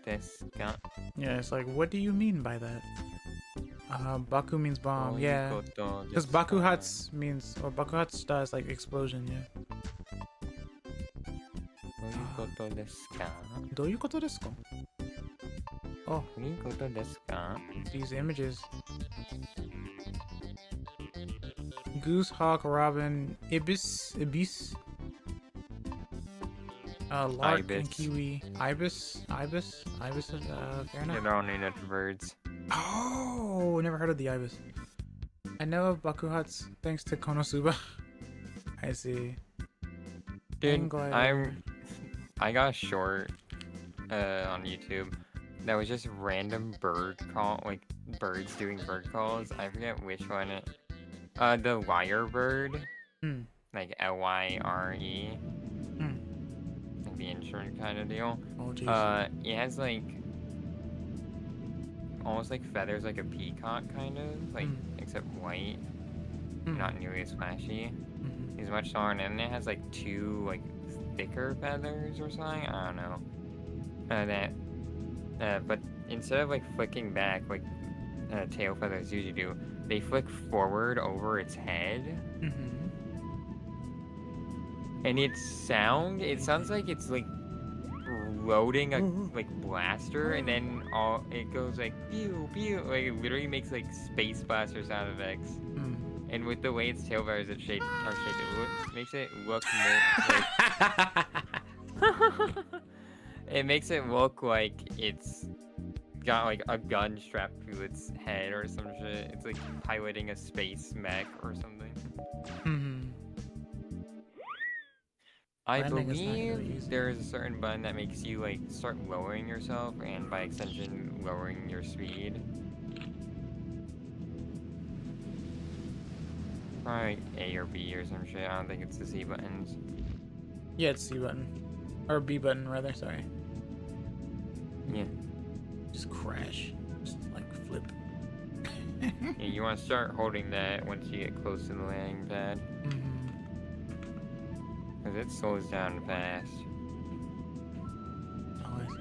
ですか? Yeah, it's like, what do you mean by that? Baku means bomb, yeah. Because Bakuhatsu means, or Bakuhatsu is like explosion, yeah. どういうことですか? どういうことですか? Oh, どういうことですか? these images. Goose, hawk, robin, ibis, lark Ibis. and kiwi. Ibis, is, fair enough. They're all named birds. Oh, never heard of the ibis. I know of Bakuhatsu thanks to Konosuba. I see. Dude, Glider. I got a short on YouTube that was just random bird call, like birds doing bird calls. I forget which one. The lyrebird, like Lyre, like the instrument kind of deal. Oh, geez. It has like almost like feathers, like a peacock kind of, like except white, not nearly as flashy. He's much taller, and then it has like two like thicker feathers or something. I don't know. But instead of like flicking back like tail feathers usually do, they flick forward over its head. And it sounds like it's like loading a like blaster, and then it goes like pew pew, like it literally makes like space blaster sound effects. And with the way its tail feathers are shaped, it makes it look more like it makes it look like it's got like a gun strapped to its head or some shit. It's like piloting a space mech or something. I believe there is a certain button that makes you like start lowering yourself, and by extension lowering your speed. Probably A or B or some shit. I don't think it's the C buttons. Yeah, it's C button. Or B button, rather, sorry. Yeah. Just crash. Just like flip. Yeah, you want to start holding that once you get close to the landing pad. Because it slows down fast. Oh, I see.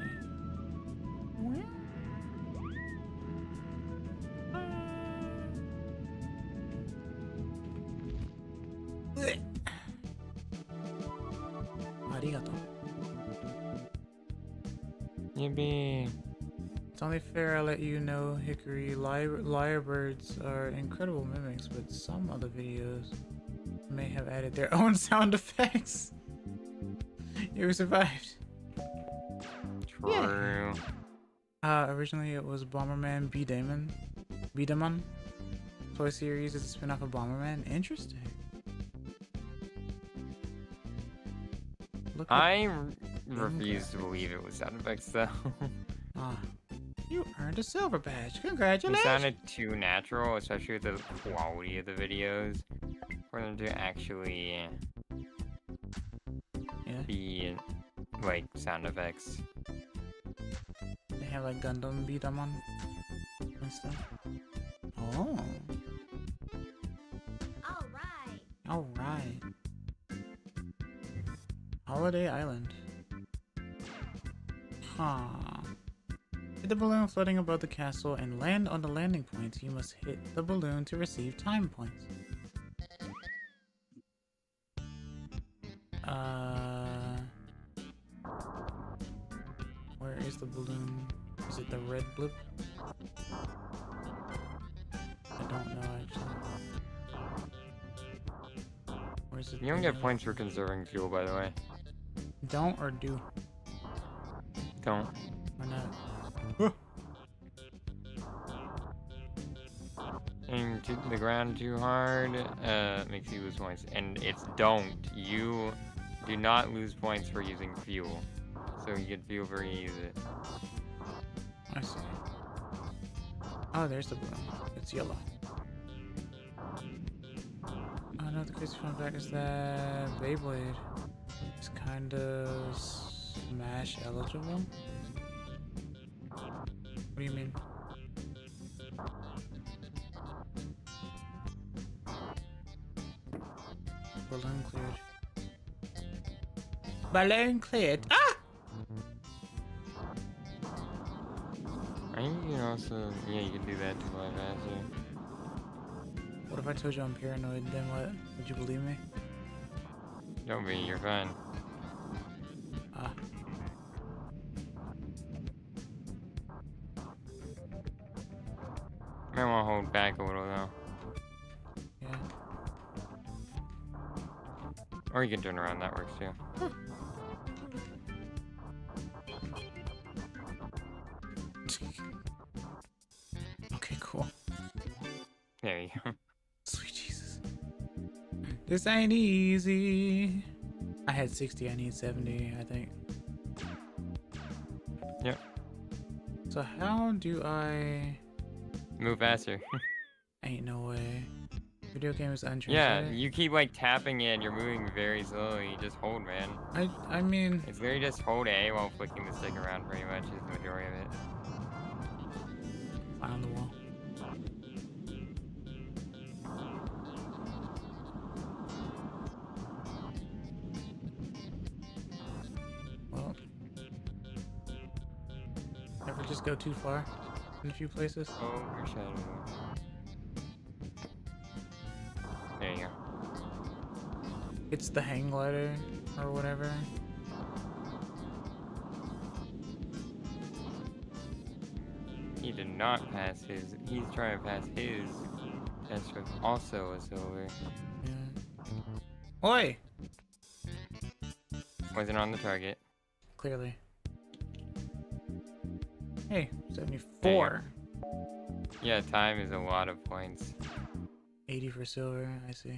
Arigato. Yippee. It's only fair I let you know, Hickory, lyrebirds are incredible mimics, but some other videos may have added their own sound effects. You survived. True. Yeah. Originally it was Bomberman B-Demon. Toy series is a spin-off of Bomberman. Interesting. I refuse to believe it was sound effects though. You earned a silver badge. Congratulations. It sounded too natural, especially with the quality of the videos, for them to actually be like sound effects. They have like Gundam B-Demon and stuff. Oh. Alright. Holiday Island. Huh. Hit the balloon floating above the castle and land on the landing points. You must hit the balloon to receive time points. Where is the balloon? Is it the red blip? I don't know actually. Where's it? You don't get points for conserving fuel, by the way. Don't or do? Don't. Why not? Aim to the ground too hard makes you lose points. And it's don't. You do not lose points for using fuel. So you get fuel very easy. I see. Oh, there's the balloon. It's yellow. Oh no, the crazy fun fact is that Beyblade is kind of Smash eligible. What do you mean? Balloon cleared. Balloon cleared. Ah! I think you can also, yeah, you can do that to fly faster. What if I told you I'm paranoid? Then what? Would you believe me? Don't be, you're fine. Ah. Might want to hold back a little though. Yeah. Or you can turn around, that works too. Okay, cool. There you go. Sweet Jesus. This ain't easy. I had 60, I need 70, I think. Yep. So how do I... Move faster. Ain't no way. Video game is Yeah, untranslated? you keep like tapping it and you're moving very slowly. Just hold, man. I mean... It's literally just hold A while flicking the stick around pretty much is the majority of it. Fly on the wall. Well... Ever just go too far in a few places? Oh, your shadow. There you go. It's the hang glider or whatever. He did not pass his. He's trying to pass his test with also a silver. Yeah. Oi! Wasn't on the target. Clearly. Hey, 74. Yeah, time is a lot of points. 80 for silver, I see.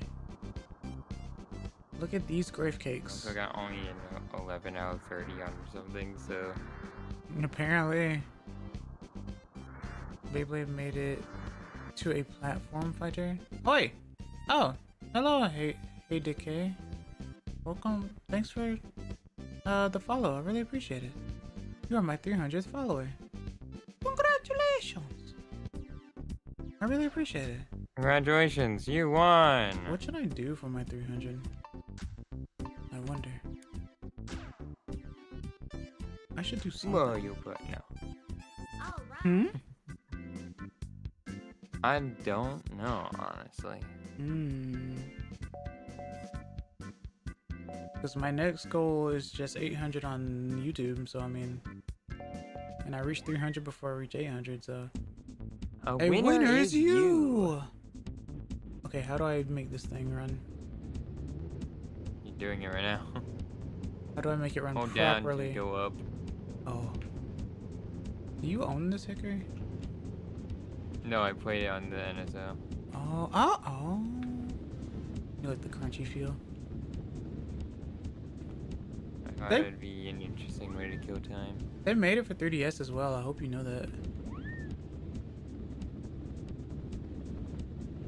Look at these grave cakes. Also got only an 11 out of 30 on something, so. And apparently, Beyblade made it to a platform fighter. Oi! Oh, hello, hey Decay. Welcome. Thanks for the follow. I really appreciate it. You are my 300th follower. Congratulations! I really appreciate it. Congratulations, you won! What should I do for my 300? I wonder. I should do something. Well, you put no. Hmm? I don't know, honestly. Because my next goal is just 800 on YouTube, so I mean... And I reached 300 before I reach 800, so... A winner is you! Okay, how do I make this thing run? You're doing it right now. How do I make it run Hold down properly? to go up. Oh. Do you own this hickory? No, I played it on the NSO. Oh. You like the crunchy feel? I thought They- it'd be an interesting way to kill time. They made it for 3DS as well, I hope you know that.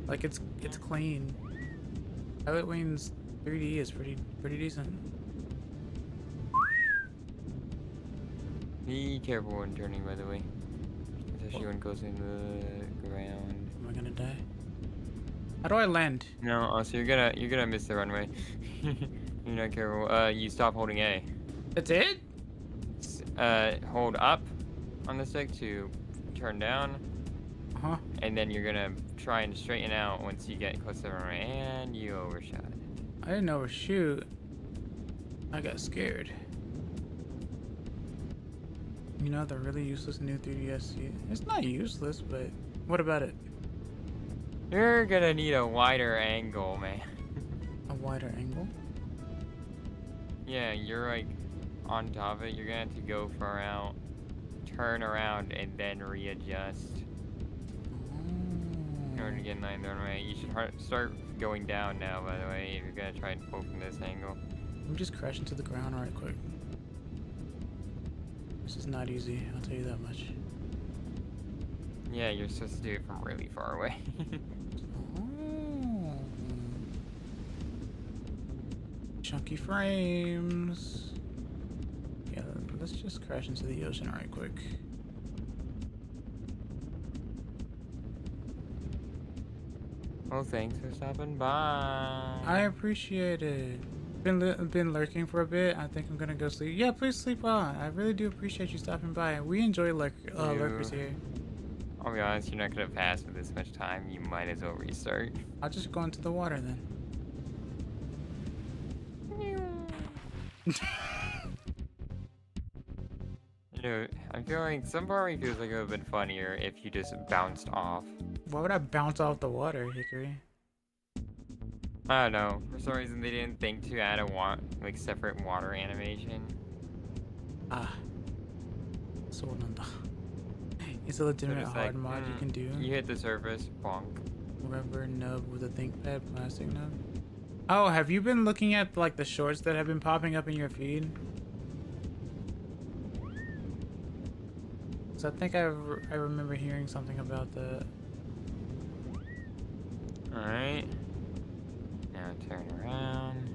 Like, it's clean. Pilot Wings 3D is pretty decent. Be careful when turning, by the way. Especially when it goes in the ground. Am I gonna die? How do I land? No, also you're gonna miss the runway. You're not careful. You stop holding A. That's it? Hold up on the stick to turn down, Uh-huh. and then you're gonna try and straighten out once you get close to the runway, and you overshot it. I didn't overshoot. I got scared. You know, the really useless new 3DS. It's not useless, but what about it? You're gonna need a wider angle, man. A wider angle? Yeah, you're like on top of it. You're gonna have to go far out, turn around, and then readjust in order to get in line the runway. You should start going down now, by the way, if you're gonna try and pull from this angle. I'm just crashing to the ground right quick. This is not easy, I'll tell you that much. Yeah, you're supposed to do it from really far away. Oh. Chunky frames. Yeah, let's just crash into the ocean right quick. Well, thanks for stopping by. I appreciate it. Been lurking for a bit. I think I'm gonna go sleep. Yeah, please sleep well. I really do appreciate you stopping by. We enjoy lurkers here. I'll be honest, you're not gonna pass with this much time. You might as well restart. I'll just go into the water then. You know, I feel like some part of me feels like it would have been funnier if you just bounced off. Why would I bounce off the water, Hickory? I don't know. For some reason, they didn't think to add a separate water animation. Ah. So nanda. It's a legitimate Just hard like, mod you can do. You hit the surface, bonk. Rubber nub with a ThinkPad plastic nub. Oh, have you been looking at like the shorts that have been popping up in your feed? So I think I remember hearing something about that. Alright. Now turn around.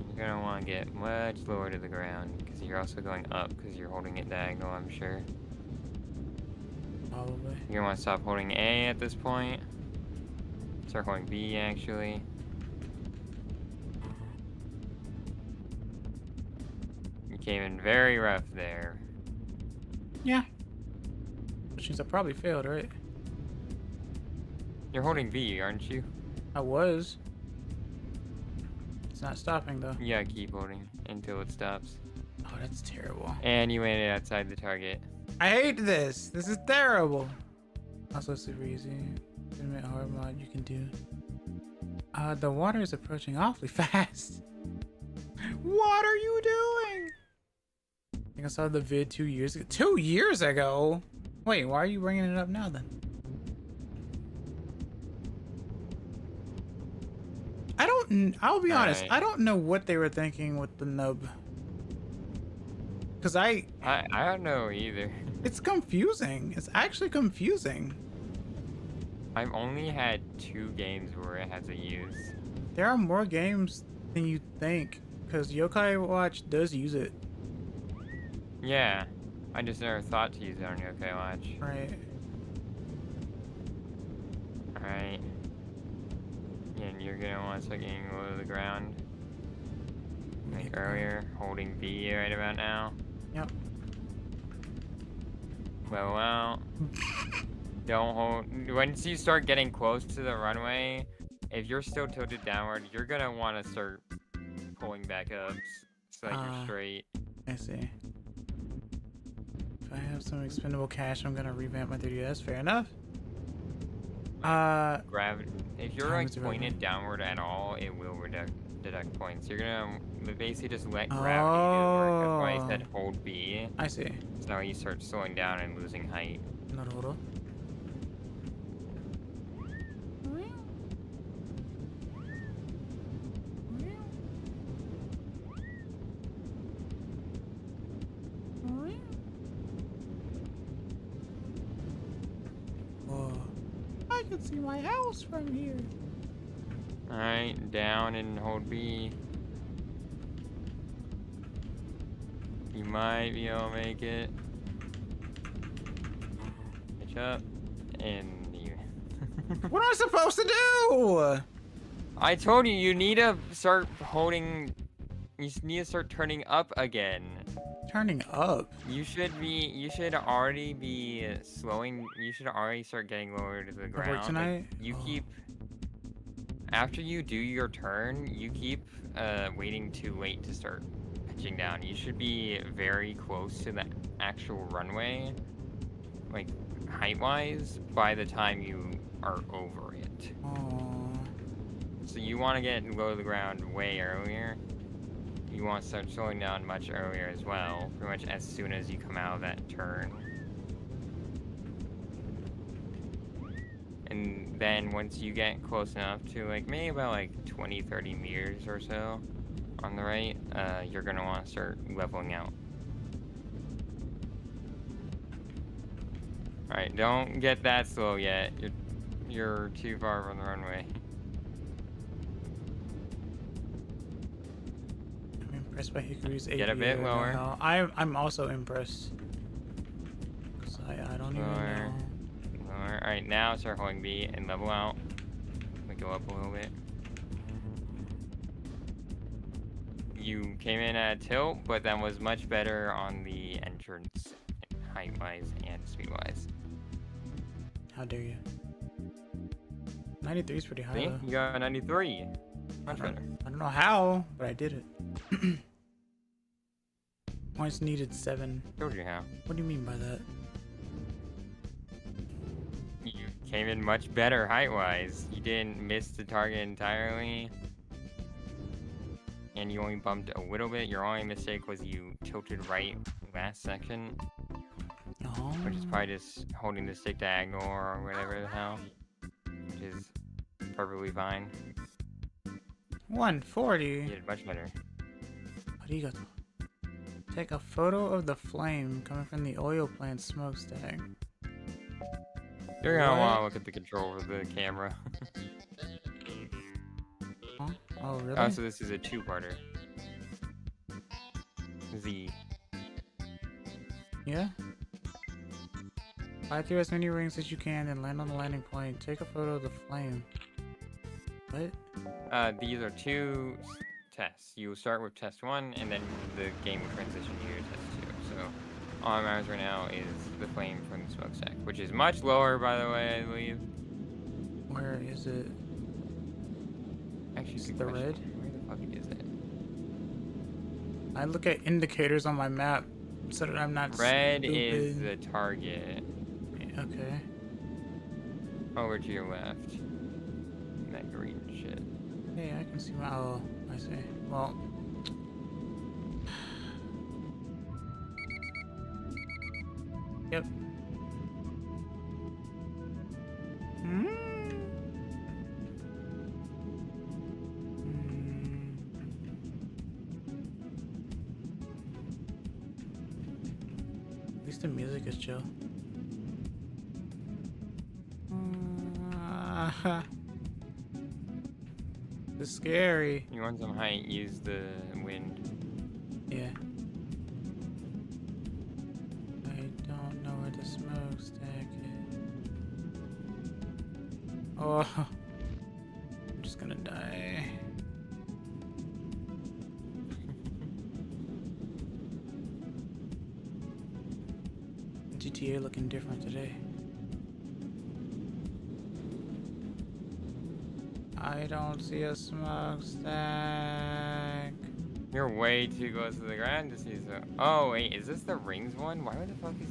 You're gonna want to get much lower to the ground because you're also going up because you're holding it diagonal, I'm sure. Probably. You're gonna want to stop holding A at this point. Start holding B actually. You came in very rough there. Yeah. Which means I probably failed, right? You're holding V, aren't you? I was. It's not stopping though. Yeah, keep holding until it stops. Oh, that's terrible. And you made it outside the target. I hate this. This is terrible. Also super easy. Legitimate hard mod you can do. The water is approaching awfully fast. What are you doing? I think I saw the vid 2 years ago. 2 years ago? Wait, why are you bringing it up now then? I'll be honest, I don't know what they were thinking with the nub. Cause I don't know either. it's confusing. It's actually confusing. I've only had 2 games where it has a use. There are more games than you think, cause Yokai Watch does use it. Yeah, I just never thought to use it on Yokai Watch. Right. Alright. And you're gonna want to start getting low to the ground. Like earlier, holding B right about now. Yep. Well. Don't hold. Once you start getting close to the runway, if you're still tilted downward, you're gonna want to start pulling back up so that you're straight. I see. If I have some expendable cash, I'm gonna revamp my 3DS. Fair enough. Gravity. If you're like pointed downward at all, it will deduct points. You're gonna basically just let gravity do the work. That's why I said hold B. I see. So now you start slowing down and losing height. Naruto. I can see my house from here. Alright, down and hold B. You might be able to make it. Catch up. And you. What am I supposed to do? I told you, you need to start holding. You need to start turning up again. Turning up? You should already be slowing. You should already start getting lower to the ground. Work tonight? Like, you keep. After you do your turn, you keep waiting too late to start pitching down. You should be very close to the actual runway, like height-wise, by the time you are over it. Oh. So you want to get low to the ground way earlier. You want to start slowing down much earlier as well, pretty much as soon as you come out of that turn. And then once you get close enough to like maybe about like 20-30 meters or so on the right, you're gonna want to start leveling out. Alright, don't get that slow yet. You're too far from the runway. I'm impressed by Hikaru's AV. Get a bit lower. No, I'm also impressed. Cause I don't even know. Alright, now start holding B and level out. Go up a little bit. You came in at a tilt, but that was much better on the entrance, height-wise and speed-wise. How dare you? 93 is pretty high. See? Though. You got a 93. Much better. I don't know how, but I did it. Once needed 7. Told you how. What do you mean by that? You came in much better height-wise. You didn't miss the target entirely. And you only bumped a little bit. Your only mistake was you tilted right last section. Oh. Which is probably just holding the stick diagonal or whatever the hell. Which is perfectly fine. 140. You did much better. Arigato. Take a photo of the flame coming from the oil plant smokestack. You're gonna What? want to look at the control of the camera. Huh? Oh, really? Oh, so this is a two-parter. Z. Yeah? Fly through as many rings as you can and land on the landing point. Take a photo of the flame. What? These are two tests. You start with test 1, and then the game will transition you to test 2. So, all that matters right now is the flame from the smokestack, which is much lower, by the way, I believe. Where is it? Actually, Is good it the question. red? Where the fuck is it? I look at indicators on my map so that I'm not Red stupid. is the target. Okay. Over to your left. That green shit. Hey, I can see my... Oh, I see. Well... Yep. Hmm. At least the music is chill. It's scary. You want some height, use the wind. Yeah. I don't know where the smokestack is. Oh, I'm just gonna die. GTA looking different today. I don't see a smokestack. You're way too close to the ground to see so. Oh wait, is this the rings one? Why the fuck is?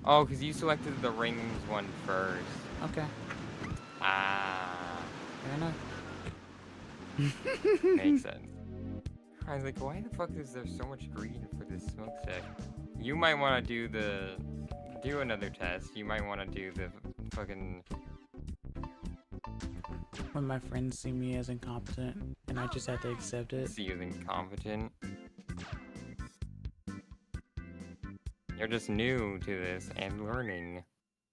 Oh, because you selected the rings one first. Okay, Ah, fair enough. makes sense. I was like, why the fuck is there so much green for this smokestack? You might want to do another test. You might want to do the fucking. When my friends see me as incompetent and I just have to accept it. See you incompetent. You're just new to this and learning.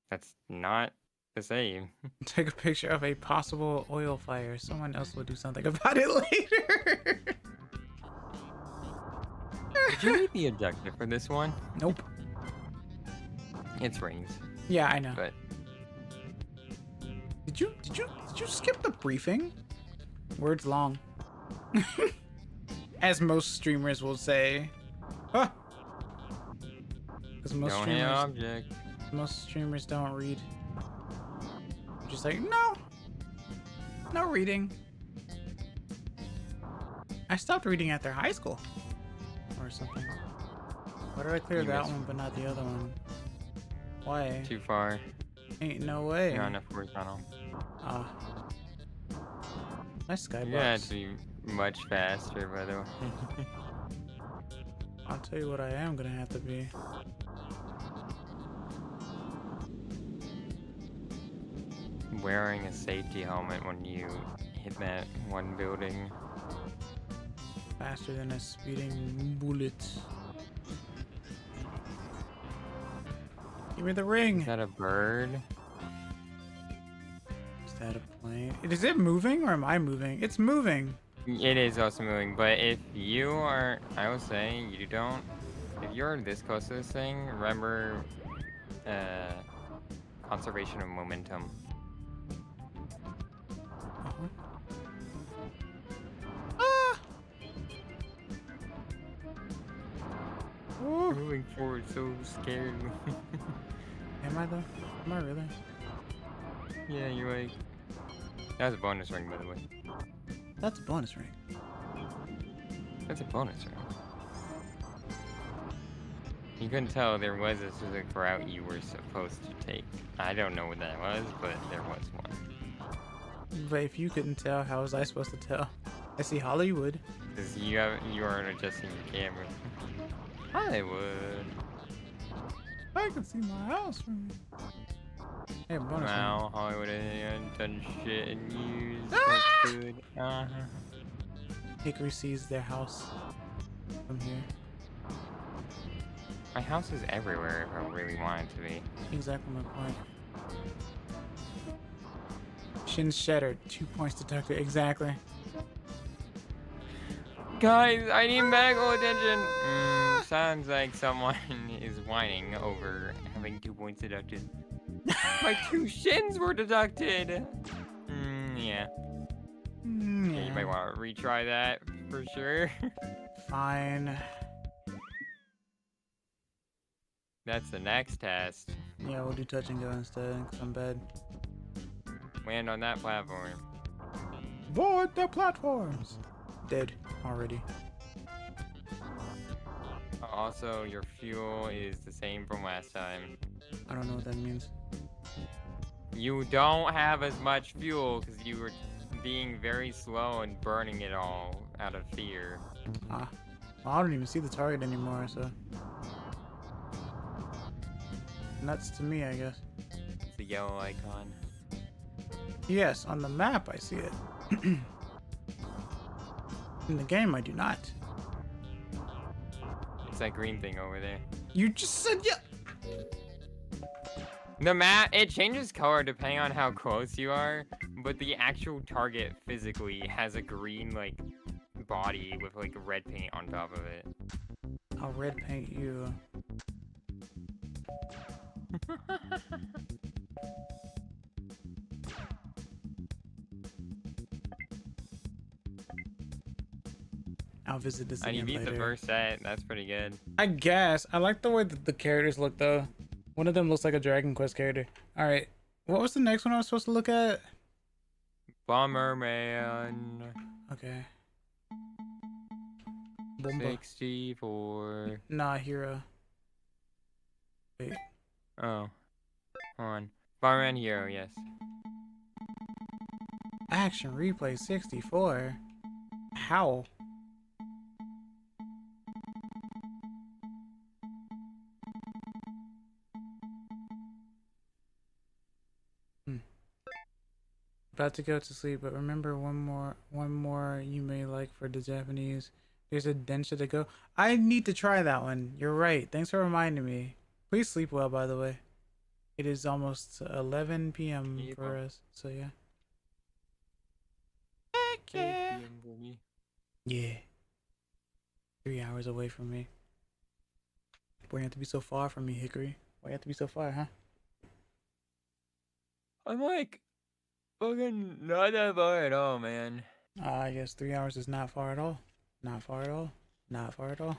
That's not the same. Take a picture of a possible oil fire. Someone else will do something about it later. Did you read the objective for this one? Nope. It's rings, Yeah, I know. but Did you skip the briefing? Words long. As most streamers will say. Huh. Because don't hit object. most streamers don't read. Just like, no. No reading. I stopped reading after high school. Or something. Why did I clear You that missed- one but not the other one? Why? Too far. Ain't no way. You're on a horizontal. Ah. Nice skybox. Yeah, to be much faster, by the way. I'll tell you what I am gonna have to be. Wearing a safety helmet when you hit that one building. Faster than a speeding bullet. Give me the ring. Is that a bird? Is that a plane? Is it moving or am I moving? It's moving. It is also moving, but if you are, I would say you don't, if you're this close to this thing, remember conservation of momentum. Ah! Ooh. Moving forward so scared. Am I though? Am I really? Yeah, you're like, that was a bonus ring, by the way. That's a bonus ring. That's a bonus ring. You couldn't tell there was a specific route you were supposed to take. I don't know what that was, but there was one. But if you couldn't tell, how was I supposed to tell? I see Hollywood. Because you aren't adjusting your camera. Hollywood. I can see my house from here. Hey, bonus Wow, Hollywood ain't done shit in years. Ah! That's good. ring. Hickory sees their house from here. My house is everywhere if I really want it to be. Exactly my point. Shins shattered. 2 points deducted. Exactly. Guys, I need medical attention. Sounds like someone is whining over having 2 points deducted. My 2 shins were deducted. Yeah. Yeah. You might want to retry that for sure. Fine. That's the next test. Yeah, we'll do touch and go instead, because I'm bad. Land on that platform. Void the platforms! Dead already. Also, your fuel is the same from last time. I don't know what that means. You don't have as much fuel because you were being very slow and burning it all out of fear. Ah. Well, I don't even see the target anymore, so. Nuts to me, I guess. It's the yellow icon. Yes, on the map I see it. In the game I do not. It's that green thing over there. You just said yeah. The map, it changes color depending on how close you are, but the actual target physically has a green, like, body with, like, red paint on top of it. I'll red paint you. I'll visit this And again you beat later. the first set, that's pretty good. I guess. I like the way that the characters look, though. One of them looks like a Dragon Quest character. Alright. What was the next one I was supposed to look at? Bomberman. Okay. Bomba. 64. Nah, Hero. Wait. Oh. Hold on. Bomberman Hero, yes. Action Replay 64. How? About to go to sleep, but remember one more you may like for the Japanese. There's a Densha to go. I need to try that one. You're right. Thanks for reminding me. Please sleep well, by the way. It is almost 11 p.m. for us, so yeah. Heck yeah. Yeah. 3 hours away from me. Boy, you have to be so far from me, Hickory. Why you have to be so far, huh? I'm like, fucking not that far at all, man. I guess 3 hours is not far at all. Not far at all. Not far at all.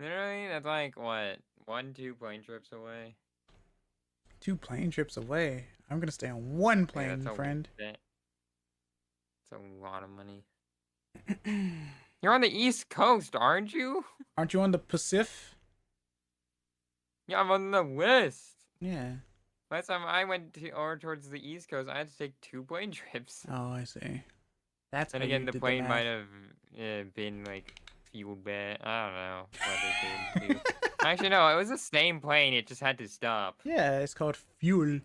Literally, that's like, what, 1-2 plane trips away? 2 plane trips away. I'm gonna stay on 1 Yeah, plane, friend. That's a lot of money. You're on the East Coast, aren't you? Aren't you on the Pacific? Yeah, I'm on the West. Yeah. Last time I went over towards the East Coast, I had to take 2 plane trips. Oh, I see. That's And how again, you the did plane the might math. have been like fueled bad. I don't know what they did too. Actually, no, it was the same plane. It just had to stop. Yeah, it's called fuel.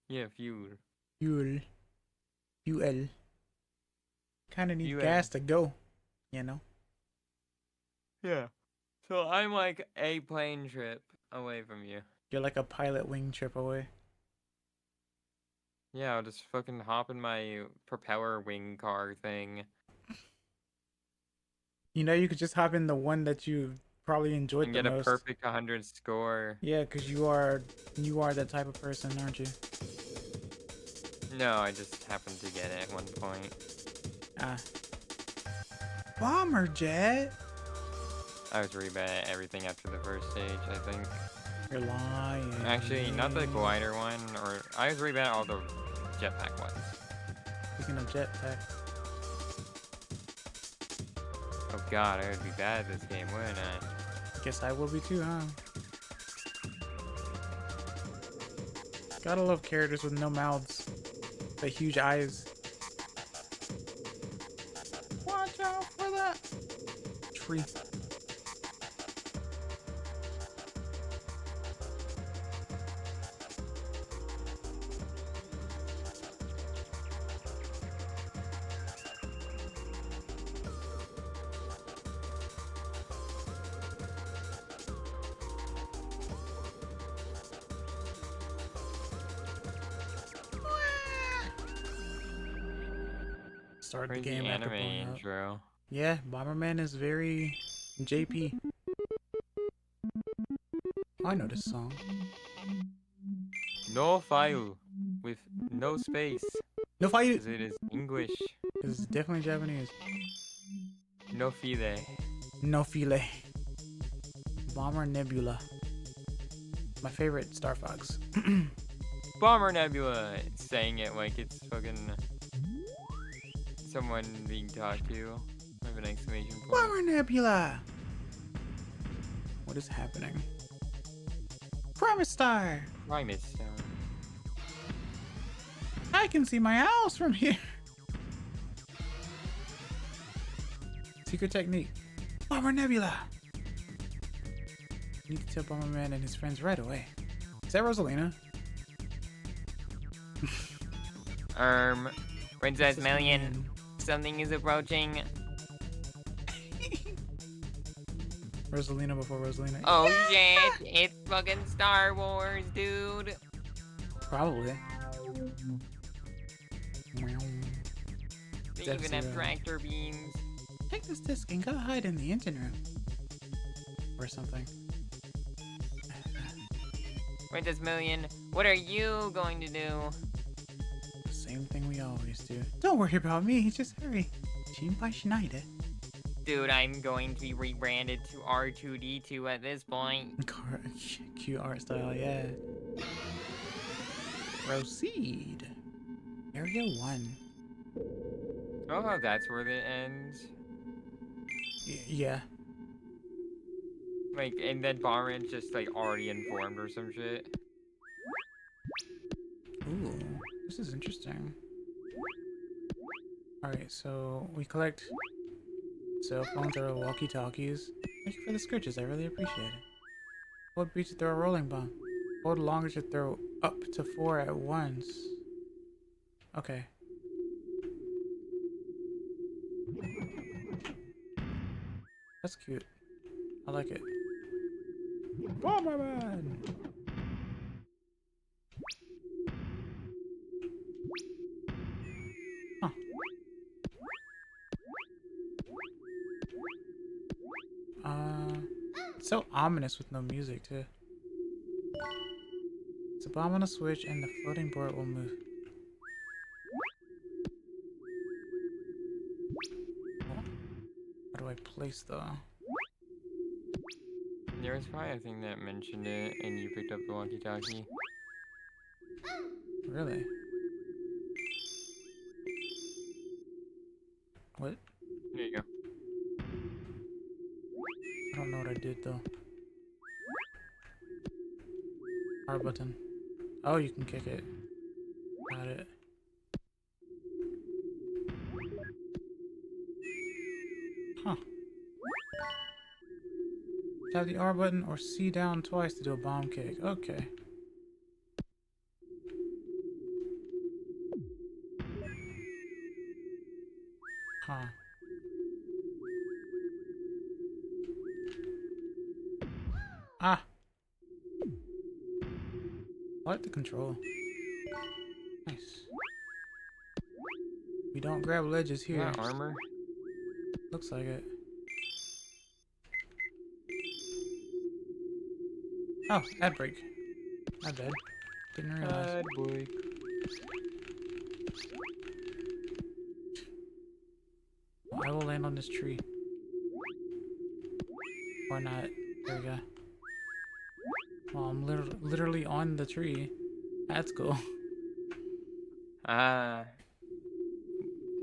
Yeah, fueled. Fuel. Fuel. Kind of need Fuel. gas to go, you know? Yeah. So I'm like a plane trip away from you. You're like a pilot wing trip away. Yeah, I'll just fucking hop in my propeller wing car thing. You know, you could just hop in the one that you probably enjoyed And the get a most. perfect 100 score. Yeah, because you are that type of person, aren't you? No, I just happened to get it at one point. Ah. Bomber jet? I was really bad at everything after the first stage, I think. You're lying. Actually, not the glider one, or I was really bad at all the jetpack ones. Speaking of jetpack. Oh god, I would be bad at this game, wouldn't I? Guess I will be too, huh? Gotta love characters with no mouths, but huge eyes. Watch out for that tree. Start the Where's game the after anime pulling up. intro? Yeah, Bomberman is very JP. Oh, I know this song. No file with no space, No fight. because it is English. This is definitely Japanese. No file. No file. Bomber Nebula. My favorite Star Fox. Bomber Nebula, saying it like it's fucking someone being talked to. I have an exclamation point. Bomber Nebula. What is happening? Promise Star. Primus Stone. I can see my house from here. Secret technique. Bomber Nebula. You need to tell Bomberman and his friends right away. Is that Rosalina? Princess Million. Something is approaching. Rosalina before Rosalina. Oh shit, it's fucking Star Wars, dude. Probably. They That's even have zero. tractor beams. Take this disc and go hide in the engine room. Or something. Princess Million, what are you going to do? Same thing we always do. Don't worry about me, just hurry. Shinpai Schneider. Dude, I'm going to be rebranded to R2D2 at this point. Cute art style, yeah. Proceed. Area 1. Oh, that's where it ends. Yeah. Like, and then Barman's just like already informed or some shit. Ooh, this is interesting. Alright, so we collect cell phones or walkie-talkies. Thank you for the scritches, I really appreciate it. Hold B to throw a rolling bomb. Hold longer to throw up to 4 at once. Okay. That's cute. I like it. Bomberman! Huh. It's so ominous with no music too. It's a bomb on a switch and the floating board will move. Oh. How do I place the... There was probably a thing that mentioned it, and you picked up the walkie-talkie. Really? What? There you go. I don't know what I did though. R button. Oh, you can kick it. Got it. Huh. Tap the R button or C down twice to do a bomb kick. Okay. Huh. Ah! I like the control. Nice. We don't grab ledges Is here. that armor? Looks like it. Oh, ad break. My bad. Didn't realize. Bad boy. I will land on this tree. Or not. There we go. Well, I'm literally on the tree. That's cool. Ah.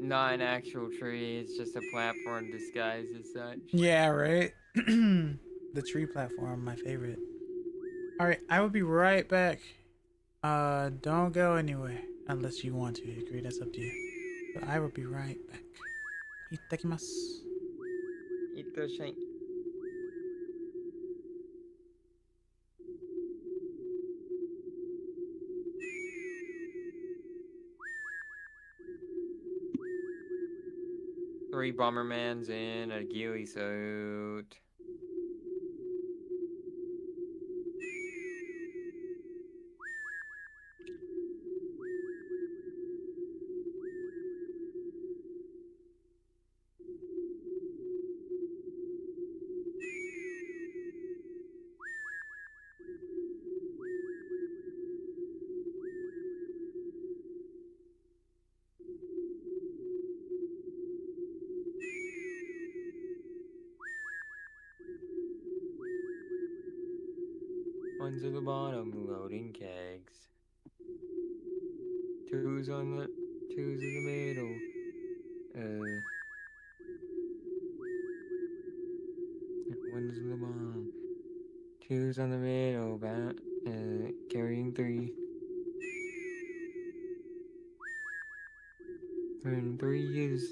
Not an actual tree, it's just a platform disguised as such. Yeah, right? The tree platform, my favorite. Alright, I will be right back. Don't go anywhere. Unless you want to, agree, that's up to you. But I will be right back. Itakimasu. Eat the shank. Three Bombermans in a ghillie suit. One's at the bottom, loading kegs. Two's in the middle. One's in the bottom. Two's on the middle, carrying three. And three is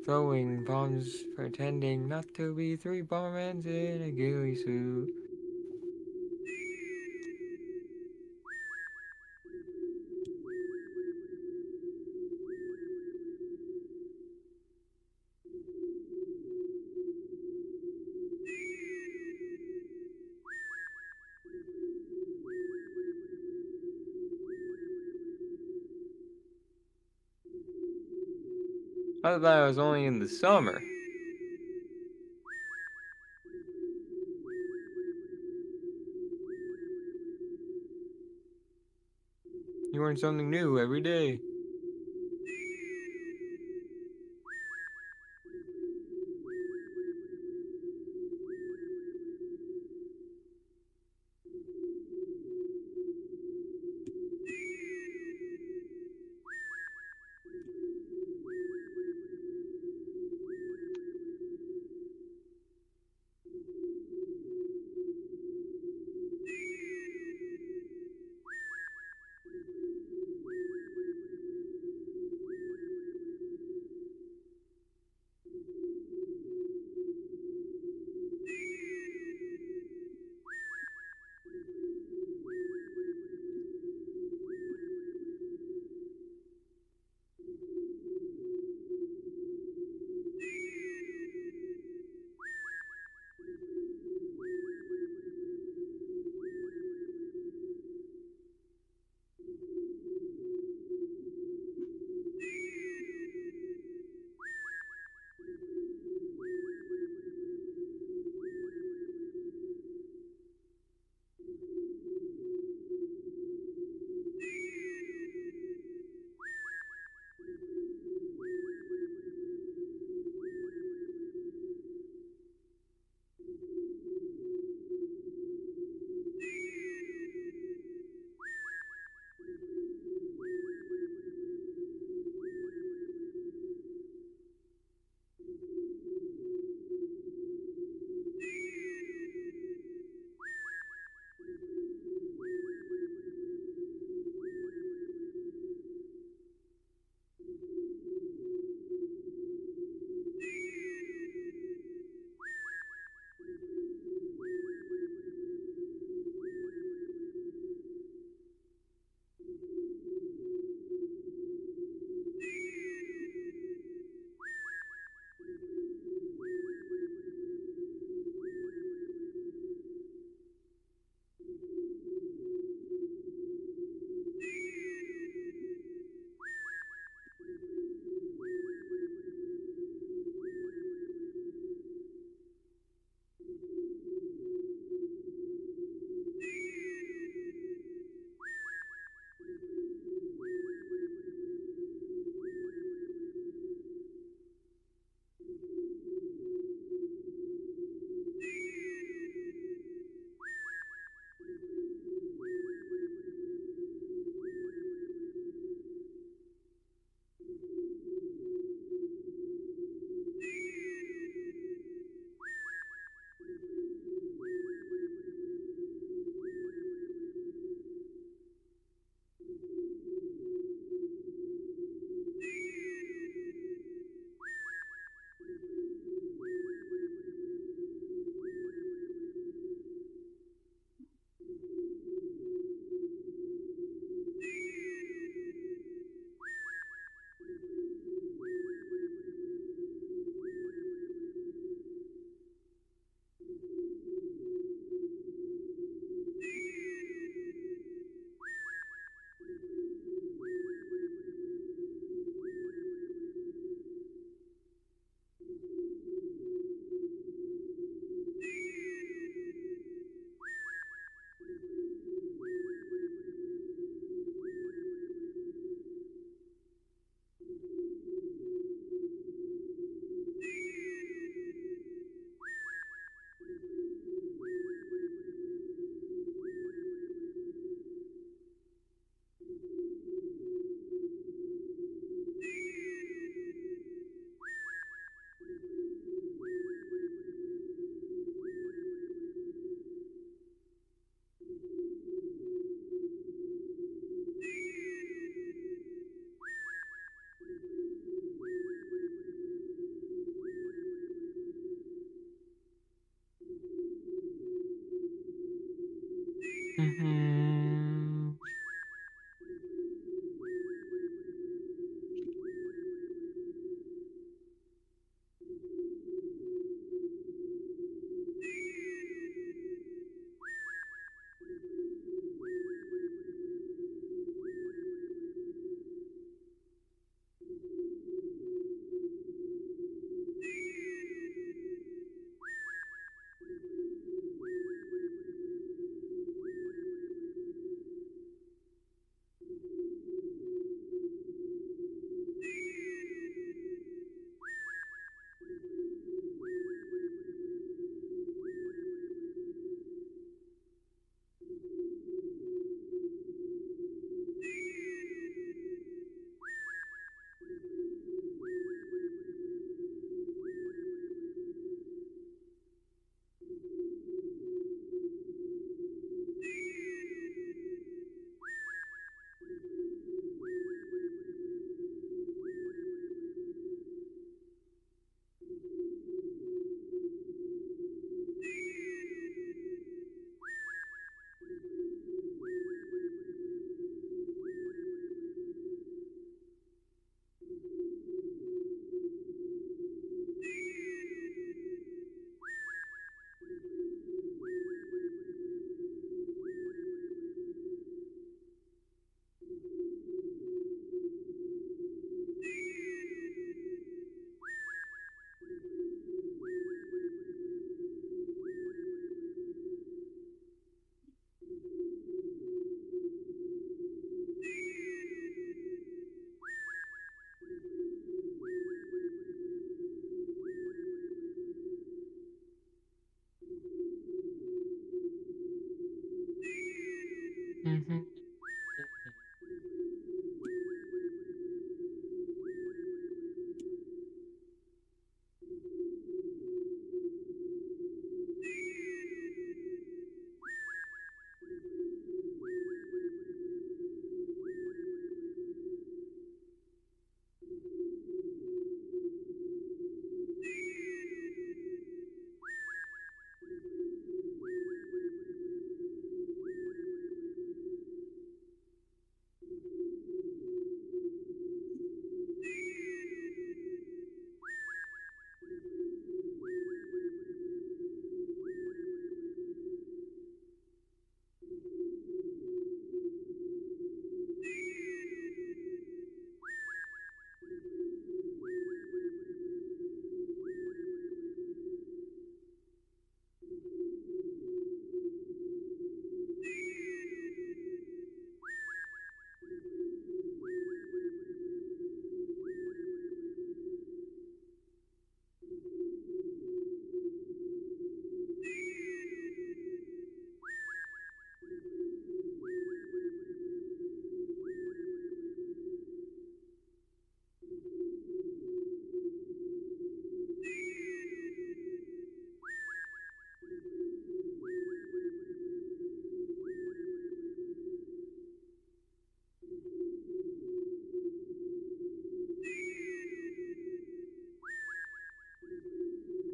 throwing bombs, pretending not to be three Bombermans in a ghillie suit. I thought it was only in the summer. You learn something new every day. Mm-hmm. Mm-hmm.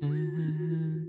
Mm-hmm.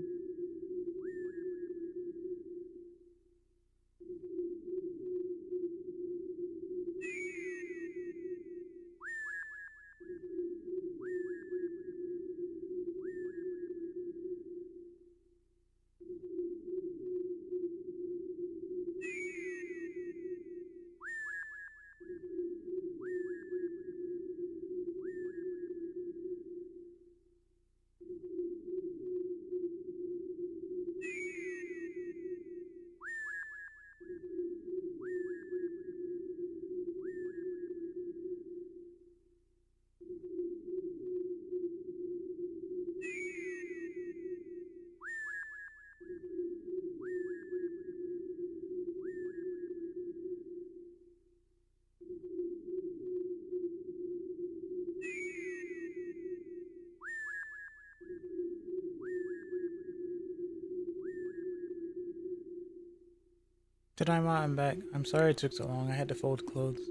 Tadaima, I'm back. I'm sorry it took so long. I had to fold clothes.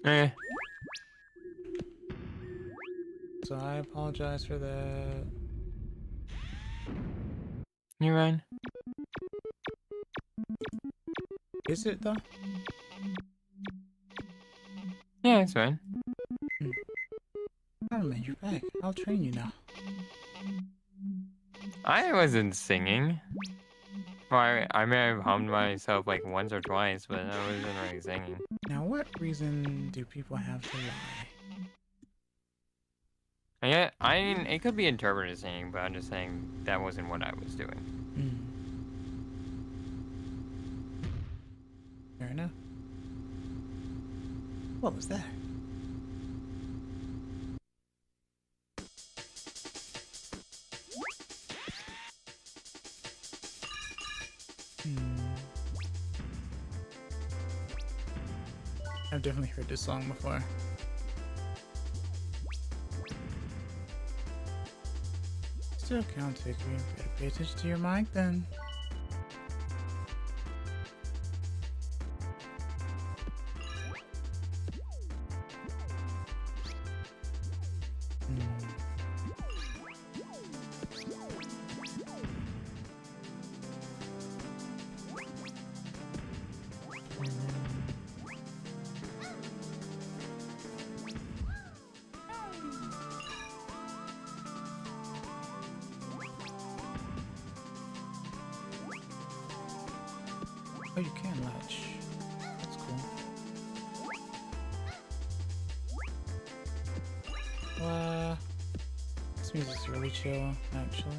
Okay. So I apologize for that. You're fine. Is it though? Yeah, it's fine. Oh man, you're back. I'll train you now. I wasn't singing. Well, I may have hummed myself like once or twice, but I wasn't really singing. Now, what reason do people have to lie? Yeah, I mean, it could be interpreted as singing, but I'm just saying that wasn't what I was doing. Fair enough. What was that? I've definitely heard this song before. Still can't take me. Better pay attention to your mic then. Oh, you can latch. That's cool. This music's really chill, actually.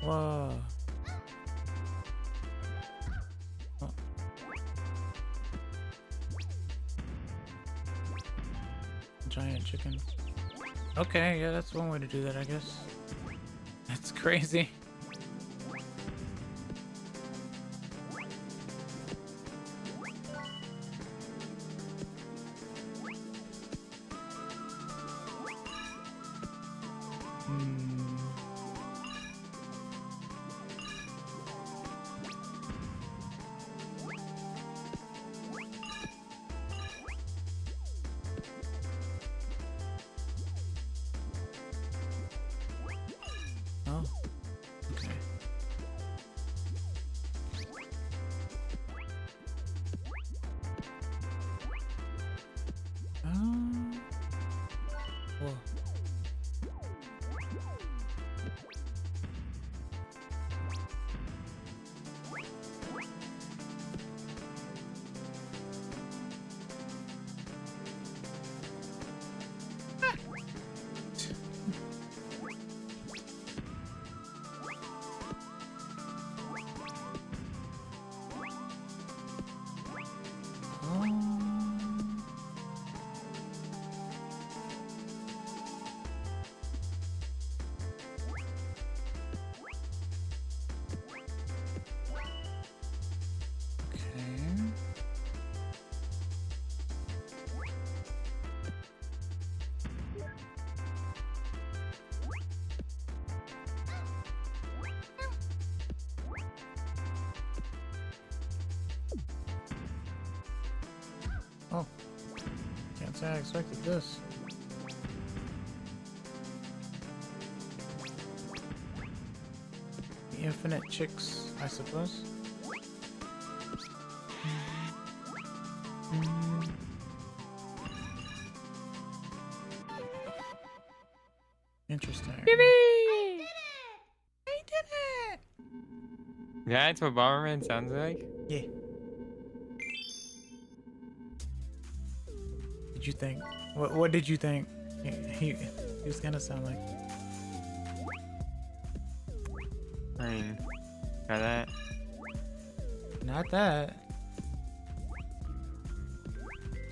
Whoa. Oh. Giant chicken. Okay, yeah, that's one way to do that, I guess. That's crazy. Oh, okay. Whoa. Oh, can't say I expected this. The infinite chicks, I suppose. Interesting. Yippee! I did it! That's what Bomberman sounds like? Yeah. Did you think? What did you think? He was gonna sound like. I mean, try that. Not that.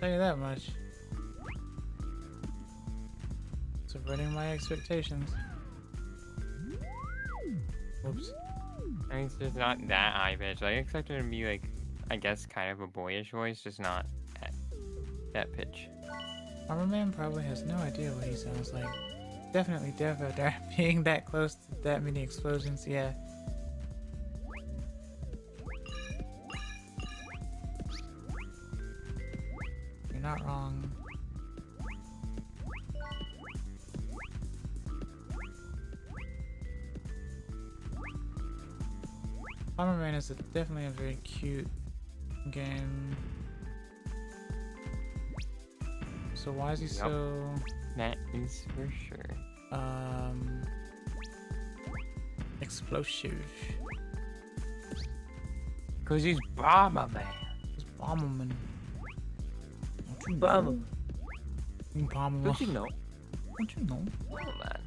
Tell you that much. Subverting my expectations. Whoops. I mean, it's just not that high pitch. I expected it to be like, I guess, kind of a boyish voice, just not at that pitch. Bomberman probably has no idea what he sounds like. Definitely deaf after being that close to that many explosions, yeah. You're not wrong. Bomberman is definitely a very cute game. So why is he so... That is for sure. Explosive. Cause he's Bomberman. He's Bomberman. Don't you know? Bomberman. Bomberman. Don't you know? Don't you know? Bomberman.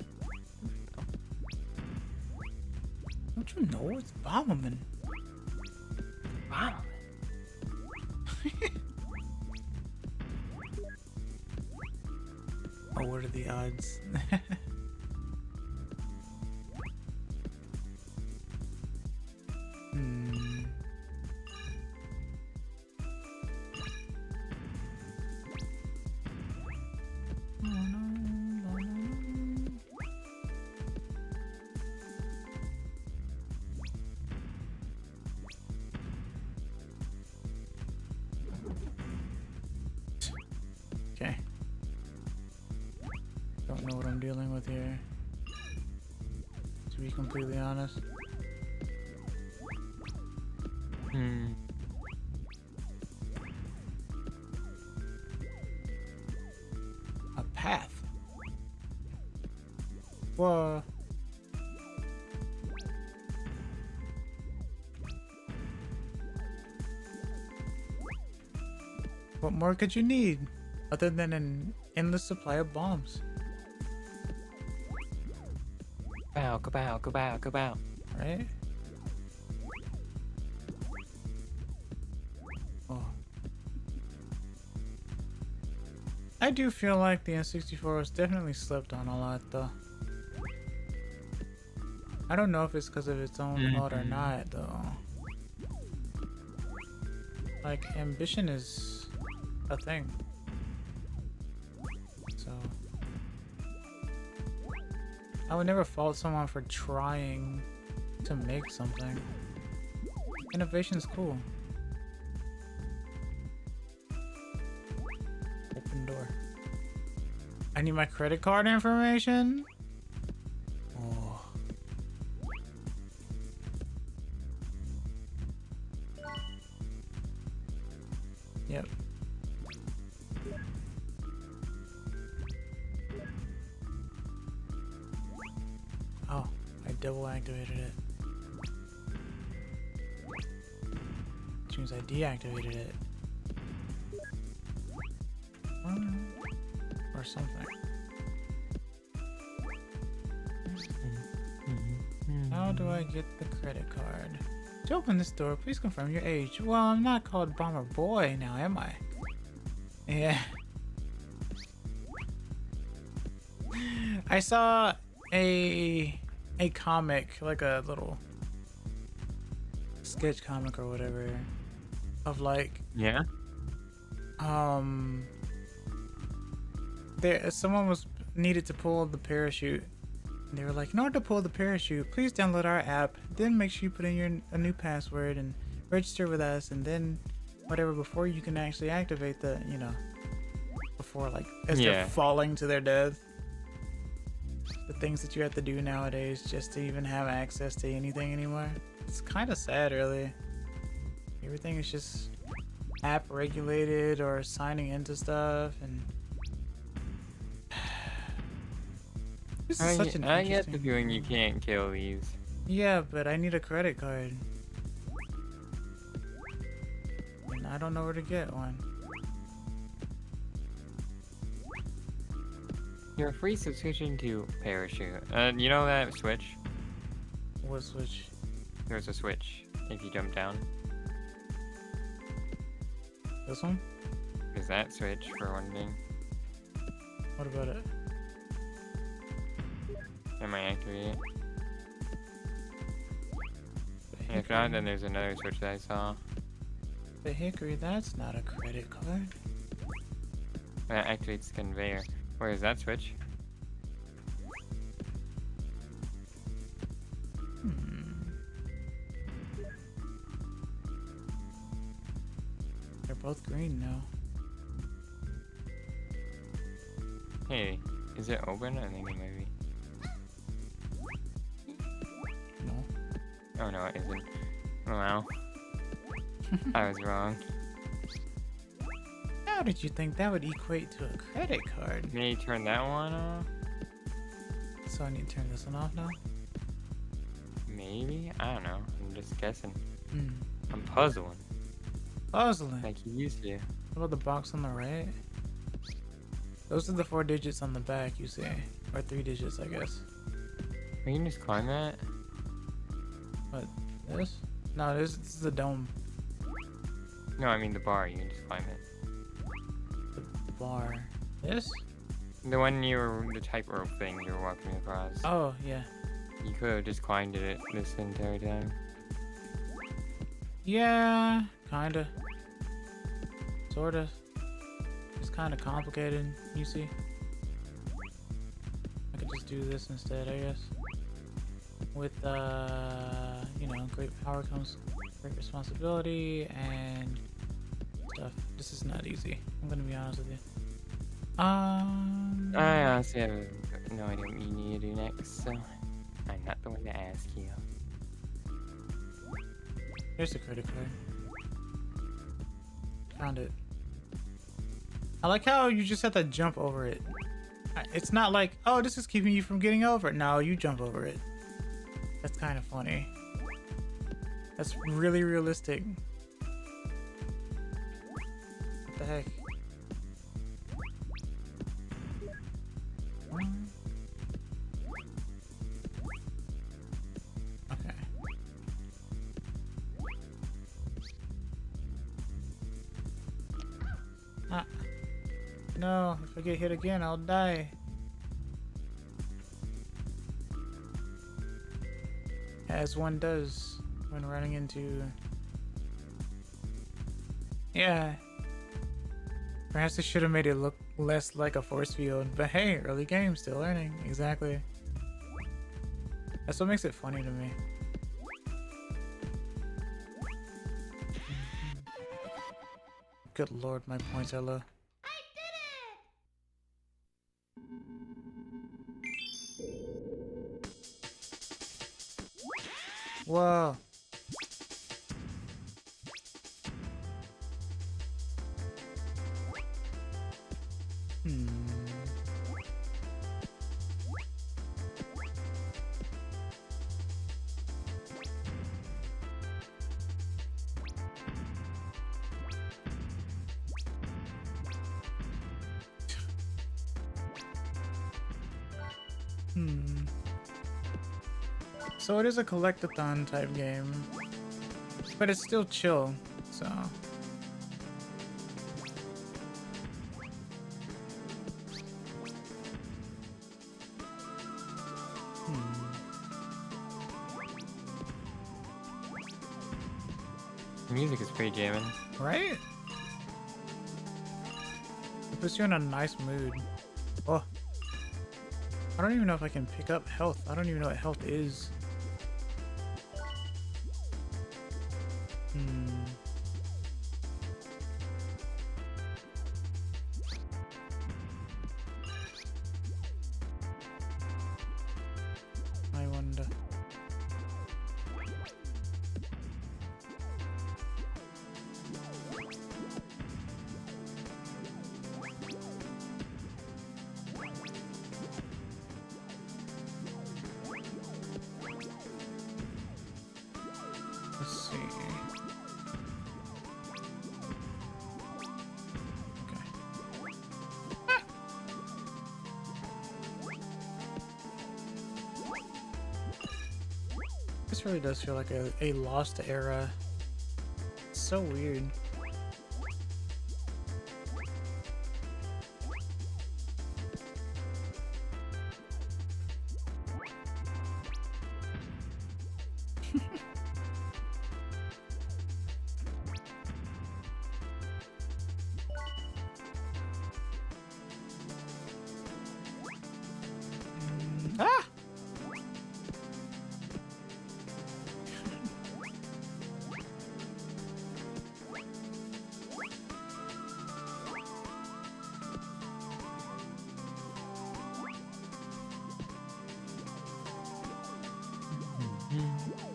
Don't you know? It's Bomberman. Bomberman. Oh, what are the odds? Okay. Don't know what I'm dealing with here, to be completely honest. A path. Whoa. What more could you need other than an endless supply of bombs? Bow, kabow, kabow, kabow. Right? Oh. I do feel like the N64 was definitely slept on a lot though. I don't know if it's because of its own fault or not though. Like, ambition is a thing. So I would never fault someone for trying to make something. Innovation's cool. Open door. I need my credit card information? Oh. Yep. Oh, I double activated it. Which means I deactivated it. Or something. How do I get the credit card? To open this door, please confirm your age. Well, I'm not called Bomber Boy now, am I? Yeah. I saw a comic, like a little sketch comic or whatever, of like someone was needed to pull the parachute. And they were like, in order to pull the parachute, please download our app, then make sure you put in a new password and register with us, and then whatever before you can actually activate the, you know, before like as they're falling to their death. The things that you have to do nowadays just to even have access to anything anymore. It's kind of sad, really. Everything is just app regulated or signing into stuff, and this is such an I get the interesting... feeling you can't kill these. Yeah, but I need a credit card. And I don't know where to get one. You're free subscription to Parachute. You know that switch? What switch? There's a switch if you jump down. This one? There's that switch for one thing. What about it? I might activate it. The And if not, then there's another switch that I saw. The hickory, that's not a credit card. That activates the conveyor. Where is that switch? They're both green now. Hey, is it open? I think it might be. No. Oh no, it isn't. Wow. I was wrong. How did you think that would equate to a credit card? Maybe turn that one off? So I need to turn this one off now? Maybe? I don't know. I'm just guessing. Hmm. I'm puzzling. Puzzling. Like you used to. What about the box on the right? Those are the 4 digits on the back, you see. Or 3 digits, I guess. We can just climb that? What? This? No, this is the dome. No, I mean the bar. You can just climb it. The bar. This? The one you were, the tightrope thing you were walking across. Oh, yeah. You could have just climbed it this entire time. Yeah, kinda. Sorta. It's kinda complicated, you see. I could just do this instead, I guess. With, you know, great power comes great responsibility and stuff. This is not easy. I'm gonna be honest with you. I honestly have no idea what you need to do next, so I'm not the one to ask you. Here's the credit card. Found it. I like how you just have to jump over it. It's not like, oh, this is keeping you from getting over it. No, you jump over it. That's kind of funny. That's really realistic. What the heck? Okay. Ah. No, if I get hit again, I'll die. As one does when running into... Yeah. Perhaps they should have made it look less like a force field, but hey, early game, still learning. Exactly. That's what makes it funny to me. Good lord, my points are low. Whoa. So it is a collect-a-thon type game, but it's still chill, so. The music is pretty jamming. Right? It puts you in a nice mood. Oh. I don't even know if I can pick up health. I don't even know what health is. I wonder. Let's see. Okay. This really does feel like a lost era. It's so weird. Ah!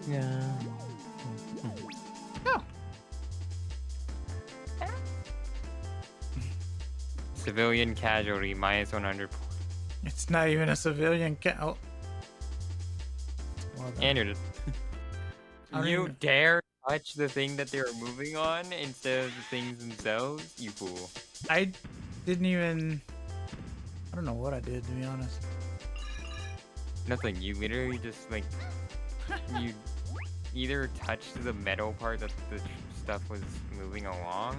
Yeah. Civilian casualty minus 100. It's not even a civilian oh. Well done. Andrew, I don't you even- dare touch the thing that they're moving on instead of the things themselves? You fool. I didn't even. I don't know what I did, to be honest. Nothing. You literally just like you either touched the metal part that the stuff was moving along,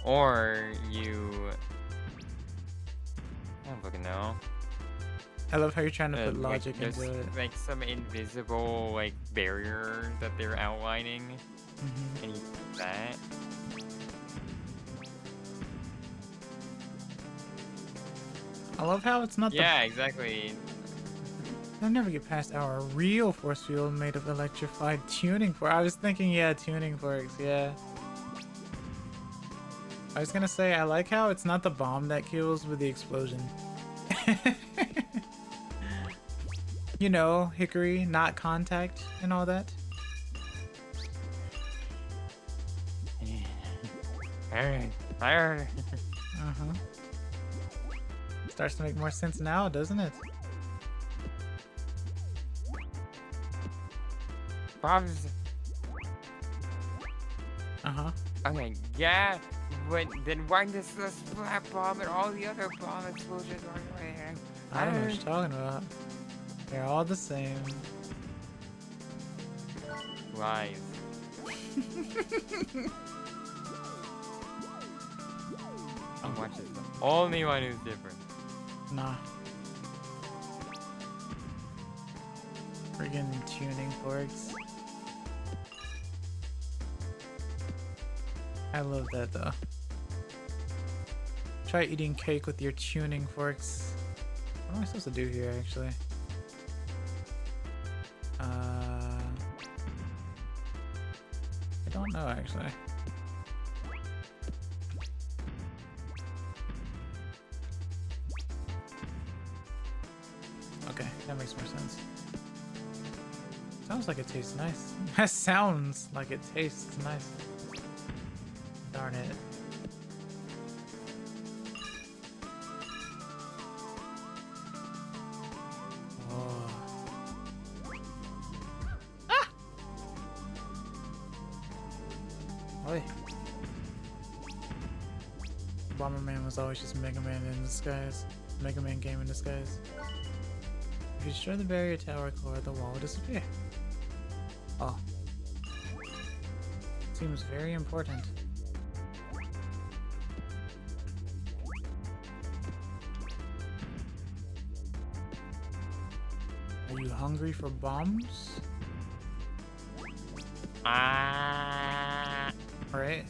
or you. I don't fucking know. I love how you're trying to put Like, logic there's into it. like some invisible like barrier that they're outlining, and you do that. I love how it's not Yeah, exactly. I'll never get past our real force field made of electrified tuning forks. I was thinking, yeah, tuning forks, yeah. I was gonna say, I like how it's not the bomb that kills, but the explosion. You know, hickory, not contact, and all that. Fire. Uh-huh. Starts to make more sense now, doesn't it? Bombs. Uh-huh. Okay, yeah, but then why does the splat bomb and all the other bomb explosions are there? I don't know what you're talking about. They're all the same. Lies. I'm watching the only one who's different. Nah. Friggin' tuning forks. I love that though. Try eating cake with your tuning forks. What am I supposed to do here actually? I don't know actually. Okay, that makes more sense. Sounds like it tastes nice. That sounds like it tastes nice. Darn it. Oh. Ah! Oi. Bomberman was always just Mega Man in disguise. Mega Man game in disguise. If you destroy the barrier tower core, the wall will disappear. Oh. Seems very important. Are you hungry for bombs? Ah. Right?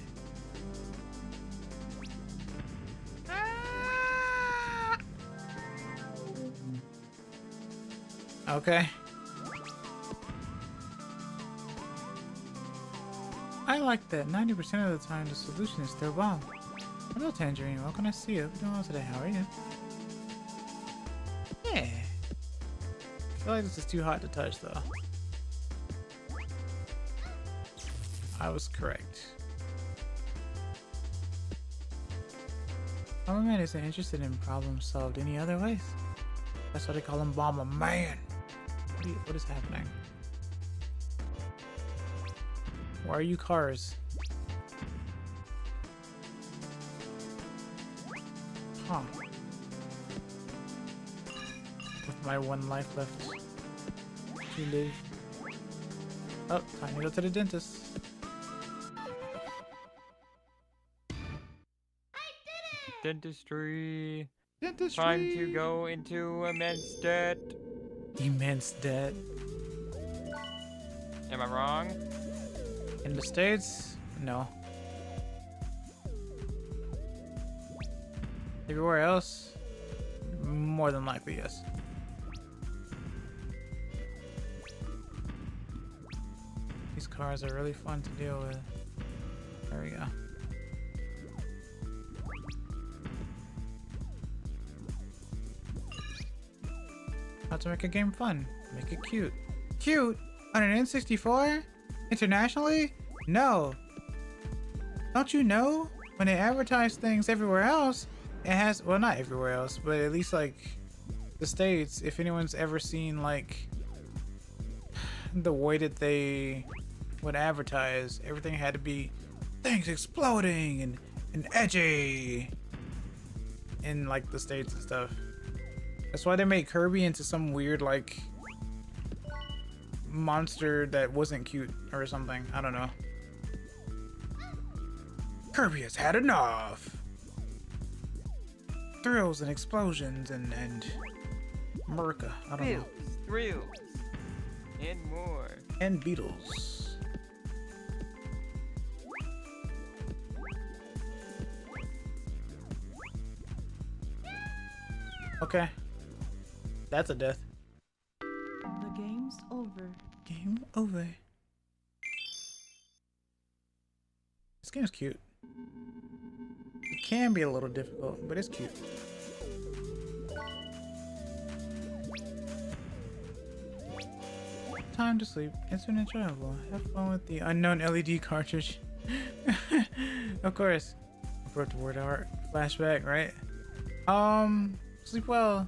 Okay. I like that 90% of the time the solution is still bomb. Hello Tangerine, what can I see you? What are you doing today? How are you? Yeah. I feel like this is too hot to touch though. I was correct. Bomberman isn't interested in problems solved any other ways. That's why they call him Bomberman. What is happening? Why are you cars? Huh. With my one life left to live. Oh, time to go to the dentist. Dentistry. Dentistry! Time to go into immense debt. Immense debt. Am I wrong? In the States? No. Everywhere else? More than likely, yes. These cars are really fun to deal with. There we go. How to make a game fun? Make it cute. Cute? On an N64? Internationally? No. Don't you know? when they advertise things everywhere else, it has, well, not everywhere else, but at least like the States, if anyone's ever seen like the way that they would advertise, everything had to be things exploding and edgy in like the States and stuff. That's why they made Kirby into some weird like monster that wasn't cute or something. I don't know. Kirby has had enough. Thrills and explosions and America. I don't know. Thrills, and more. And Beatles. Okay. That's a death. The game's over. Game over. This game's cute. It can be a little difficult, but it's cute. Time to sleep. Instant enjoyable. Have fun with the unknown LED cartridge. Of course. Approach the word art. Flashback, right? Sleep well.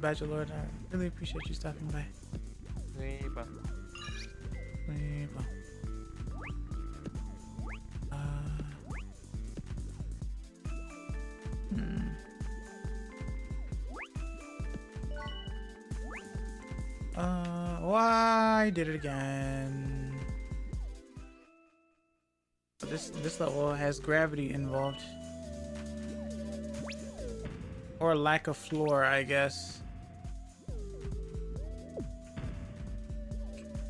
Bachelor. I really appreciate you stopping by. Sleep well. Why did it again? This level has gravity involved. Or lack of floor, I guess.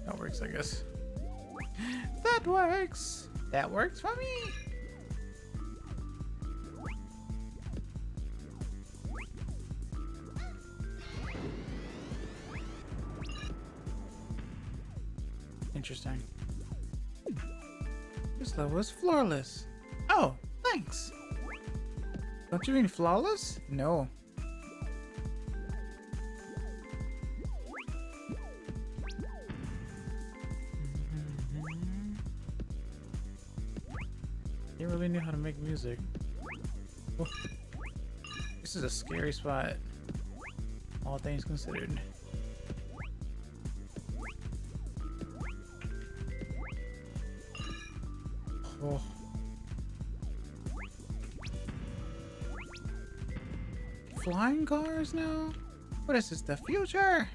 That works, I guess. That works! That works for me! Interesting. This level is floorless. Oh, thanks! Don't you mean flawless? No. You really knew how to make music. Oh. This is a scary spot. All things considered. Oh. Flying cars now? What is this, the future?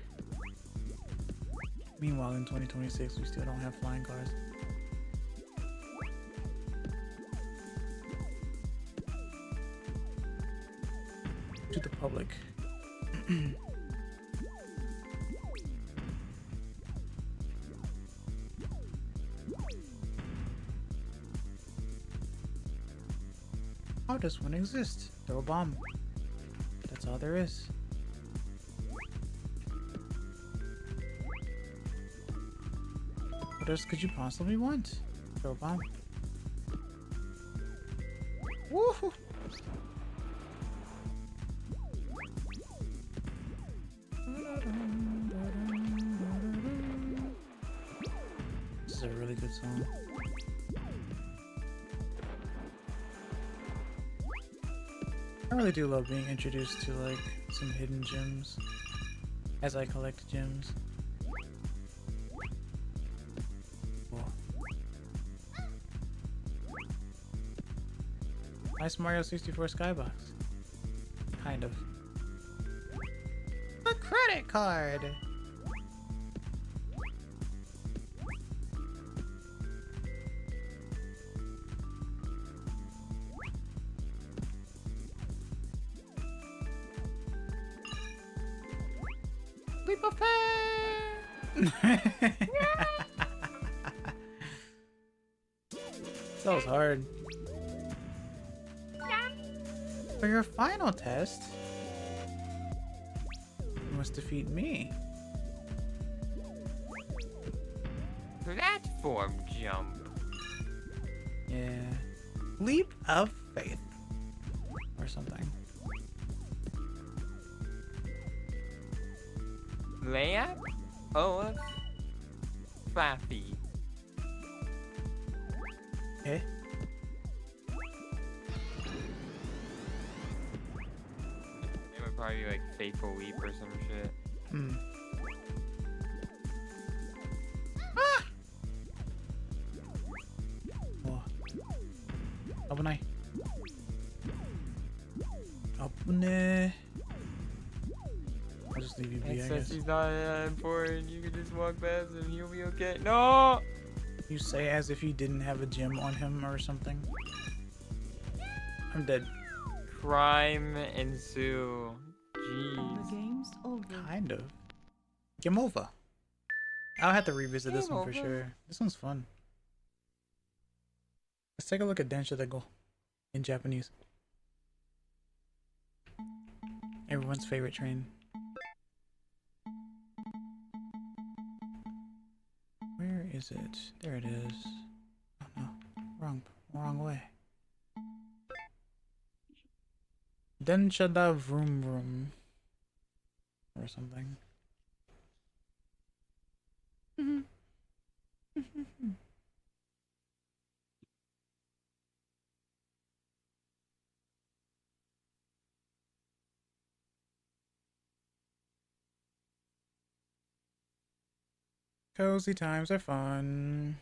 Meanwhile, in 2026, we still don't have flying cars. To the public. How does one exist? Throw a bomb. That's all there is. What else could you possibly want? Throw a bomb. Woohoo! This is a really good song. I really do love being introduced to like some hidden gems as I collect gems. Cool. Nice Mario 64 skybox. Kind of. A credit card! Leap of faith! That was hard. For your final test, you must defeat me. Platform jump. Yeah. Leap of faith. Or something. Layup of Faffy. Okay. Probably like Fateful Leap or some shit. Hmm. Oh. Abunai. Abune. I'll just leave you be, I It says guess. he's not that important. You can just walk past him. He'll be okay. No! You say as if you didn't have a gem on him or something. I'm dead. Crime ensue. The Jeez. game's over. Kind of. Game over. I'll have to revisit this Game one for over. sure. This one's fun. Let's take a look at Densha Dego in Japanese. Everyone's favorite train. Where is it? There it is. Oh no. Wrong way. Densha da Vroom Vroom. Or something. Cozy times are fun.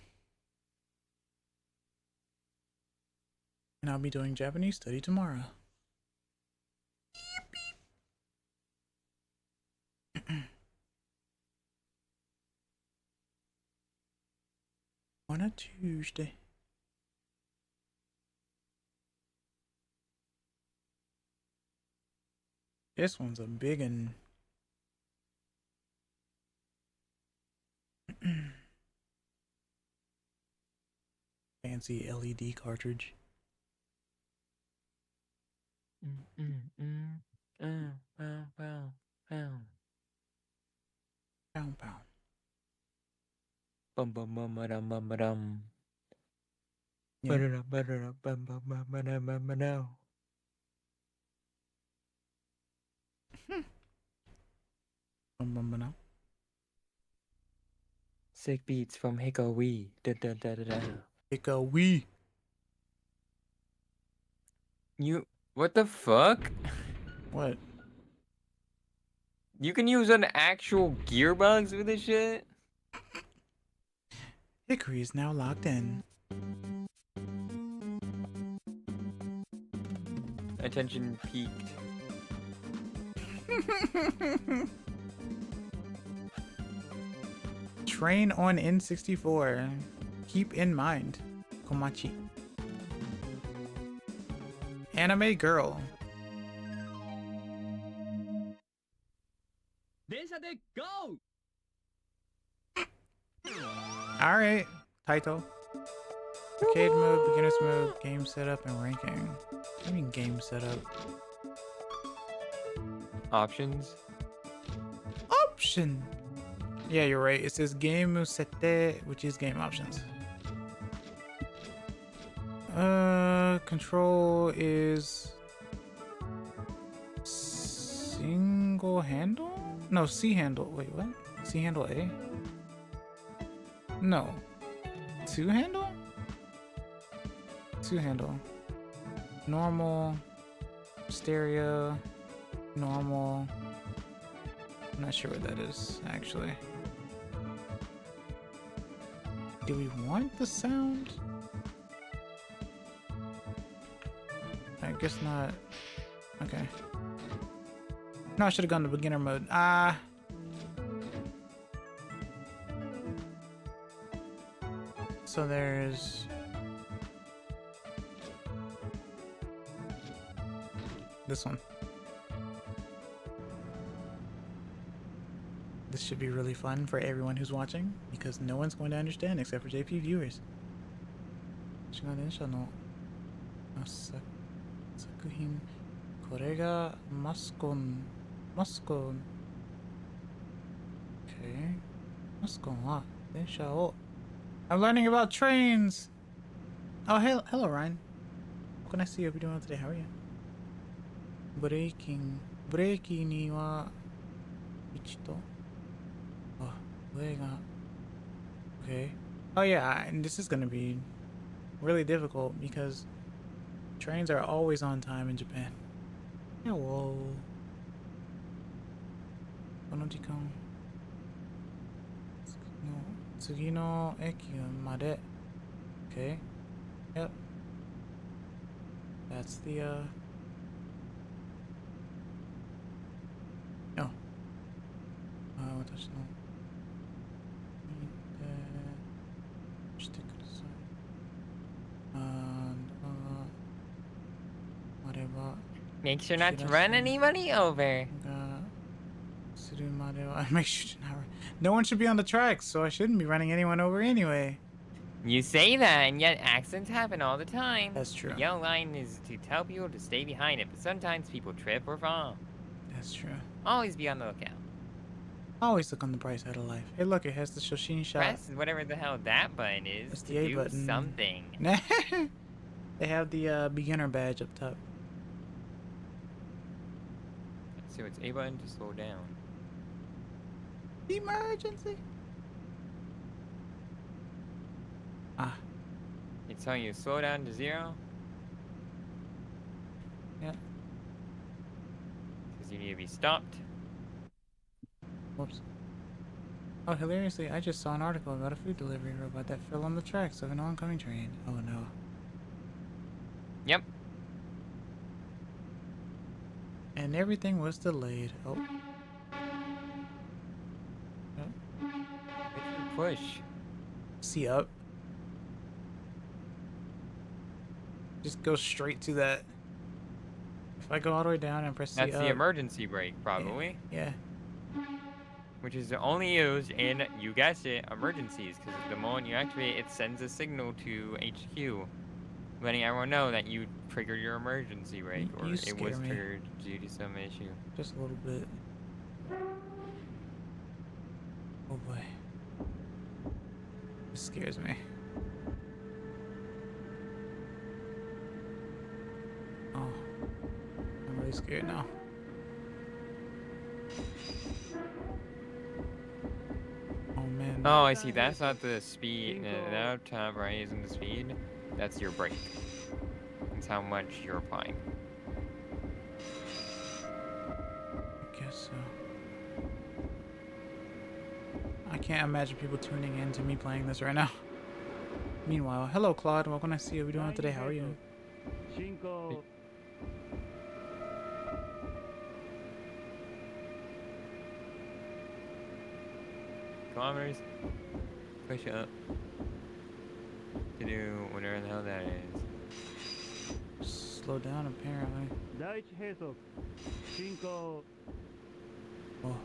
And I'll be doing Japanese study tomorrow. On a Tuesday. This one's a big one. Fancy LED cartridge. Pound pound. Bum bum bum ba-dum bum ba-dum. Yeah. Ba-da-dum, ba-da-dum, bum bum bum ba-dum bum ba-dum. Now. Sick beats from Hikowi. Da da da da da. Pick a Wii. You. What the fuck? What? You can use an actual gearbox with this shit? Hickory is now locked in. Attention peaked. Train on N64. Keep in mind. Komachi. Anime girl. Alright. Title. Arcade mode, beginner's mode, game setup, and ranking. What do you mean game setup? Options. Option! Yeah, you're right. It says game sete, which is game options. Control is single handle? No, C handle. Wait, what? C handle A? No. Two handle? Two handle. Normal. Stereo. Normal. I'm not sure what that is, actually. Do we want the sound? I guess not. Okay. No, I should have gone to beginner mode. So there's... this one. This should be really fun for everyone who's watching, because no one's going to understand except for JP viewers. 違う電車の作品。これがマスコン。Okay. マスコンは電車を I'm learning about trains! Oh, hello, Ryan. What can I see you be doing today? How are you? Breaking には1と Oh, okay. Oh yeah, and this is gonna be really difficult because trains are always on time in Japan. Hello. この時間。次の駅まで。Okay. Yep. That's the Oh. 私の見てしてください。あれば Make sure not to run anybody over. がするまでは make sure to not run. No one should be on the tracks, so I shouldn't be running anyone over anyway. You say that, and yet accidents happen all the time. That's true. The yellow line is to tell people to stay behind it, but sometimes people trip or fall. That's true. Always be on the lookout. Always look on the bright side of life. Hey, look, it has the Shoshini shot. Press whatever the hell that button is That's to the A do button. something. They have the beginner badge up top. So it's A button to slow down. Emergency. Ah, It's telling you to slow down to 0. yeah. Because you need to be stopped. Whoops. Oh, hilariously, I just saw an article about a food delivery robot that fell on the tracks of an oncoming train. Oh no. Yep. And everything was delayed. Oh. Push. See up. Just go straight to that. If I go all the way down and press C That's up. the emergency brake, probably. Yeah. Which is only used in, you guessed it, emergencies. Because the moment you activate it, sends a signal to HQ. Letting everyone know that you triggered your emergency brake. Or You it scare was me. triggered due to some issue. Just a little bit. Oh boy. This scares me. Oh. I'm really scared now. Oh man. Oh, I see. That's not the speed. That top right isn't the speed. That's your brake. It's how much you're applying. I guess so. I can't imagine people tuning in to me playing this right now. Meanwhile, hello Claude, welcome to see you. What are we doing today? How are you? Kilometers. Push up. To do whatever the hell that is. Slow down apparently. Oh.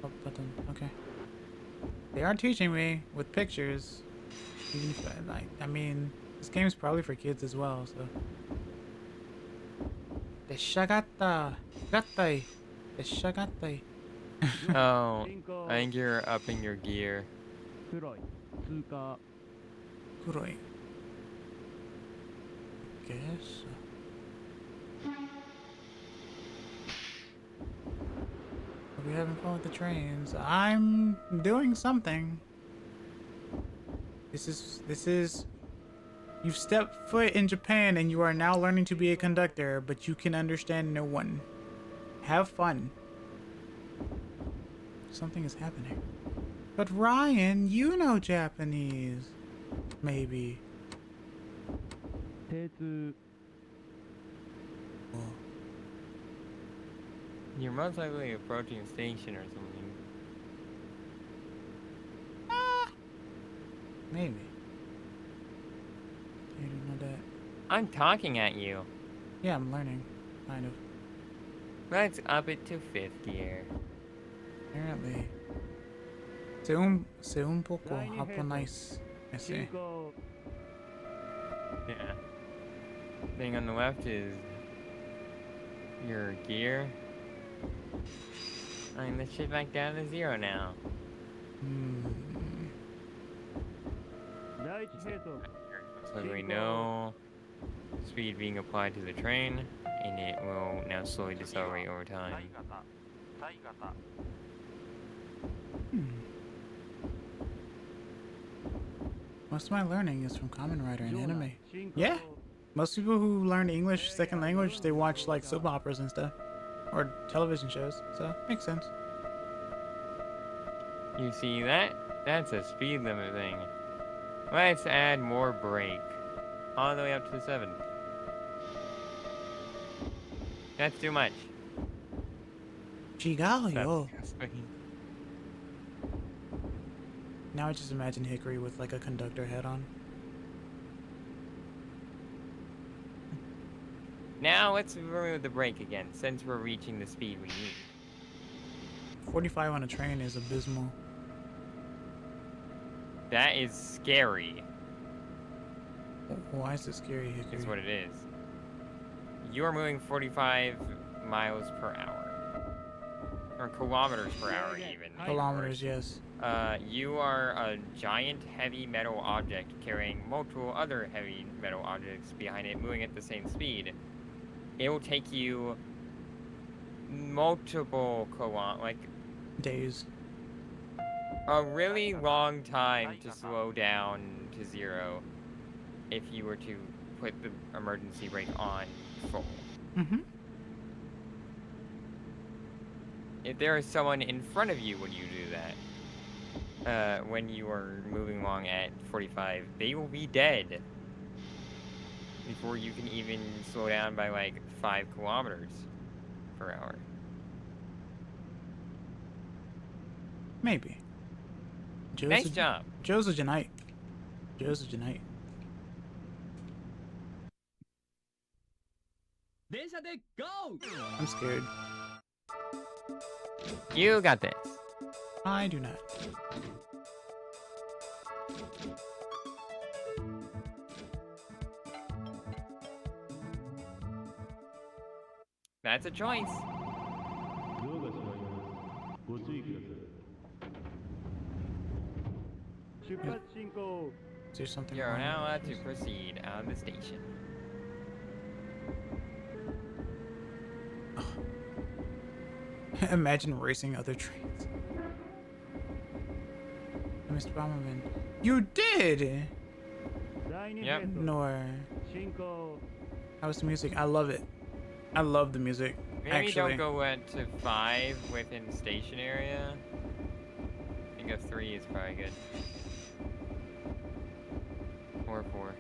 Up button. Okay. They are teaching me with pictures. Even if I mean, this game's probably for kids as well, so. Deshagatta. Gattai. Deshagattai. Oh, I think you're upping your gear. Kuroi. Guess. Are we having fun with the trains? I'm doing something. This is. You've stepped foot in Japan and you are now learning to be a conductor, but you can understand no one. Have fun. Something is happening. But Ryan, you know Japanese. Maybe. Oh. You're most likely approaching a station or something. Maybe. You didn't know that. I'm talking at you. Yeah, I'm learning. Kind of. Let's up it to 5th gear. Apparently. Sei un poco japonés. I see. Yeah. Thing on the left is your gear. I mean, let's shift back down to 0 now. So we know speed being applied to the train, and it will now slowly decelerate over time. Most of my learning is from Kamen Rider and anime. Yeah. Most people who learn English second language, they watch like soap operas and stuff. Or television shows. So, makes sense. You see that? That's a speed limit thing. Let's add more brake. All the way up to 7. That's too much. Chigalio. That's disgusting. Now I just imagine Hickory with like a conductor hat on. Now let's remove the brake again, since we're reaching the speed we need. 45 on a train is abysmal. That is scary, Why is it scary, Hickory? is what it is. You are moving 45 miles per hour. Or kilometers per hour, even. Kilometers, yes. You are a giant heavy metal object carrying multiple other heavy metal objects behind it, moving at the same speed. It will take you multiple Days. a really long time to slow down to 0 if you were to put the emergency brake on full. Mm-hmm. If there is someone in front of you when you do that, when you are moving along at 45, they will be dead before you can even slow down by like 5 kilometers per hour. Maybe. Nice job. Joe's a Janite. Joe's a Janite. I'm scared. You got this. I do not. That's a choice. Is there something You're wrong? now allowed to proceed out of the station. Imagine racing other trains. Mr. Bomberman. You did! Yep. Nor. How was the music? I love it. I love the music. Maybe Actually. don't go to 5 within station area. I think a 3 is probably good. Or 4.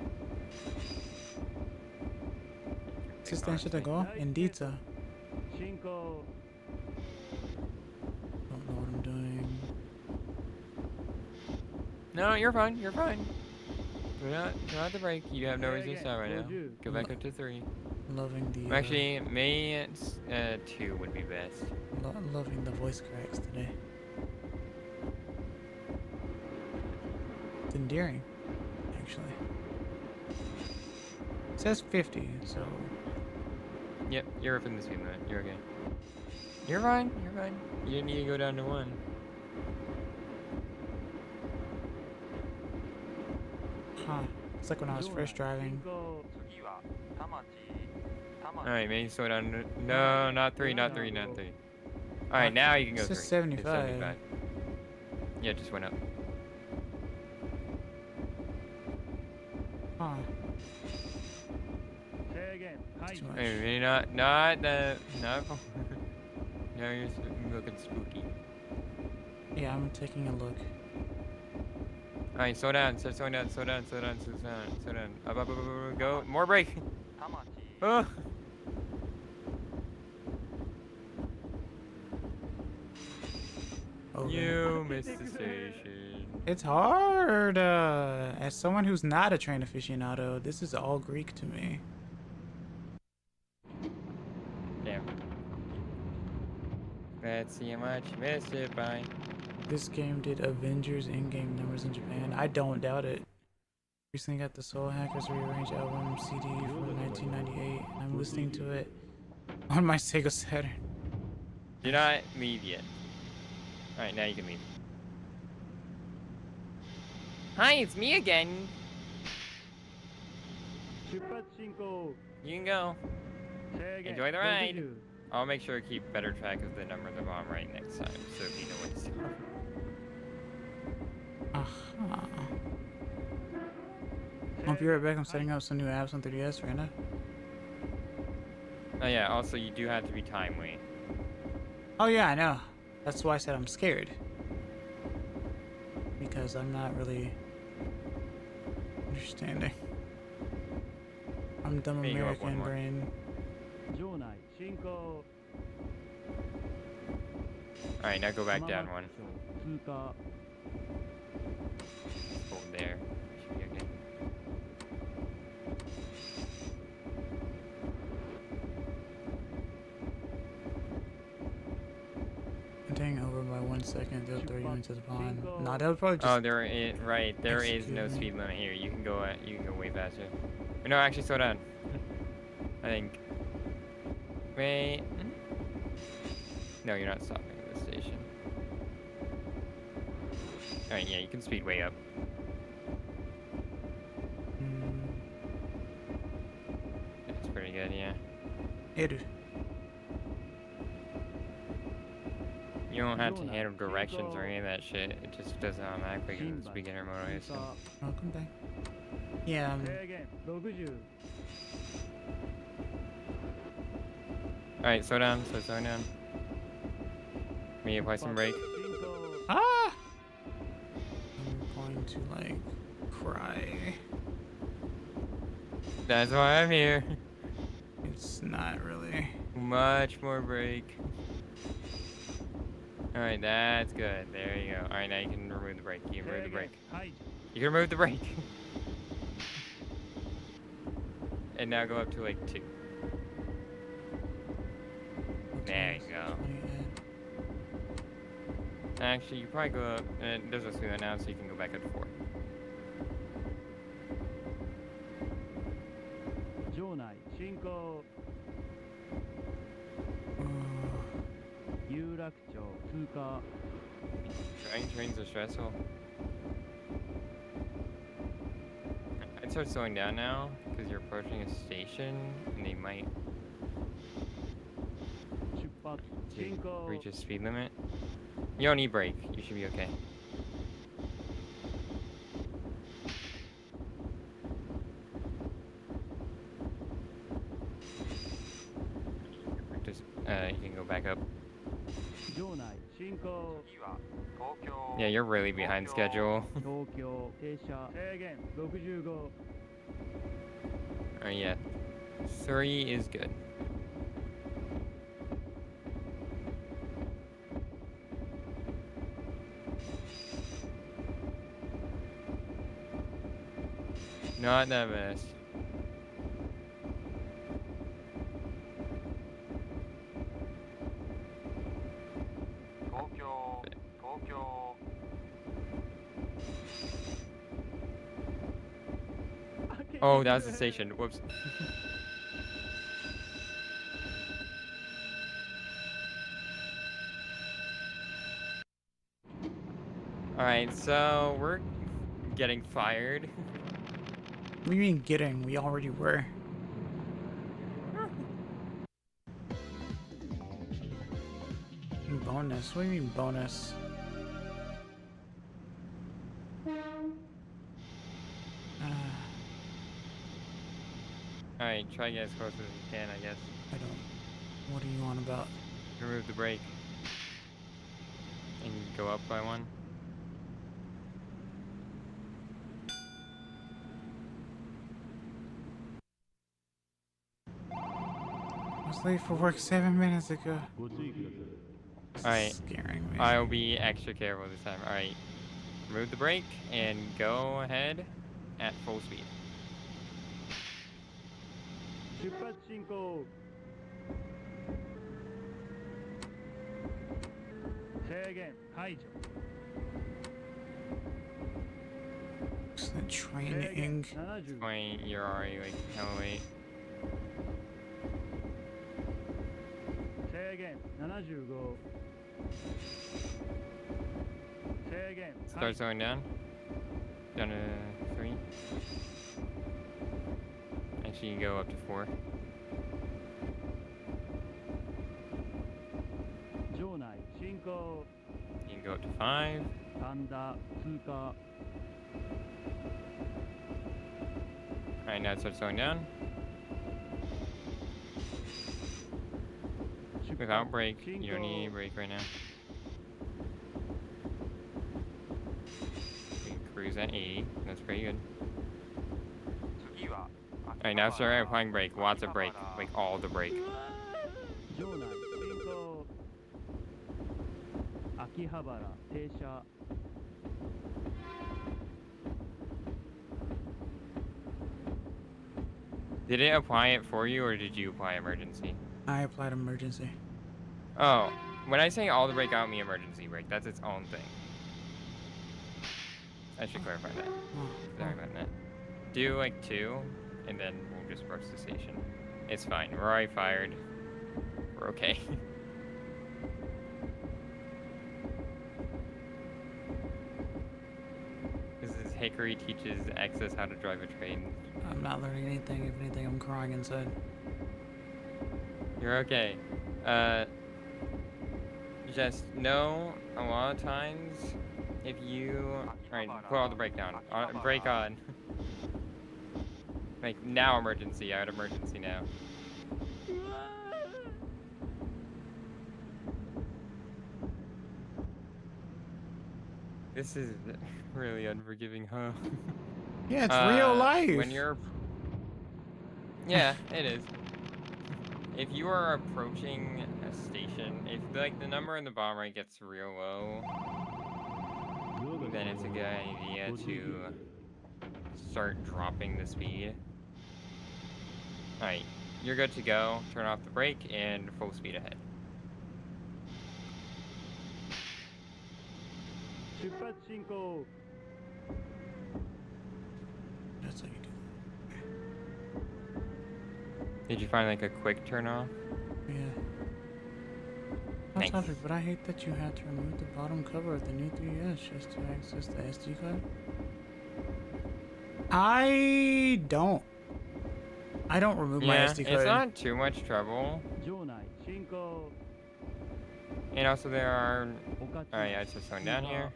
Assistente da Go? Indita. Don't know what I'm doing. No, you're fine. You're fine. Do not the brake. You have no resistance right now. Go back up to 3. Loving the. Actually, maybe 2 would be best. Loving the voice cracks today. It's endearing, actually. It says 50, so. Yep, you're up in the speed limit. You're okay. You're fine. You're fine. You didn't need to go down to 1. Huh. It's like when I was first driving. Alright, maybe slow down. No, not 3, not 3, not 3. Alright, now you can go It 3. says 75. It's 75. Yeah, it just went up. Huh. It's too much. Maybe not the, no. Now you're looking spooky. Yeah, I'm taking a look. Alright, slow down, slow down, slow down, slow down, slow down, slow down. Up, go, more brake. Oh. Okay. You missed the station. It's hard. As someone who's not a train aficionado, this is all Greek to me. Damn. Let's see how much you missed it by. This game did Avengers in-game numbers in Japan. I don't doubt it. Recently got the Soul Hackers Rearranged album CD from 1998, and I'm listening to it on my Sega Saturn. Do not leave yet. Alright, now you can leave. Hi, it's me again. You can go. Enjoy the ride. I'll make sure to keep better track of the number of the bomb right next time, so if you know what to do. Aha. I'll be right back. I'm setting up some new apps on 3DS right now. Oh yeah, also you do have to be timely. Oh yeah, I know. That's why I said I'm scared. because I'm not really understanding. I'm dumb There you go, up one American more. brain. 場内進行 Alright, now go back down one. 通過 Hold there. Should be okay. Dang, over by 1 second, they'll throw you into the pond. Nah, that would probably just. Oh, right. There is no execute me. speed limit here. You can go way faster. No, actually, slow down. I think. Wait. No, you're not stopping at the station. Alright, yeah, you can speed way up. That's pretty good, yeah. Hey, dude. You don't have to handle directions or any of that shit. It just does it automatically because it's beginner mode, I assume. Welcome back. Yeah, 制限60 Alright, slow down, slow down. Me apply some brake. 進行 ah! I'm going to, like, cry. That's why I'm here. It's not really. Much more brake. Alright, that's good. There you go. Alright, now you can remove the brake. You can remove the 制限 brake. 排除 You can remove the brake. And now go up to like 2. There you go. Actually, you probably go up. It doesn't see that now, so you can go back up to 4. 場内進行 Oh, 有楽町通過 Driving trains are stressful. I'd start slowing down now, because you're approaching a station, and they might 出発進行 reach a speed limit. You don't need brake. You should be okay. Just, you can go back up. 場内進行 Yeah, you're really behind schedule. 東京停車制限65 Yeah. 3 is good. Not that best. Oh, that was the station. Whoops. Alright, so we're getting fired. what do you mean getting? We already were. Bonus? What do you mean bonus? Alright, try to get as close as you can, I guess. I don't. What are you on about? Remove the brake. And go up by 1. I was late for work 7 minutes ago. ご注意ください This is Alright. scaring me. I'll be extra careful this time. Alright. Remove the brake and go ahead at full speed. 出発進行制限排除 Excellent 制 training. 限70 Point, you're already like hella late. 制限75制限 Start slowing down. Down to 3. Actually, you can go up to 4. 場内進行 You can go up to 5. 神田通過 Alright, now it starts slowing down. 出発 Without brake. 進 You 行 don't need brake right now. cruise at 80. That's pretty good. Alright, now start applying brake. Lots of brake. Like all the brake. 場内進行秋葉原停車 Did it apply it for you or did you apply emergency? I applied emergency. Oh, when I say all the brake, I don't mean emergency brake. That's its own thing. I should clarify that. Sorry about that. Do like 2, and then we'll just approach the station. It's fine. We're already fired. We're okay. This is Hickory teaches Access how to drive a train. I'm not learning anything. If anything, I'm crying inside. You're okay. Just know a lot of times if you... Alright, put all the brake down. Brake on. Like, now emergency. I had emergency now. This is really unforgiving, huh? Yeah, it's real life. When you're... Yeah, it is. If you are approaching a station, if like the number in the bottom right gets real low, then it's a good idea to start dropping the speed. Alright, you're good to go. Turn off the brake and full speed ahead. 出発進行 That's how you do Did you find like a quick turn off? that. Yeah. Nice. Topic, but I hate that you had to remove the bottom cover of the new 3DS just to access the SD card. I don't remove my SD card. It's not too much trouble. 場内進行 And also there are... おかち Alright, I just going down here.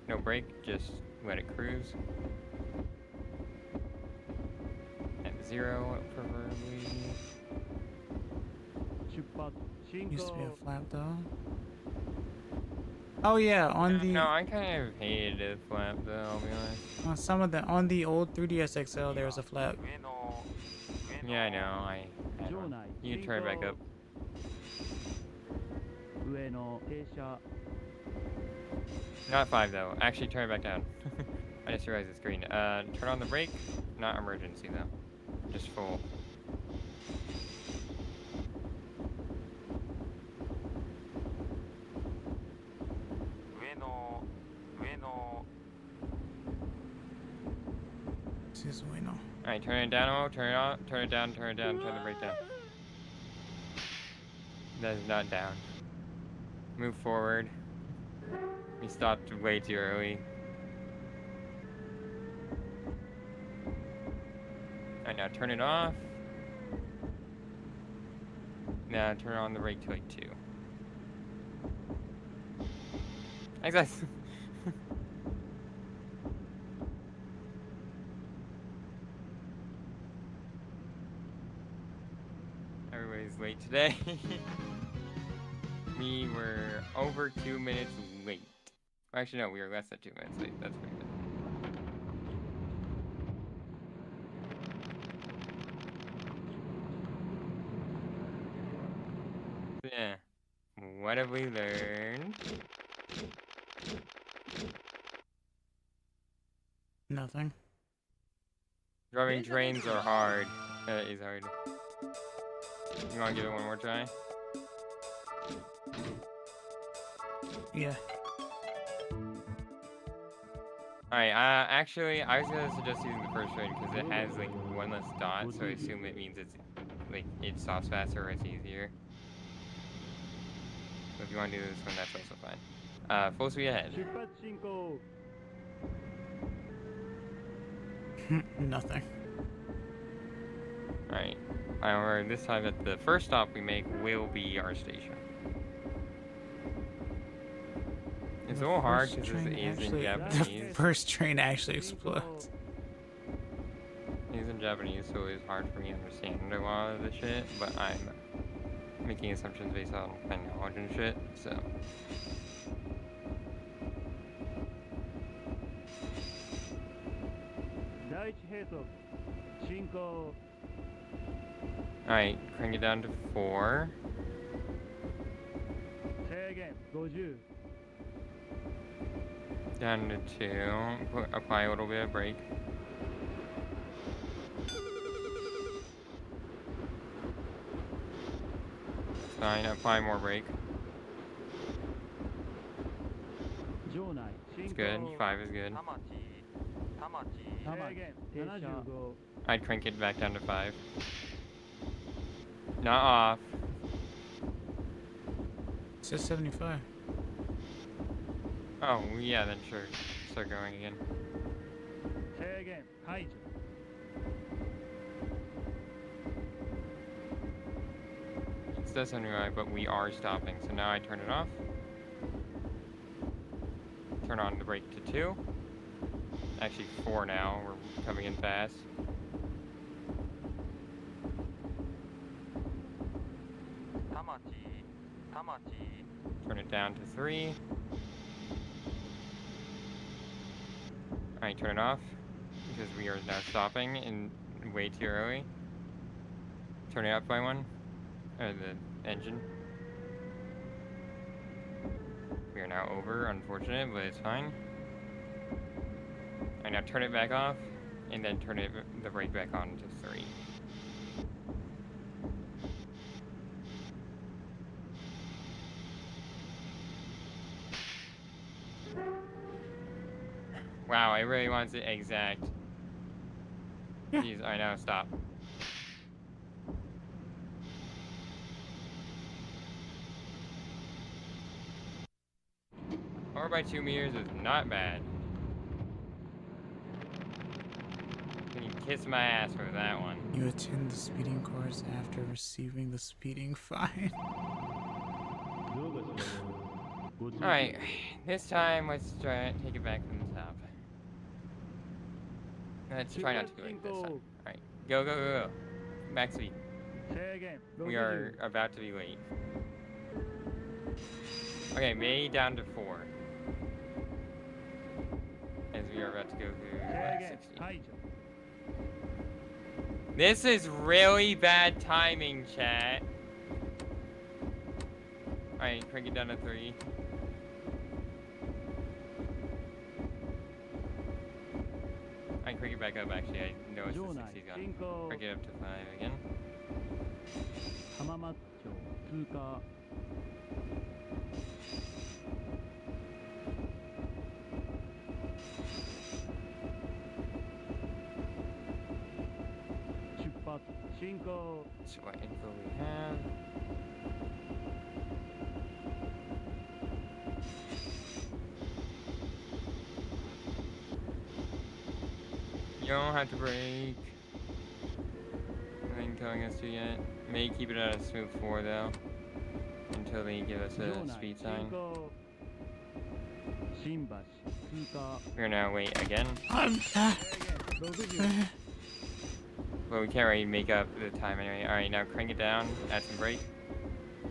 No brake, just let it cruise. At 0, preferably. 出発進 Used to be a 行 flap though. Oh yeah, on the No, I kind of hated the flap though, I'll be honest. on some of the on the old 3DS XL there was a flap. Yeah, I know, I 場 don't. 内 You 進 can turn it back 行 up. 上野停車 Not 5 though. Actually, turn it back down. I just realized it's green. Turn on the brake. Not emergency though. Just full. This is way no. Alright, turn it down. Oh, turn it on. Turn it down. Turn it down. Turn the brake down. That is not down. Move forward. We stopped way too early. Alright, now turn it off. Now turn on the brake to like 2. Thanks, guys. Everybody's late today. We were over 2 minutes late. Actually, no, we were less than 2 minutes late. That's pretty good. Yeah. What have we learned? Nothing. Driving trains are hard. Is hard. You want to give it one more try? Yeah. Alright, actually, I was gonna suggest using the first train because it has like one less dot, so I assume it means it's like it stops faster or it's easier. So if you want to do this one, that's also fine. Full speed ahead. 出発進行 Nothing. Alright. However, this time that the first stop we make will be our station. It's a little hard because this is in The Japanese. first train actually explodes. It's in Japanese, so it's hard for me to understand a lot of the shit, but I'm making assumptions based on my knowledge and shit, so. 第一閉塞進行 Alright, crank it down to 4. 制限50 Down to 2. Apply a little bit of brake. Fine, apply more brake. 場内進 It's 行 good. 5 is good. 制限75 I'd crank it back down to 5. Not off. It says 75. Oh, yeah, then sure. Start going again. 制限解除 It says 75, but we are stopping. So now I turn it off. Turn on the brake to 2. Actually 4 now. We're coming in fast. Turn it down to 3. Alright, turn it off. Because we are now stopping and way too early. Turn it up by 1. Or the engine. We are now over, unfortunate, but it's fine. Alright, now turn it back off. And then turn the brake back on to 3. Wow, I really want it exact. Yeah. Jeez, I know, stop. Or by 2 meters is not bad. Can you kiss my ass for that one? You attend the speeding course after receiving the speeding fine. 動画しご通知 Alright, this time let's try take it back from the top. Let's try not to do it this time. Alright, go, go, go, go. Max speed. 制限 We are about to be late. Okay, May down to 4. As we are about to go through 制限 60. 解除 This is really bad timing, chat. Alright, crank it down to 3. I crank it back up actually. I know it's 場 the 内 60's 進 gone. 行 Crank it up to 5 again. 浜松町通過 出発進行 So what info we have? You don't have to brake. Nothing telling us to yet. May keep it at a smooth 4 though. Until they give us 場 a 内 speed 進 sign. 行新橋通過 We're gonna wait again. 制限60 But we can't really make up the time anyway. Alright, now crank it down. Add some brake.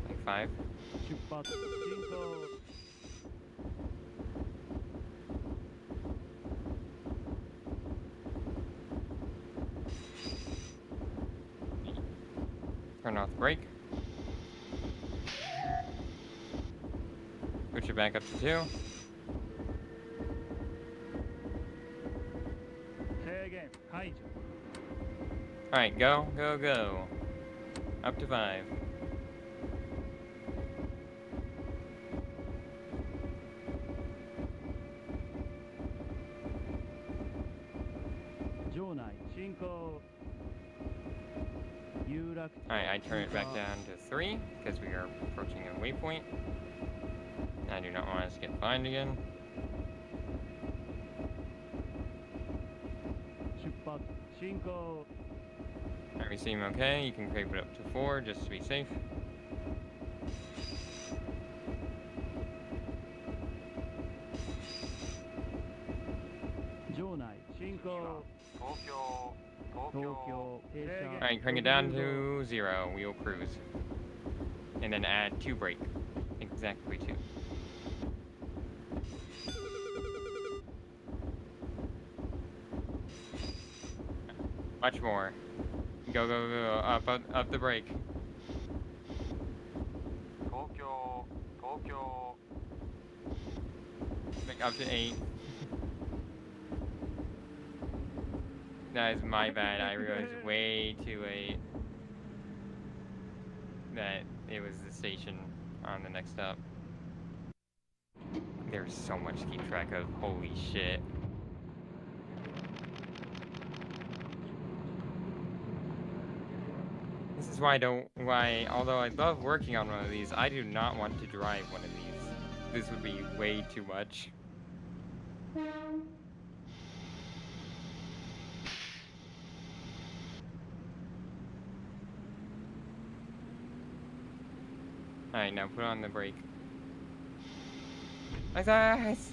Like 5. 出発進行 Turn off the brake. Push it back up to 2. 制限解除 Alright, go, go, go. Up to 5. 場内進行有楽町 Alright, I turn it 通 back 過 down to 3 because we are approaching a waypoint. I do not want us to get fined again. 出発進行 Alright, we seem okay. You can crank it up to 4 just to be safe. 場内進行東京停車 Alright, crank it down to 0. We'll cruise. And then add 2 brake. Exactly 2. Much more. Go, go, go. Up the brake. Like up to 8. That is my bad. I realized way too late that it was the station on the next stop. There's so much to keep track of. Holy shit. This is why, although I love working on one of these, I do not want to drive one of these. This would be way too much. Alright, now put on the brake. Nice!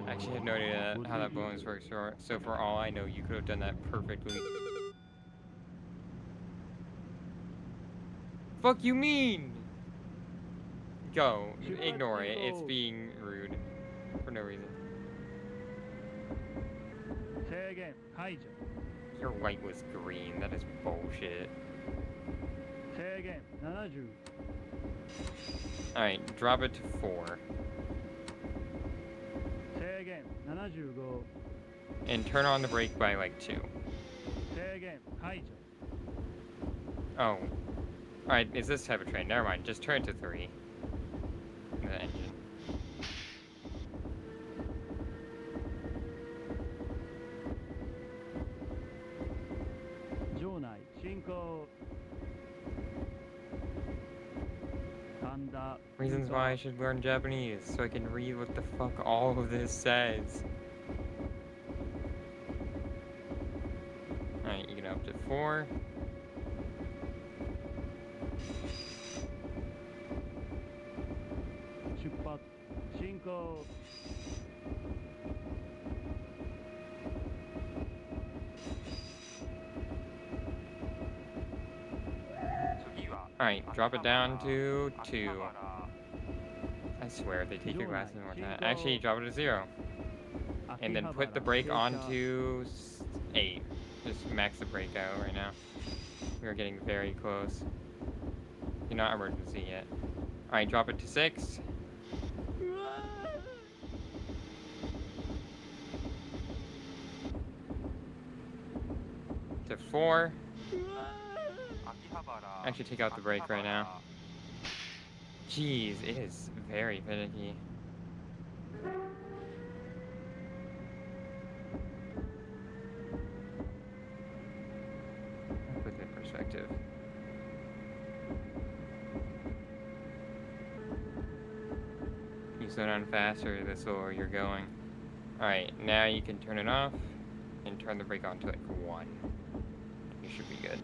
Actually, I have no idea how that bonus works, so for all I know, you could have done that perfectly. Fuck you mean? Go. Ignore it. It's being rude. For no reason. Your light was green. That is bullshit. Alright, drop it to 4. And turn on the brake by like 2. Oh. Alright, it's this type of train. Never mind. Just turn it to 3. The engine. Reasons why I should learn Japanese, so I can read what the fuck all of this says. Alright, you can up to 4. Alright, drop it down to 2. I swear, if they take your glasses more time. Actually, drop it to 0. And then put the brake onto 8. Just max the brake out right now. We are getting very close. You're not emergency yet. Alright, drop it to 6. To 4. Actually, take out the brake right now. Jeez, it is very finicky. Put it in perspective. You slow down faster the slower you're going. Alright, now you can turn it off and turn the brake on to like 1. You should be good.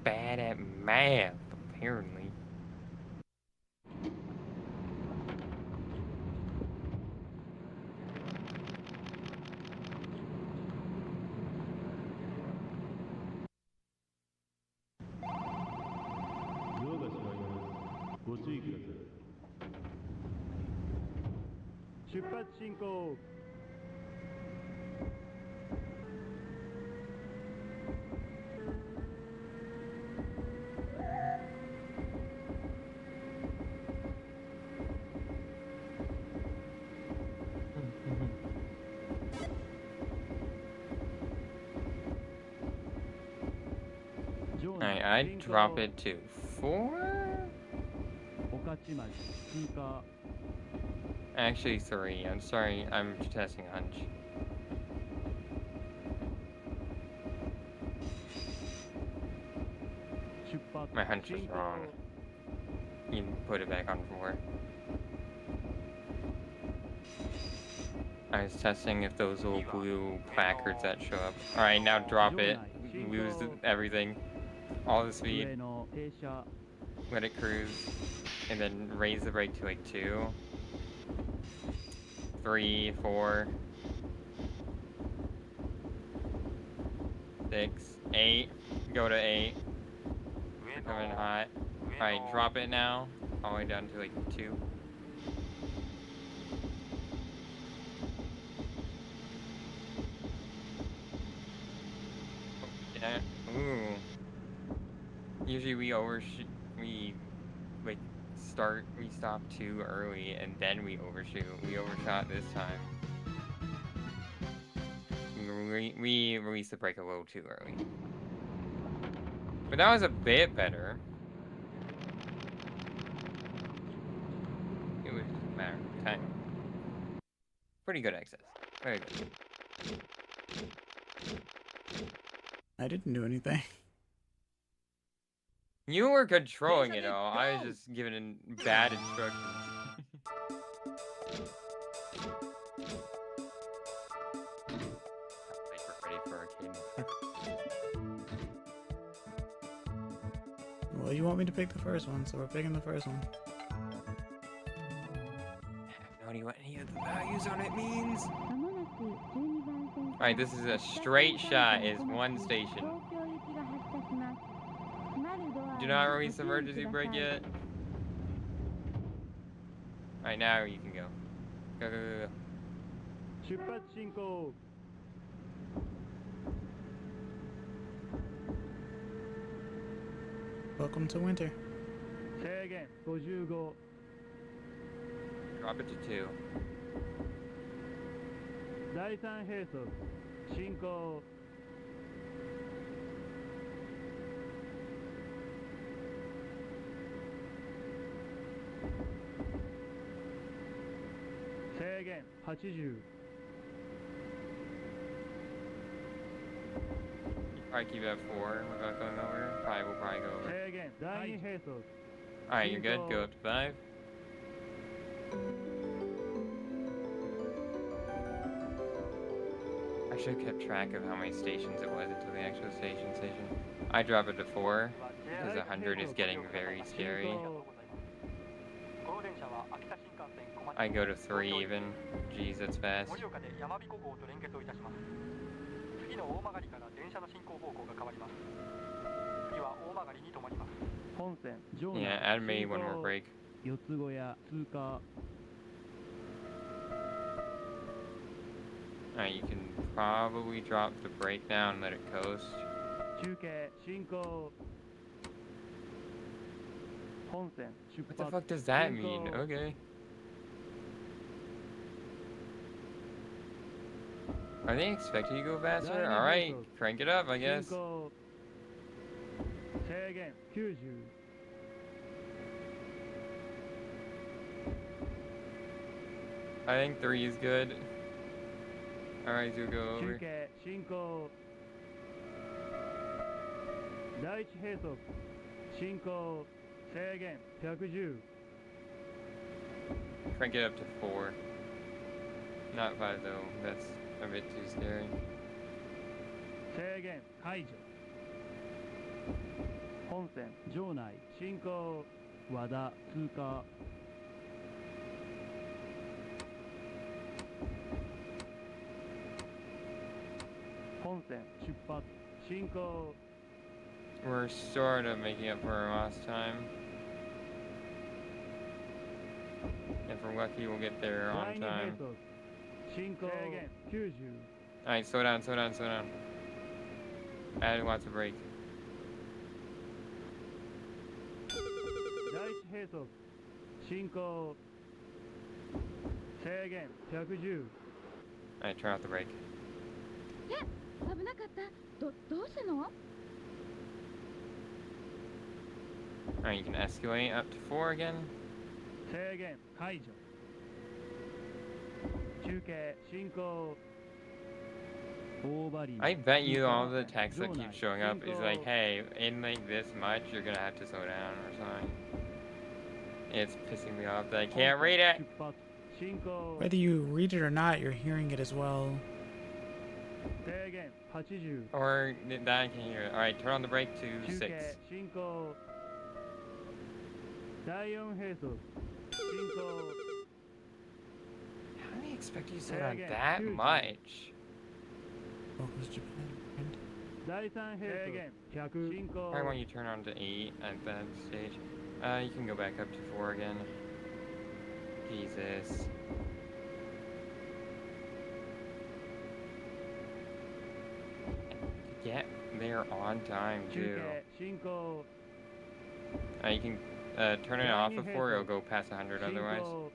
Bad at math, apparently. Alright, I'd drop it to 4? Actually 3. I'm sorry, I'm testing a hunch. My hunch was wrong. You can put it back on 4. I was testing if those little blue placards that show up. Alright, now drop it. Lose everything. All the speed. Let it cruise. And then raise the brake to like 2. 3, 4. 6, 8. Go to 8. We're coming hot. Alright, drop it now. All the way down to like 2. Yeah. Ooh. Usually we overshoot. We like we stop too early and then we overshoot. We overshot this time. We released the brake a little too early. But that was a bit better. It was just a matter of time. Pretty good excess. Very good. I didn't do anything. You were controlling it all. I was just giving bad instructions. I think we're ready for arcade. Well, you want me to pick the first one, so we're picking the first one. I have no idea what any of the values on it means. Alright, this is a straight shot. Is one station. Do not release emergency brake yet. Alright, now you can go. Go, go, go, go. 出発進行 Welcome to winter. 制限55 Drop it to 2. 第3並走進行 制限80 Probably keep it at 4 without going over. We'll probably go over. 制限第2並走 Alright, you're good. Go up to 5. I should have kept track of how many stations it was until the actual station. I drop it to 4 because 100 is getting very scary. I go to 3 even. Jeez, that's fast. Yeah, add maybe one more break. 四つ小屋通過 Alright, you can probably drop the brake down and let it coast. 中継進行本線出 What the 発 fuck does that mean? Okay. Are they expecting you to go faster? Alright, crank it up, I 進 guess. 行制限90 I think 3 is good. Alright, you'll go 中 over. 継進行第一並走進行制限110 Crank it up to 4. Not 5 though, that's a bit too scary. 制限解除本線場内進行和田通過本線出発進行 We're sort of making up for our lost time. If we're lucky, we'll get there 第 on 二並 time. 走進行制限90 Alright, slow down, slow down, slow down. Add lots of brake. 第一並走進行制限110 Alright, turn off the brake. 危なかったどうしたの Alright, you can escalate up to 4 again. 制限解除中継進行大張り I bet you all the text that keeps showing up is like, hey, in like this much, you're gonna have to slow down or something. It's pissing me off that I can't read it. 出発進行 Whether you read it or not, you're hearing it as well. 制限80 Or that I can hear it. Alright, turn on the brake to 中 6. 継進行第4並走進行 How do they expect you to slow down that much? Focus Japan. friend. 第3兵装100進行 Probably want you to turn on to 8 at that stage. You can go back up to 4 again. Jesus. Get there on time, 中 too. 継進行 You can turn it off before it'll go past 100 進 otherwise. 行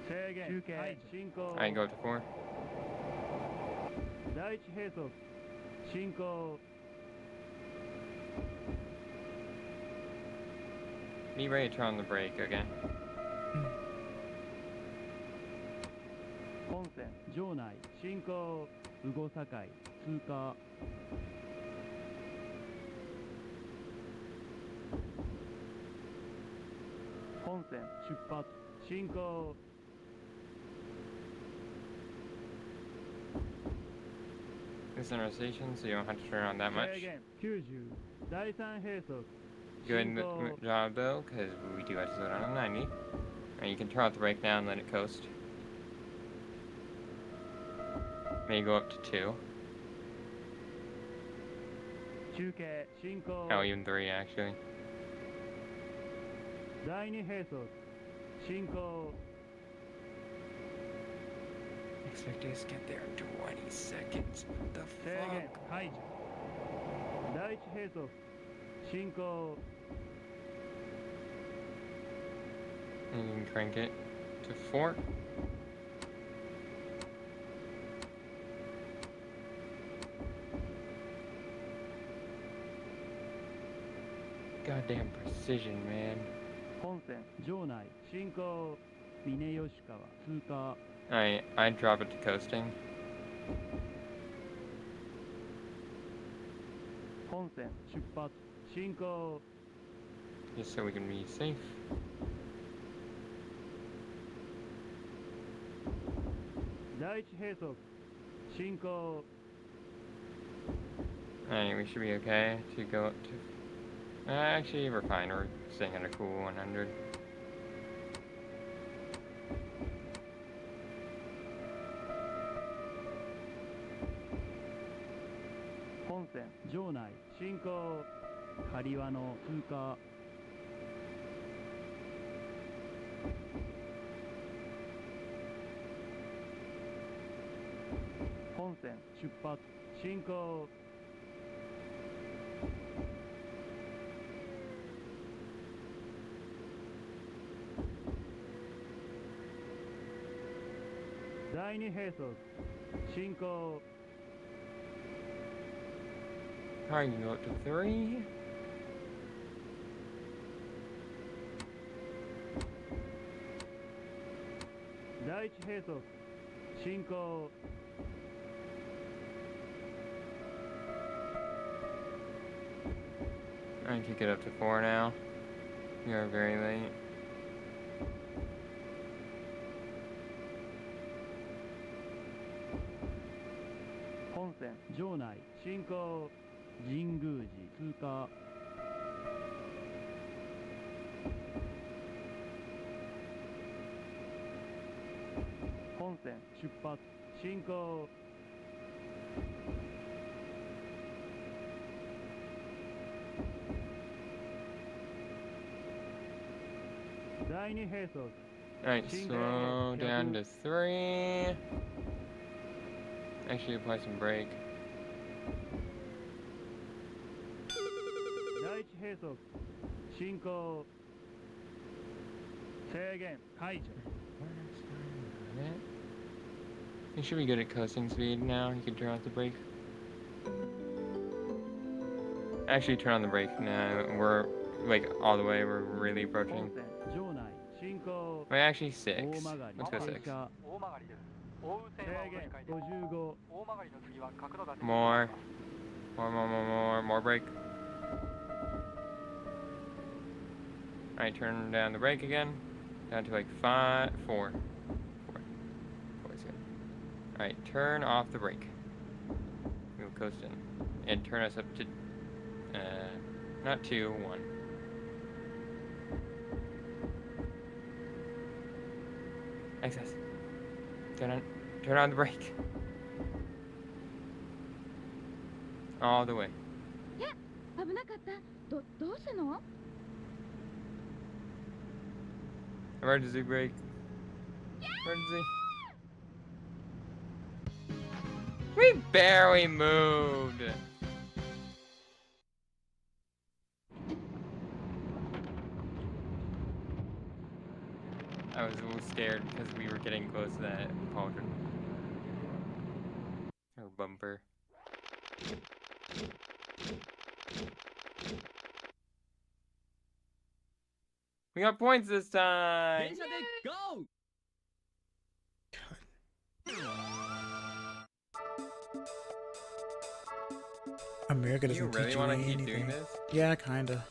制限中継進行 Alright, go up to 4. 第1兵装進行 Be ready to turn on the brake, okay? 本線場内進行羽後境通過本線出発進行 This is in our station, so you don't have to turn on that much. 制限90第3兵装 Good 進行 job, though, because we do have to slow down to 90. And you can turn off the brake now and let it coast. Maybe go up to 2. 中継進行 Oh, even 3, actually. 第2兵装進行 Expect us to get there in 20 seconds. What the 制限解除第1兵装進行 And you can crank it to 4. Goddamn precision, man. 本線場内進行峰吉川通過 I'd drop it to coasting. 本線出発進行 Just so we can be safe. 第1兵装進行 Alright, we should be okay to go up to... actually, we're fine. We're staying under cool 100. 本線場内進行狩輪の通過本線出発進行第2兵装進行 Alright, you can go up to 3. 第1兵装進行 I can get up to 4 now. We are very late. 本線場内進行神宮寺通過本線出発進行第2兵装 Alright, slow down to 3. Actually, apply some brake. 第1兵装進行制限解除 You should be good at coasting speed now. You can turn off the brake. Actually, turn on the brake now. We're like all the way. We're really approaching. 本線場内進行 Wait, actually 6. 大曲がり Let's go 6. 停車制限55 More. More brake. Alright, turn down the brake again. Down to like 4. 4 is good. Alright, turn off the brake. We'll coast in. And turn us up to, not 2, 1. Excess. Turn on the brake. All the way. 危なかった。どうしたの？ Emergency brake. Emergency. We barely moved. I was a little scared because we were getting close to that cauldron. Or bumper. We got points this time! Go! America Do doesn't you really teach you want to anything. keep doing this? Yeah, kinda.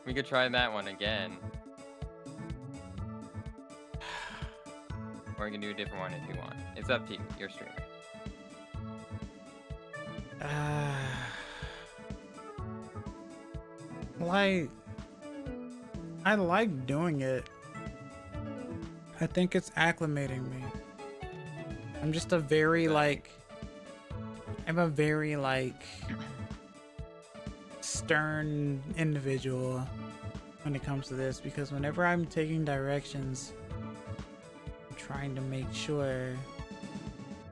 We could try that one again. Or we can do a different one if you want. It's up to you. You're streamer. Like, I like doing it. I think it's acclimating me. I'm just a very I'm a very stern individual when it comes to this, because whenever I'm taking directions, I'm trying to make sure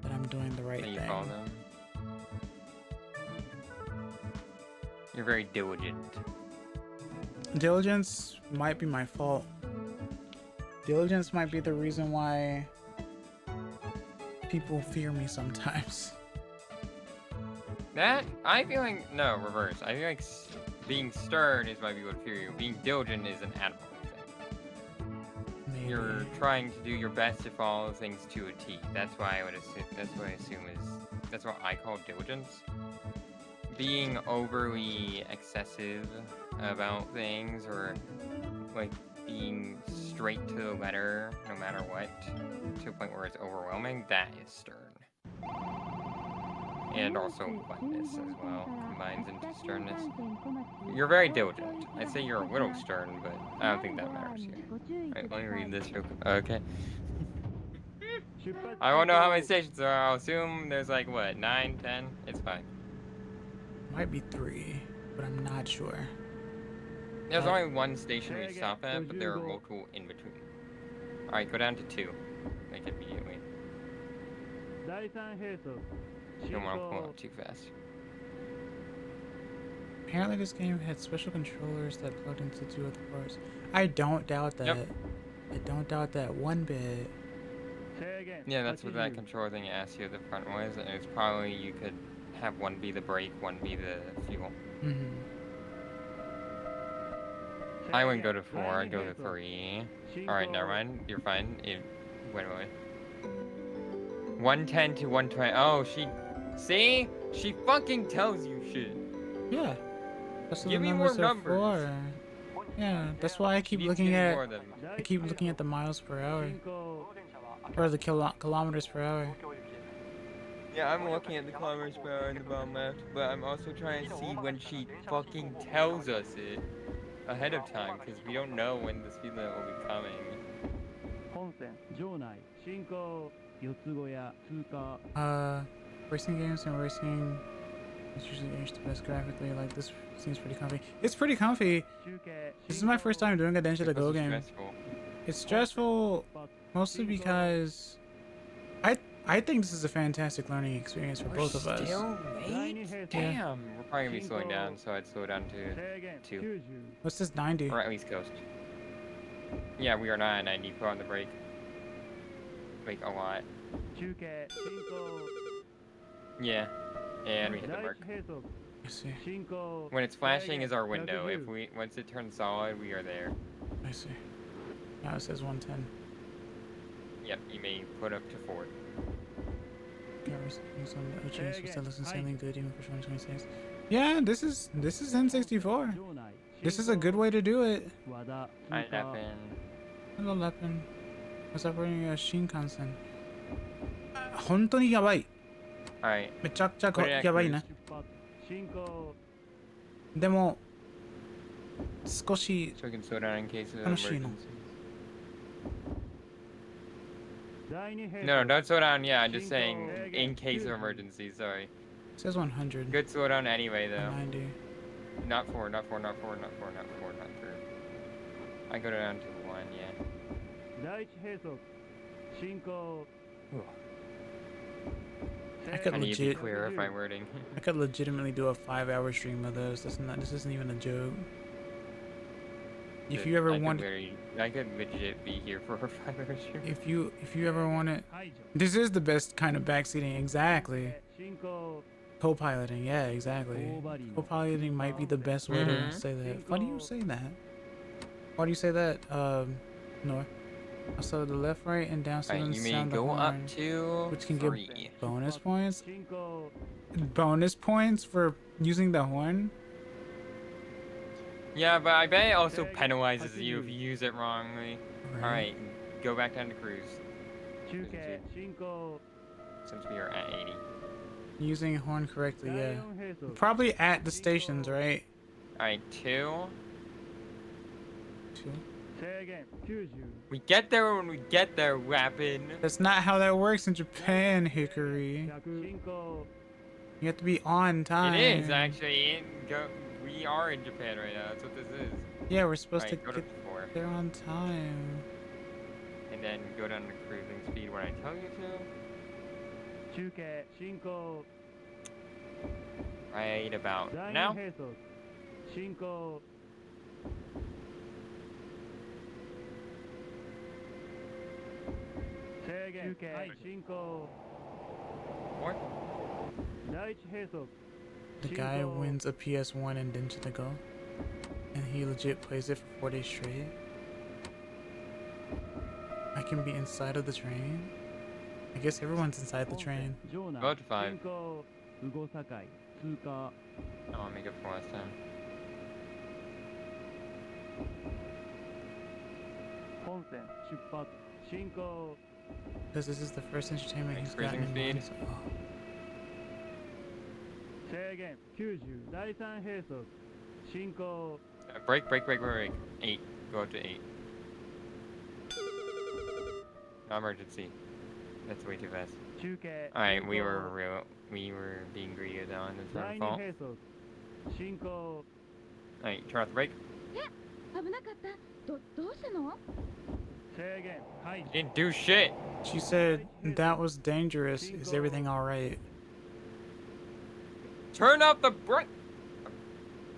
that I'm doing the right That you thing. follow them. You're very diligent. Diligence might be my fault. Diligence might be the reason why people fear me sometimes. That, I feel like, no, reverse. I feel like being stern is why people would fear you. Being diligent is an admirable thing. Maybe. You're trying to do your best to follow things to a T. That's why I would assume, that's what I assume is, that's what I call diligence. Being overly excessive about things, or like being straight to the letter no matter what, to a point where it's overwhelming, that is stern. And also bluntness as well combines into sternness. You're very diligent. I'd say you're a little stern, but I don't think that matters here. Alright, let me read this real quick. Okay. I don't know how many stations there are. I'll assume there's like, what, 9, 10? It's fine. Might be 3, but I'm not sure. There's only one station we stop at, but there are multiple in between. Alright, go down to 2. Like immediately. You don't want to pull up too fast. Apparently this game had special controllers that plugged into 2 other parts. I don't doubt that. Yep. I don't doubt that one bit. Yeah, that's what that controller thing asked you at the front was, and it's probably you could have one be the brake, one be the fuel. Mm-hmm. I wouldn't go to 4, I'd go to 3. Alright, never mind, you're fine. Wait. 110 to 120. Oh, see? She fucking tells you shit. Yeah. That's what Give the me more numbers are numbers. for. Yeah, that's why I keep looking at the miles per hour. Or the kilometers per hour. Yeah, I'm looking at the kilometers per hour in the bottom left, but I'm also trying to see when she fucking tells us it ahead of time, because we don't know when the speed limit will be coming. Racing games and racing, it's usually aged the best graphically. Like, this seems pretty comfy. It's pretty comfy. This is my first time doing a Densha to Go game. Stressful. It's stressful mostly because I think this is a fantastic learning experience for both of us. Still late? Damn. We're probably gonna be slowing down, so I'd slow down to 2. What's this 90? Or at least coast. Yeah, we are not at 90. Put on the brake. Like a lot. Yeah. And we hit the mark. I see. When it's flashing is our window. Once it turns solid, we are there. I see. Now it says 110. Yep, you may put up to 4. Yeah, this is N64. This is a good way to do it. I happen. Hello, Lepin. What's up, running Shinkansen? 本当にやばい。 Alright. めちゃくちゃこれやばいね。でも少し So we can slow down in case of 楽しいの。 emergencies. No, don't slow down. Yeah, I'm just saying in case of emergency. Sorry. It says 100. Good slow down anyway though. 90. Not 4, not 4, not 4, not 4, not 4, not 3. I go down to 1, yeah. I could I need to be legit. clearer if I'm wording. I could legitimately do a 5-hour stream of those. This isn't even a joke. If you ever want, I could legit be here for a 5-hour stream. if you ever want it, this is the best kind of backseating. Exactly. Co-piloting. Yeah, exactly. Co-piloting might be the best way to say that. Why do you say that? Why do you say that? Nor. Also, the left, right, and down students You may sound the go horn, up to which can 3. give bonus points. Bonus points for using the horn. Yeah, but I bet it also penalizes you if you use it wrongly. Right. Alright, go back down to cruise. Since we are at 80. Using horn correctly, yeah. Probably at the stations, right? Alright, 2. 2. We get there when we get there, weapon. That's not how that works in Japan, Hickory. You have to be on time. It is actually. We are in Japan right now. That's what this is. Yeah, we're supposed to Go get 4. there on time. And then go down to cruising speed when I tell you to. Right about now. What? The guy wins a PS1 and Didn't to go, and he legit plays it for 4 days straight. I can be inside of the train. I guess everyone's inside the train. Go to 5. I want to make it for last time. Because this is the first entertainment he's Cruising gotten in speed. months. Oh. Break. 8. Go up to 8. No emergency. That's way too fast. Alright, we were being greedy though, and it's our fault. Alright, turn off the brake. 危なかったどうしたの Didn't do shit. She said that was dangerous. Is everything all right? Turn off the brake.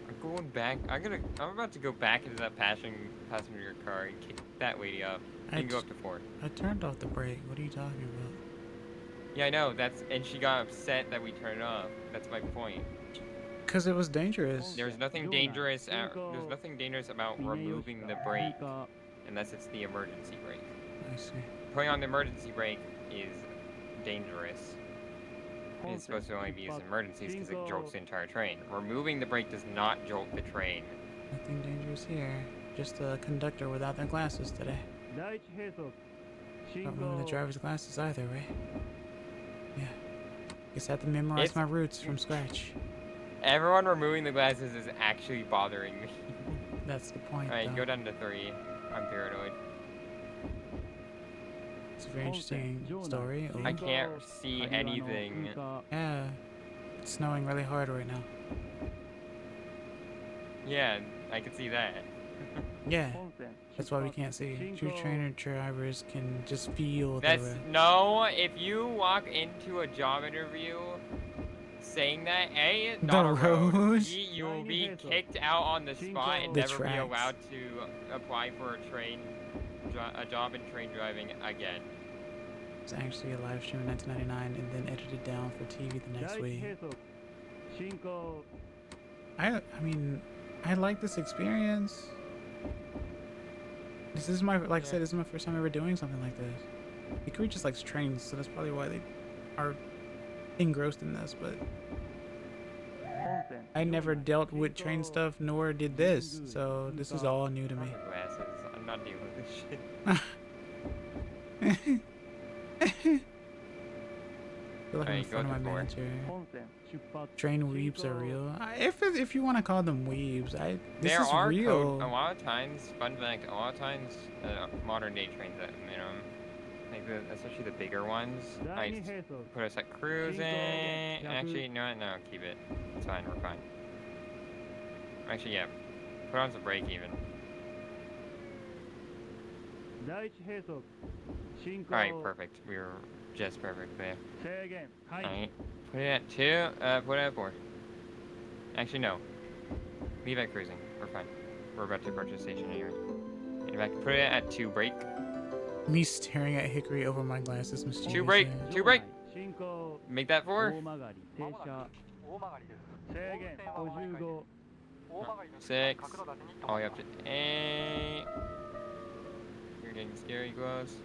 I'm going back. I'm about to go back into that passenger car and kick that lady up. You can go up to 4. I turned off the brake. What are you talking about? Yeah, I know. And she got upset that we turned it off. That's my point. Because it was dangerous. There's nothing dangerous. There's nothing dangerous about removing the brake, unless it's the emergency brake. I see. Putting on the emergency brake is dangerous. It's supposed to only be used in emergencies because it jolts the entire train. Removing the brake does not jolt the train. Nothing dangerous here. Just a conductor without their glasses today. Not removing the driver's glasses either, right? Yeah. Guess I have to memorize my routes from scratch. Everyone removing the glasses is actually bothering me. That's the point. Alright, though. go down to 3. I'm paranoid. It's a very interesting story. I can't see anything. Yeah. It's snowing really hard right now. Yeah, I can see that. Yeah. That's why we can't see. True trainer drivers can just feel No, if you walk into a job interview saying that, A, not a road. B, you will be kicked out on the spot and never be allowed to apply for a job in train driving again. It's actually a live stream in 1999 and then edited down for TV the next week. I mean, I like this experience. This is my, like I said, this is my first time ever doing something like this. Hikari just likes trains, so that's probably why they are engrossed in this, but I never dealt with train stuff, nor did this, so this is all new to me. Glasses. I'm not dealing with this shit. I feel like I'm in front of my manager. Train weebs are real. If you want to call them weebs, this is real. A lot of times, fun fact, modern day trains at minimum Like especially the bigger ones. 第 I 2兵則 put us at cruising. Actually, no, keep it. It's fine, we're fine. Actually, yeah. Put on some brake even. 第1兵則進行 Alright, perfect. We were just perfect there. 制限解除 Alright. Put it at 2. Put it at 4. Actually, no. Leave at cruising. We're fine. We're about to approach the station anyway. In fact, put it at 2 brake. Me staring at Hickory over my glasses. 2 brake. 2 brake. 進行 Make that 4. 大曲がり停車制限55 6. All the way up to 8. You're getting scary close.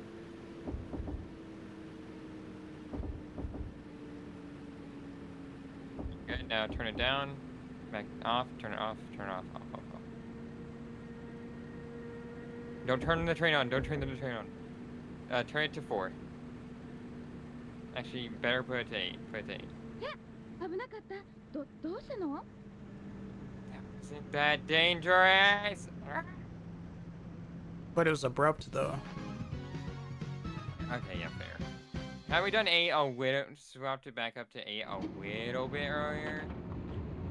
Good. Now turn it down. Back off. Turn it off. Turn it off. Off. Off. Off. Don't turn the train on. Don't turn the train on. Turn it to 4. Actually, better put it to 8. Put it to 8. 危なかったどうしたの Isn't that dangerous? But it was abrupt though. Okay, yeah, fair. Had we done 8 a little, swapped it back up to 8 a little bit earlier,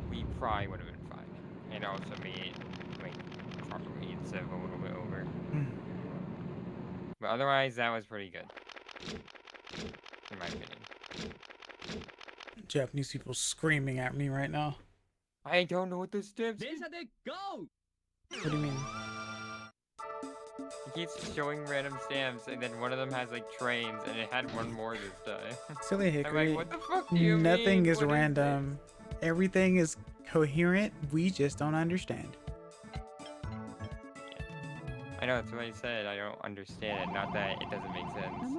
we probably would have been fine. And also made, like, probably instead of a little bit over. But otherwise, that was pretty good. In my opinion. Japanese people screaming at me right now. I don't know what the steps. 電車で GO! What do you mean? He keeps showing random stamps, and then one of them has like trains, and it had one more this time. Silly I'm Hickory. like, what the fuck do you Nothing mean? is What random. Everything is coherent. We just don't understand. I know, that's what I said. I don't understand it. Not that it doesn't make sense.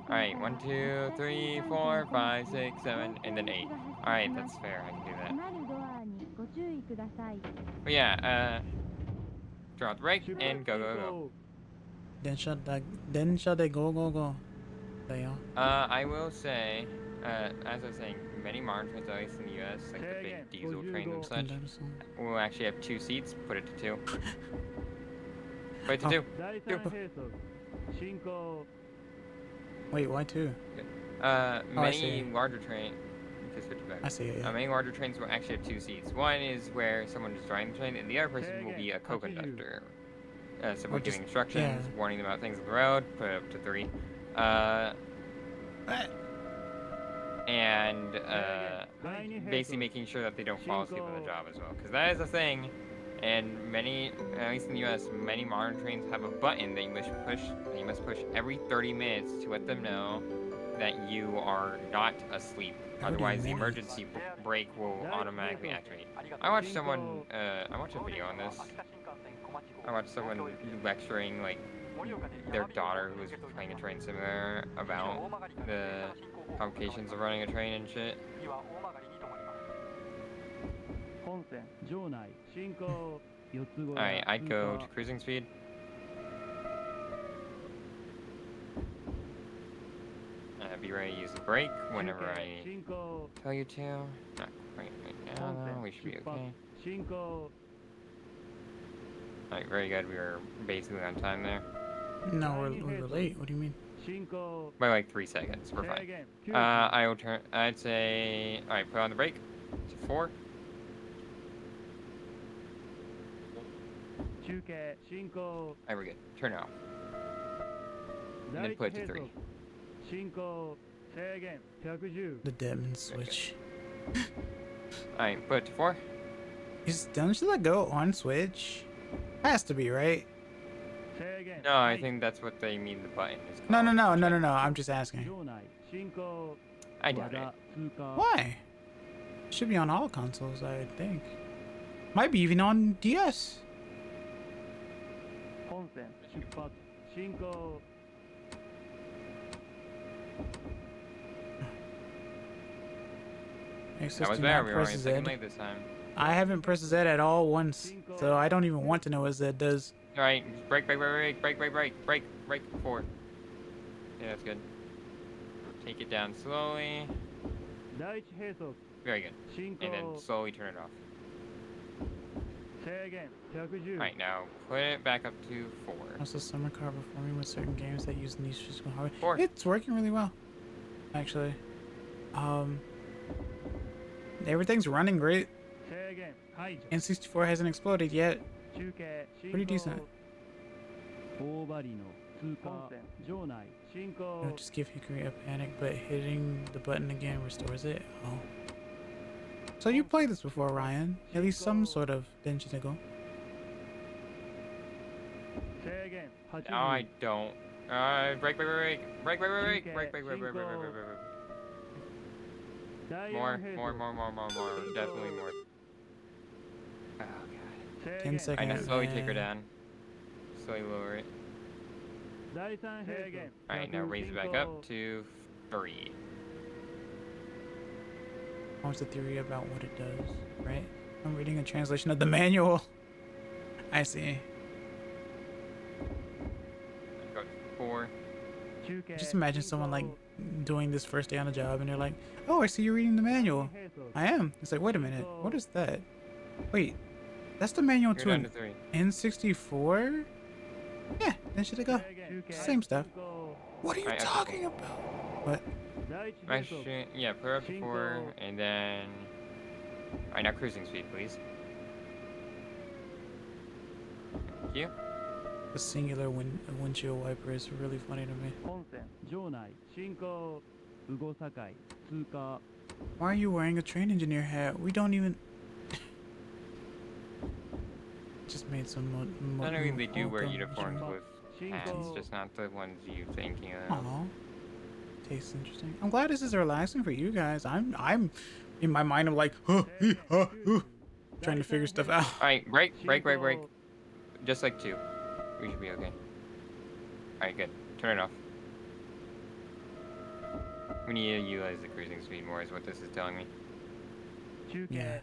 Alright, 1, 2, 3, 4, 5, 6, 7, and then 8. Alright, that's fair. I can do that. But yeah, draw the brake and go, go, go. Then shall they go go go. They are. I will say, as I was saying, many modern trains, at least in the US, like the big diesel trains and such, will actually have 2 seats. Put it to 2. Put it to 2. 第3兵則進行 Wait, why two? Many I see. larger trains. Just switch it back. I see it. Yeah. Many larger trains will actually have 2 seats. One is where someone is driving the train, and the other person will be a co-conductor. Someone Or just- giving instructions, yeah. warning them about things on the road. Put it up to 3. And basically making sure that they don't fall asleep on the job as well, because that is a thing. And many, at least in the U.S., many modern trains have a button that you must push every 30 minutes to let them know that you are not asleep. 30 Otherwise, the minutes. emergency brake will automatically activate. I watched a video on this. I watched someone lecturing like their daughter who was playing a train simulator about the complications of running a train and shit. 本線場内進行四つ子 Alright, I'd go to cruising speed. Be ready to use the brake whenever I 進行 tell you to. Not quite right now, though. We should be okay. 進行 Alright, very good. We were basically on time there. No, we're late. What do you mean? 進行 By like 3 seconds. We're 制 fine. 限9 I will turn. I'd say. Alright, put on the brake. To 4. 中継進行 Alright, we're good. Turn it off. And 第 then 一 put it to 兵 3. 則進行制限110 The Deadman switch. Alright, put it to 4. Don't you let go on switch? Has to be, right? 制限 No, I think that's what they mean the button is No, called. no. I'm just asking. 場内進行 I doubt it. 和田通過 Why? Should be on all consoles, I think. Might be even on DS. 本線出発進行 Access That was to better. not We were only press a Z. second late this time. I haven't pressed Z at all once, so I don't even want to know what Z does. Alright, brake, 4. Yeah, that's good. Take it down slowly. 第一兵則 Very good. 進 And then 行 slowly turn it off. Alright, now put it back up to 4. Also, summer car performing with certain games that use niche physical hardware. 4. It's working really well, actually. Everything's running great. N64 hasn't exploded yet. Pretty decent. It'll just give Hickory a panic, but hitting the button again restores it. Oh. So you played this before, Ryan? At least some sort of, didn't you, Nicole? No, I don't. Break. More. Definitely more. Oh, God. 10 seconds. I know, slowly take her down. Slowly lower it. Alright, now raise it back up to 3. What's the theory about what it does, right? I'm reading a translation of the manual. I see. Go to 4. Just imagine someone like doing this first day on the job and they're like, oh, I see you're reading the manual. I am. It's like, wait a minute. What is that? Wait, that's the manual You're to down an to 3. N64? Yeah, then should I go? Same stuff. What are you Alright, talking about? What? Actually, yeah, put her up to 4, and then... Alright, now cruising speed, please. Thank you. The singular windshield wiper is really funny to me. Why are you wearing a train engineer hat? We don't even... Just made some... I mean, they do wear uniforms with hats, just not the ones you thinking of. Aww. Tastes interesting. I'm glad this is relaxing for you guys. I'm in my mind, I'm like, trying to figure stuff out. Alright, break. Just like 2. We should be okay. Alright, good. Turn it off. We need to utilize the cruising speed more is what this is telling me. Yeah.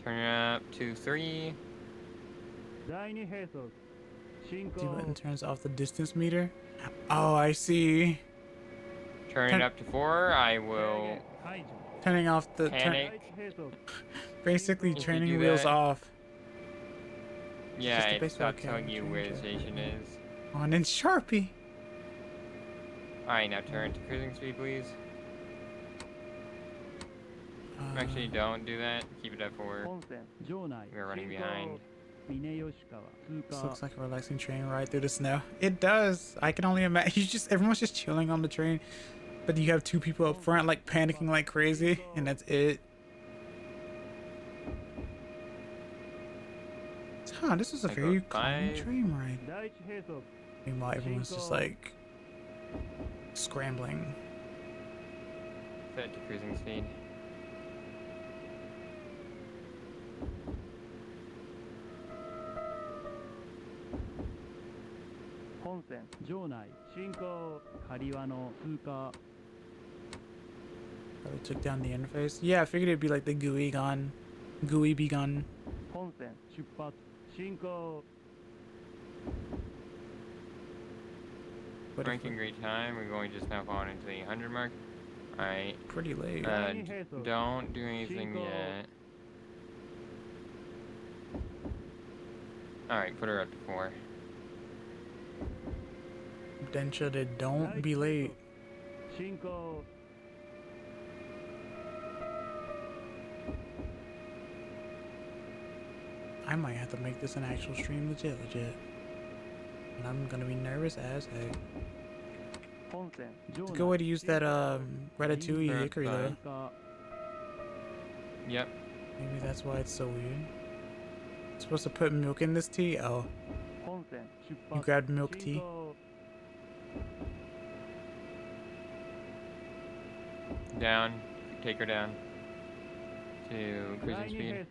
Turn it up to 3. D button turns off the distance meter. Oh, I see. Turn it up to 4. I will Turning off the... panic. Basically If you training do wheels that- off. Yeah, just a it's baseball not cap telling you and where the change it. station is. On in Sharpie. Alright, now turn to cruising speed, please. Actually, don't do that. Keep it at 4. We're running behind. This looks like a relaxing train ride through the snow. It does. I can only imagine. Everyone's just chilling on the train, but you have 2 people up front like panicking like crazy, and that's it. Huh, this is a I very got calm 5. train ride. Meanwhile, everyone's just like scrambling. Set to cruising speed. Probably took down the interface. Yeah, I figured it'd be like the GUI gun. GUI be gun. But Ranking great time. We're going just now falling into the 100 mark. Alright. pretty late. Don't do anything yet. Alright, put her up to 4. Then should it don't be late. I might have to make this an actual stream legit. And I'm gonna be nervous as heck. It's a good way to use that Ratatouille hickory though. Yep. Maybe that's why it's so weird. Supposed to put milk in this tea? Oh. You grabbed milk tea? Down. Take her down. To cruising speed.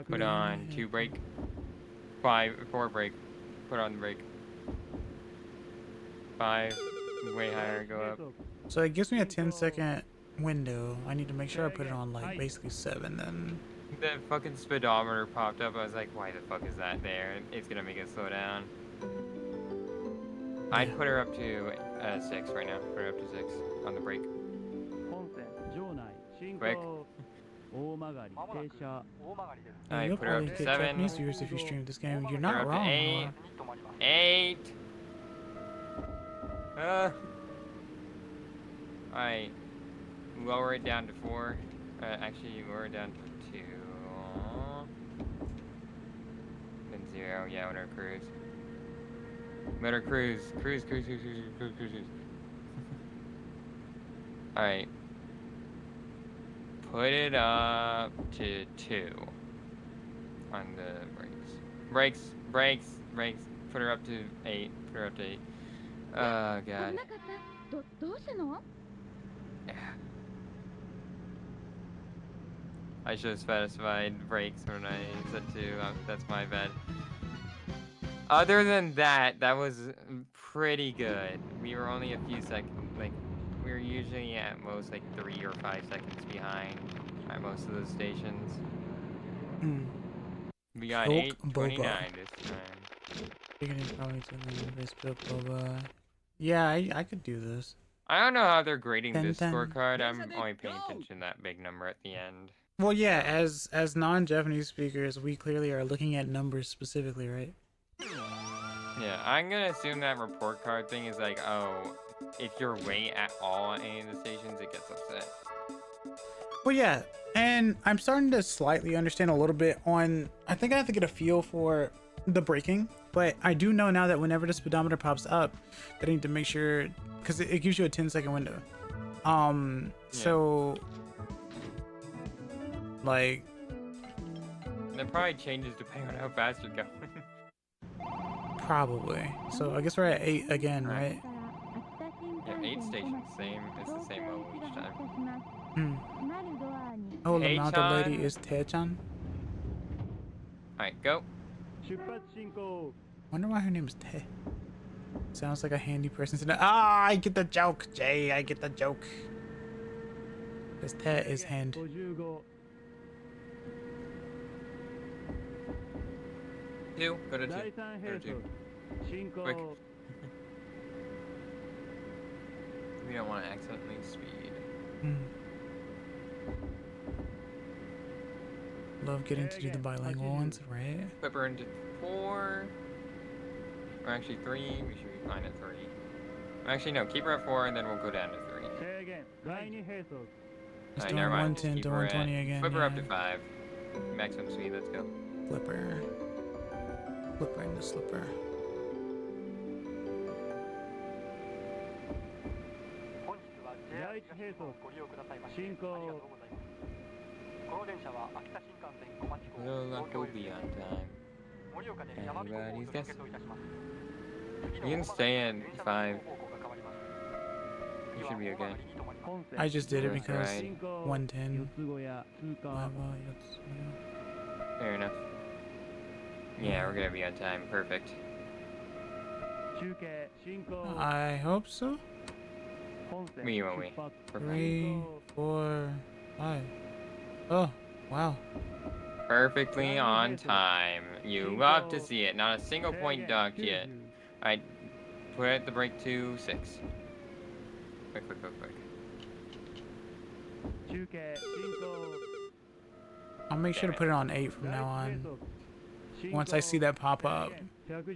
Put on 2 brake. 4 brake. Put on the brake. 5. Way higher. Go up. So it gives me a 10-second window. I need to make sure I put it on like basically 7 then. The fucking speedometer popped up. I was like, why the fuck is that there? It's gonna make it slow down. I'd put her up to 6 right now. Put her up to 6 on the brake. Quick. 大曲がり停車 Alright, You'll put her up probably to get 7. Japanese viewers if you stream this game. You're Put her not up to wrong. 8. Noah. 8. Alright. Lower it down to 4. Actually, lower it down to 2. Then 0. Yeah, let her cruise. Let her cruise. Cruise. Alright. Put it up to 2. On the brakes. Put her up to 8. Put her up to 8. Oh, 危 God. なかった。どうしたの？ Yeah. I should have specified brakes when I said 2. That's my bad. Other than that, that was pretty good. We were only a few seconds, like, we were usually at most like 3 or 5 seconds behind at most of those stations. Hmm. We got Milk 8:29 boba. this time. Beginning probably to the race build boba. Yeah, I could do this. I don't know how they're grading this Dun, dun. scorecard. I'm only paying attention to that big number at the end. Well, yeah, as non-Japanese speakers, we clearly are looking at numbers specifically, right? Yeah, I'm gonna assume that report card thing is like, oh, if you're late at all at any of the stations, it gets upset. Well, yeah, and I'm starting to slightly understand a little bit on. I think I have to get a feel for the braking, but I do know now that whenever the speedometer pops up, I need to make sure because it gives you a 10-second window. So like And it probably changes depending on how fast you're going. probably. So I guess we're at 8 again, right? Yeah, 8 stations, same. It's the same level each time. Hmm. Oh, the mounted lady Hey-chan. is Tae-chan. Alright, go. 出発進行 Wonder why her name is Tae. Sounds like a handy person to know. Ah, I get the joke, Jay. I get the joke. Because Tae is hand. 55 2, go to 2. 第3 Go 並 to 2. 走進行 Quick. We don't want to accidentally speed. Hmm. Love getting to do the bilingual ones, right? Flip her into 4. Or actually 3. We should be fine at 3. Actually, no, keep her at 4 and then we'll go down to 3. 制限第2並走 Let's Alright, do never mind. 110 Keep to her at- 120 again. Flip her up yeah. to 5. Maximum speed, let's go. Flipper. Flipper in the slipper. 第1並走進行 We'll go be on time. Everybody's guess. You can stay at 5. You should be okay. 本線 I just did it That's because right. 進行 110. 四つ小屋通過 Baba Yotsuya. Fair enough. Yeah, we're gonna be on time. Perfect. 中継進行 I hope so. 本線 We won't we? 出発 3, 4, 5. Oh, wow. Perfectly on time. You love to see it. Not a single point docked yet. Alright, put the brake to 6. Quick. 中継進行 I'll make sure to put it on 8 from now on. Once I see that pop up. Because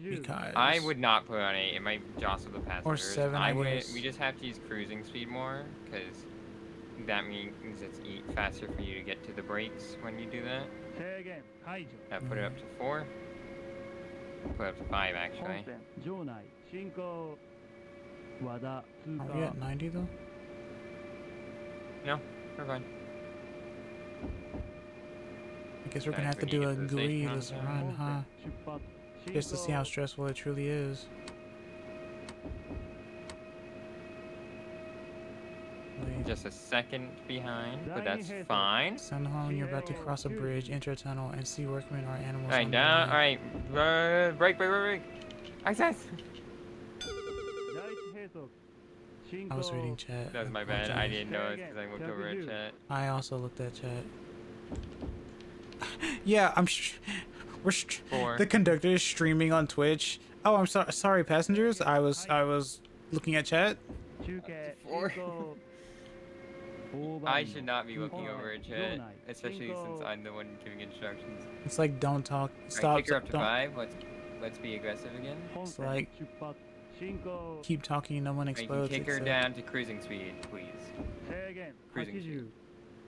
I would not put it on 8. It might jostle the passengers. 7, I guess. We just have to use cruising speed more, because that means it's faster for you to get to the brakes when you do that. 制限解除 Put it up to 4. Put it up to 5, 本 actually. 線場内進行和田通 Are we 過 at 90 though? No, we're fine. I guess we're gonna Guys, have to we do need a to get to the station on grease time. run, 本 huh? 線出発進 Just to see how 行 stressful it truly is. Wait. Just a second behind, but that's fine. Send home, you're about to cross a bridge, enter a tunnel, and see workmen or animals. Alright, on the down. way. Alright, brake. Access! 第一並走進 I was 行 reading chat. That was my bad. I Apologize. didn't know it because I looked over at chat. I also looked at chat. Yeah, Four. the conductor is streaming on Twitch. Oh, I'm sorry, passengers. I was looking at chat. 中継 Four. 進行 I should not be looking over at chat, especially since I'm the one giving instructions. It's like don't talk. Alright, Stop. kick her up to Don't. 5. Let's be aggressive again. It's like keep talking. No one Alright, you explodes. kick her except- down to cruising speed, please. Cruising speed.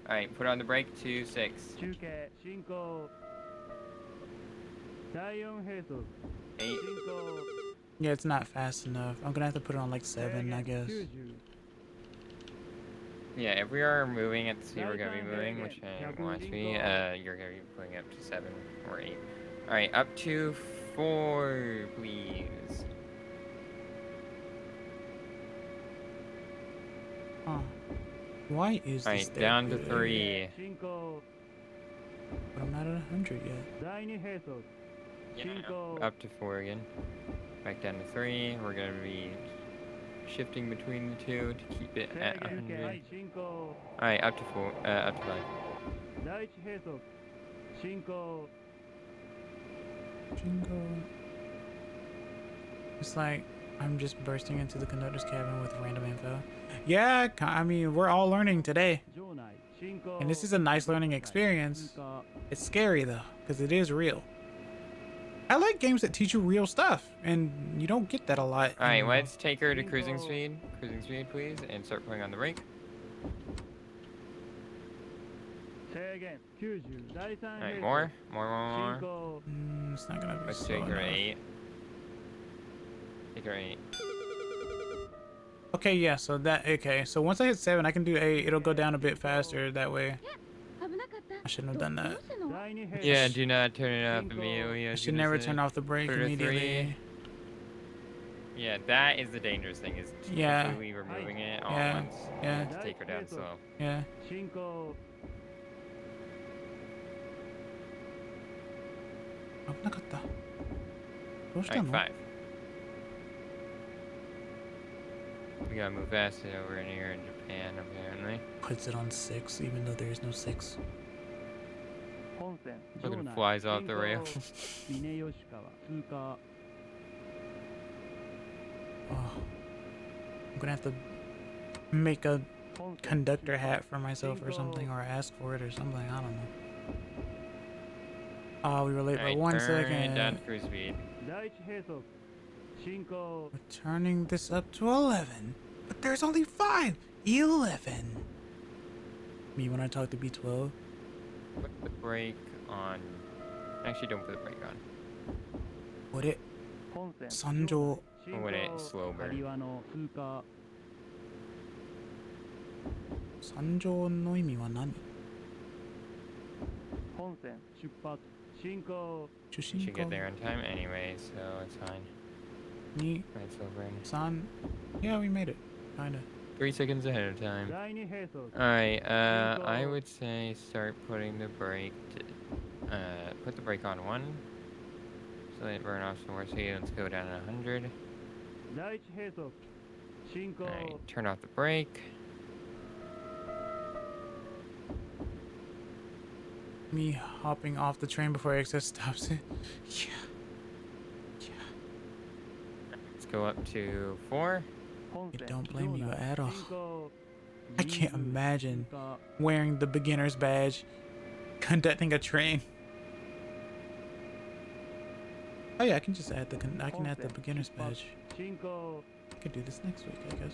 Alright, put on the brake to 6. 8. Yeah, it's not fast enough. I'm gonna have to put it on like 7, I guess. Yeah, if we are moving at the speed we're gonna be moving, which I want to be, you're gonna be putting up to 7 or 8. Alright, up to 4, please. Huh. Why is this Alright, that down to good? 3. But I'm not at 100 yet. Yeah, up to 4 again. Back down to 3. We're gonna be shifting between the two to keep it at 100. Alright, up to 4. Up to 5. Jingle. It's like I'm just bursting into the conductor's cabin with random info. Yeah, I mean, we're all learning today. And this is a nice learning experience. It's scary though, because it is real. I like games that teach you real stuff, and you don't get that a lot. Alright, let's take her to cruising speed. Cruising speed, please, and start putting on the brake. Alright, more. It's not gonna be Let's slow take her to enough. 8. Take her to 8. Okay, yeah, so that, okay, so once I hit 7, I can do 8. It'll go down a bit faster that way. 危なかった。 I shouldn't have done ど that. うしたの？ Yeah, do not turn it up immediately. I should never turn off the brake Put her to immediately. 3. Yeah, that is the dangerous thing, is Yeah. completely removing it all Yeah. at once. Yeah. You have to take her down slow. Yeah. Oh, 危なかった。どうしたの？ Alright, 5. We gotta move fast over in here in Japan, apparently. Puts it on 6, even though there is no 6. Fucking flies off the rail. Oh. I'm gonna have to make a conductor hat for myself or something, or ask for it or something. I don't know. Oh, we were late by Alright, 1 turn second. down to cruise speed. We're turning this up to 11, but there's only 5. 11. Me when I talk to B12. Put the brake on. Actually, don't put the brake on. What it? Sanjo. When it slow burn. Sanjo no imi wa nani? You should get there on time anyway, so it's fine. Ni, Right, slow burn. san. Yeah, we made it. Kinda. 3 seconds ahead of time. Alright, I would say start putting the brake to, put the brake on 1. So let it burn off some more speed. Let's go down to 100. Alright, turn off the brake. Me hopping off the train before access stops it. Yeah. Let's go up to 4. I don't blame you at all. I can't imagine wearing the beginner's badge, conducting a train. Oh yeah, I can just add the I can add the beginner's badge. I could do this next week, I guess.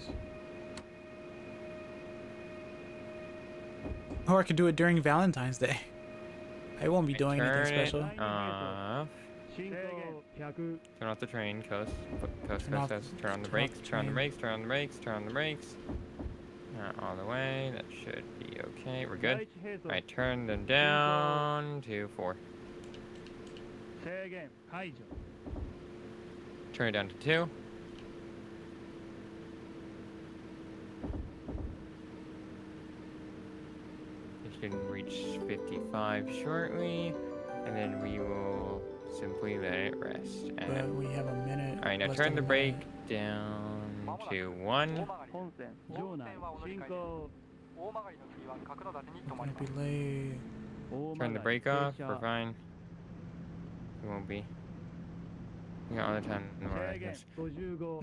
Or I could do it during Valentine's Day. I won't be doing anything special. Off. Turn off the train, coast. Coast. Turn on the brakes, turn on the brakes, turn on the brakes, turn on the brakes. Not all the way, that should be okay. We're good. Alright, turn them down to 4. Turn it down to 2. It should reach 55 shortly, and then we will simply let it rest. But we have a minute. Alright, now less turn than the a brake minute. down to 1. I'm gonna be late. Turn the brake off, we're fine. We won't be. We got all the time in the morning, I guess.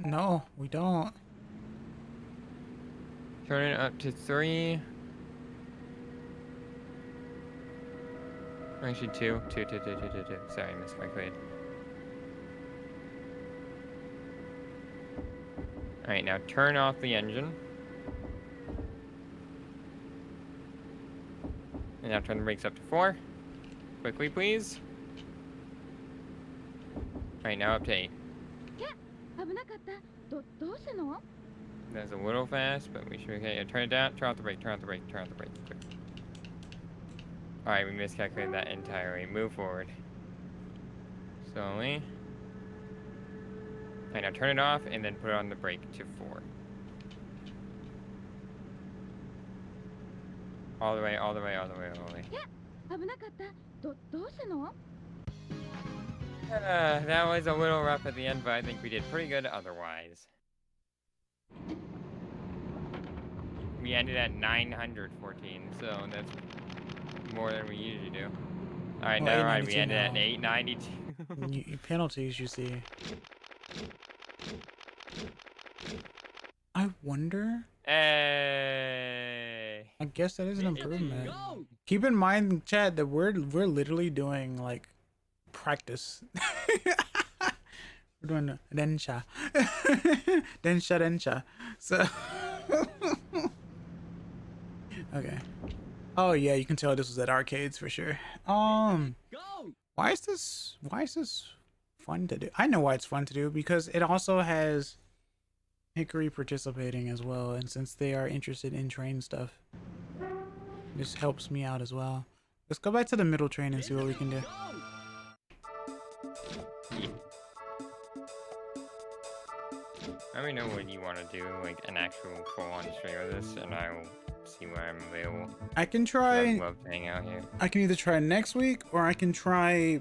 No, we don't. Turn it up to 3. Actually, two. Sorry, I miscalculated. Alright, now turn off the engine. And now turn the brakes up to 4. Quickly, please. Alright, now up to 8. 危なかった。どうしたの？ That's a little fast, but we should be okay. Yeah, turn it down. Turn off the brake. Turn off the brake. Turn off the brake. Quick. Alright, we miscalculated that entirely. Move forward. Slowly. Alright, now turn it off and then put it on the brake to 4. All the way. 危なかった。どうしたの？ That was a little rough at the end, but I think we did pretty good otherwise. We ended at 914, so that's more than we usually do. Alright, Well, never mind. We 892 ended at now. 892. Penalties, you see. I wonder. Hey. I guess that is an improvement. Keep in mind, Chad, that we're literally doing like practice. We're doing densha. densha. So okay. Oh yeah, you can tell this was at arcades for sure. Why is this fun to do? I know why it's fun to do, because it also has Hickory participating as well, and since they are interested in train stuff, this helps me out as well. Let's go back to the middle train and see what we can do. Let me know what you want to do, like an actual full-on stream of this, and I will see where I'm available. I can I try. love to hang out here. I can either try next week or I can try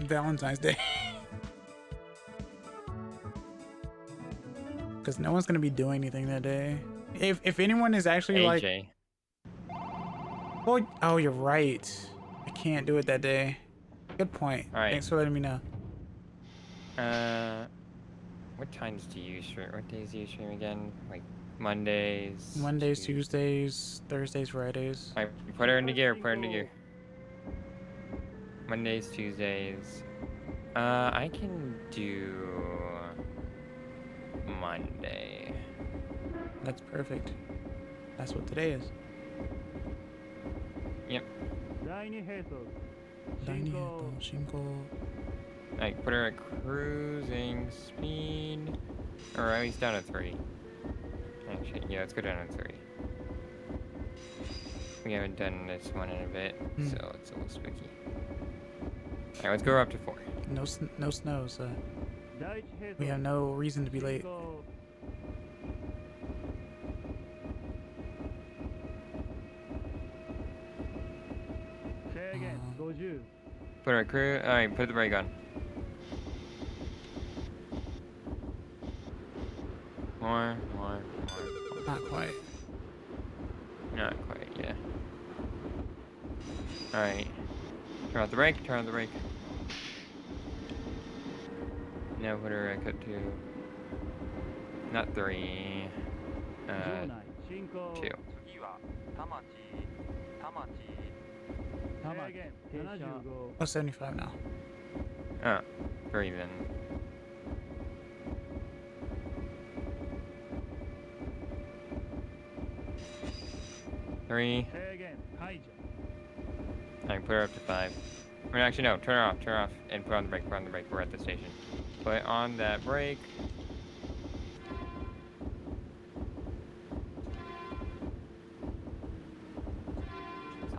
Valentine's Day. Because no one's gonna be doing anything that day. If anyone is actually AJ. like, oh, you're right. I can't do it that day. Good point. All right. Thanks for letting me know. What times do you stream? What days do you stream again? Like Mondays. Mondays, Tuesdays, Thursdays, Fridays. Alright, put her into gear. Mondays, Tuesdays. I can do Monday. That's perfect. That's what today is. Yep. 第2並走 Shinko. Alright, put her at cruising speed. Or at least down to 3. Actually, yeah, let's go down to 3. We haven't done this one in a bit, so it's a little spooky. Alright, let's go up to 4. No snow, so 第1並走 we have no reason to be late. 進行 制限50 Put her at crew. Alright, put the brake on. More. Not quite. Not quite, yeah. Alright. Turn off the brake. Now put her at cut 2. Not 3. 場内進行 2. 制限75 Oh, 75 now. Oh, 3 then. Three. 制限解除 I can put her up to 5. Or actually, no. Turn her off, and put on the brake. We're at the station. Put on that brake.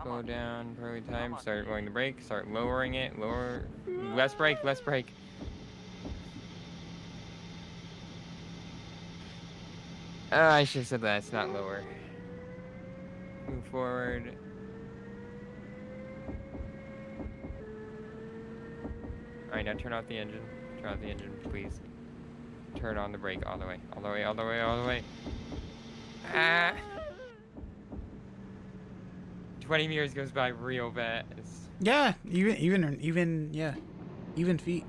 Slow down, probably time. Start going the brake. Start lowering it. Less brake. I should have said that. It's not lower. Move forward. Alright, now turn off the engine. Please. Turn on the brake all the way. Ah! 20 meters goes by real fast. Yeah, even feet.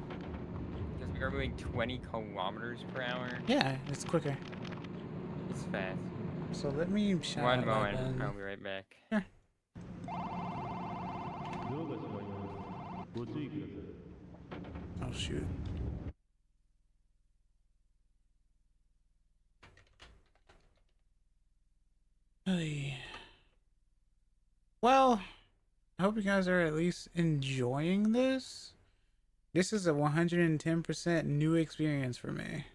Because we are moving 20 kilometers per hour. Yeah, it's quicker. It's fast. So let me shout One out moment. then. I'll be right back. Sure. どうかしました。ご注意ください。 Oh shoot. Hey. Well, I hope you guys are at least enjoying this. This is a 110% new experience for me.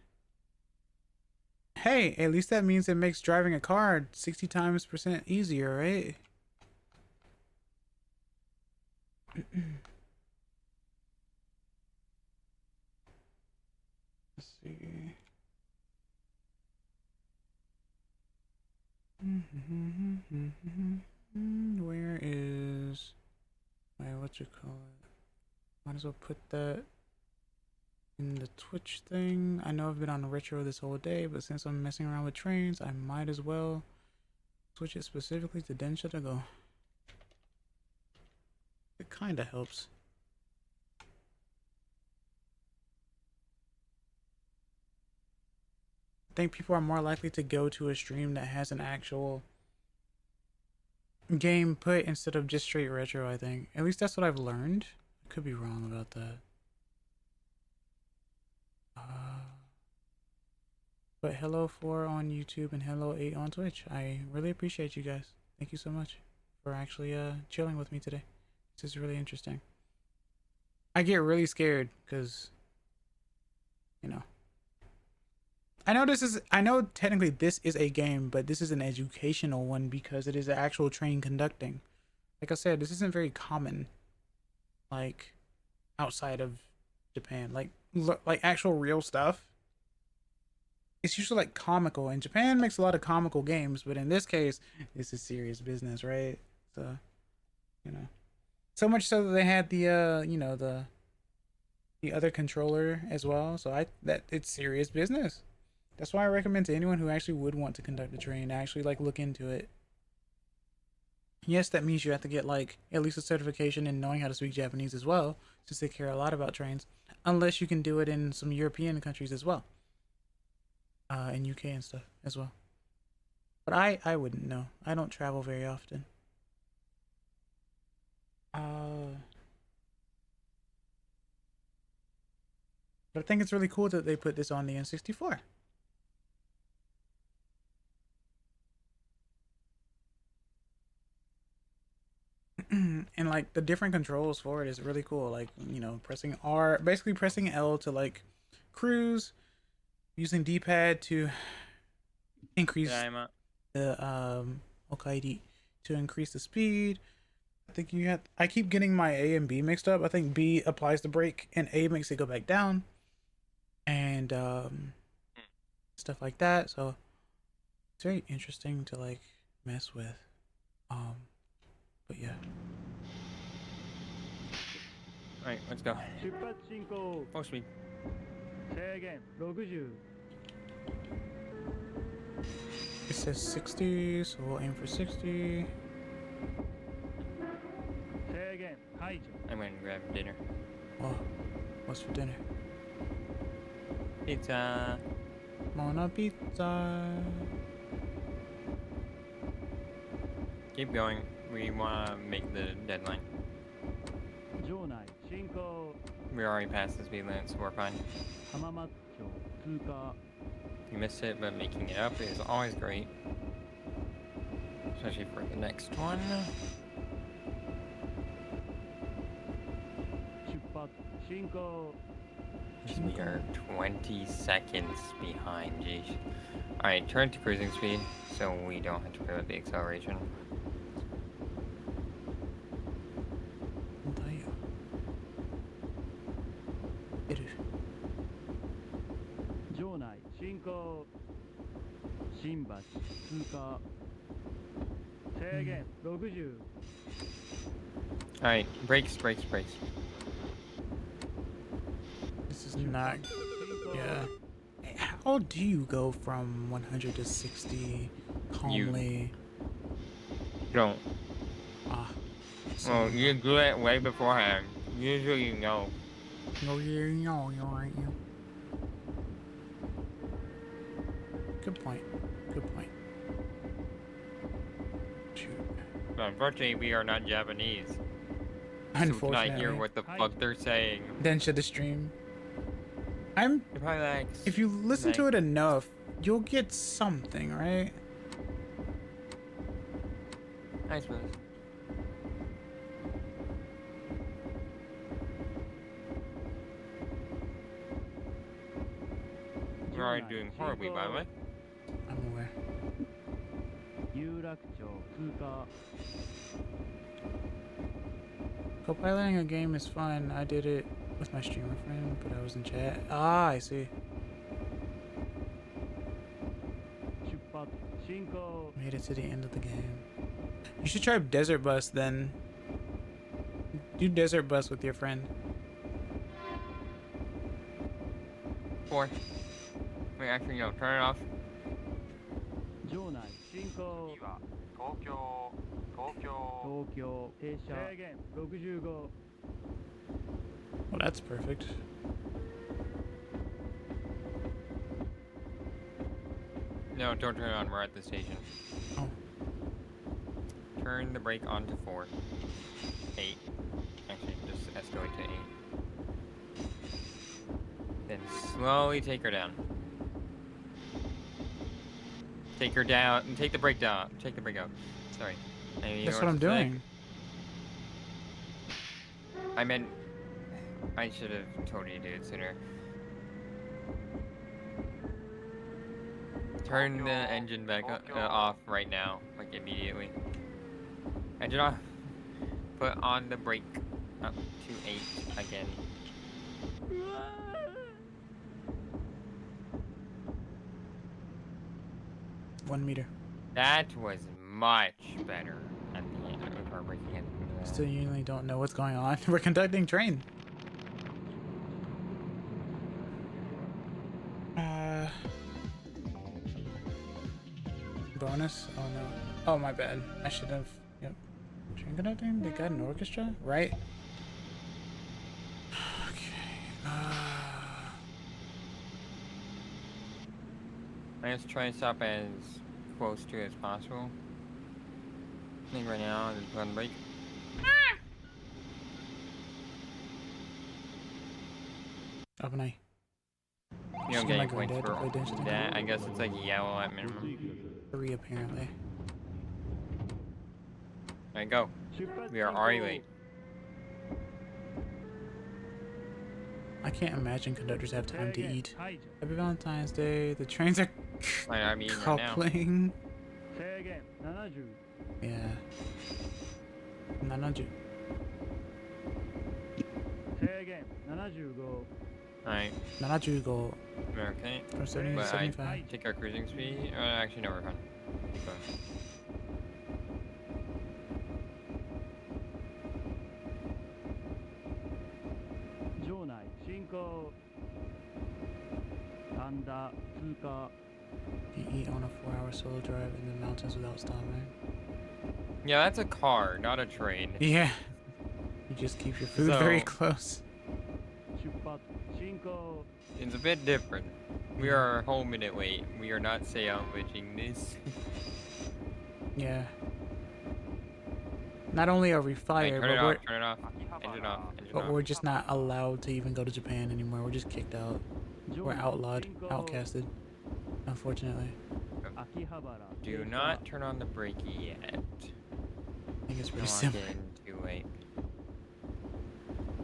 Hey, at least that means it makes driving a car 60 times percent easier, right? Let's see. Where is my what you call it? Might as well put that in the Twitch thing. I know I've been on retro this whole day, but since I'm messing around with trains, I might as well switch it specifically to Densha to go. It kind of helps. I think people are more likely to go to a stream that has an actual game put instead of just straight retro, I think. At least that's what I've learned. I could be wrong about that. But hello 4 on YouTube and hello 8 on Twitch. I really appreciate you guys. Thank you so much for actually chilling with me today. This is really interesting. I get really scared because, you know, I know technically this is a game, but this is an educational one because it is an actual train conducting. Like I said, this isn't very common, like, outside of Japan. Like actual real stuff. It's usually like comical, and Japan makes a lot of comical games, but in this case, this is serious business, right? So, you know, so much so that they had the you know, the other controller as well. So that it's serious business. That's why I recommend to anyone who actually would want to conduct a train to actually like look into it. Yes, that means you have to get like at least a certification in knowing how to speak Japanese as well, since they care a lot about trains. Unless you can do it in some European countries as well. In UK and stuff as well. But I wouldn't know. I don't travel very often. But I think it's really cool that they put this on the N64. And like the different controls for it is really cool. Like, you know, pressing R, basically pressing L to like cruise, using D-pad to increase the okairi to increase the speed. I think I keep getting my A and B mixed up. I think B applies the brake and A makes it go back down, and stuff like that. So it's very interesting to like mess with. But yeah. Alright, let's go. 出発進行 Full speed. 制限60 It says 60, so we'll aim for 60. 制限解除 I'm gonna grab dinner. Oh, what's for dinner? Pizza. Mona pizza. Keep going. We wanna make the deadline. 場内進行 We're already past the speed limit, so we're fine. 浜松町通過 You missed it, but making it up is always great. Especially for the next one. 出発進行 We are 20 seconds behind, geez. Alright, turn to cruising speed, so we don't have to play with the acceleration. 場内進行新橋通過制限60 Alright, brakes, brakes, brakes. This is not. Yeah. How do you go from 100 to 60 calmly? You don't. Ah. Well, you do it way beforehand. Usually you know. Oh, yeah, you're right. Good point. Good point. Unfortunately, we are not Japanese. So we Unfortunately. cannot hear what the fuck they're saying. Then should the stream. They're probably like... If you listen like, to it enough, you'll get something, right? I suppose. We're already doing horribly, by the way. I'm aware. 有楽町通過 Co-piloting a game is fun. I did it with my streamer friend, but I was in chat. Ah, I see. 出発進行 Made it to the end of the game. You should try Desert Bus then. Do Desert Bus with your friend. 4. Wait, actually, no. Turn it off. 場内進行東京停車制限65 Well, that's perfect. No, don't turn it on. We're at the station. Oh. Turn the brake on to 4. 8. Actually, just escalate to 8. Then slowly take her down. Take her down and take the brake down. Take the brake out. Sorry. That's what I'm doing. I meant I should have told you to do it sooner. Turn the engine back off right now, like immediately. Engine off. Put on the brake up to 8 again. One meter. That was much better at the end of our braking in. Still usually don't know what's going on. We're conducting train. Bonus? Oh no. Oh, my bad. I should have. Yep. Train conducting? They got an orchestra? Right? Okay. Let's try to stop as close to as possible. I think right now is put on the brake. Open eye. You don't Just get any like points Red Dead to play for Dungeons and that. I guess it's like yellow at minimum. 3 apparently. Alright, go. We are already late. I can't imagine conductors have time to eat. Happy Valentine's Day. The trains are I'm eating right now. coupling. 制限70 Yeah. 70. 制限75 Alright, 75 we're okay. from 70 to But 75. take our cruising speed. Actually, no, we're fine. Keep going. You eat on a 4-hour solo drive in the mountains without stopping. Yeah, that's a car, not a train. Yeah. You just keep your food So- very close. 出発進行 It's a bit different. We are a whole minute late. We are not salvaging this. Yeah. Not only are we Hey, fired, turn it but, off, turn it off. Engine off, engine off. we're just not allowed to even go to Japan anymore. We're just kicked out. We're outlawed, outcasted. Unfortunately. 秋葉原 Do not turn on the brake yet. I think it's I pretty want to simple. get in too late.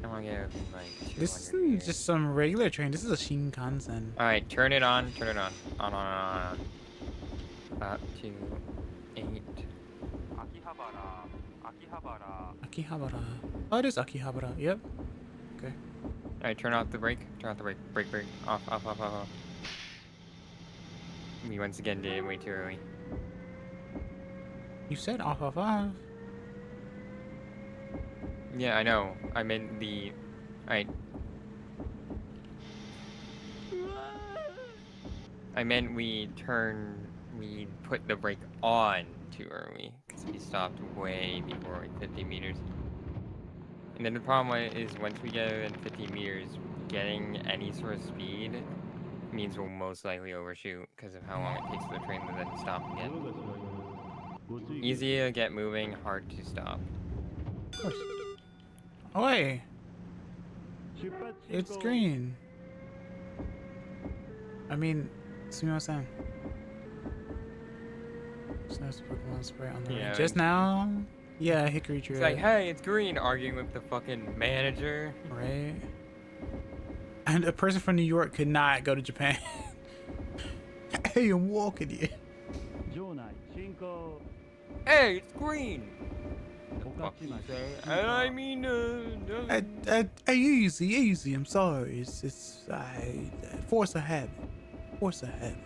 I want to get up in like 200 This isn't years. just some regular train. This is a Shinkansen. Alright, turn it on, turn it on. On. Up to 8. Akihabara. Oh, it is Akihabara. Yep. Okay. Alright, turn off the brake. Turn off the brake. Brake. Off. We once again did it way too early. You said off, off, off. Yeah, I know. I meant the... Alright. I meant we put the brake on too early. Because we stopped way before like 50 meters. And then the problem is once we get in 50 meters, getting any sort of speed means we'll most likely overshoot because of how long it takes for the train to then stop again. Easy to get moving, hard to stop. Of course. Oh, hey. It's green. I mean, sumimasen. Snaps Pokemon spray on the Yeah, right. Just now? Yeah, Hickory Tree. It's like, hey, it's green, arguing with the fucking manager. Right. And a person from New York could not go to Japan. Hey, I'm walking here. Hey, it's green. The fuck you say? And I mean, Easy. I'm sorry. It's force a habit. Force a habit.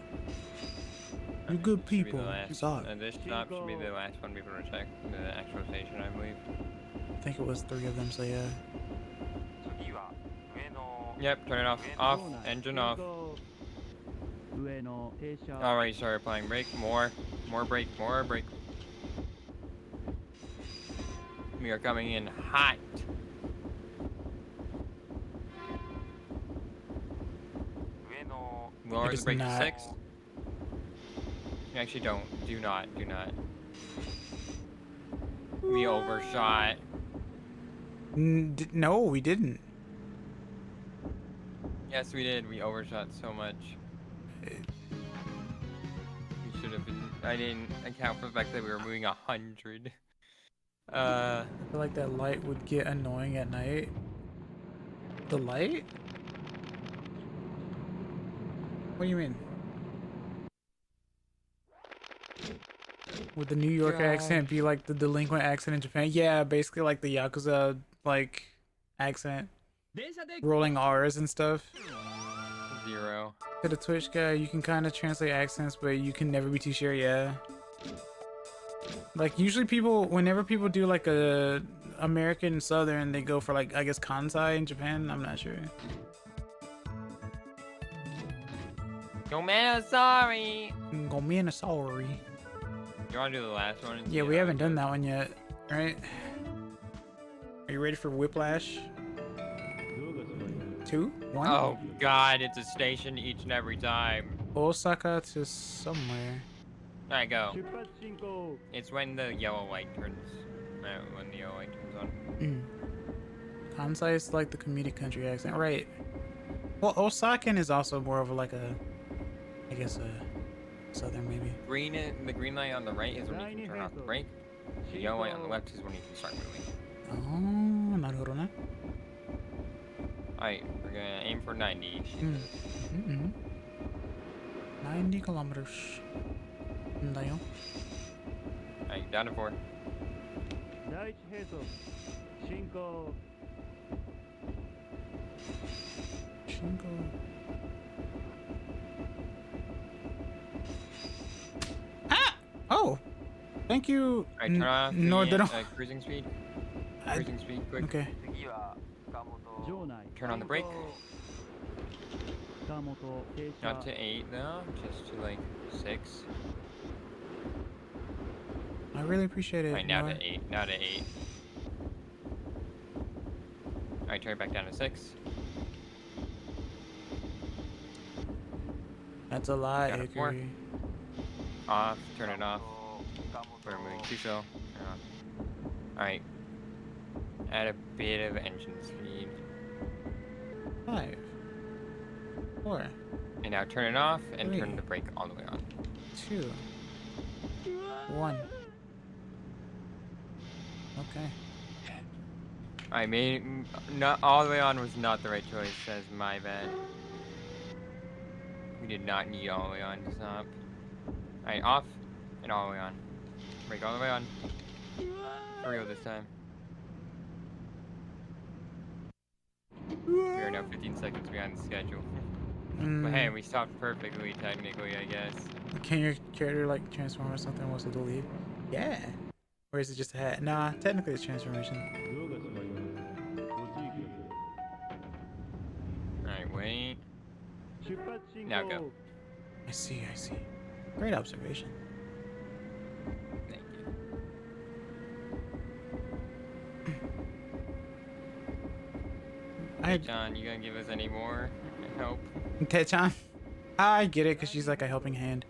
You're good people. Sorry. This stop should be the last one people to check. The actual station, I believe. I think it was 3 of them, so yeah. Yep, turn it off. Off. Engine off. Alright, sorry, applying brake. More brake. We are coming in hot. Lower the brake to 6. You actually don't. Do not. We overshot. No, we didn't. Yes, we did. We overshot so much. We should have been. I didn't account for the fact that we were moving 100. I feel like that light would get annoying at night. The light? What do you mean? Would the New York accent be like the delinquent accent in Japan? Yeah, basically like the Yakuza like accent. Rolling R's and stuff. 0. To the Twitch guy, you can kind of translate accents, but you can never be too sure, yeah. Like usually whenever people do like a American Southern, they go for like, I guess Kansai in Japan, I'm not sure. Yo man, sorry. Sorry. You wanna do the last one? Yeah, we haven't done that one yet, right? Are you ready for Whiplash? 2? 1? Oh god, it's a station each and every time. Osaka to somewhere. Alright, go. It's when the yellow light turns. When the yellow light turns on. Kansai is like the comedic country accent, right? Well, Osakan is also more of like a, I guess a southern maybe. The green light on the right is when you can turn off the brake. The yellow light on the left is when you can start moving. Oh, naruhodo ne. Alright, we're gonna aim for 90. 90 kilometers. Dayo. Alright, down to 4. Shinko. Ah! Oh! Thank you. Alright, turn off no, the cruising speed. I- Cruising speed, quick. Okay. Turn on the brake. Not to 8 though, just to like 6. I really appreciate it. Alright, now Noah. to 8. Now to 8. Alright, turn it back down to 6. That's a lot, Down to 4. Hickory. Off, turn it off. We're moving too slow. Turn on. Alright. Add a bit of engine speed. 5. 4. And now turn it off and 3. turn the brake all the way on. 2. 1. Okay. I made not all the way on was not the right choice. Says my bad. We did not need all the way on to stop. Alright, off and all the way on. Brake all the way on. For real this time. We are now 15 seconds behind the schedule. But hey, we stopped perfectly, technically, I guess. Can your character like transform or something once it leave? Yeah. Or is it just a hat? Nah, technically it's transformation. Alright, wait. Now go. I see. Great observation. Thank you. Hey, John, you gonna give us any more help? Te-chan. I get it, because she's like a helping hand.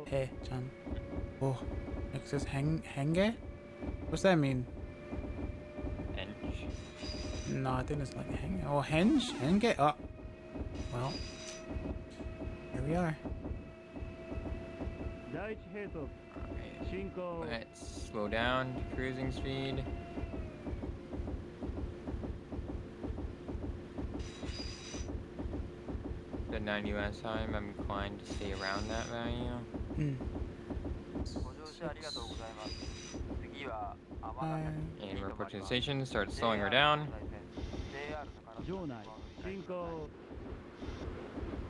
Hey, Chan. Oh, it says henge? What's that mean? Henge. No, I think it's like henge. Oh, henge? Henge? Oh. Well. Here we are. 第一ヘイト Alright. 進行 Let's slow down to cruising speed. The 90 last time, I'm inclined to stay around that value. Hmm. ご乗車ありがとうございます。次は尼崎 And we're approaching the station, start slowing her down. JR 宝場内進行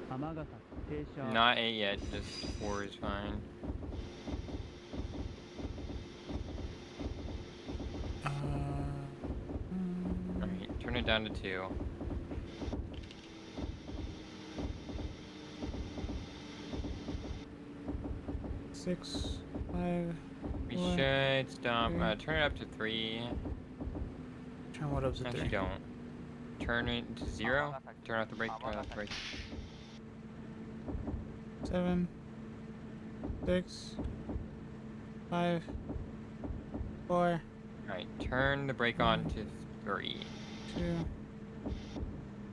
尼崎停車 Not 8 yet, just 4 is fine. Alright, turn it down to 2. Six, 5. We Four, should stop, three. turn it up to 3. Turn what up to Actually 3? don't. Turn it to 0. Turn off the brake, turn off the brake. 7, 6, 5, 4, Alright, turn the brake on to 3. 2,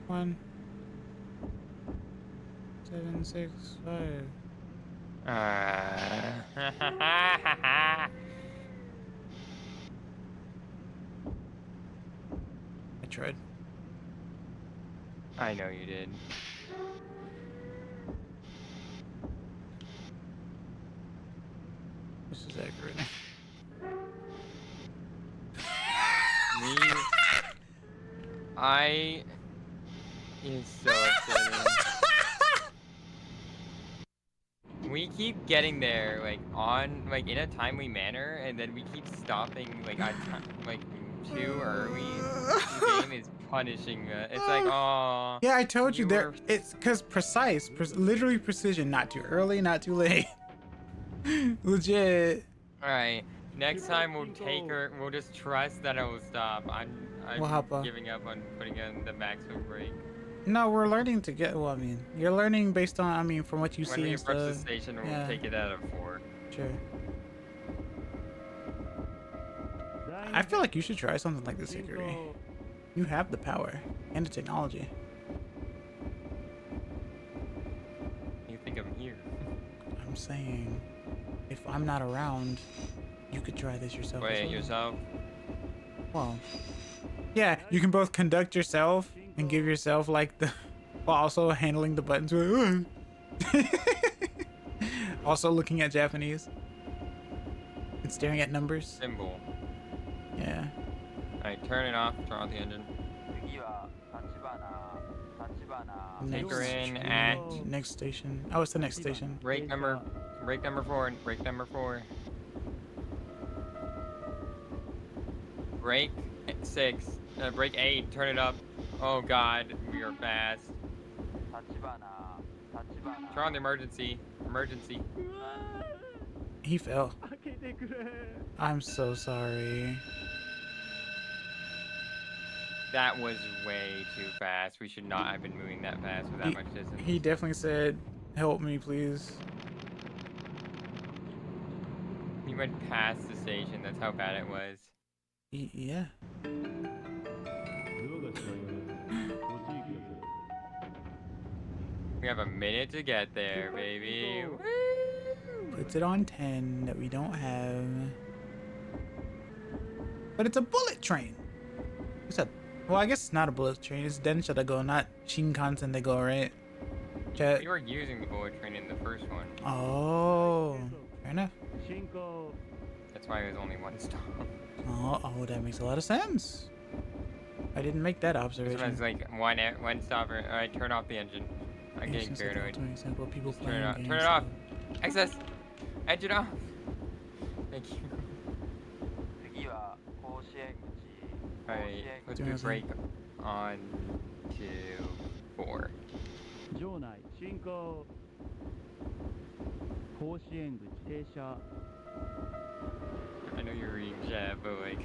1, 7, 6, 5. I tried. I know you did. This is accurate. I is so upsetting. We keep getting there like in a timely manner, and then we keep stopping like too early. The game is punishing us. It's like, oh. Yeah, I told you there. were- It's because precise, literally precision. Not too early, not too late. Legit. All right. Next time we'll take her. We'll just trust that it will stop. I'm We'll hop on. giving up on putting in the maximum brake. No, we're learning to get. Well, I mean, you're learning based on. I mean, from what you When see we and approach the stuff. station, we'll Yeah. take it out of 4. Sure. I feel like you should try something like this, Hickory. You have the power and the technology. You think I'm here? I'm saying, if I'm not around, you could try this yourself. as Wait, well. yourself? Well, yeah, you can both conduct yourself and give yourself like the, while also handling the buttons. Also looking at Japanese and staring at numbers. Symbol. Yeah. Alright, turn it off. Turn off the engine. 次は立花 Take her in Next- at next station. Oh, it's the next station. brake number 4. Brake number 4. Brake 6. Brake 8. Turn it up. Oh God, we are fast. 立花 Turn on the emergency. Emergency. He fell. 開けてくれ I'm so sorry. That was way too fast. We should not have been moving that fast with that much distance. He definitely said, "Help me, please." We went past the station. That's how bad it was. Yeah. ドアが閉まりますご注意ください We have a minute to get there, baby. Puts it on 10 that we don't have. But it's a bullet train. It's a, well, I guess it's not a bullet train. It's Densha that go, not Shinkansen they go, right? Chat. We were using the bullet train in the first one. Oh, fair enough. 進行 That's why it was only 1 stop. Oh, that makes a lot of sense. I didn't make that This observation. one's like one stop. Alright, turn off the engine. I'm getting Instance of the paranoid. ultimate example, people Just turn it playing off. games Turn it off. that- Access. Engine off. Thank you. 次は甲子園口 Alright, put the Doing brake on to 4. 場内進行甲子園口停車 I know you're reading chat, but like.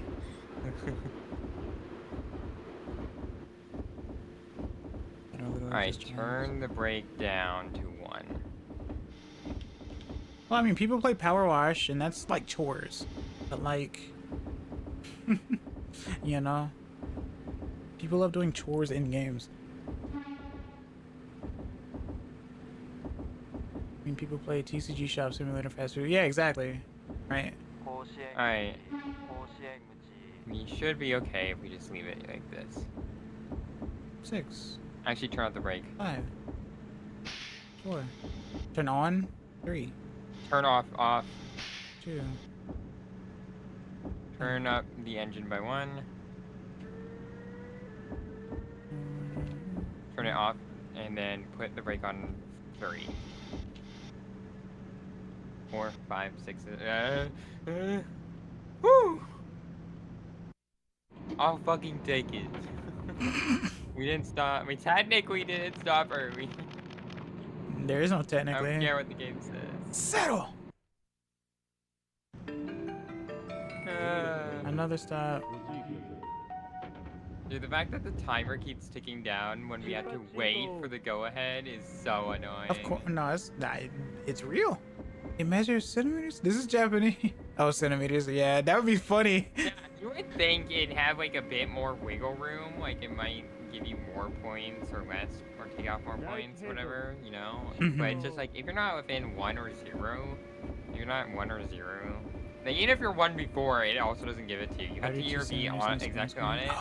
And our little Alright, just turn the brake down to 1. Well, I mean, people play Power Wash, and that's like chores. But like, you know, people love doing chores in games. I mean, people play TCG Shop Simulator Fast Food. Yeah, exactly. Right. Alright. We should be okay if we just leave it like this. 6. Actually, turn off the brake. 5. 4. Turn on. 3. Turn off. 2. Turn up the engine by 1. Turn it off, and then put the brake on 3. 4, 5, 6. Woo! I'll fucking take it. We didn't stop. We technically didn't stop early. There is no I technically. don't care what the game says. Settle. Another stop. Dude, the fact that the timer keeps ticking down when we have to wait for the go-ahead is so annoying. Of course, no, it's real. It measures centimeters. This is Japanese. Oh, centimeters. Yeah, that would be funny. Yeah, you would think it'd have like a bit more wiggle room, like it might give you more points or less, or take off more points, whatever, you know? But it's just like, if you're not within 1 or 0, you're not 1 or 0. Like, even if you're 1 before, it also doesn't give it to you. You have to either be on exactly on it,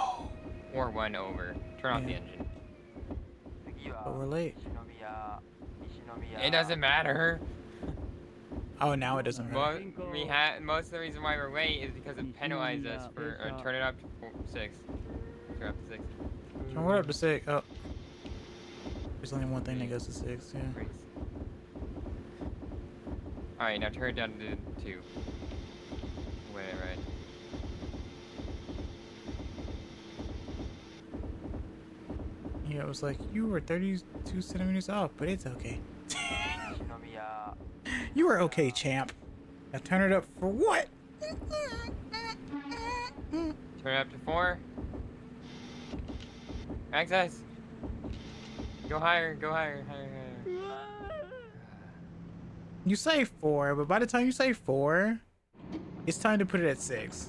or 1 over. Turn off the engine. But we're late. It doesn't matter. Oh, now it doesn't matter. Most of the reason why we're late is because it penalized us for turn it up to 6. Turn up to 6. We're up to 6. Oh, there's only one thing that goes to 6. Yeah. All right, now turn it down to 2. Wait, right. Yeah, it was like you were 32 centimeters off, but it's okay. You were okay, champ. Now turn it up for what? Turn it up to 4. Access. Go higher, higher. You say 4, but by the time you say 4, it's time to put it at 6.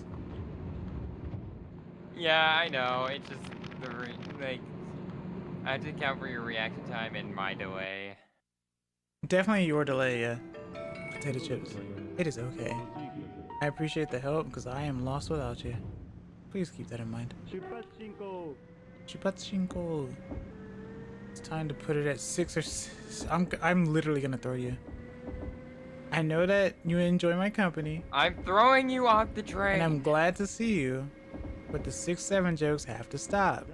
Yeah, I know. It's just like I have to account for your reaction time and my delay. Definitely your delay, yeah. Potato chips. It is okay. I appreciate the help because I am lost without you. Please keep that in mind. Chipachinko. It's time to put it at 6 or 6. I'm literally gonna throw you. I know that you enjoy my company. I'm throwing you off the train. And I'm glad to see you. But the 6-7 jokes have to stop.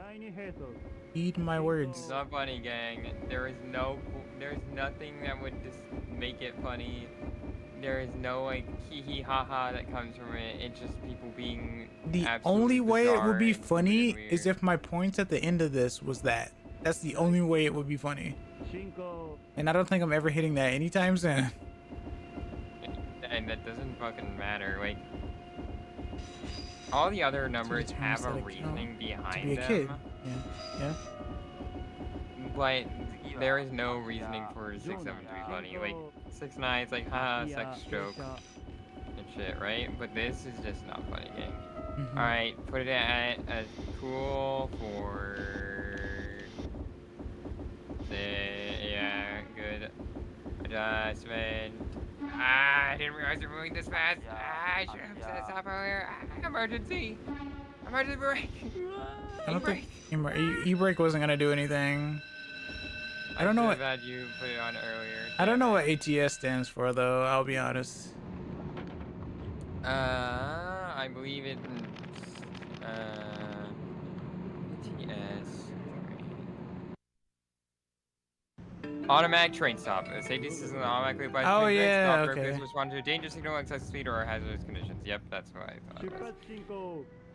Heed my words. It's not funny, gang. There's nothing that would just make it funny. There is no like hee hee ha ha that comes from it. It's just people being the only way it would be bizarre funny and is if my points at the end of this was that. That's the only way it would be funny. And I don't think I'm ever hitting that anytime soon. And that doesn't fucking matter. Like all the other numbers have a reasoning behind to be a them. kid. Yeah. But there is no reasoning for 6-7 to be funny. Like 6-9, it's like haha, sex joke and shit, right? But this is just not funny, gang. Mm-hmm. All right, put it at a cool for yeah, good adjustment. I didn't realize we were moving this fast. I should have set this up earlier. Emergency brake. I don't think e-brake wasn't gonna do anything. I don't know what. Glad you put it on earlier. I don't know what ATS stands for though. I'll be honest. I believe it. ATS. Automatic train stop. The safety system automatically applies Oh, to train yeah, stop. okay. Please respond to a danger signal, excessive speed, or hazardous conditions. Yep, that's what I thought it was.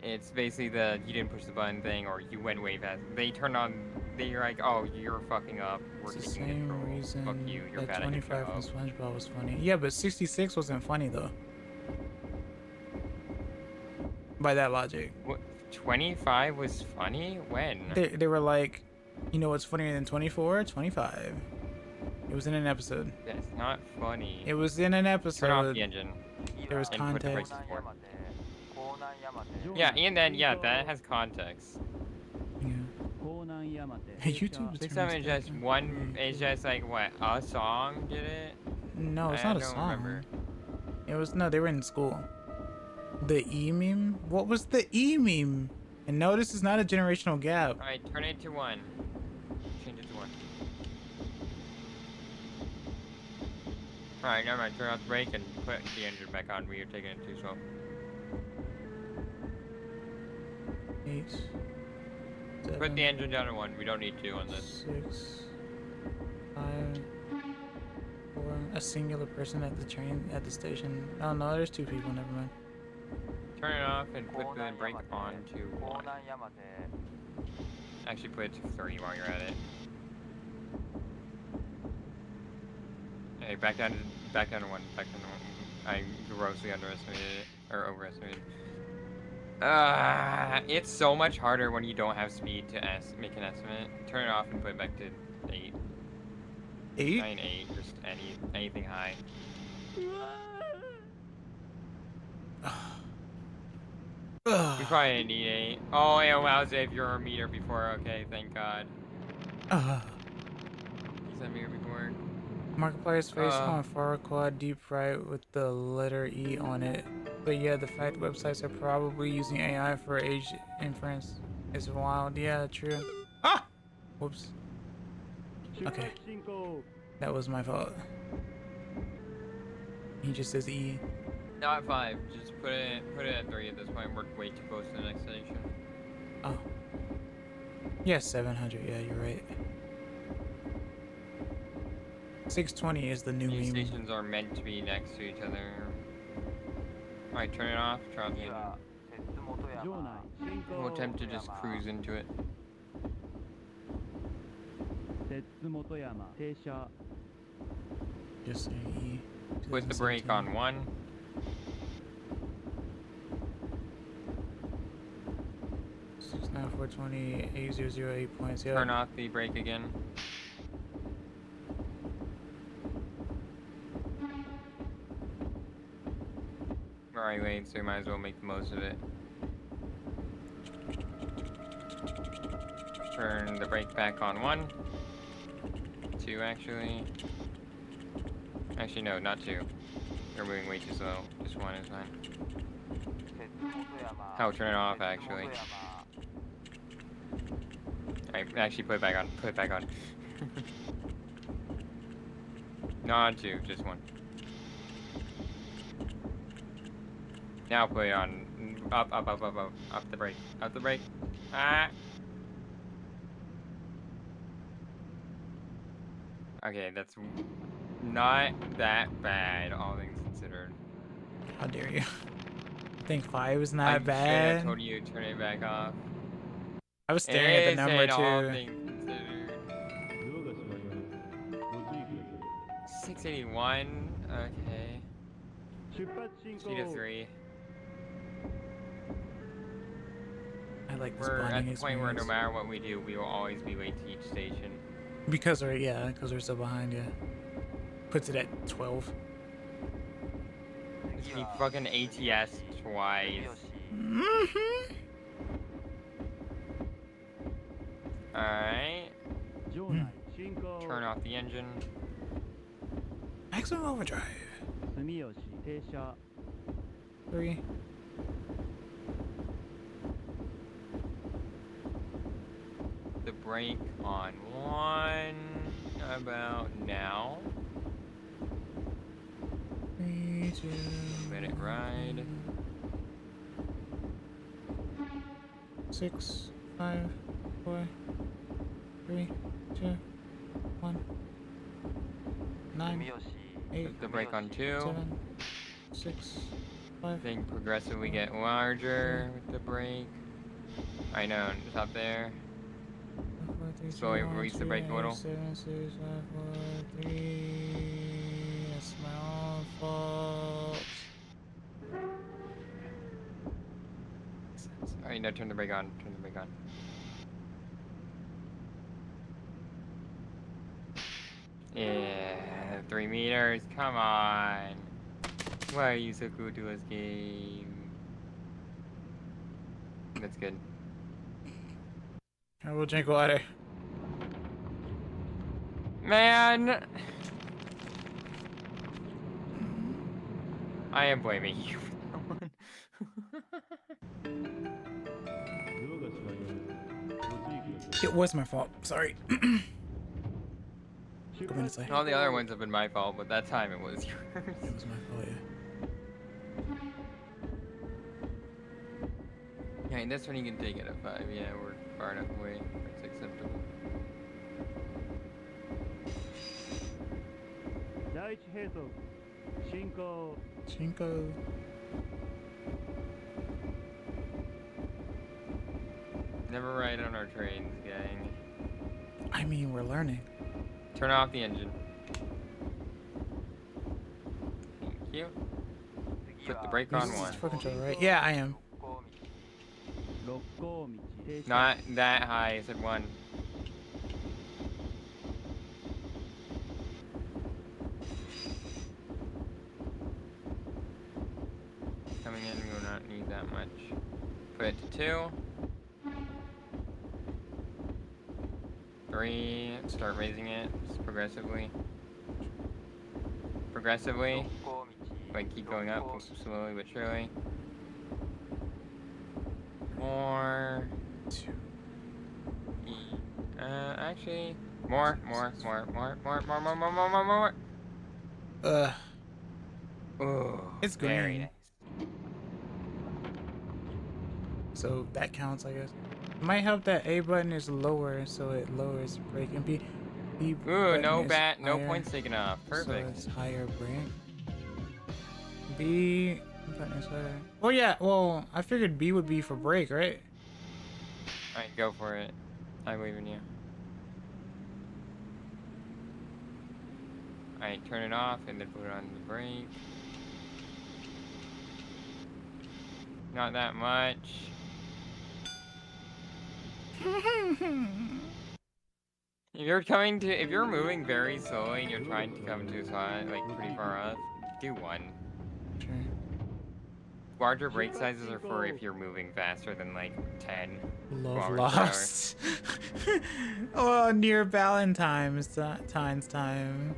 It's basically the you didn't push the button thing, or you went way fast. They turned on. They're like, oh, you're fucking up. We're It's the taking same control. reason Fuck you. You're that bad at 25 control. from SpongeBob was funny. Yeah, but 66 wasn't funny though. By that logic. What? 25 was funny? When? They were like, you know what's funnier than 24? 25. It was in an episode. That's not funny. It was in an Turn off episode. the engine. There was And put the brakes context. forward. 江南山手 Yeah, and then yeah, that has context. Yeah. 江南山手 Hey, YouTube's Six turning Seven is back just on. one. It's just like what a song did it. No, it's I not a don't song. remember. It was no. They were in school. The E meme. What was the E meme? And no, this is not a generational gap. All right, turn it to 1. Change it to 1. All right, never mind. Turn off the brake and put the engine back on. We are taking it too slow. 8, Put 7, the engine down to 1. We don't need 2 on this. 6, 5, 4. A singular person at the station. Oh no, there's 2 people. Never mind. Turn it off and put the brake on to 1. 江南山手 Actually, put it to 3 while you're at it. Hey, back down to 1. Back down to 1. I grossly underestimated it or overestimated. It's so much harder when you don't have speed to make an estimate. Turn it off and put it back to 8. 8. 9, 8, just anything high. We probably didn't need 8. Oh, it allows if you're a meter before. Okay, thank God. Is that meter before? Markiplier's face on far quad deep right with the letter E on it. But yeah, the fact websites are probably using AI for age inference is wild. Yeah, true. Ah! Whoops. 出発 Okay. 進行 That was my fault. He just says E. Not 5. Just put it at 3 at this point. We're way too close to the next station. Oh. Yeah, 700. Yeah, you're right. 620 is the new These meme. stations are meant to be next to each other. Alright, turn it off. Turn off the 次 engine. は摂本 場 山 内進行 We'll attempt to just cruise into it. 摂本山停車 Just say E. Put the brake on 1. Six nine 420 8008 points. Yeah. Turn off the brake again. We're already late, so we might as well make the most of it. Turn the brake back on 1. 2 actually. Actually no, not 2. We're moving way too slow. Just 1 is fine. 摂本山 Oh, turn it off actually. 摂本山 I actually put it back on. Put it back on. Not 2, just 1. Now put it on. Up the brake. Up the brake. Ah! Okay, that's not that bad, all things considered. How dare you? I think 5 is I not should bad. have told you to turn it back off. I was staring at the number It said all too. things considered. 動がしまいますご注意ください 681. Okay. 出発進 Speed of 行 3. I like this We're at bonding the point where no experience. matter what we do, we will always be late to each station. Because we're so behind. Yeah. Puts it at 12. It's me fucking ATS twice. Mhm. Alright. 場内進行 Turn off the engine. Maximum overdrive. 住吉停車 3. The brake on 1 about now. 3, 2. Let it ride. 6, 5, 4, 3, 2, 1. 9, 住吉 8, Put the brake on 2. 7, 6, 5. Thing progressively get larger with the brake. I know, stop there. Slowly release the brake a little. 7, 6, 5, 4, 3. That's my own fault. Alright, now turn the brake on. Turn the brake on. Yeah. 3 meters. Come on. Why are you so cool to us, game? That's good. I will drink water. Man! I am blaming you for that one. It was my fault. Sorry. Go minutes later. All the other ones have been my fault, but that time it was yours. It was my fault, yeah. Yeah, and this one you can take it at 5. Yeah, we're far enough away. It's acceptable. 第一兵装進行 Chinko. Never ride on our trains, gang. I mean, we're learning. Turn off the engine. Thank you. Put the brake on This is 1. full control, right? Yeah, I am. 六甲道停車 Not that high, I said 1. Coming in, we will not need that much. Put it to 2. 3, start raising it progressively. Progressively. Like keep going up slowly but surely. 4. 2. Actually, more. Ooh, It's very green. nice. So that counts, I guess. It might help that A button is lower, so it lowers brake, and B Ooh, button no is no higher, points taken off. So Perfect. it's higher brake. B button is higher. Oh yeah, well I figured B would be for brake, right? Alright, go for it. I believe in you. Alright, turn it off and then put it on the brake. Not that much. If you're moving very slowly and you're trying to come to a spot like pretty far up, do 1. Sure. Larger brake sizes are for if you're moving faster than like 10. Love kilometers per hour. lost. Oh, near Valentine's time.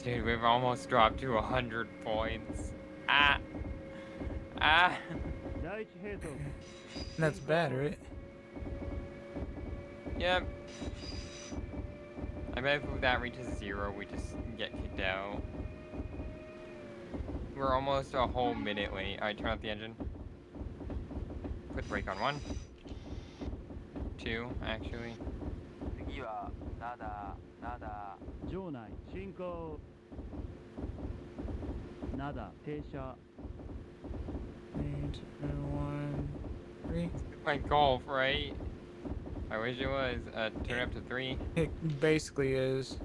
Dude, we've almost dropped to 100 points. Ah. 第一兵装 That's bad, right? Yep. I bet if that reaches 0, we just get kicked out. We're almost a whole minute late. Alright, turn off the engine. Put brake on 1. 2, actually. 次は7、場内進行灘停車 3, 2, 1, 3. Like golf, right? I wish it was. Turn up to 3. It basically is.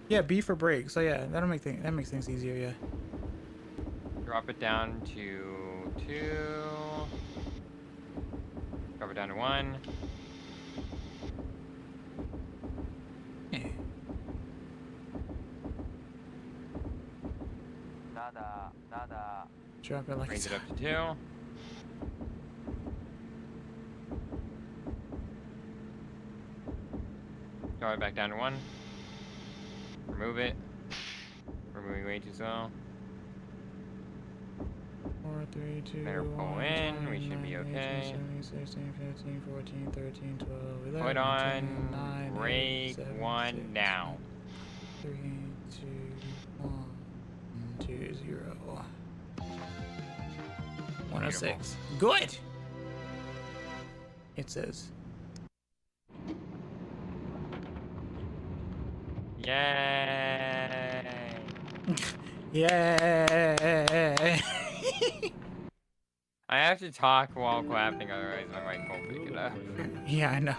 Yeah, B for brake. So yeah, that makes things easier. Yeah. Drop it down to 2. Drop it down to 1. Yeah. 7、Drop it like Raise it's it up to 2. Drop it back down to 1. Remove it. We're moving way too slow. 4, 3, 2, Better pull 1, in, 20, we should be 19, okay. 18, 16, 15, 14, 13, 12, 11, Put 10, on 9, 8, brake 7, 1 6, now. 3, 2, 1, 2, 0. 106. Good! It says. Yay! Yay! I have to talk while clapping, otherwise my mic won't pick it up. Yeah, I know.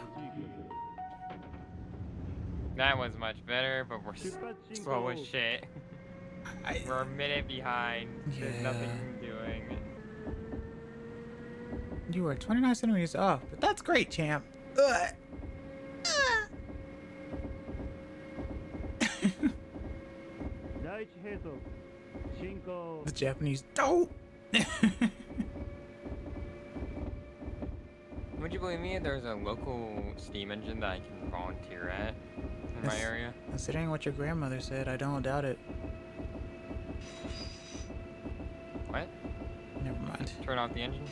That was much better, but we're 出発進 slow 行 as shit. I, We're a minute behind. There's nothing doing. you are 29 centimeters off, but that's great, champ. Ugh. 第一並走進行 The Japanese dope. Would you believe me? There's a local steam engine that I can volunteer at in my area. Considering what your grandmother said, I don't doubt it. What? Never mind. Turn off the engine.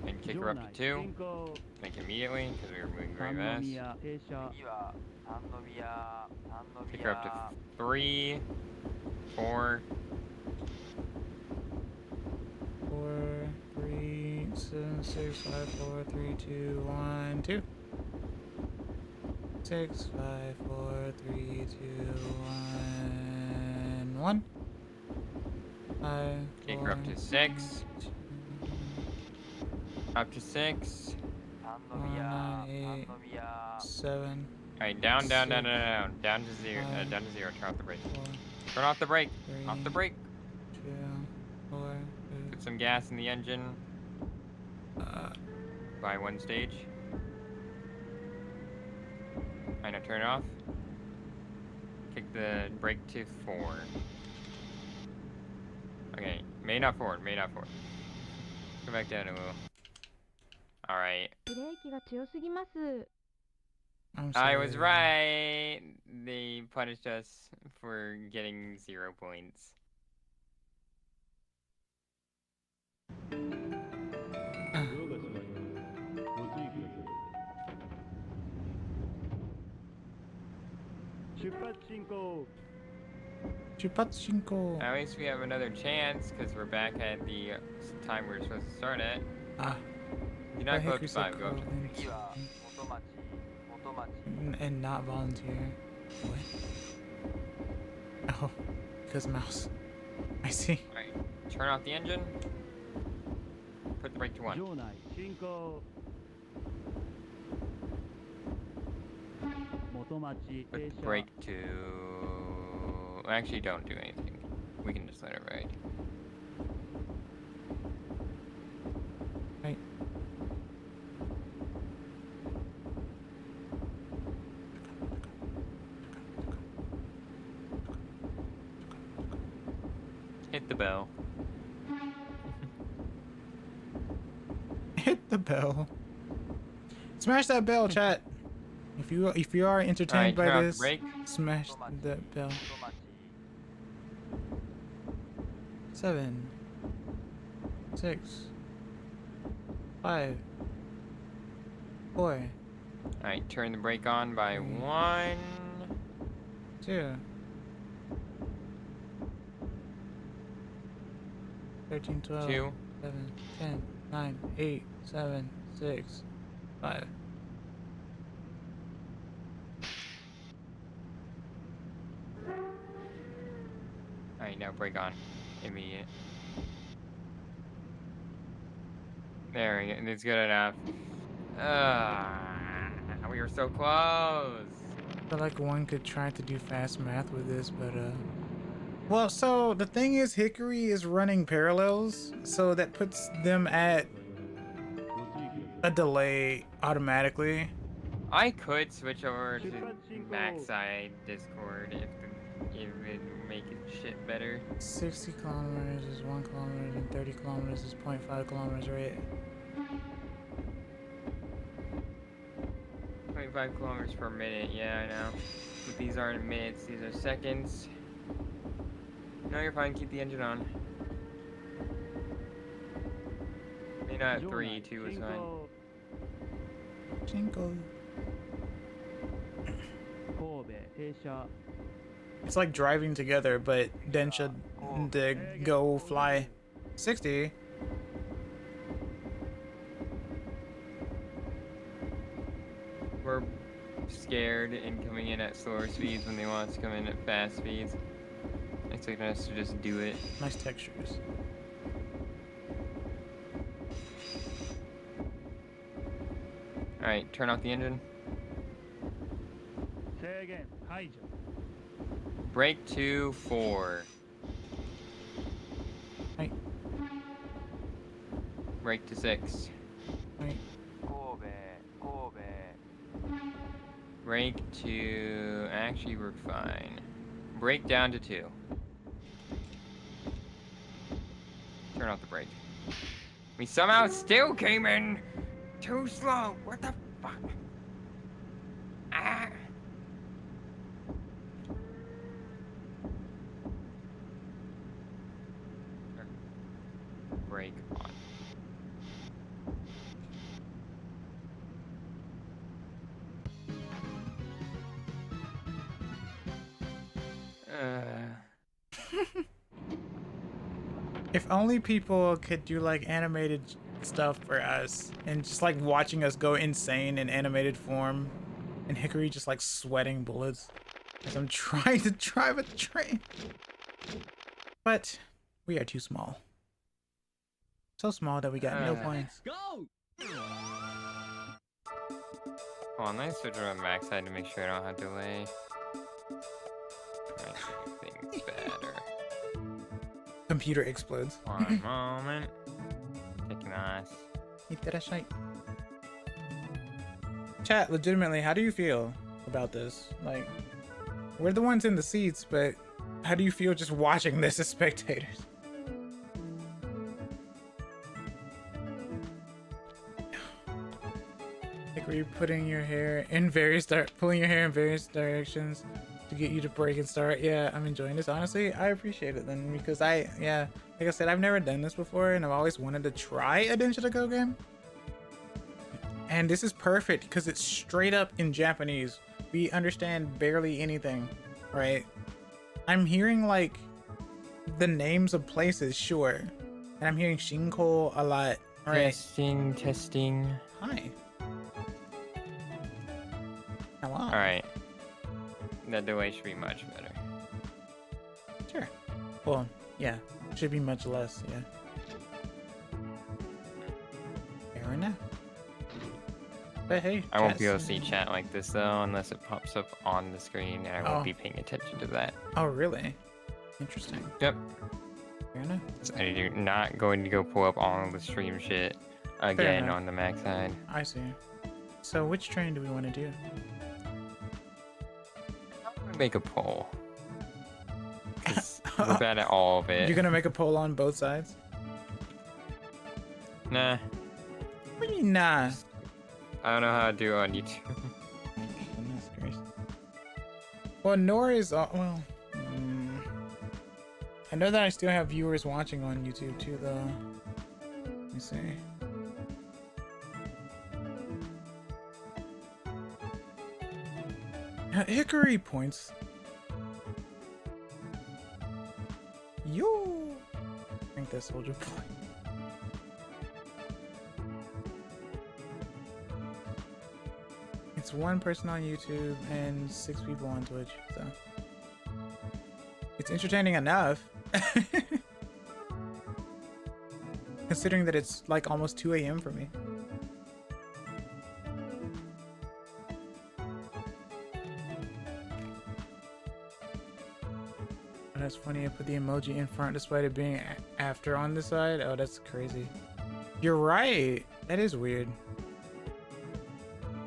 And kick her up to 2. 進行 Like immediately, because we were moving very 三 fast. 宮停車次は三宮三 Kick her up to 宮 3, 4. 4, 3, 7, 6, 5, 4, 3, 2, 1, 2. 6, 5, 4, 3, 2, 1, 1. 5, Kick her up to 6. Up to 6. 三宮 eight, 三宮 7, Alright, down, down, down, down, down. Down to 0. Down to 0. Turn off the brake. 4, Turn off the brake. 3, Off the brake. 2, 4, Put some gas in the engine. By 1 stage. Alright, now turn it off. Kick the brake to 4. Okay, may not forward, may not forward. Go back down a little. Alright. ブレーキが強すぎます。 I'm I was sorry. right! They punished us for getting 0 points. ご注意ください出発進行 Chupachinko. At least we have another chance, because we're back at the time we were supposed to start at. Ah. Do not But go up Hickory to said 5, go up to call in 次は元町元町 and not volunteer. What? Oh, because mouse. I see. Alright, turn off the engine. Put the brake to 1. 場内進行元町 Put 停 the 車 brake to... Actually, don't do anything. We can just let it ride. Right. Hit the bell. Hit the bell. Smash that bell, chat. If you are entertained Alright, by turn off this, the brake. smash the bell. 元町 7, 6, 5, 4, Alright, turn the brake on by 1. 2, 13, 12, 2. 7, 10, 9, 8, 7, 6, 5. Alright, now brake on. Immediate. There we go. It's good enough. We were so close. I feel like one could try to do fast math with this, but well, so the thing is, Hickory is running parallels, so that puts them at ご注意ください a delay automatically. I could switch over to Maxside Discord if it would make it shit better. 60 kilometers is 1 kilometer, and 30 kilometers is 0.5 kilometers, right? 25 kilometers per minute, yeah, I know. But these aren't minutes, these are seconds. No, you're fine, keep the engine on. Maybe not 3, 2 is 進 fine. 行 Jingle. 神戸停車 It's like driving together, but then should the go fly 60. We're scared and coming in at slower speeds when they want us to come in at fast speeds. Expecting us to just do it. Nice textures. Alright, turn off the engine. 制限解除 Brake to 4. Right. Brake to 6. Right. 神戸 Brake to... Actually, we're fine. brake down to 2. Turn off the brake. We somehow still came in too slow. What the fuck? Ah. Brake on. If only people could do like animated stuff for us and just like watching us go insane in animated form and Hickory just like sweating bullets as I'm trying to drive a train. But we are too small. So small that we got no points. Go! Hold on, let me switch around backside to make sure I don't have delay. Make things better. Computer explodes. One moment. Taking nice. Chat, legitimately, how do you feel about this? Like, we're the ones in the seats, but how do you feel just watching this as spectators? Like, were you putting your hair in pulling your hair in various directions to get you to break and start? Yeah, I'm enjoying this. Honestly, I appreciate it then because like I said, I've never done this before and I've always wanted to try a Densha to Go game. And this is perfect because it's straight up in Japanese. We understand barely anything, right? I'm hearing like the names of places, sure. And I'm hearing Shinko a lot, right? Testing. Hi. Hello. Alright. That delay should be much better. Sure. Well, yeah. Should be much less, yeah. Fair enough. But hey, I won't be able to see chat like this though unless it pops up on the screen and I won't be paying attention to that. Oh, really? Interesting. Yep. Fair enough. So I'm not going to go pull up all the stream shit again on the Mac side. I see. So which train do we want to do? I'm gonna make a poll. 'Cause we're bad at all of it. You're gonna make a poll on both sides? Nah. What do you mean, nah? I don't know how to do it on YouTube. Goodness gracious. Well, Nora is well. I know that I still have viewers watching on YouTube too, though. Let me see. Hickory points. Yo. I think that's soldier point. It's one person on YouTube and 6 people on Twitch, so it's entertaining enough. Considering that it's like almost 2 a.m. for me. Oh, that's funny, I put the emoji in front despite it being after on the side. Oh, that's crazy. You're right. That is weird.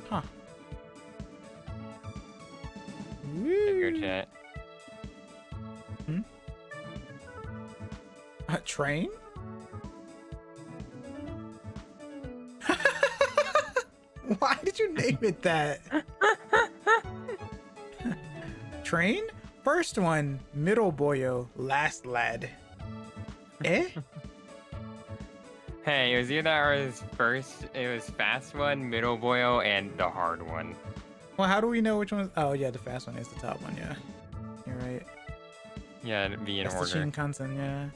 Huh. Your chat. A train? Why did you name it that? Train? First one, middle boyo, last lad. Eh? Hey, it was either it was fast one, middle boyo, and the hard one. Well, how do we know which one? Oh, yeah, the fast one is the top one, yeah. You're right. Yeah, it'd be in That's order. the Shinkansen, yeah.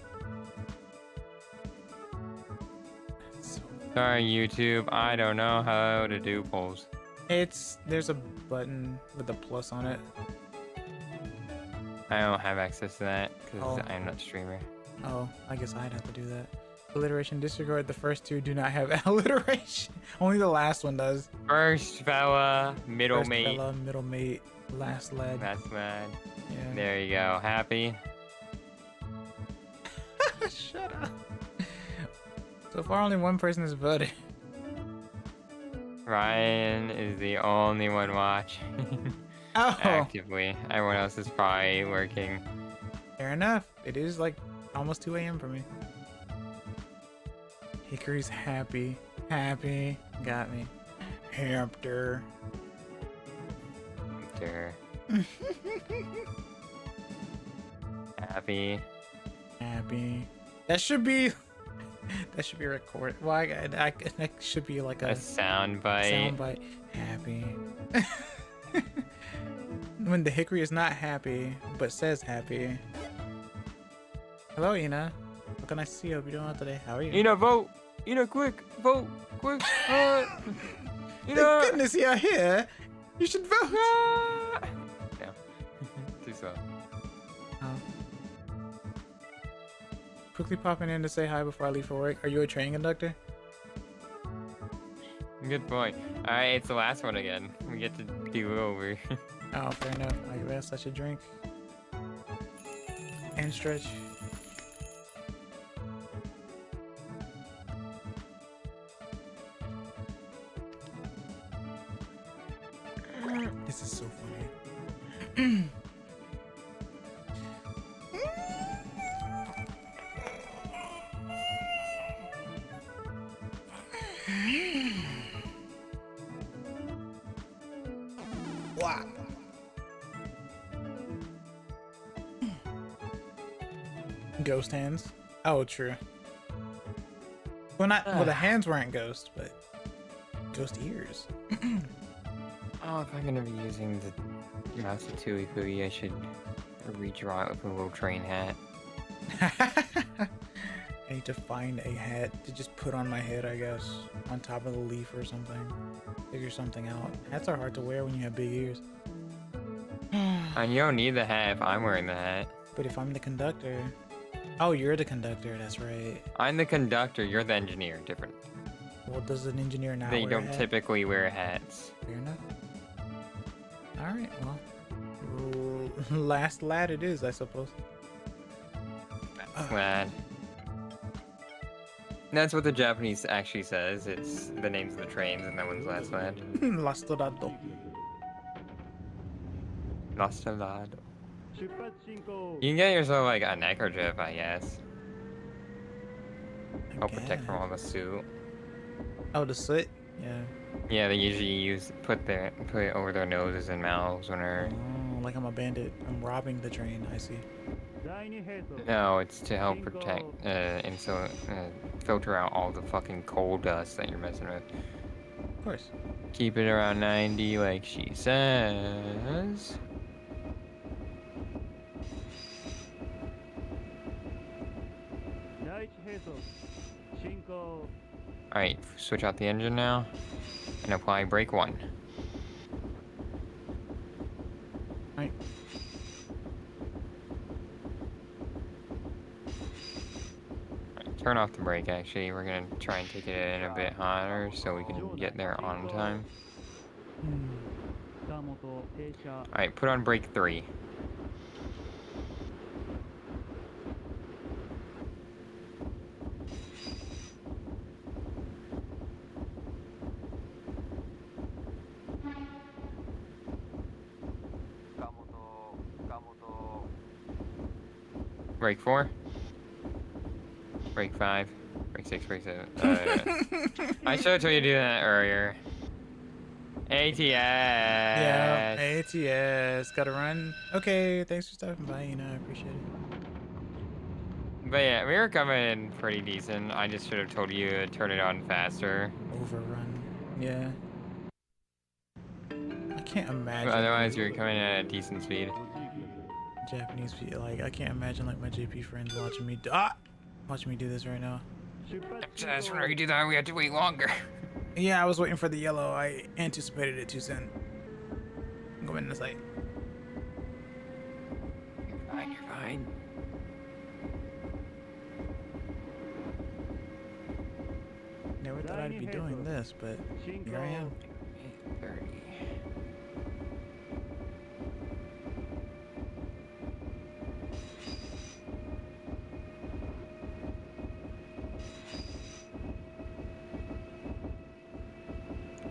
Sorry, YouTube. I don't know how to do polls. There's a button with a plus on it. I don't have access to that because I'm not a streamer. Oh, I guess I'd have to do that. Alliteration, disregard the first two do not have alliteration. Only the last one does. First fella, middle First mate. fella, middle mate, last lad. Last lad. Yeah. There you go. Happy? Shut up. So far, only one person has voted. Ryan is the only one watching. Oh, actively. Everyone else is probably working. fair enough. It is like almost 2 a.m. for me. Hickory's happy. Happy. Got me. Hamster. They're happy. Happy. That should be. That should be recorded. Well, that should be like A a sound bite. soundbite. Happy. When the Hickory is not happy, but says happy. Hello, Ina. What can I see? Hope you're doing well today. How are you? Ina, vote! Ina, quick! Vote! Quick! Thank Ina! goodness you're here. You should vote. Ah! No. Too slow. Oh. Quickly popping in to say hi before I leave for work. Are you a train conductor? Good point. Alright, it's the last one again. We get to do over. Oh, fair enough. I guess I should drink. And stretch. This is so funny. Wow. Ghost hands. Oh, true. Well, not well. The hands weren't ghost, but ghost ears. Oh, if I'm gonna be using the Masatui Kui, I should redraw it with a little train hat. I need to find a hat to just put on my head, I guess, on top of the leaf or something. Figure something out. Hats are hard to wear when you have big ears. And you don't need the hat if I'm wearing the hat. But if I'm the conductor... Oh, you're the conductor, that's right. I'm the conductor, you're the engineer. Different. Well, does an engineer not They wear a don't hat? typically wear hats. Fair enough. Alright, well. Last lad it is, I suppose. Lad. That's what the Japanese actually says. It's the names of the trains and that one's last lad. Lastorado. Nostalado. 出発進行 You can get yourself like a neckerchief, I guess. Help protect from all the soot. Oh, the soot? Yeah. Yeah, they usually put it over their noses and mouths when they're. Oh, like I'm a bandit. I'm robbing the train, I see. 第二並走 No, it's to help protect and so filter out all the fucking coal dust that you're messing with. Of course. Keep it around 90, like she says. 第一並走進行 Alright, switch out the engine now and apply brake 1. Right. Turn off the brake actually. We're gonna try and take it in a bit hotter so we can get there on time. 北本停車 Alright, put on brake 3. Brake 4. Brake 5. Brake 6, brake 7. I should have told you to do that earlier. ATS! Yeah, ATS. Gotta run. Okay, thanks for stopping by, you know, I appreciate it. But yeah, we were coming in pretty decent. I just should have told you to turn it on faster. Overrun. Yeah. I can't imagine. But otherwise, we were coming in at a decent speed. Japanese people, like, I can't imagine, like, my JP friends watching me do this right now. 出発進 That's 行 when we do that, we have to wait longer. Yeah, I was waiting for the yellow. I anticipated it too soon. Go in the sight. You're fine, you're fine. Never thought I'd be doing this, but 進 here I am. 8:30.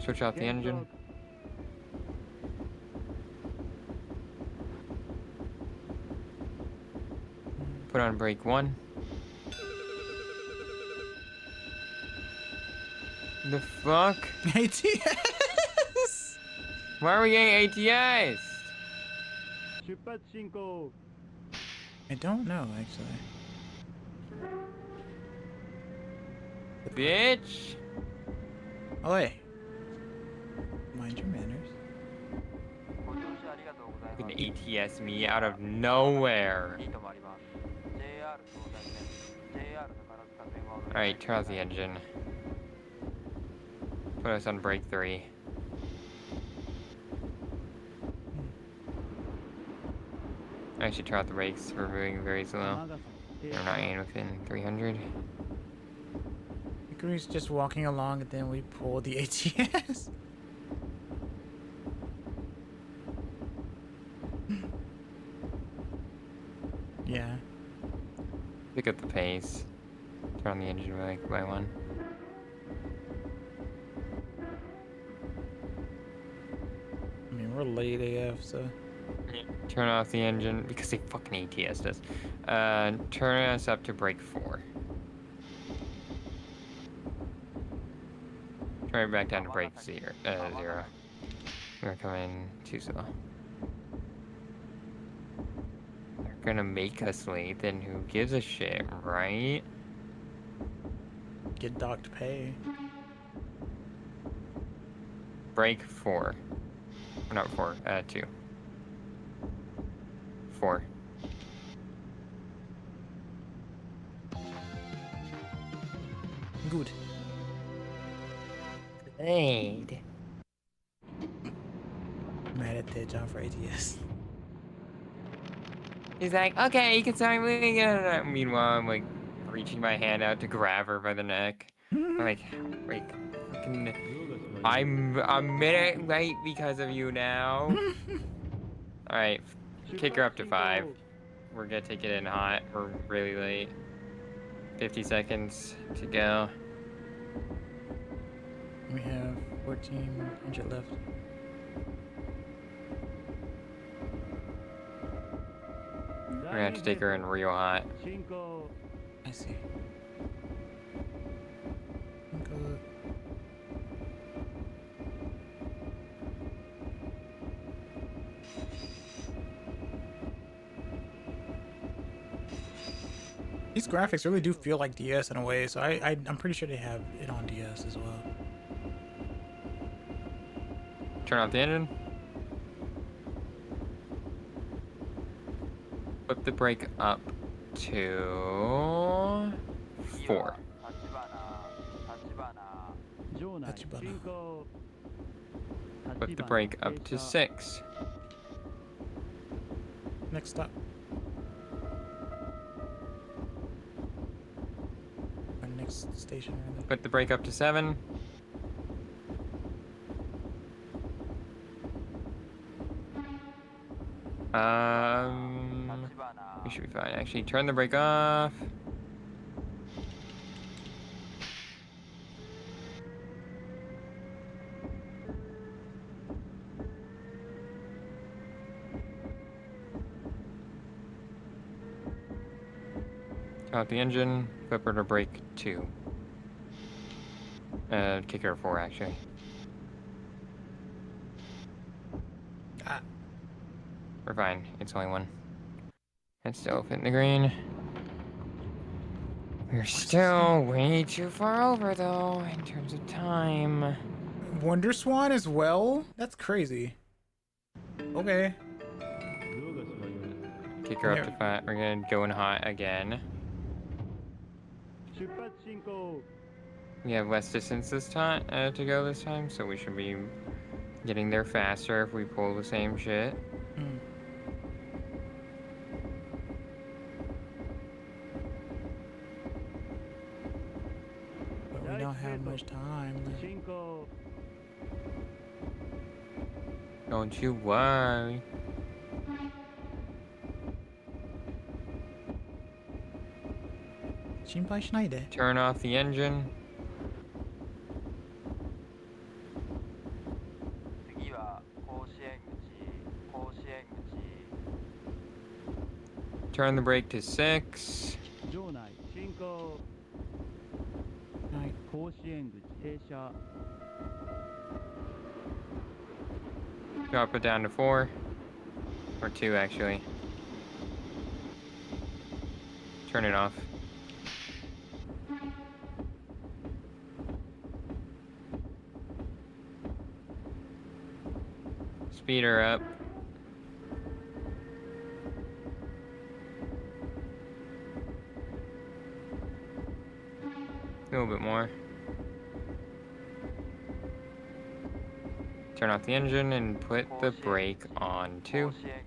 Switch out the engine. Put on brake 1. The fuck? ATS. Why are we getting ATS? 出発進行 I don't know actually. Bitch! Oh wait. Mind your manners. ご乗車ありがとうござい Fucking ます ATS me out of nowhere. に止まります JR 東西線 JR 宝塚線はお乗り Alright, turn off the engine. Put us on brake 3. I should turn off the brakes. We're moving very slow. 長さ We're not in within 300. Hickory's just walking along and then we pull the ATS. Yeah. Pick up the pace. Turn on the engine by 1. I mean, we're late AF, so. Turn off the engine because they fucking ATS'd us. Turn us up to brake 4. Turn it back down to brake 0. We're coming too slow. They're gonna make us late, then who gives a shit, right? Get docked pay. Brake 4. Not 4, 2. 4. Good. Great. Mad at that John for ATS. He's like, okay, you can start moving. Meanwhile, I'm like reaching my hand out to grab her by the neck. I'm like, fucking, I'm a minute late because of you now. Alright, kick her up to 5. We're gonna take it in hot. We're really late. 50 seconds to go. We have 1400 left. We're gonna have to take her in real hot. 進行 I see. Good. These graphics really do feel like DS in a way, so I'm pretty sure they have it on DS as well. Turn off the engine. Flip the brake up to 4. 立花 場内 Tachibana. 進行 Flip the brake up to 6. Next stop. Our next station. Rather. Flip the brake up to 7. We should be fine. Actually, turn the brake off. Turn off the engine. Flip her to brake 2. Kick her to 4, actually. Ah. We're fine. It's only 1. It's still hitting the green. We're still way too far over, though, in terms of time. Wonder Swan as well? That's crazy. Okay. Kick her up to 5. We're gonna go in hot again. 出発進行 We have less distance this time to go this time, so we should be getting there faster if we pull the same shit. Mm. But we don't have much time. 進行 Don't you worry. Turn off the engine. 次は甲子園口 Turn Turn the brake to 6. 場内進行 Right. 甲子園口停車 Drop it down to 4. Or 2, actually. Turn it off. Speed her up. A little bit more. Turn off the engine and put the brake on 2. 甲子園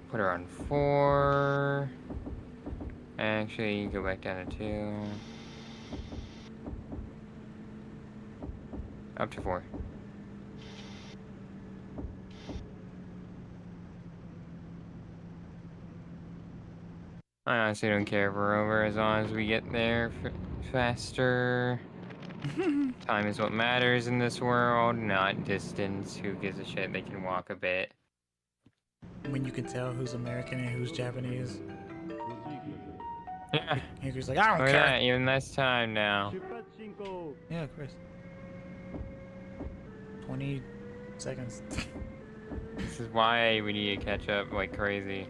Put her on 4. Actually, go back down to 2. Up to 4. I honestly don't care if we're over as long as we get there faster. Time is what matters in this world, not distance. Who gives a shit? They can walk a bit. When you can tell who's American and who's Japanese. ご注意ください Yeah, Henry's like, I don't look at care. that, even less time now. 出発進行 Yeah, of course. 20 seconds. This is why we need to catch up like crazy.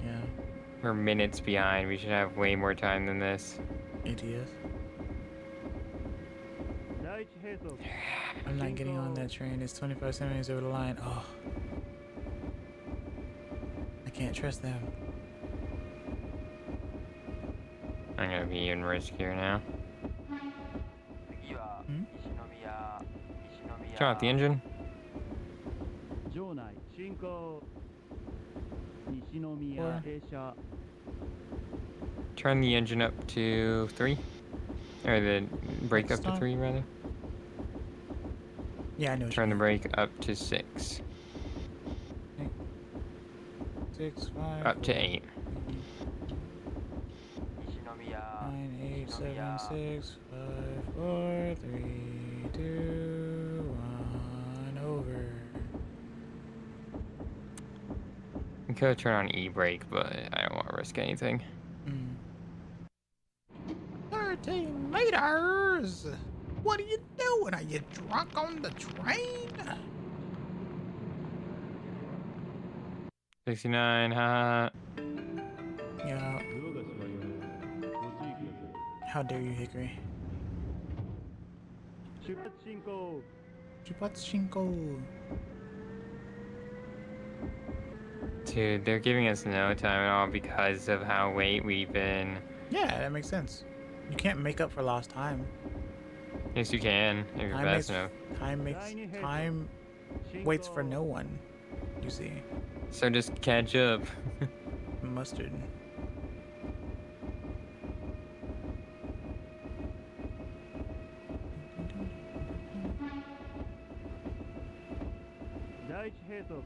Yeah. We're minutes behind. We should have way more time than this. ATS. 第一並走 I'm not getting on that train. It's 25 centimeters over the line. Oh. I can't trust them. I'm gonna be even riskier now. 次はん西宮西宮 Turn off the engine. 場内進行西宮 Four. 停車 Turn the engine up to 3. Or the brake up to Stop. 3, rather. Yeah, I know. what Turn you the brake up to 6. mean. 6, 5, Up to 4, 8. 西宮 9, 8, 7, 6, 5, 4, 3, 2, 1, over. We could turn on e-brake, but I don't want to risk anything. 13 meters! What are you doing? Are you drunk on the train? 69, haha. Yeah, ドアが閉まりますご注意ください how dare you, Hickory? 出発進行 Chupatchinko. Dude, they're giving us no time at all because of how late we've been. Yeah, that makes sense. You can't make up for lost time. Yes, you can, if you're Time fast makes, enough. time waits for no one. You see, So just catch up. mustard. 第一並走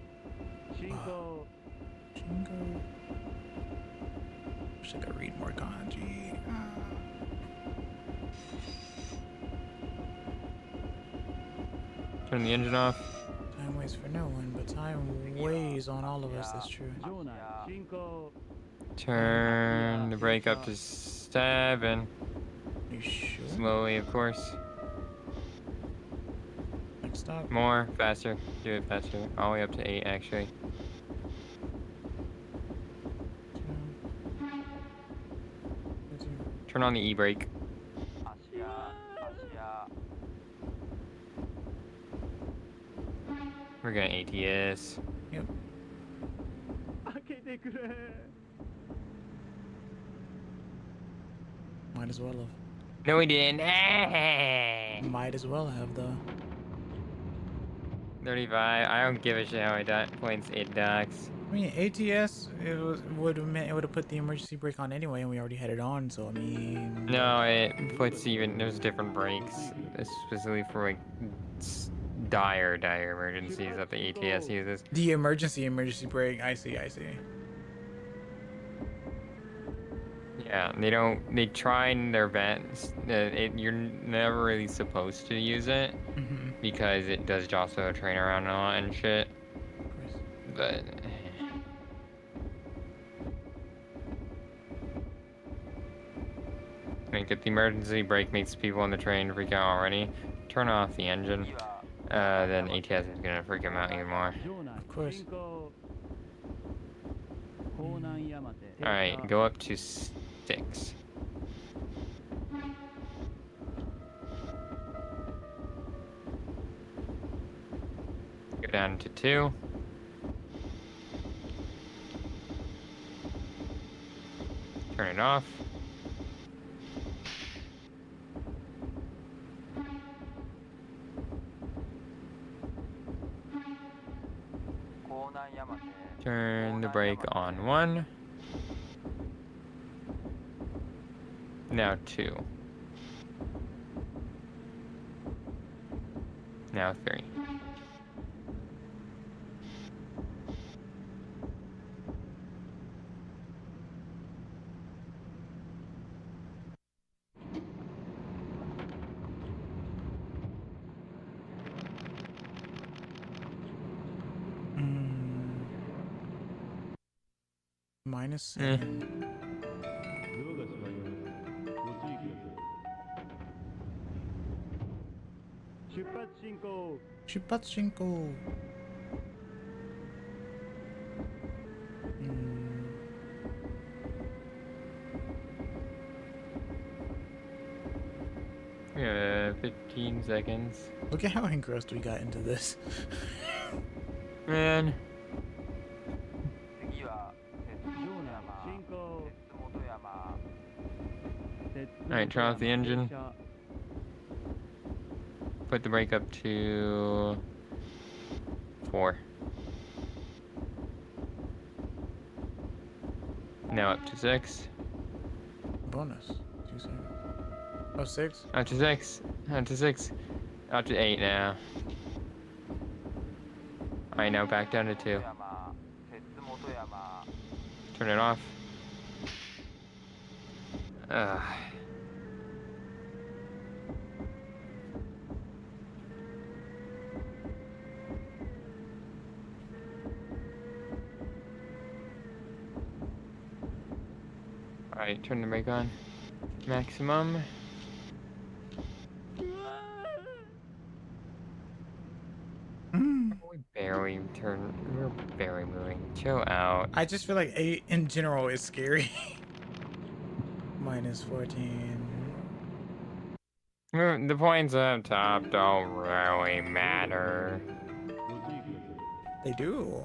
進行 Shingo. Wish I could read more kanji. Turn the engine off. Time waits for no one, but time weighs on all of us. That's true. 場内進行 Turn the brake up to 7. You sure? Slowly, of course. Next stop. More, faster. Do it faster. All the way up to 8, actually. 2, Turn on the e-brake. 芦屋芦屋 We're gonna ATS. 開けてくれ Might as well have. No, we didn't. Might as well have though. 35. I don't give a shit how many points it docks. I mean, ATS would have meant it would have put the emergency brake on anyway, and we already had it on. So I mean. No, it puts even. There's different brakes, specifically for like dire emergencies that the ATS uses. The emergency brake. I see. Yeah, they don't. They try in their best. You're never really supposed to use it Mm-hmm. because it does jostle a train around a lot and shit. Of course. But Like, if the emergency brake makes people on the train freak out already, turn off the engine. Then ATS is gonna freak them out even more. Of course. Alright, go up to 6. Go down to 2. Turn it off. Turn the brake on 1. Now 2. Now 3. -7. 出発進行。Yeah, 15 seconds. Look at how engrossed we got into this. Man. Alright, turn off the engine. Put the brake up to 4. Now up to 6. Bonus. 2 seconds. Oh, 6? Up to 6. Up to 6. Up to 8 now. Alright, now back down to 2. Turn it off. Alright, turn the brake on. Maximum. We're barely moving. Chill out. I just feel like 8 in general is scary. -14. The points up top don't really matter. They do.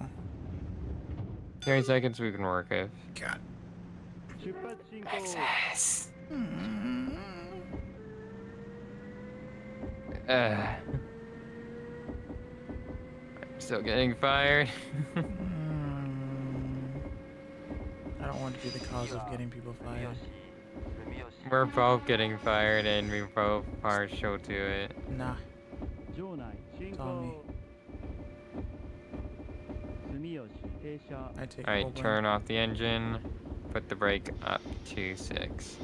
30 seconds we can work with. God. Excess. I'm still getting fired. I don't want to be the cause of getting people fired. We're both getting fired and we both partial to it. Nah. Tommy. I take Alright, turn off the engine. Put the brake up to 6.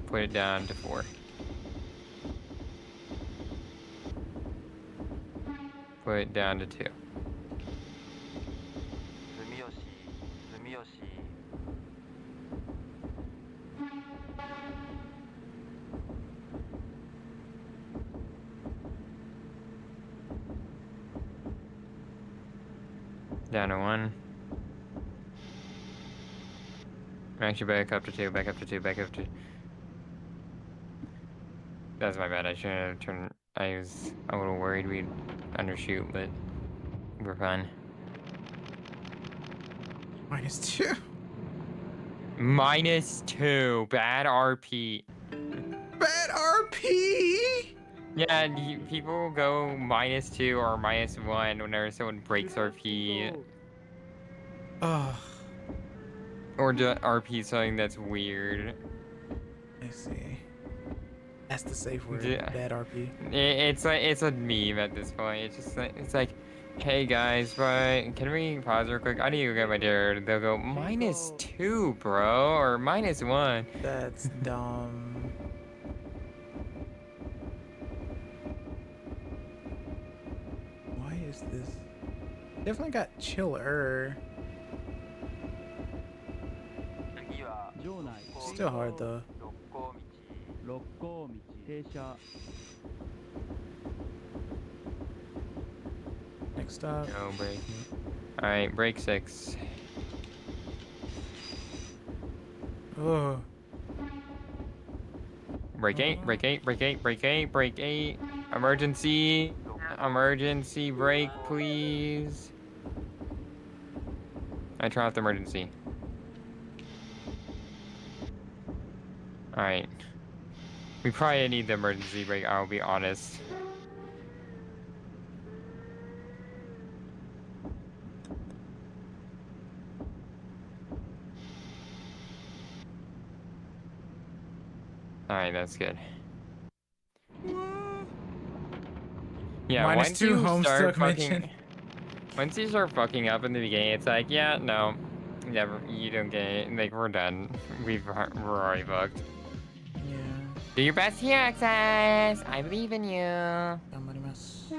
Put it down to 4. Put it down to 2. Down to 1. Actually, back up to 2, back up to 2, back up to... That's my bad, I should have turned... I was a little worried we'd undershoot, but we're fine. -2. -2, bad RP. Bad RP! Yeah, people go -2 or -1 whenever someone breaks RP. Ugh. Or RP something that's weird. I see. That's the safe word. Yeah. Bad RP. It's a meme at this point. It's just like, it's like, hey guys, but can we pause real quick? I need to go get my dinner. They'll go -2, bro, or -1. That's dumb. Why is this? Definitely got chiller. 場内 Still hard though. 六甲道六甲道停車 Next stop. No break. All right, break 6. Oh. Break 8. Break 8. Break 8. Break 8. Break 8. Emergency. Emergency brake, please. I turn off the emergency. All right. We probably need the emergency brake. I'll be honest. Alright, that's good. Yeah, -2 once you Homestuck start mention. fucking... Once you start fucking up in the beginning, it's like, yeah, no. Never, you don't get it. Like, we're done. We're already fucked. Yeah. Do your best here, Access! I believe in you. Gamarimasu.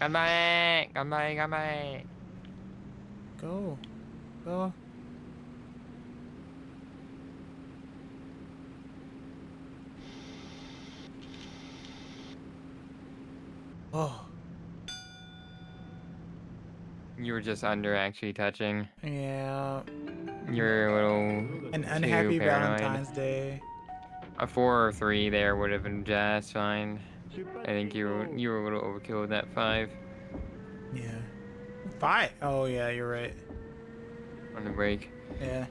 Ganbae! Ganbae, ganbae. Go. Go. Oh. You were just under actually touching. Yeah. You're a little An too unhappy paranoid. Valentine's Day. A 4 or 3 there would have been just fine. I think you were a little overkill with that 5 Yeah. 5. Oh yeah, you're right. on the break. Yeah.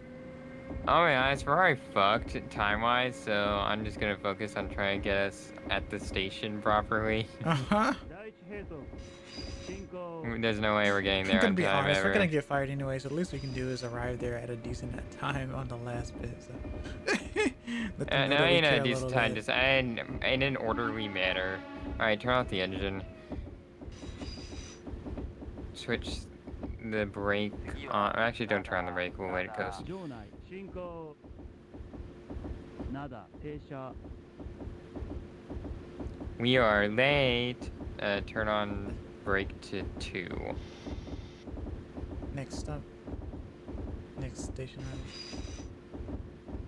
Oh yeah, it's already fucked time-wise, so I'm just gonna focus on trying to get us at the station properly. Uh-huh. 第一並走進行 There's no way we're getting I'm there gonna on be time honest, we're ever. gonna get fired anyway, so the least we can do is arrive there at a decent time on the last bit. So. Let them know No, that we in care a a decent little time, bit. just in an orderly manner. Alright, turn off the engine. Switch the brake on. Actually, don't turn on the brake. We'll let it coast. 場内進行灘停車 We are late. Turn on brake to 2. Next stop. Next station.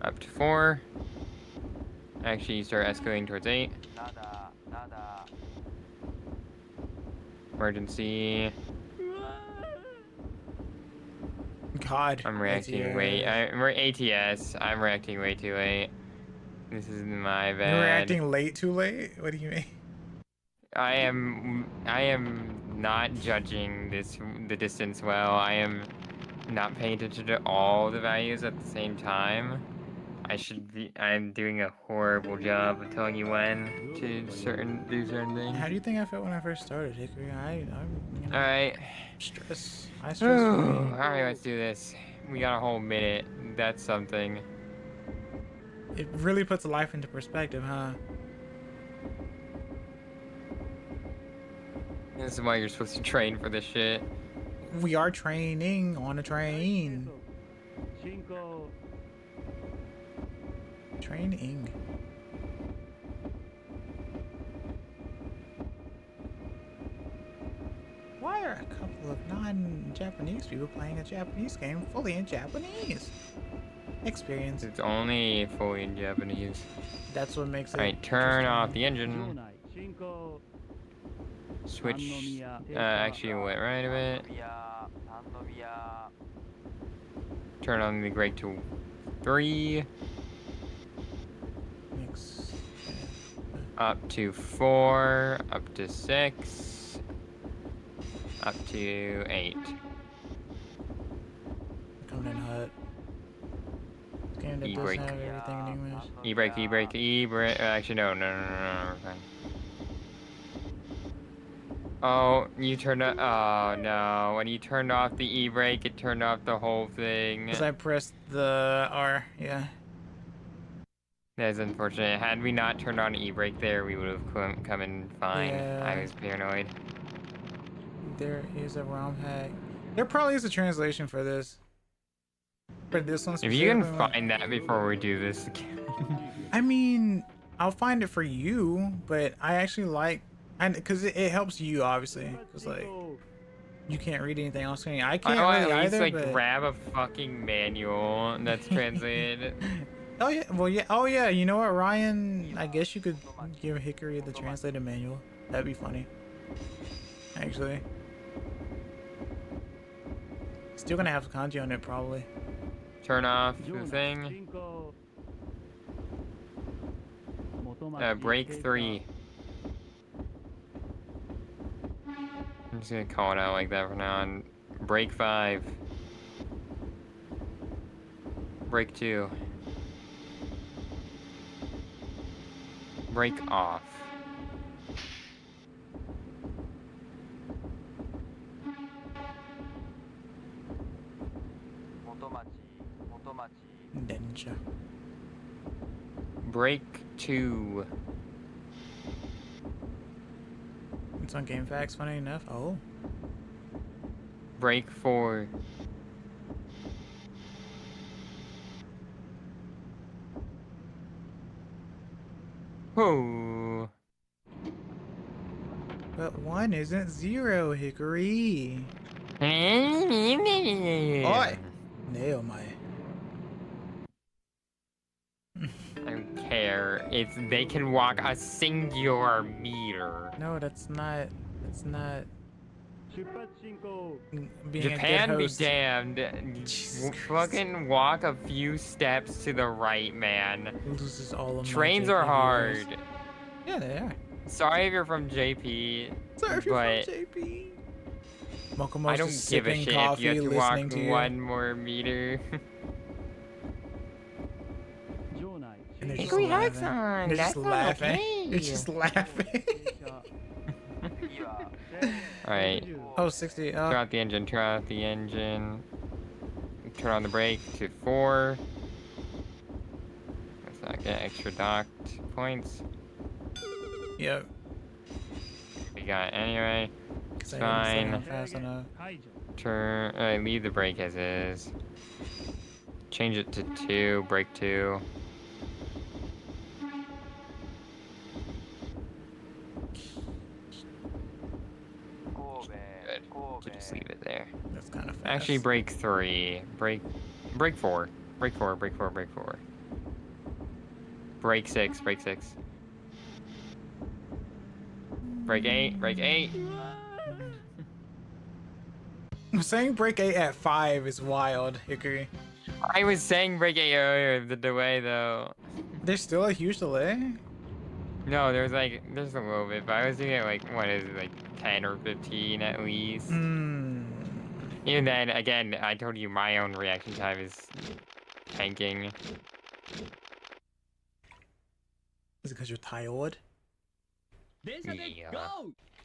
Up to 4. Actually, you start escalating towards 8. 灘 Emergency. God. I'm reacting way. We're ATS. I'm reacting way too late. This is my bad. You're reacting late too late? What do you mean? I am not judging the distance well. I am not paying attention to all the values at the same time. I'm doing a horrible job of telling you when to do certain things. How do you think I felt when I first started, Hickory? I'm you know, Alright. stress. I stress. Alright, let's do this. We got a whole minute. That's something. It really puts life into perspective, huh? This is why you're supposed to train for this shit. We are training on a train. 進行 Training. Why are a couple of non-Japanese people playing a Japanese game fully in Japanese? Experience. It's only fully in Japanese. That's what makes it. Alright, turn off the 場 engine. 内進行 Switch. Actually, went right a bit. 三宮 Turn on the brake to 3. Mix. Up to 4. Up to 6. Up to 8. Coming in hot. This game that doesn't E-brake. have everything in English. E-brake, e-brake, e-brake. Actually, no. We're fine. Oh, you turned off. Oh no! When you turned off the e-brake, it turned off the whole thing. Because I pressed the R, yeah. That's unfortunate. Had we not turned on e-brake there, we would have come in fine. Yeah. I was paranoid. There is a ROM hack. There probably is a translation for this. For this one If you can specifically. find that before we do this again. I mean, I'll find it for you, but I actually like, and because it helps you obviously, because like You can't read anything on screen. I I can't want really at least either, like but... grab a fucking manual that's translated. Oh yeah, well yeah, oh yeah, you know what, Ryan? I guess you could give Hickory the translated manual. That'd be funny. Actually. Still gonna have kanji on it, probably. Turn off the thing. Break 3. I'm just gonna call it out like that from now on. Break 5. Break 2. Break off. Densha. Break 2. It's on GameFAQs, funny enough. Oh. Break 4. Oh. But 1 isn't 0, Hickory. Oi! Nail my. I don't care. It's they can walk a singular meter. No, that's not. That's not. Being Japan a good be host. damned. Jesus Fucking walk a few steps to the right, man. Loses all of my Trains JP are viewers. hard. Yeah, they are. Sorry if you're from JP. Sorry if you're but from JP. Mokomo's I don't just give a sipping shit coffee, if you have to listening walk to you. one more meter. And they're just Hickory laughing. Hudson, They're that's just not laughing. okay. They're just laughing. Alright. Oh, 60. Turn out the engine, turn out the engine. Turn on the brake to 4. Let's not get extra docked points. Yep. We got anyway. It's fine. Fast enough. Turn, leave the brake as is. Change it to 2, brake 2. Good. So just leave it there. That's kind of fast. Actually, brake 3. Brake 4. Brake 4, brake 4, brake 4. Brake 6, brake 6. Brake 8, brake 8. Saying break 8 at 5 is wild, Hickory. I was saying brake 8 earlier, the delay though. There's still a huge delay? No, there's a little bit, but I was doing it like, what is it, like 10 or 15 at least. Hmm. Even then, again, I told you my own reaction time is tanking. Is it because you're tired? Yeah.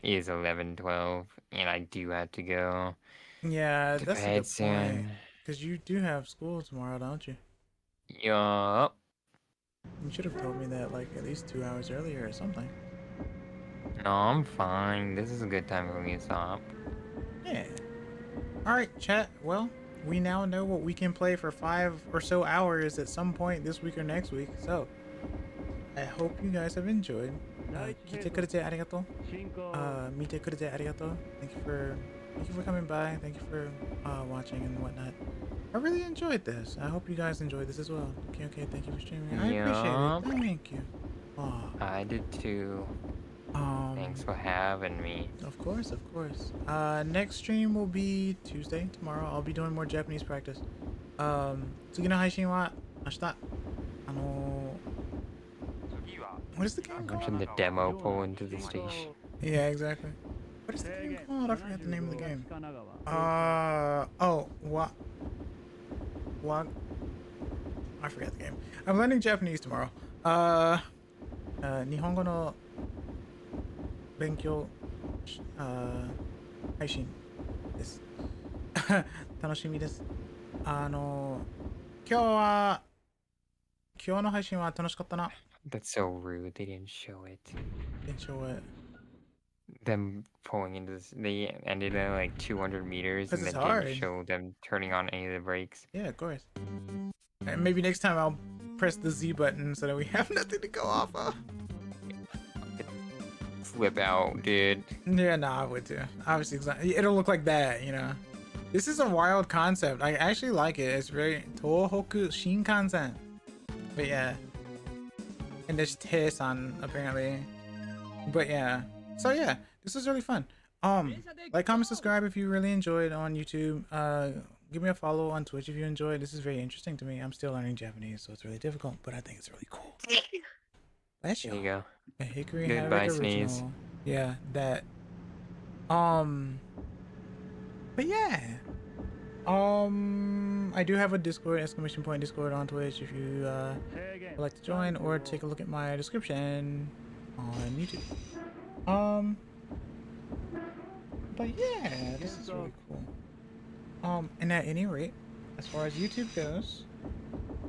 It is 11:12, and I do have to go Yeah, to that's a bed good point. soon. Because you do have school tomorrow, don't you? Yup. You should have told me that like at least 2 hours earlier or something. No, I'm fine. This is a good time for me to stop. Yeah. Alright, chat. Well, we now know what we can play for 5 or so hours at some point this week or next week. So, I hope you guys have enjoyed. 聞いてくれてありがとう。見てくれてありがとう. Thank you for coming by. Thank you for watching and whatnot. I really enjoyed this. I hope you guys enjoyed this as well. Okay, thank you for streaming. I appreciate it. Thank you. I did too. Thanks for having me. Of course, of course. Next stream will be Tuesday, tomorrow. I'll be doing more Japanese practice. 次の配信は明日。What is the game called? Watching the demo pull into the station. Yeah, exactly. What is the game called? I forgot the name of the game. What? I forgot the game. I'm learning Japanese tomorrow. 日本語の勉強配信です。楽しみです。今日の配信は楽しかったな。That's so rude. They didn't show it. Didn't show it. Them pulling into this, they ended at like 200 meters and This then is hard. didn't show them turning on any of the brakes. Yeah, of course. And maybe next time I'll press the Z button so that we have nothing to go off of. flip out, dude. Yeah, nah, I would too. Obviously, 'cause it'll look like that, you know. This is a wild concept. I actually like it. It's very Tohoku Shinkansen. But yeah. And there's Te-san, apparently. But yeah. So yeah, this was really fun. Like, comment, subscribe if you really enjoyed on YouTube. Give me a follow on Twitch if you enjoyed. This is very interesting to me. I'm still learning Japanese, so it's really difficult, but I think it's really cool. Bless you. There you go. A Hickory Goodbye, Havoc Sneeze. original. Yeah, that. But yeah. I do have a Discord, exclamation point Discord on Twitch if you would like to join, or take a look at my description on YouTube. But yeah, this is really cool. And at any rate, as far as YouTube goes,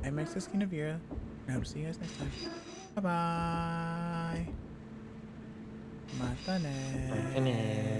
I'm Kinaヴira, and I hope to see you guys next time. Bye bye. Matane.